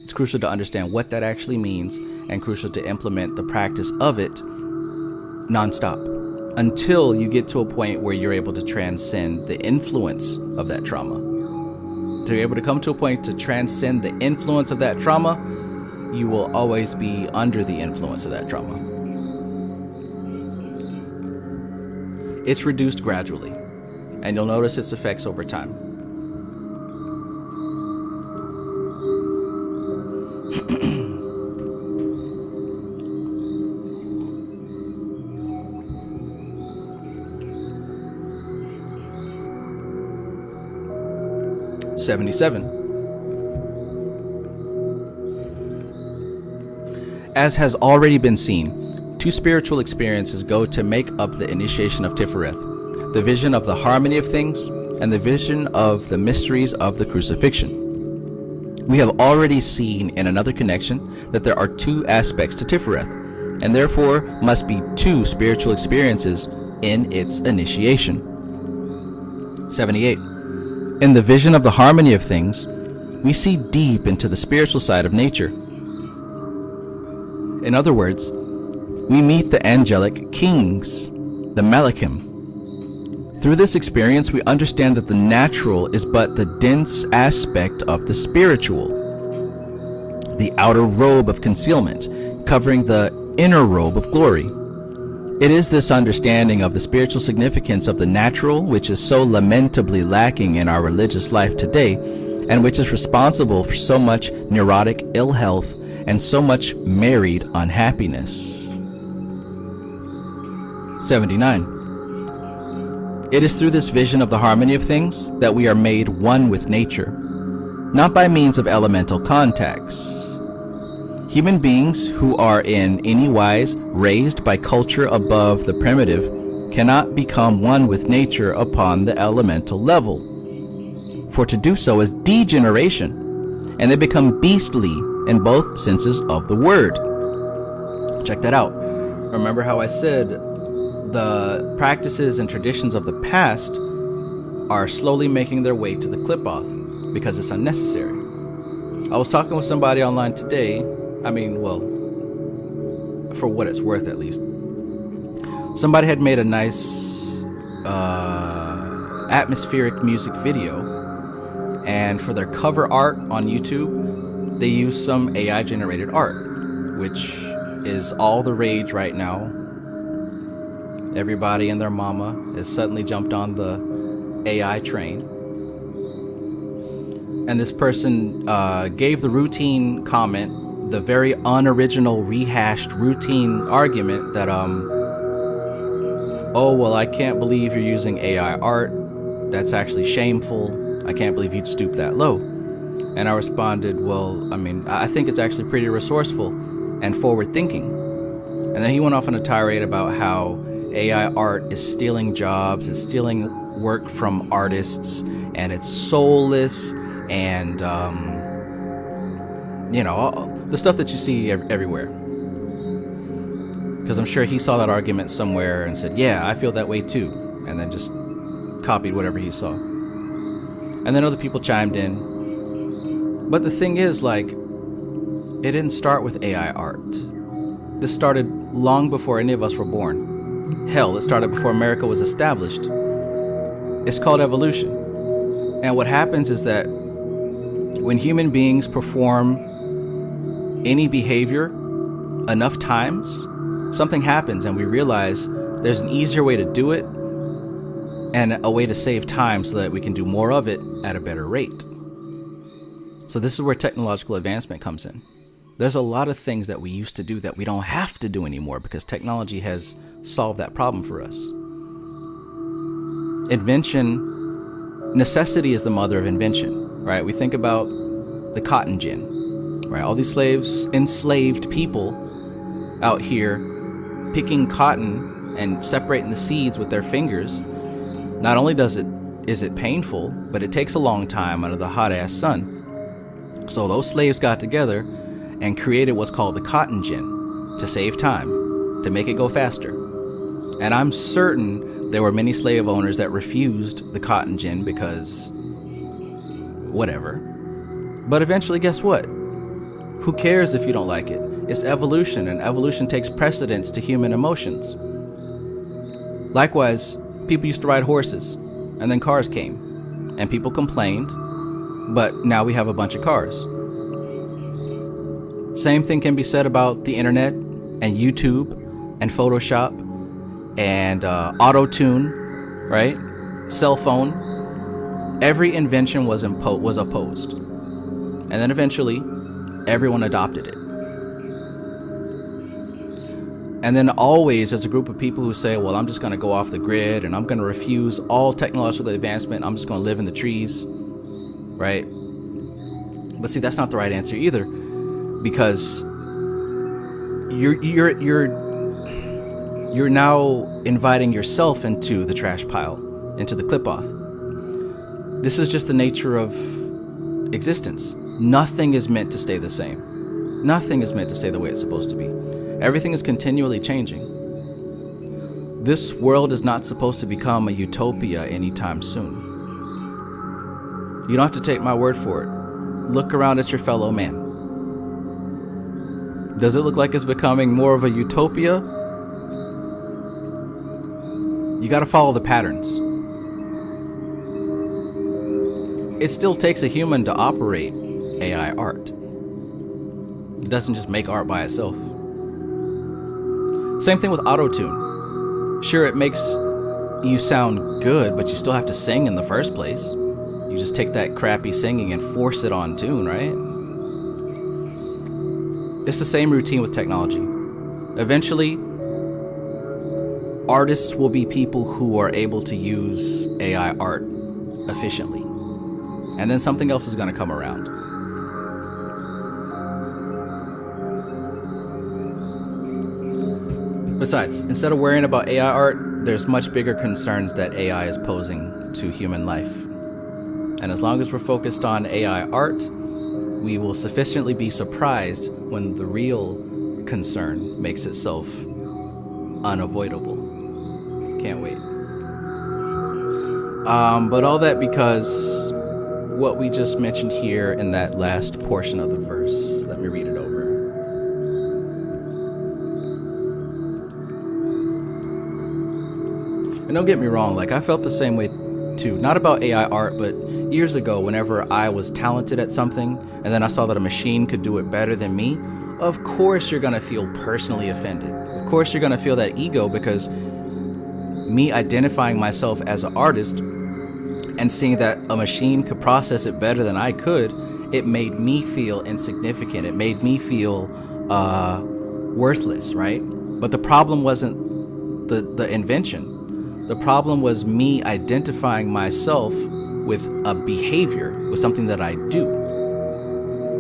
It's crucial to understand what that actually means and crucial to implement the practice of it nonstop until you get to a point where you're able to transcend the influence of that trauma. To be able to come to a point to transcend the influence of that trauma, you will always be under the influence of that trauma. It's reduced gradually, and you'll notice its effects over time. '77. As has already been seen, two spiritual experiences go to make up the initiation of Tiphareth, the vision of the harmony of things and the vision of the mysteries of the crucifixion. We have already seen in another connection that there are two aspects to Tiphareth, and therefore must be two spiritual experiences in its initiation. 78. In the vision of the harmony of things, we see deep into the spiritual side of nature. In other words, we meet the angelic kings, the Malachim. Through this experience, we understand that the natural is but the dense aspect of the spiritual, the outer robe of concealment, covering the inner robe of glory. It is this understanding of the spiritual significance of the natural which is so lamentably lacking in our religious life today, and which is responsible for so much neurotic ill health and so much married unhappiness. 79. It is through this vision of the harmony of things that we are made one with nature, not by means of elemental contacts. Human beings who are in any wise raised by culture above the primitive cannot become one with nature upon the elemental level, for to do so is degeneration, and they become beastly in both senses of the word. Check that out. Remember how I said the practices and traditions of the past are slowly making their way to the clip-off because it's unnecessary. I was talking with somebody online today, for what it's worth at least, somebody had made a nice atmospheric music video, and for their cover art on YouTube, they used some AI generated art, which is all the rage right now. Everybody and their mama has suddenly jumped on the AI train. And this person gave the routine comment, the very unoriginal, rehashed routine argument that, oh, well, I can't believe you're using AI art. That's actually shameful. I can't believe you'd stoop that low. And I responded, well, I mean, I think it's actually pretty resourceful and forward thinking. And then he went off on a tirade about how AI art is stealing jobs, it's stealing work from artists, and it's soulless, and, you know, the stuff that you see everywhere. Because I'm sure he saw that argument somewhere and said, yeah, I feel that way too, and then just copied whatever he saw. And then other people chimed in. But the thing is, like, it didn't start with AI art. This started long before any of us were born. Hell, it started before America was established. It's called evolution. And what happens is that when human beings perform any behavior enough times, something happens and we realize there's an easier way to do it and a way to save time so that we can do more of it at a better rate. So this is where technological advancement comes in. There's a lot of things that we used to do that we don't have to do anymore because technology has solved that problem for us. Invention, necessity is the mother of invention, right? We think about the cotton gin, right? All these slaves, enslaved people out here picking cotton and separating the seeds with their fingers. Not only is it painful, but it takes a long time under the hot ass sun. So those slaves got together and created what's called the cotton gin to save time, to make it go faster. And I'm certain there were many slave owners that refused the cotton gin because whatever. But eventually, guess what? Who cares if you don't like it? It's evolution, and evolution takes precedence to human emotions. Likewise, people used to ride horses, and then cars came, and people complained, but now we have a bunch of cars. Same thing can be said about the internet, and YouTube, and Photoshop, and auto-tune, right? Cell phone. Every invention was opposed. And then eventually, everyone adopted it. And then always there's a group of people who say, well, I'm just going to go off the grid and I'm going to refuse all technological advancement. I'm just going to live in the trees, right? But see, that's not the right answer either, because you're now inviting yourself into the trash pile, into the clip-off. This is just the nature of existence. Nothing is meant to stay the same. Nothing is meant to stay the way it's supposed to be. Everything is continually changing. This world is not supposed to become a utopia anytime soon. You don't have to take my word for it. Look around at your fellow man. Does it look like it's becoming more of a utopia? You got to follow the patterns. It still takes a human to operate AI art. It doesn't just make art by itself. Same thing with auto-tune. Sure, it makes you sound good, but you still have to sing in the first place. You just take that crappy singing and force it on tune, right? It's the same routine with technology. Eventually, artists will be people who are able to use AI art efficiently. And then something else is going to come around. Besides, instead of worrying about AI art, there's much bigger concerns that AI is posing to human life. And as long as we're focused on AI art, we will sufficiently be surprised when the real concern makes itself unavoidable. Can't wait. But all that because what we just mentioned here in that last portion of the verse, let me read it over. And don't get me wrong, like I felt the same way too. Not about AI art, but years ago, whenever I was talented at something and then I saw that a machine could do it better than me, of course you're gonna feel personally offended. Of course you're gonna feel that ego, because me identifying myself as an artist and seeing that a machine could process it better than I could, it made me feel insignificant. It made me feel worthless, right? But the problem wasn't the invention. The problem was me identifying myself with a behavior, with something that I do.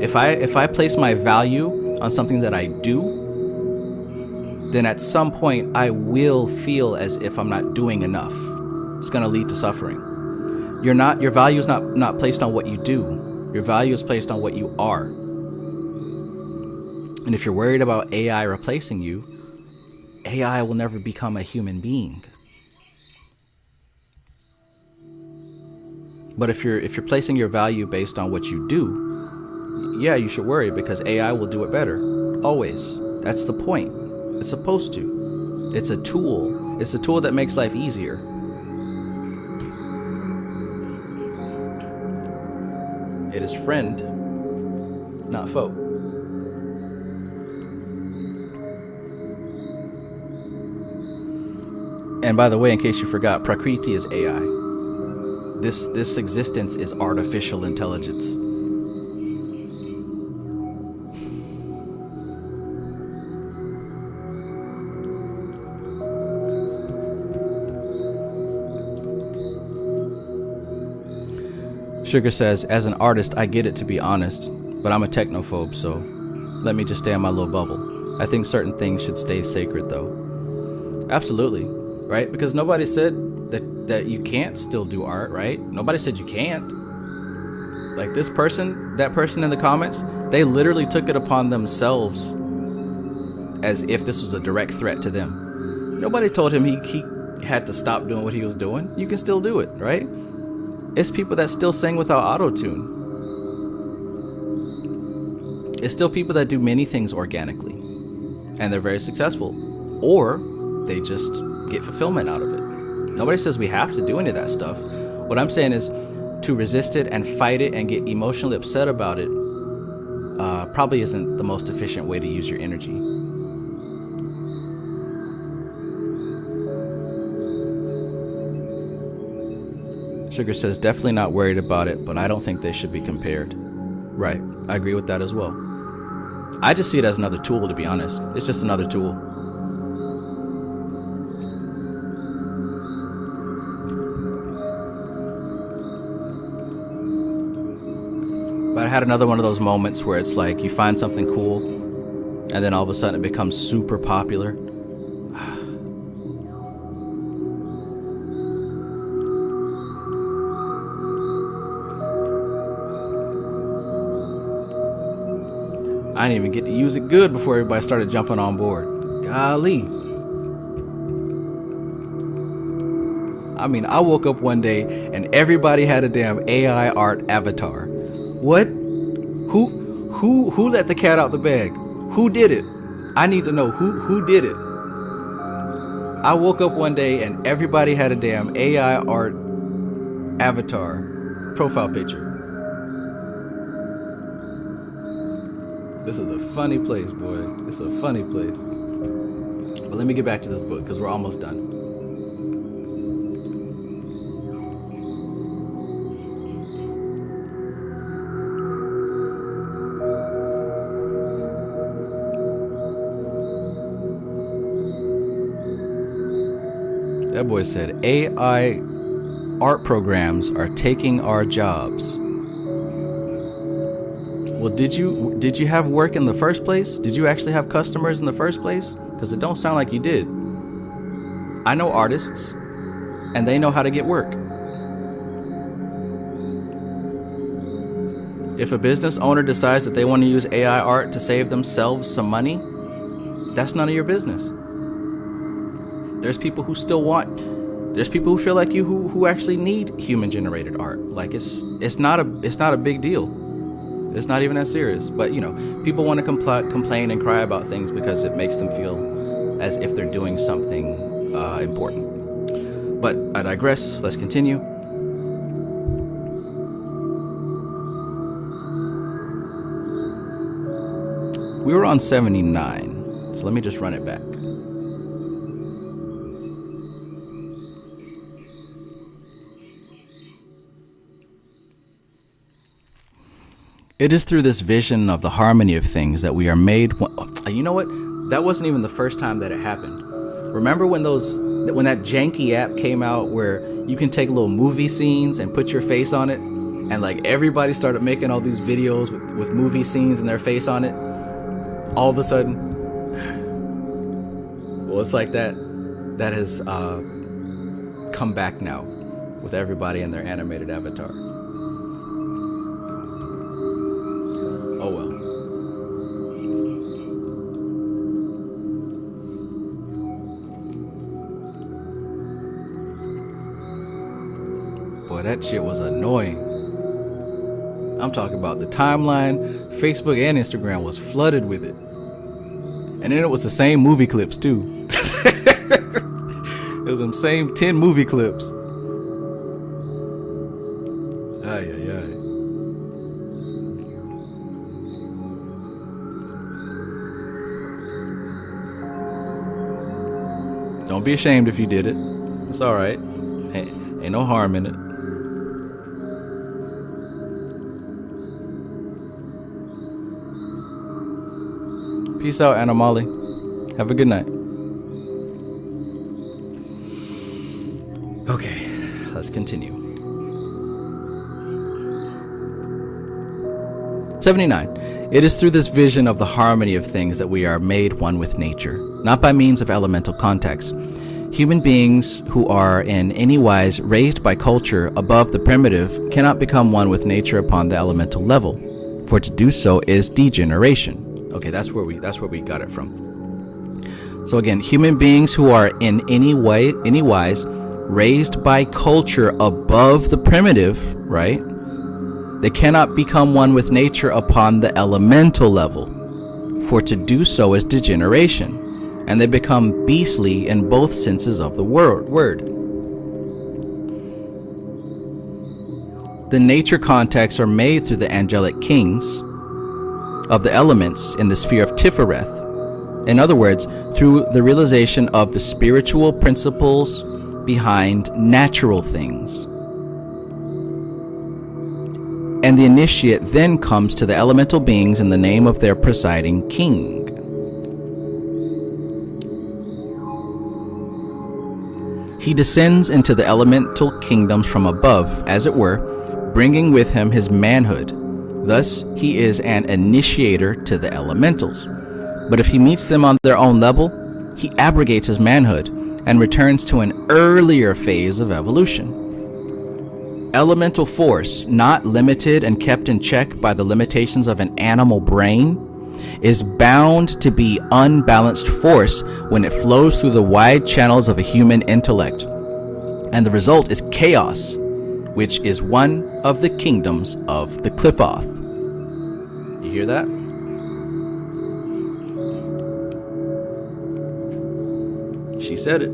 If I place my value on something that I do, then at some point I will feel as if I'm not doing enough. It's going to lead to suffering. Your value is not placed on what you do. Your value is placed on what you are. And if you're worried about AI replacing you, AI will never become a human being. But if you're placing your value based on what you do, yeah, you should worry, because AI will do it better. Always. That's the point. It's supposed to. It's a tool. It's a tool that makes life easier. It is friend, not foe. And by the way, in case you forgot, Prakriti is AI. This existence is artificial intelligence. Sugar says, as an artist, I get it, to be honest, but I'm a technophobe, so let me just stay in my little bubble. I think certain things should stay sacred, though. Absolutely, right? Because nobody said that you can't still do art, right? Nobody said you can't. Like that person in the comments, they literally took it upon themselves as if this was a direct threat to them. Nobody told him he had to stop doing what he was doing. You can still do it, right? It's people that still sing without auto-tune. It's still people that do many things organically, and they're very successful, or they just get fulfillment out of it. Nobody says we have to do any of that stuff. What I'm saying is to resist it and fight it and get emotionally upset about it probably isn't the most efficient way to use your energy. Sugar says, definitely not worried about it, but I don't think they should be compared. Right. I agree with that as well. I just see it as another tool, to be honest. It's just another tool. But I had another one of those moments where it's like you find something cool and then all of a sudden it becomes super popular. I didn't even get to use it good before everybody started jumping on board. Golly. I mean, I woke up one day and everybody had a damn AI art avatar. What? Who let the cat out the bag? Who did it? I need to know who did it. I woke up one day and everybody had a damn AI art avatar profile picture. This is a funny place, boy. It's a funny place. But let me get back to this book because we're almost done. That boy said, AI art programs are taking our jobs. Well, did you have work in the first place? Did you actually have customers in the first place? Because it don't sound like you did. I know artists, and they know how to get work. If a business owner decides that they want to use AI art to save themselves some money, that's none of your business. There's people who there's people who feel like you who actually need human generated art. Like it's not a big deal. It's not even that serious. But, you know, people want to complain and cry about things because it makes them feel as if they're doing something important. But I digress. Let's continue. We were on 79, so let me just run it back. It is through this vision of the harmony of things that we are made. You know what? That wasn't even the first time that it happened. Remember when that janky app came out where you can take little movie scenes and put your face on it, and like everybody started making all these videos with movie scenes and their face on it? All of a sudden, well, it's like that has come back now with everybody and their animated avatar. Oh well. Boy, that shit was annoying. I'm talking about the timeline. Facebook and Instagram was flooded with it. And then it was the same movie clips too. It was them same 10 movie clips. Ay, ay, ay. Don't be ashamed if you did it. It's alright. Ain't no harm in it. Peace out, Anna Molly. Have a good night. Okay, let's continue. 79. It is through this vision of the harmony of things that we are made one with nature, not by means of elemental contacts. Human beings who are in any wise raised by culture above the primitive cannot become one with nature upon the elemental level, for to do so is degeneration. Okay, that's where we got it from. So again, human beings who are in any wise raised by culture above the primitive, right? They cannot become one with nature upon the elemental level, for to do so is degeneration, and they become beastly in both senses of the word. The nature contacts are made through the angelic kings of the elements in the sphere of Tiphareth. In other words, through the realization of the spiritual principles behind natural things. And the initiate then comes to the elemental beings in the name of their presiding king. He descends into the elemental kingdoms from above, as it were, bringing with him his manhood. Thus, he is an initiator to the elementals. But if he meets them on their own level, he abrogates his manhood and returns to an earlier phase of evolution. Elemental force, not limited and kept in check by the limitations of an animal brain, is bound to be unbalanced force when it flows through the wide channels of a human intellect. And the result is chaos, which is one of the kingdoms of the Qlipoth. You hear that? She said it.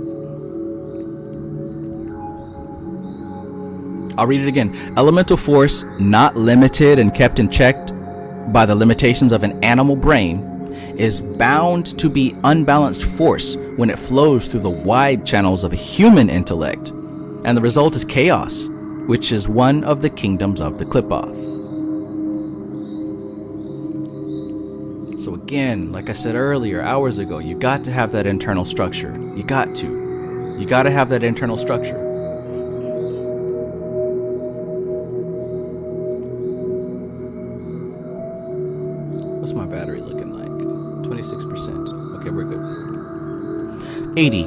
I'll read it again. Elemental force, not limited and kept in check by the limitations of an animal brain, is bound to be unbalanced force when it flows through the wide channels of a human intellect. And the result is chaos, which is one of the kingdoms of the Qlipoth. So again, like I said earlier, hours ago, you got to have that internal structure. You got to have that internal structure. What's my battery looking like? 26%. Okay, we're good. 80.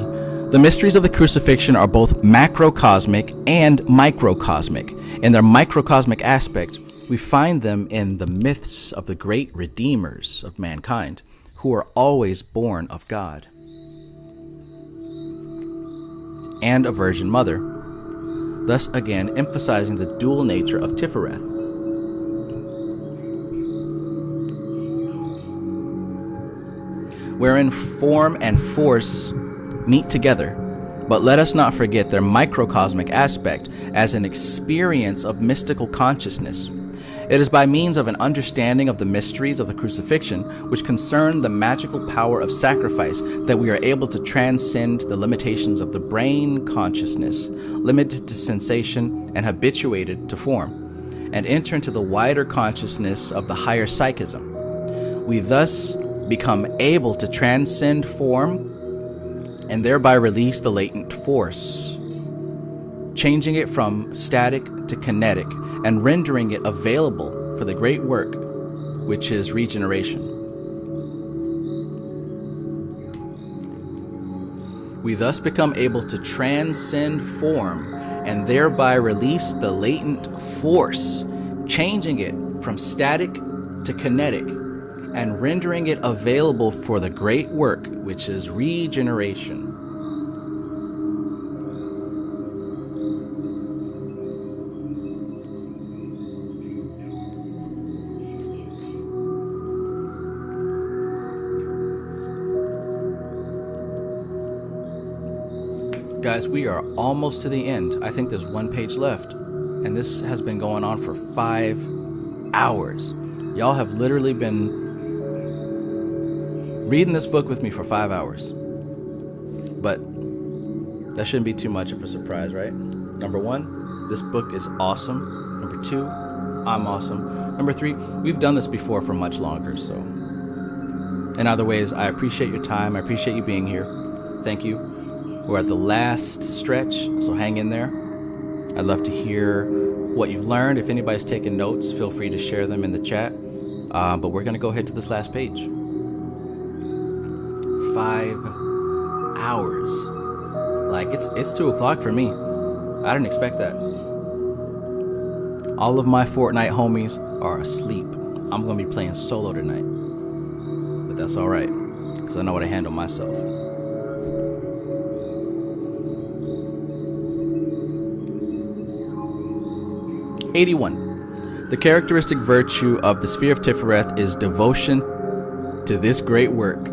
The mysteries of the crucifixion are both macrocosmic and microcosmic. In their microcosmic aspect, we find them in the myths of the great redeemers of mankind, who are always born of God, and a Virgin Mother, thus again emphasizing the dual nature of Tiphareth. Wherein form and force meet together, But let us not forget their microcosmic aspect as an experience of mystical consciousness. It is by means of an understanding of the mysteries of the crucifixion, which concern the magical power of sacrifice, that we are able to transcend the limitations of the brain consciousness, limited to sensation and habituated to form, and enter into the wider consciousness of the higher psychism. We thus become able to transcend form and thereby release the latent force, changing it from static to kinetic and rendering it available for the great work, which is regeneration. We thus become able to transcend form and thereby release the latent force, changing it from static to kinetic and rendering it available for the great work, which is regeneration. Guys, we are almost to the end. I think there's one page left, and this has been going on for 5 hours. Y'all have literally been reading this book with me for 5 hours. But that shouldn't be too much of a surprise, right? Number 1, this book is awesome. Number 2, I'm awesome. Number 3, we've done this before for much longer, so. In other ways, I appreciate your time. I appreciate you being here. Thank you. We're at the last stretch, so hang in there. I'd love to hear what you've learned. If anybody's taking notes, feel free to share them in the chat. But we're going to go ahead to this last page. 5 hours. Like, it's 2 o'clock for me. I didn't expect that. All of my Fortnite homies are asleep. I'm going to be playing solo tonight. But that's all right, because I know how to handle myself. '81. The characteristic virtue of the sphere of Tiphareth is devotion to this great work.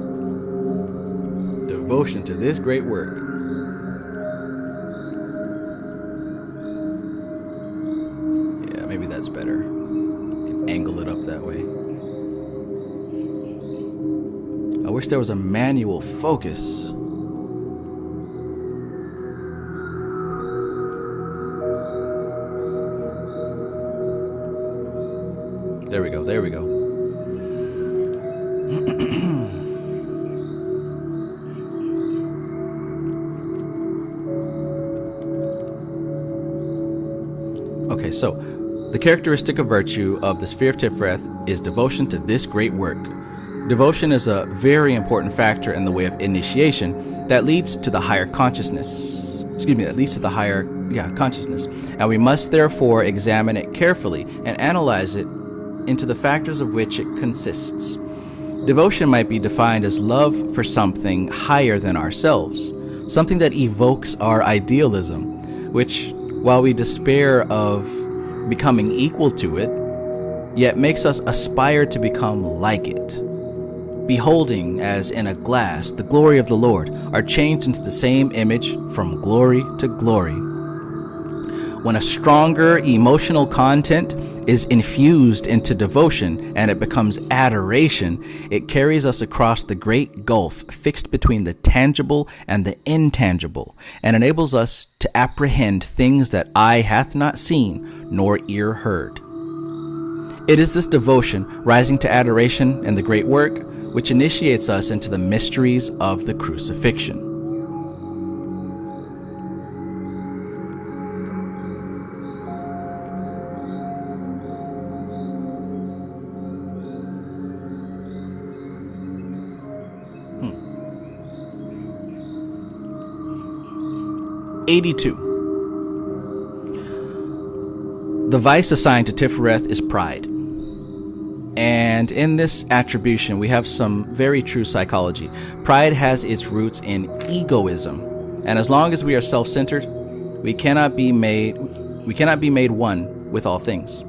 Devotion to this great work. Yeah, maybe that's better. Can angle it up that way. I wish there was a manual focus. There we go, there we go. Okay, so the characteristic of virtue of the sphere of Tiphareth is devotion to this great work. Devotion is a very important factor in the way of initiation that leads to the higher consciousness. That leads to the higher consciousness. And we must therefore examine it carefully and analyze it into the factors of which it consists. Devotion might be defined as love for something higher than ourselves, something that evokes our idealism, which, while we despair of becoming equal to it, yet makes us aspire to become like it. Beholding, as in a glass, the glory of the Lord, are changed into the same image from glory to glory. When a stronger emotional content is infused into devotion and it becomes adoration, it carries us across the great gulf fixed between the tangible and the intangible, and enables us to apprehend things that eye hath not seen nor ear heard. It is this devotion, rising to adoration in the great work, which initiates us into the mysteries of the crucifixion. '82. The vice assigned to Tiphareth is pride. And in this attribution, we have some very true psychology. Pride has its roots in egoism. And as long as we are self-centered, we cannot be made one with all things.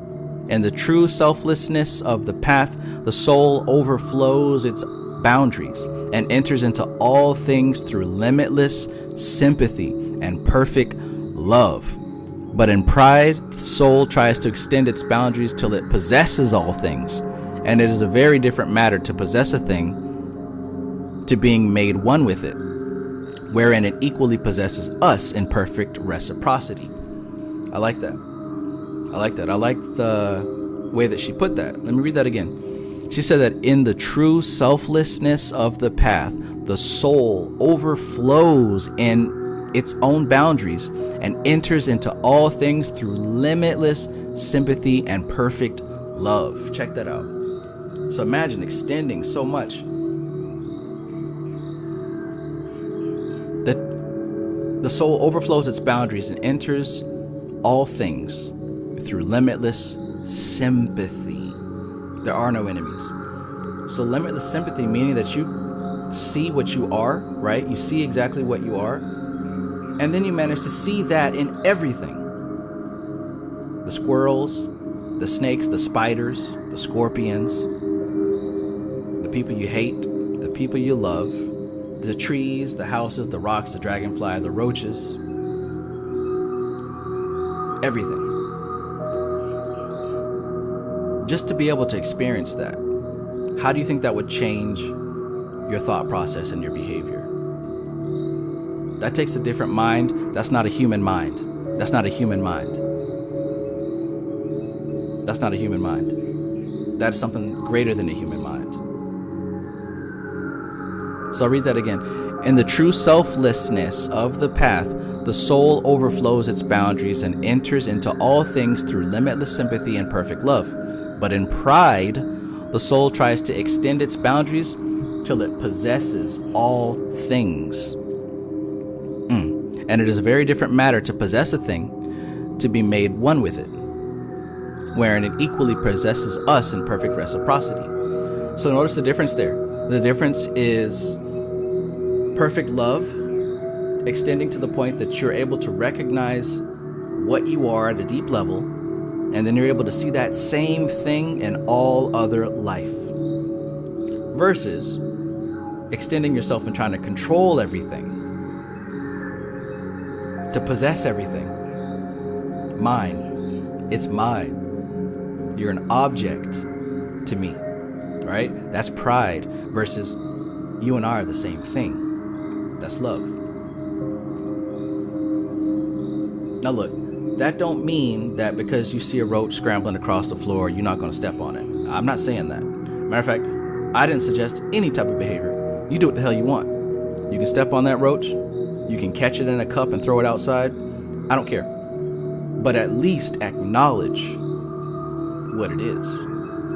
In the true selflessness of the path, the soul overflows its boundaries and enters into all things through limitless sympathy and perfect love. But in pride, the soul tries to extend its boundaries till it possesses all things. And it is a very different matter to possess a thing to being made one with it, wherein it equally possesses us in perfect reciprocity. I like that. I like that. I like the way that she put that. Let me read that again. She said that in the true selflessness of the path, the soul overflows in its own boundaries and enters into all things through limitless sympathy and perfect love. Check that out. So imagine extending so much that the soul overflows its boundaries and enters all things through limitless sympathy. There are no enemies. So limitless sympathy, meaning that you see what you are, right? You see exactly what you are. And then you manage to see that in everything. The squirrels, the snakes, the spiders, the scorpions, the people you hate, the people you love, the trees, the houses, the rocks, the dragonfly, the roaches, everything. Just to be able to experience that, how do you think that would change your thought process and your behavior? That takes a different mind. That's not a human mind. That's not a human mind. That's not a human mind. That is something greater than a human mind. So I'll read that again. In the true selflessness of the path, the soul overflows its boundaries and enters into all things through limitless sympathy and perfect love. But in pride, the soul tries to extend its boundaries till it possesses all things. And it is a very different matter to possess a thing, to be made one with it, wherein it equally possesses us in perfect reciprocity. So notice the difference there. The difference is perfect love, extending to the point that you're able to recognize what you are at a deep level, and then you're able to see that same thing in all other life. Versus extending yourself and trying to control everything, to possess everything. Mine. It's mine. You're an object to me, right? That's pride versus you and I are the same thing. That's love. Now look, that don't mean that because you see a roach scrambling across the floor, you're not going to step on it. I'm not saying that. Matter of fact, I didn't suggest any type of behavior. You do what the hell you want. You can step on that roach. You can catch it in a cup and throw it outside. I don't care. But at least acknowledge what it is.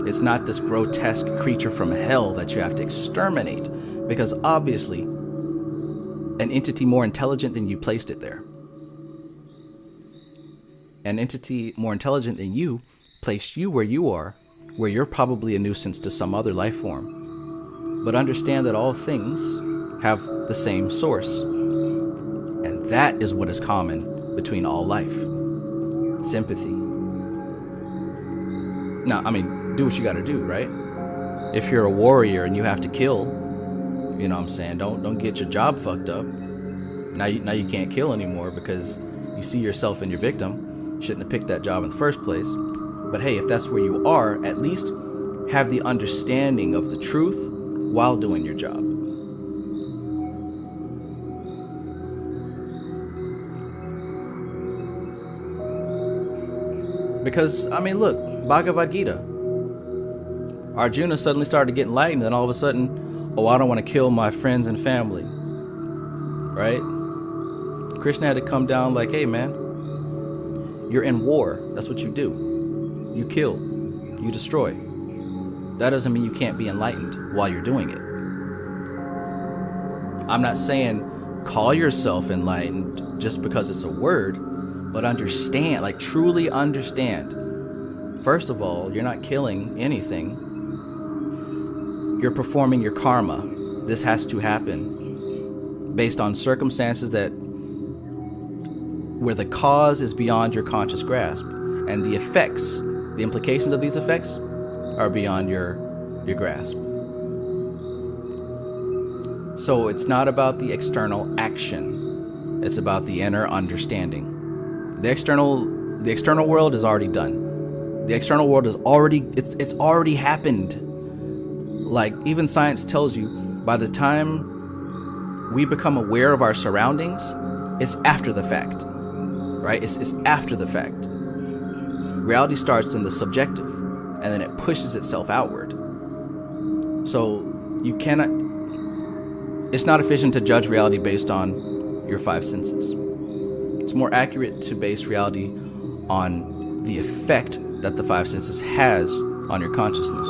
It's not this grotesque creature from hell that you have to exterminate, because obviously an entity more intelligent than you placed it there. An entity more intelligent than you placed you where you are, where you're probably a nuisance to some other life form. But understand that all things have the same source. And that is what is common between all life. Sympathy. Now, I mean, do what you got to do, right? If you're a warrior and you have to kill, you know what I'm saying? Don't get your job fucked up. Now you can't kill anymore because you see yourself in your victim. You shouldn't have picked that job in the first place. But hey, if that's where you are, at least have the understanding of the truth while doing your job. Because, I mean, look, Bhagavad Gita. Arjuna suddenly started getting enlightened, and all of a sudden, oh, I don't want to kill my friends and family. Right? Krishna had to come down like, hey, man, you're in war. That's what you do. You kill. You destroy. That doesn't mean you can't be enlightened while you're doing it. I'm not saying call yourself enlightened just because it's a word, but understand, like truly understand. First of all, you're not killing anything. You're performing your karma. This has to happen based on circumstances that where the cause is beyond your conscious grasp, and the effects, the implications of these effects are beyond your grasp. So it's not about the external action. It's about the inner understanding. The external world is already done. The external world is it's already happened. Like even science tells you, by the time we become aware of our surroundings, it's after the fact, right? It's after the fact. Reality starts in the subjective, and then it pushes itself outward. So you cannot, it's not efficient to judge reality based on your five senses. It's more accurate to base reality on the effect that the five senses has on your consciousness.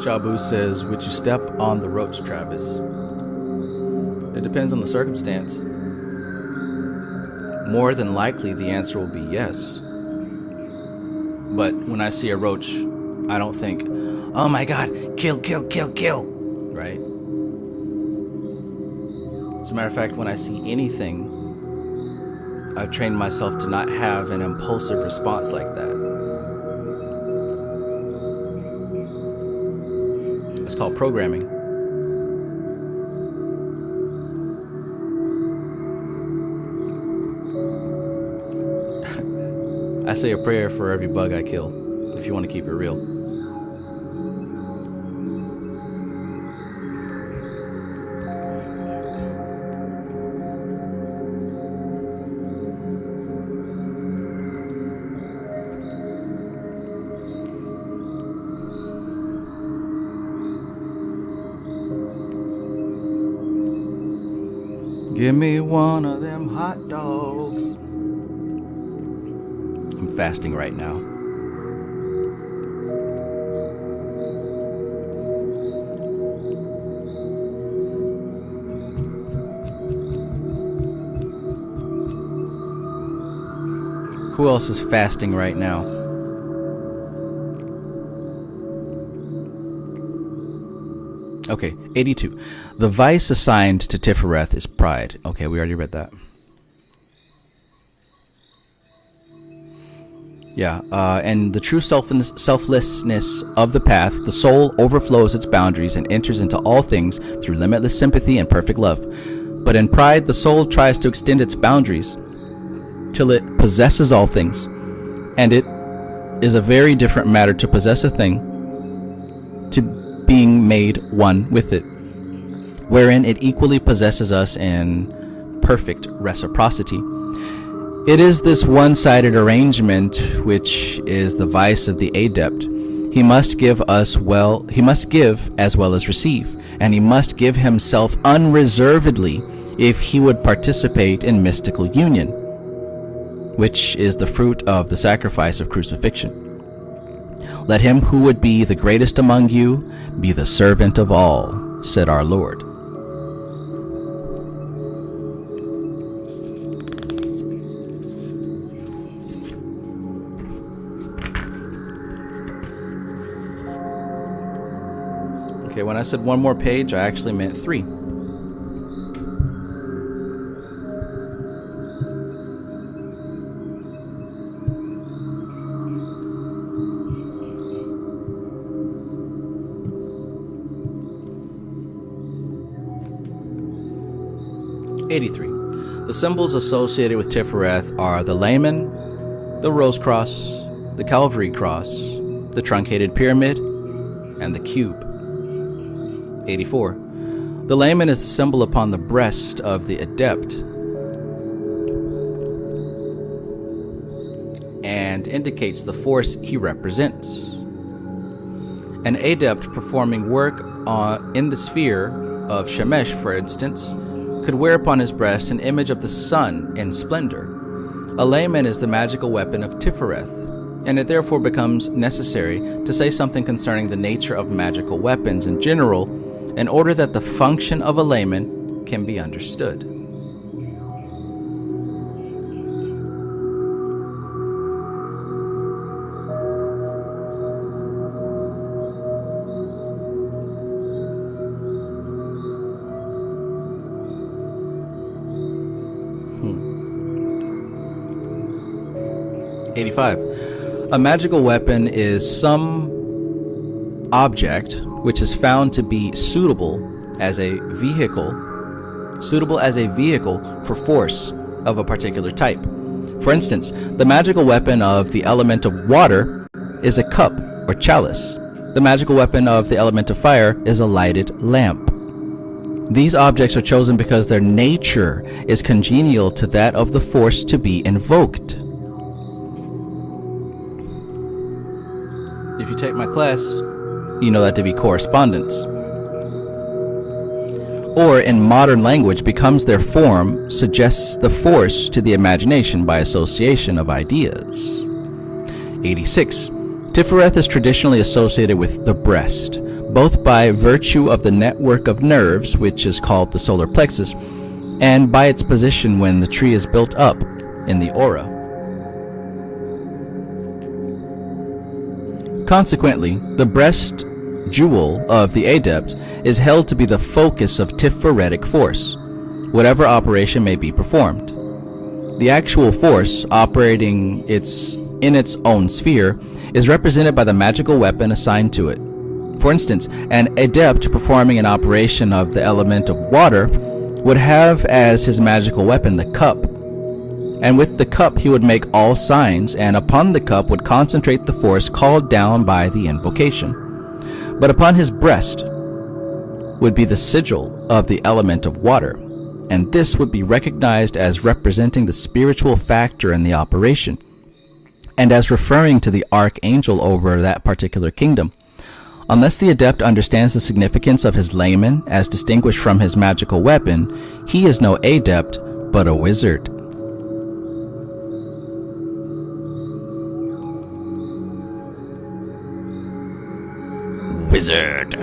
Shabu says, would you step on the roach, Travis? It depends on the circumstance. More than likely, the answer will be yes. But when I see a roach, I don't think, oh my God, kill, kill, kill, kill, right? As a matter of fact, when I see anything, I've trained myself to not have an impulsive response like that. It's called programming. I say a prayer for every bug I kill, if you want to keep it real. Give me one of them hot dogs. I'm fasting right now. Who else is fasting right now? Okay, 82. The vice assigned to Tiphareth is pride. Okay, we already read that. Yeah, and the true selflessness of the path, the soul overflows its boundaries and enters into all things through limitless sympathy and perfect love. But in pride, the soul tries to extend its boundaries till it possesses all things. And it is a very different matter to possess a thing to being made one with it, wherein it equally possesses us in perfect reciprocity. It is this one-sided arrangement which is the vice of the adept. He must give as well as receive, and he must give himself unreservedly if he would participate in mystical union, which is the fruit of the sacrifice of crucifixion. Let him who would be the greatest among you be the servant of all, said our Lord. Okay, when I said one more page, I actually meant 3. The symbols associated with Tiphareth are the layman, the rose cross, the Calvary cross, the truncated pyramid, and the cube. 84. The layman is the symbol upon the breast of the adept and indicates the force he represents. An adept performing work in the sphere of Shemesh, for instance, could wear upon his breast an image of the sun in splendor. A layman is the magical weapon of Tiphareth, and it therefore becomes necessary to say something concerning the nature of magical weapons in general, in order that the function of a layman can be understood. 85. A magical weapon is some object which is found to be suitable as a vehicle for force of a particular type. For instance, the magical weapon of the element of water is a cup or chalice. The magical weapon of the element of fire is a lighted lamp. These objects are chosen because their nature is congenial to that of the force to be invoked. If you take my class, you know that to be correspondence. Or in modern language, becomes their form, suggests the force to the imagination by association of ideas. 86. Tiphareth is traditionally associated with the breast, both by virtue of the network of nerves, which is called the solar plexus, and by its position when the tree is built up in the aura. Consequently, the breast jewel of the adept is held to be the focus of Tipharetic force, whatever operation may be performed. The actual force operating in its own sphere is represented by the magical weapon assigned to it. For instance, an adept performing an operation of the element of water would have as his magical weapon the cup, and with the cup he would make all signs, and upon the cup would concentrate the force called down by the invocation. But upon his breast would be the sigil of the element of water, and this would be recognized as representing the spiritual factor in the operation, and as referring to the archangel over that particular kingdom. Unless the adept understands the significance of his layman as distinguished from his magical weapon, he is no adept, but a wizard. Wizard.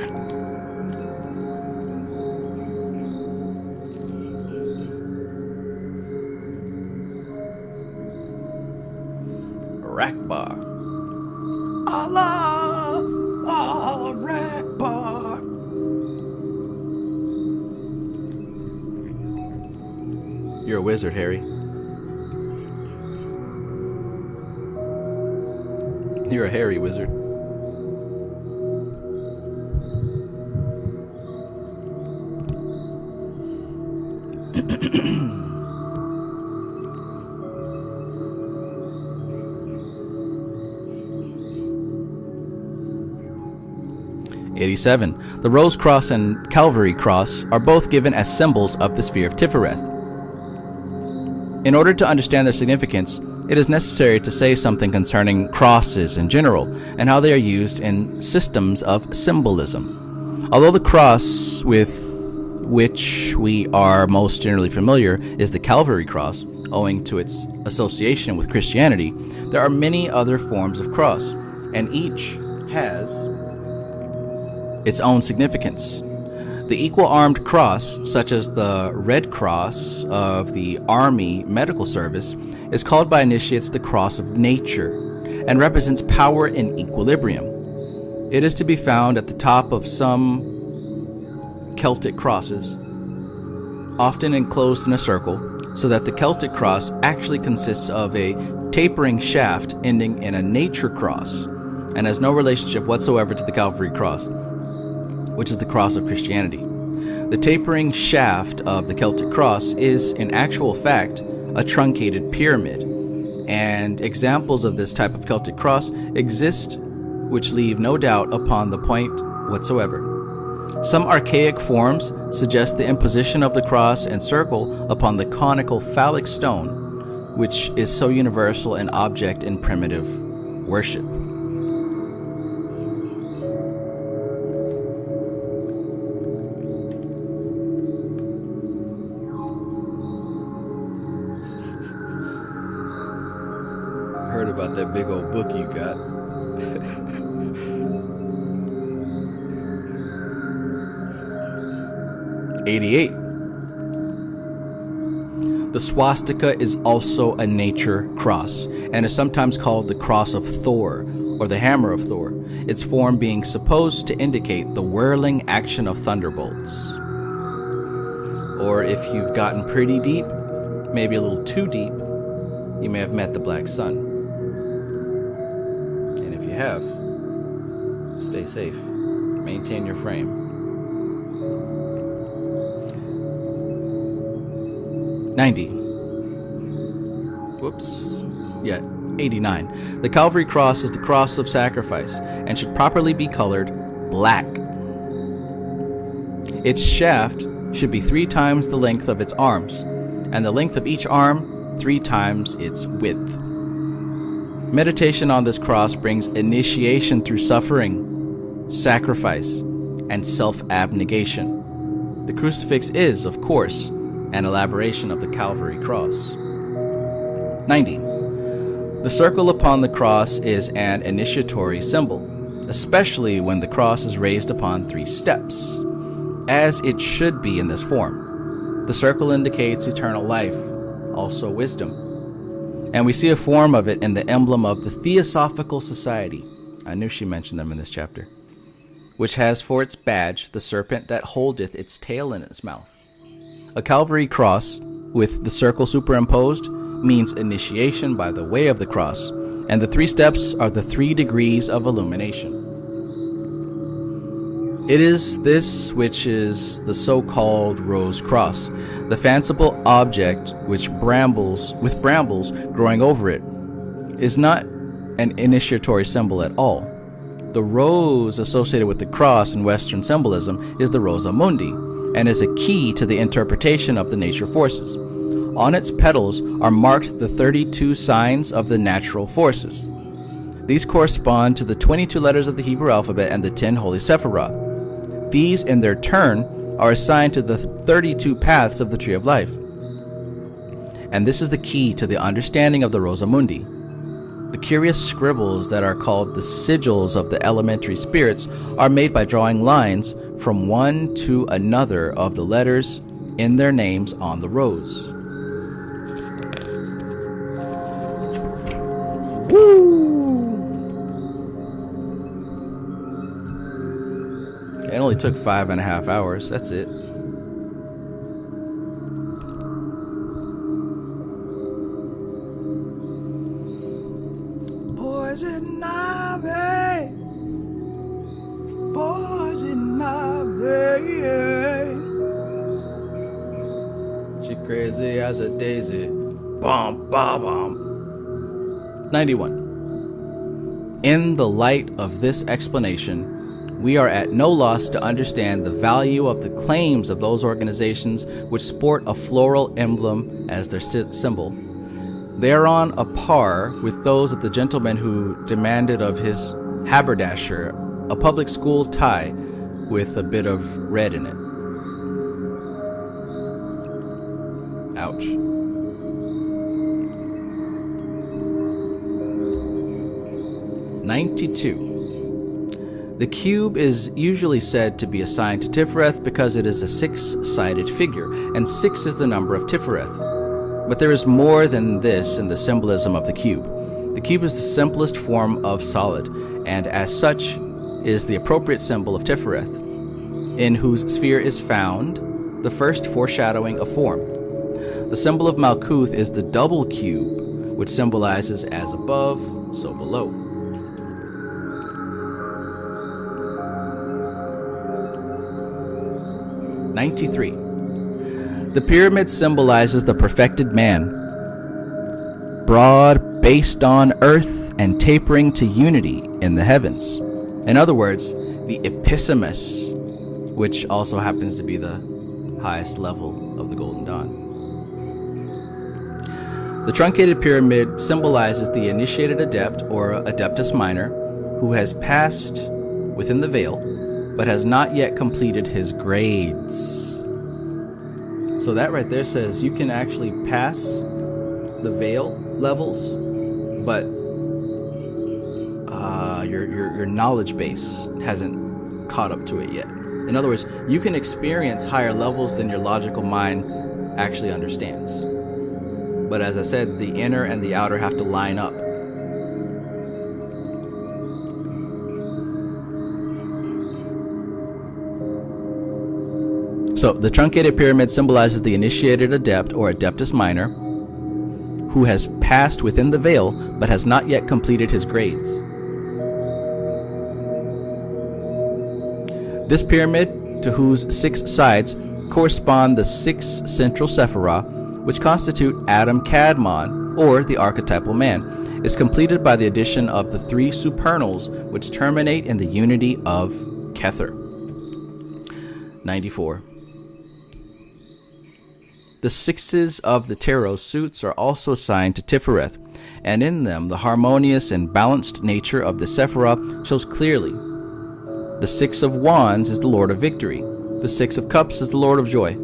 Rakbar. Allah! Rakbar! You're a wizard, Harry. You're a hairy wizard. The Rose Cross and Calvary Cross are both given as symbols of the sphere of Tiphareth. In order to understand their significance, it is necessary to say something concerning crosses in general and how they are used in systems of symbolism. Although the cross with which we are most generally familiar is the Calvary Cross, owing to its association with Christianity, there are many other forms of cross, and each has its own significance. The equal-armed cross, such as the Red Cross of the Army Medical Service, is called by initiates the Cross of Nature and represents power in equilibrium. It is to be found at the top of some Celtic crosses, often enclosed in a circle, so that the Celtic cross actually consists of a tapering shaft ending in a nature cross and has no relationship whatsoever to the Calvary Cross, which is the cross of Christianity. The tapering shaft of the Celtic cross is, in actual fact, a truncated pyramid, and examples of this type of Celtic cross exist which leave no doubt upon the point whatsoever. Some archaic forms suggest the imposition of the cross and circle upon the conical phallic stone, which is so universal an object in primitive worship. Heard about that big old book you got. '88. The swastika is also a nature cross and is sometimes called the Cross of Thor or the Hammer of Thor, its form being supposed to indicate the whirling action of thunderbolts. Or if you've gotten pretty deep, maybe a little too deep, you may have met the Black Sun. have. Stay safe. Maintain your frame. 90. Whoops. Yeah, 89. The Calvary cross is the cross of sacrifice and should properly be colored black. Its shaft should be 3 times the length of its arms, and the length of each arm 3 times its width. Meditation on this cross brings initiation through suffering, sacrifice, and self-abnegation. The crucifix is, of course, an elaboration of the Calvary cross. 90. The circle upon the cross is an initiatory symbol, especially when the cross is raised upon 3 steps, as it should be in this form. The circle indicates eternal life, also wisdom. And we see a form of it in the emblem of the Theosophical Society. I knew she mentioned them in this chapter. Which has for its badge the serpent that holdeth its tail in its mouth. A Calvary cross with the circle superimposed means initiation by the way of the cross, and the 3 steps are the 3 degrees of illumination. It is this which is the so-called rose cross, the fanciful object with brambles growing over it, is not an initiatory symbol at all. The rose associated with the cross in Western symbolism is the Rosa Mundi, and is a key to the interpretation of the nature forces. On its petals are marked the 32 signs of the natural forces. These correspond to the 22 letters of the Hebrew alphabet and the 10 holy Sephiroth. These, in their turn, are assigned to the 32 paths of the Tree of Life. And this is the key to the understanding of the Rosa Mundi. The curious scribbles that are called the sigils of the elementary spirits are made by drawing lines from one to another of the letters in their names on the rose. Woo! It only took 5.5 hours. That's it. Poison ivy, poison ivy. She crazy as a daisy. Bum, bum, bum. 91. In the light of this explanation, we are at no loss to understand the value of the claims of those organizations which sport a floral emblem as their symbol. They are on a par with those of the gentleman who demanded of his haberdasher a public school tie with a bit of red in it. Ouch. '92. The cube is usually said to be assigned to Tiphareth because it is a 6-sided figure, and 6 is the number of Tiphareth. But there is more than this in the symbolism of the cube. The cube is the simplest form of solid, and as such is the appropriate symbol of Tiphareth, in whose sphere is found the first foreshadowing of form. The symbol of Malkuth is the double cube, which symbolizes as above, so below. '93. The pyramid symbolizes the perfected man, broad, based on earth, and tapering to unity in the heavens. In other words, the Episemus, which also happens to be the highest level of the Golden Dawn. The truncated pyramid symbolizes the initiated adept, or Adeptus Minor, who has passed within the veil, but has not yet completed his grades. So that right there says you can actually pass the veil levels, but your knowledge base hasn't caught up to it yet. In other words, you can experience higher levels than your logical mind actually understands. But as I said, the inner and the outer have to line up. So the truncated pyramid symbolizes the initiated adept, or Adeptus Minor, who has passed within the veil but has not yet completed his grades. This pyramid, to whose 6 sides correspond the 6 central Sephiroth, which constitute Adam Kadmon, or the archetypal man, is completed by the addition of the 3 supernals, which terminate in the unity of Kether. 94. The 6s of the tarot suits are also assigned to Tiphareth, and in them the harmonious and balanced nature of the Sephiroth shows clearly. The 6 of Wands is the Lord of Victory. The 6 of Cups is the Lord of Joy.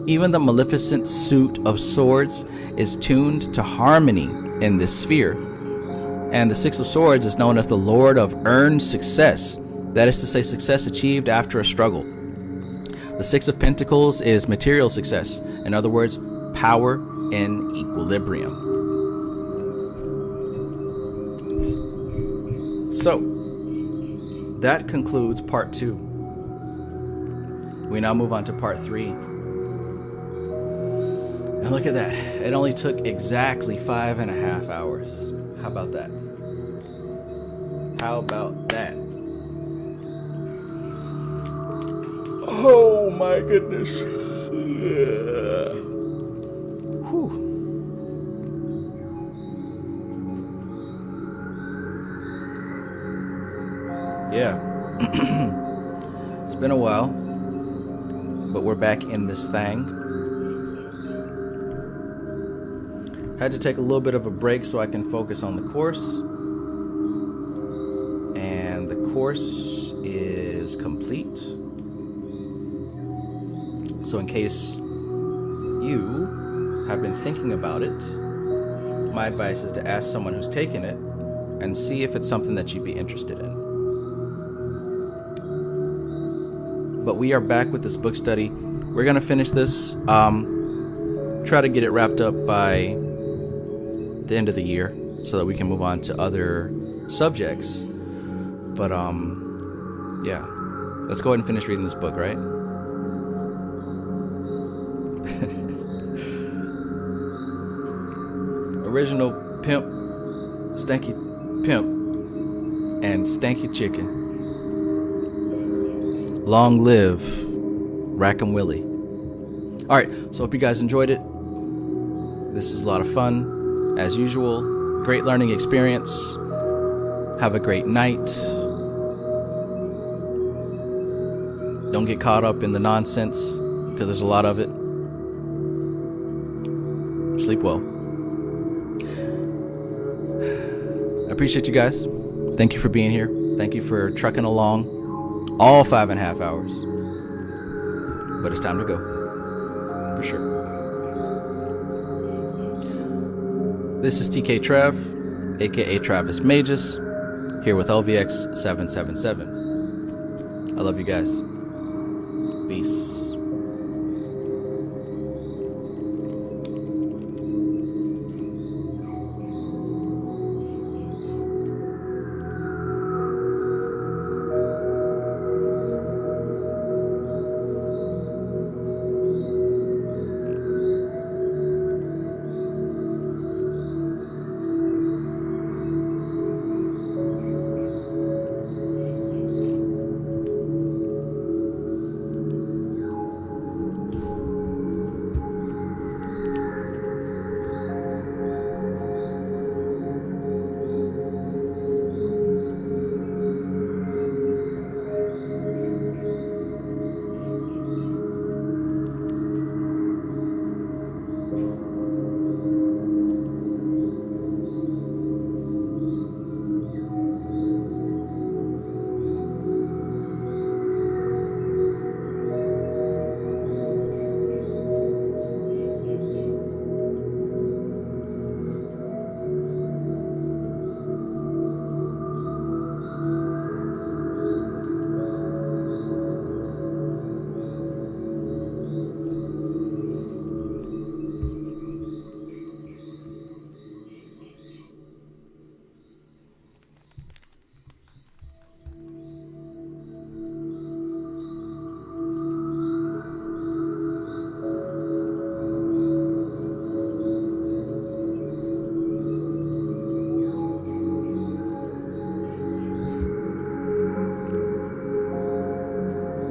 Even the maleficent suit of Swords is tuned to harmony in this sphere. And the 6 of Swords is known as the Lord of Earned Success, that is to say, success achieved after a struggle. The 6 of Pentacles is material success, in other words, power in equilibrium. So, that concludes part 2. We now move on to part 3. And look at that. It only took exactly 5.5 hours. How about that? How about that? Oh my goodness. Whew. Yeah. It's been a while, but we're back in this thing. Had to take a little bit of a break so I can focus on the course. And the course is complete. So in case you have been thinking about it, my advice is to ask someone who's taken it and see if it's something that you'd be interested in. But we are back with this book study. We're going to finish this, try to get it wrapped up by the end of the year so that we can move on to other subjects. But yeah, let's go ahead and finish reading this book, right? Original Pimp, Stanky Pimp, and Stanky Chicken. Long live Rackham Willie. Alright, so hope you guys enjoyed it. This is a lot of fun, as usual. Great learning experience. Have a great night. Don't get caught up in the nonsense, because there's a lot of it. Sleep well. I appreciate you guys. Thank you for being here. Thank you for trucking along all 5.5 hours. But it's time to go. For sure. This is TK Trev, aka Travis Magus, here with LVX777. I love you guys. Peace.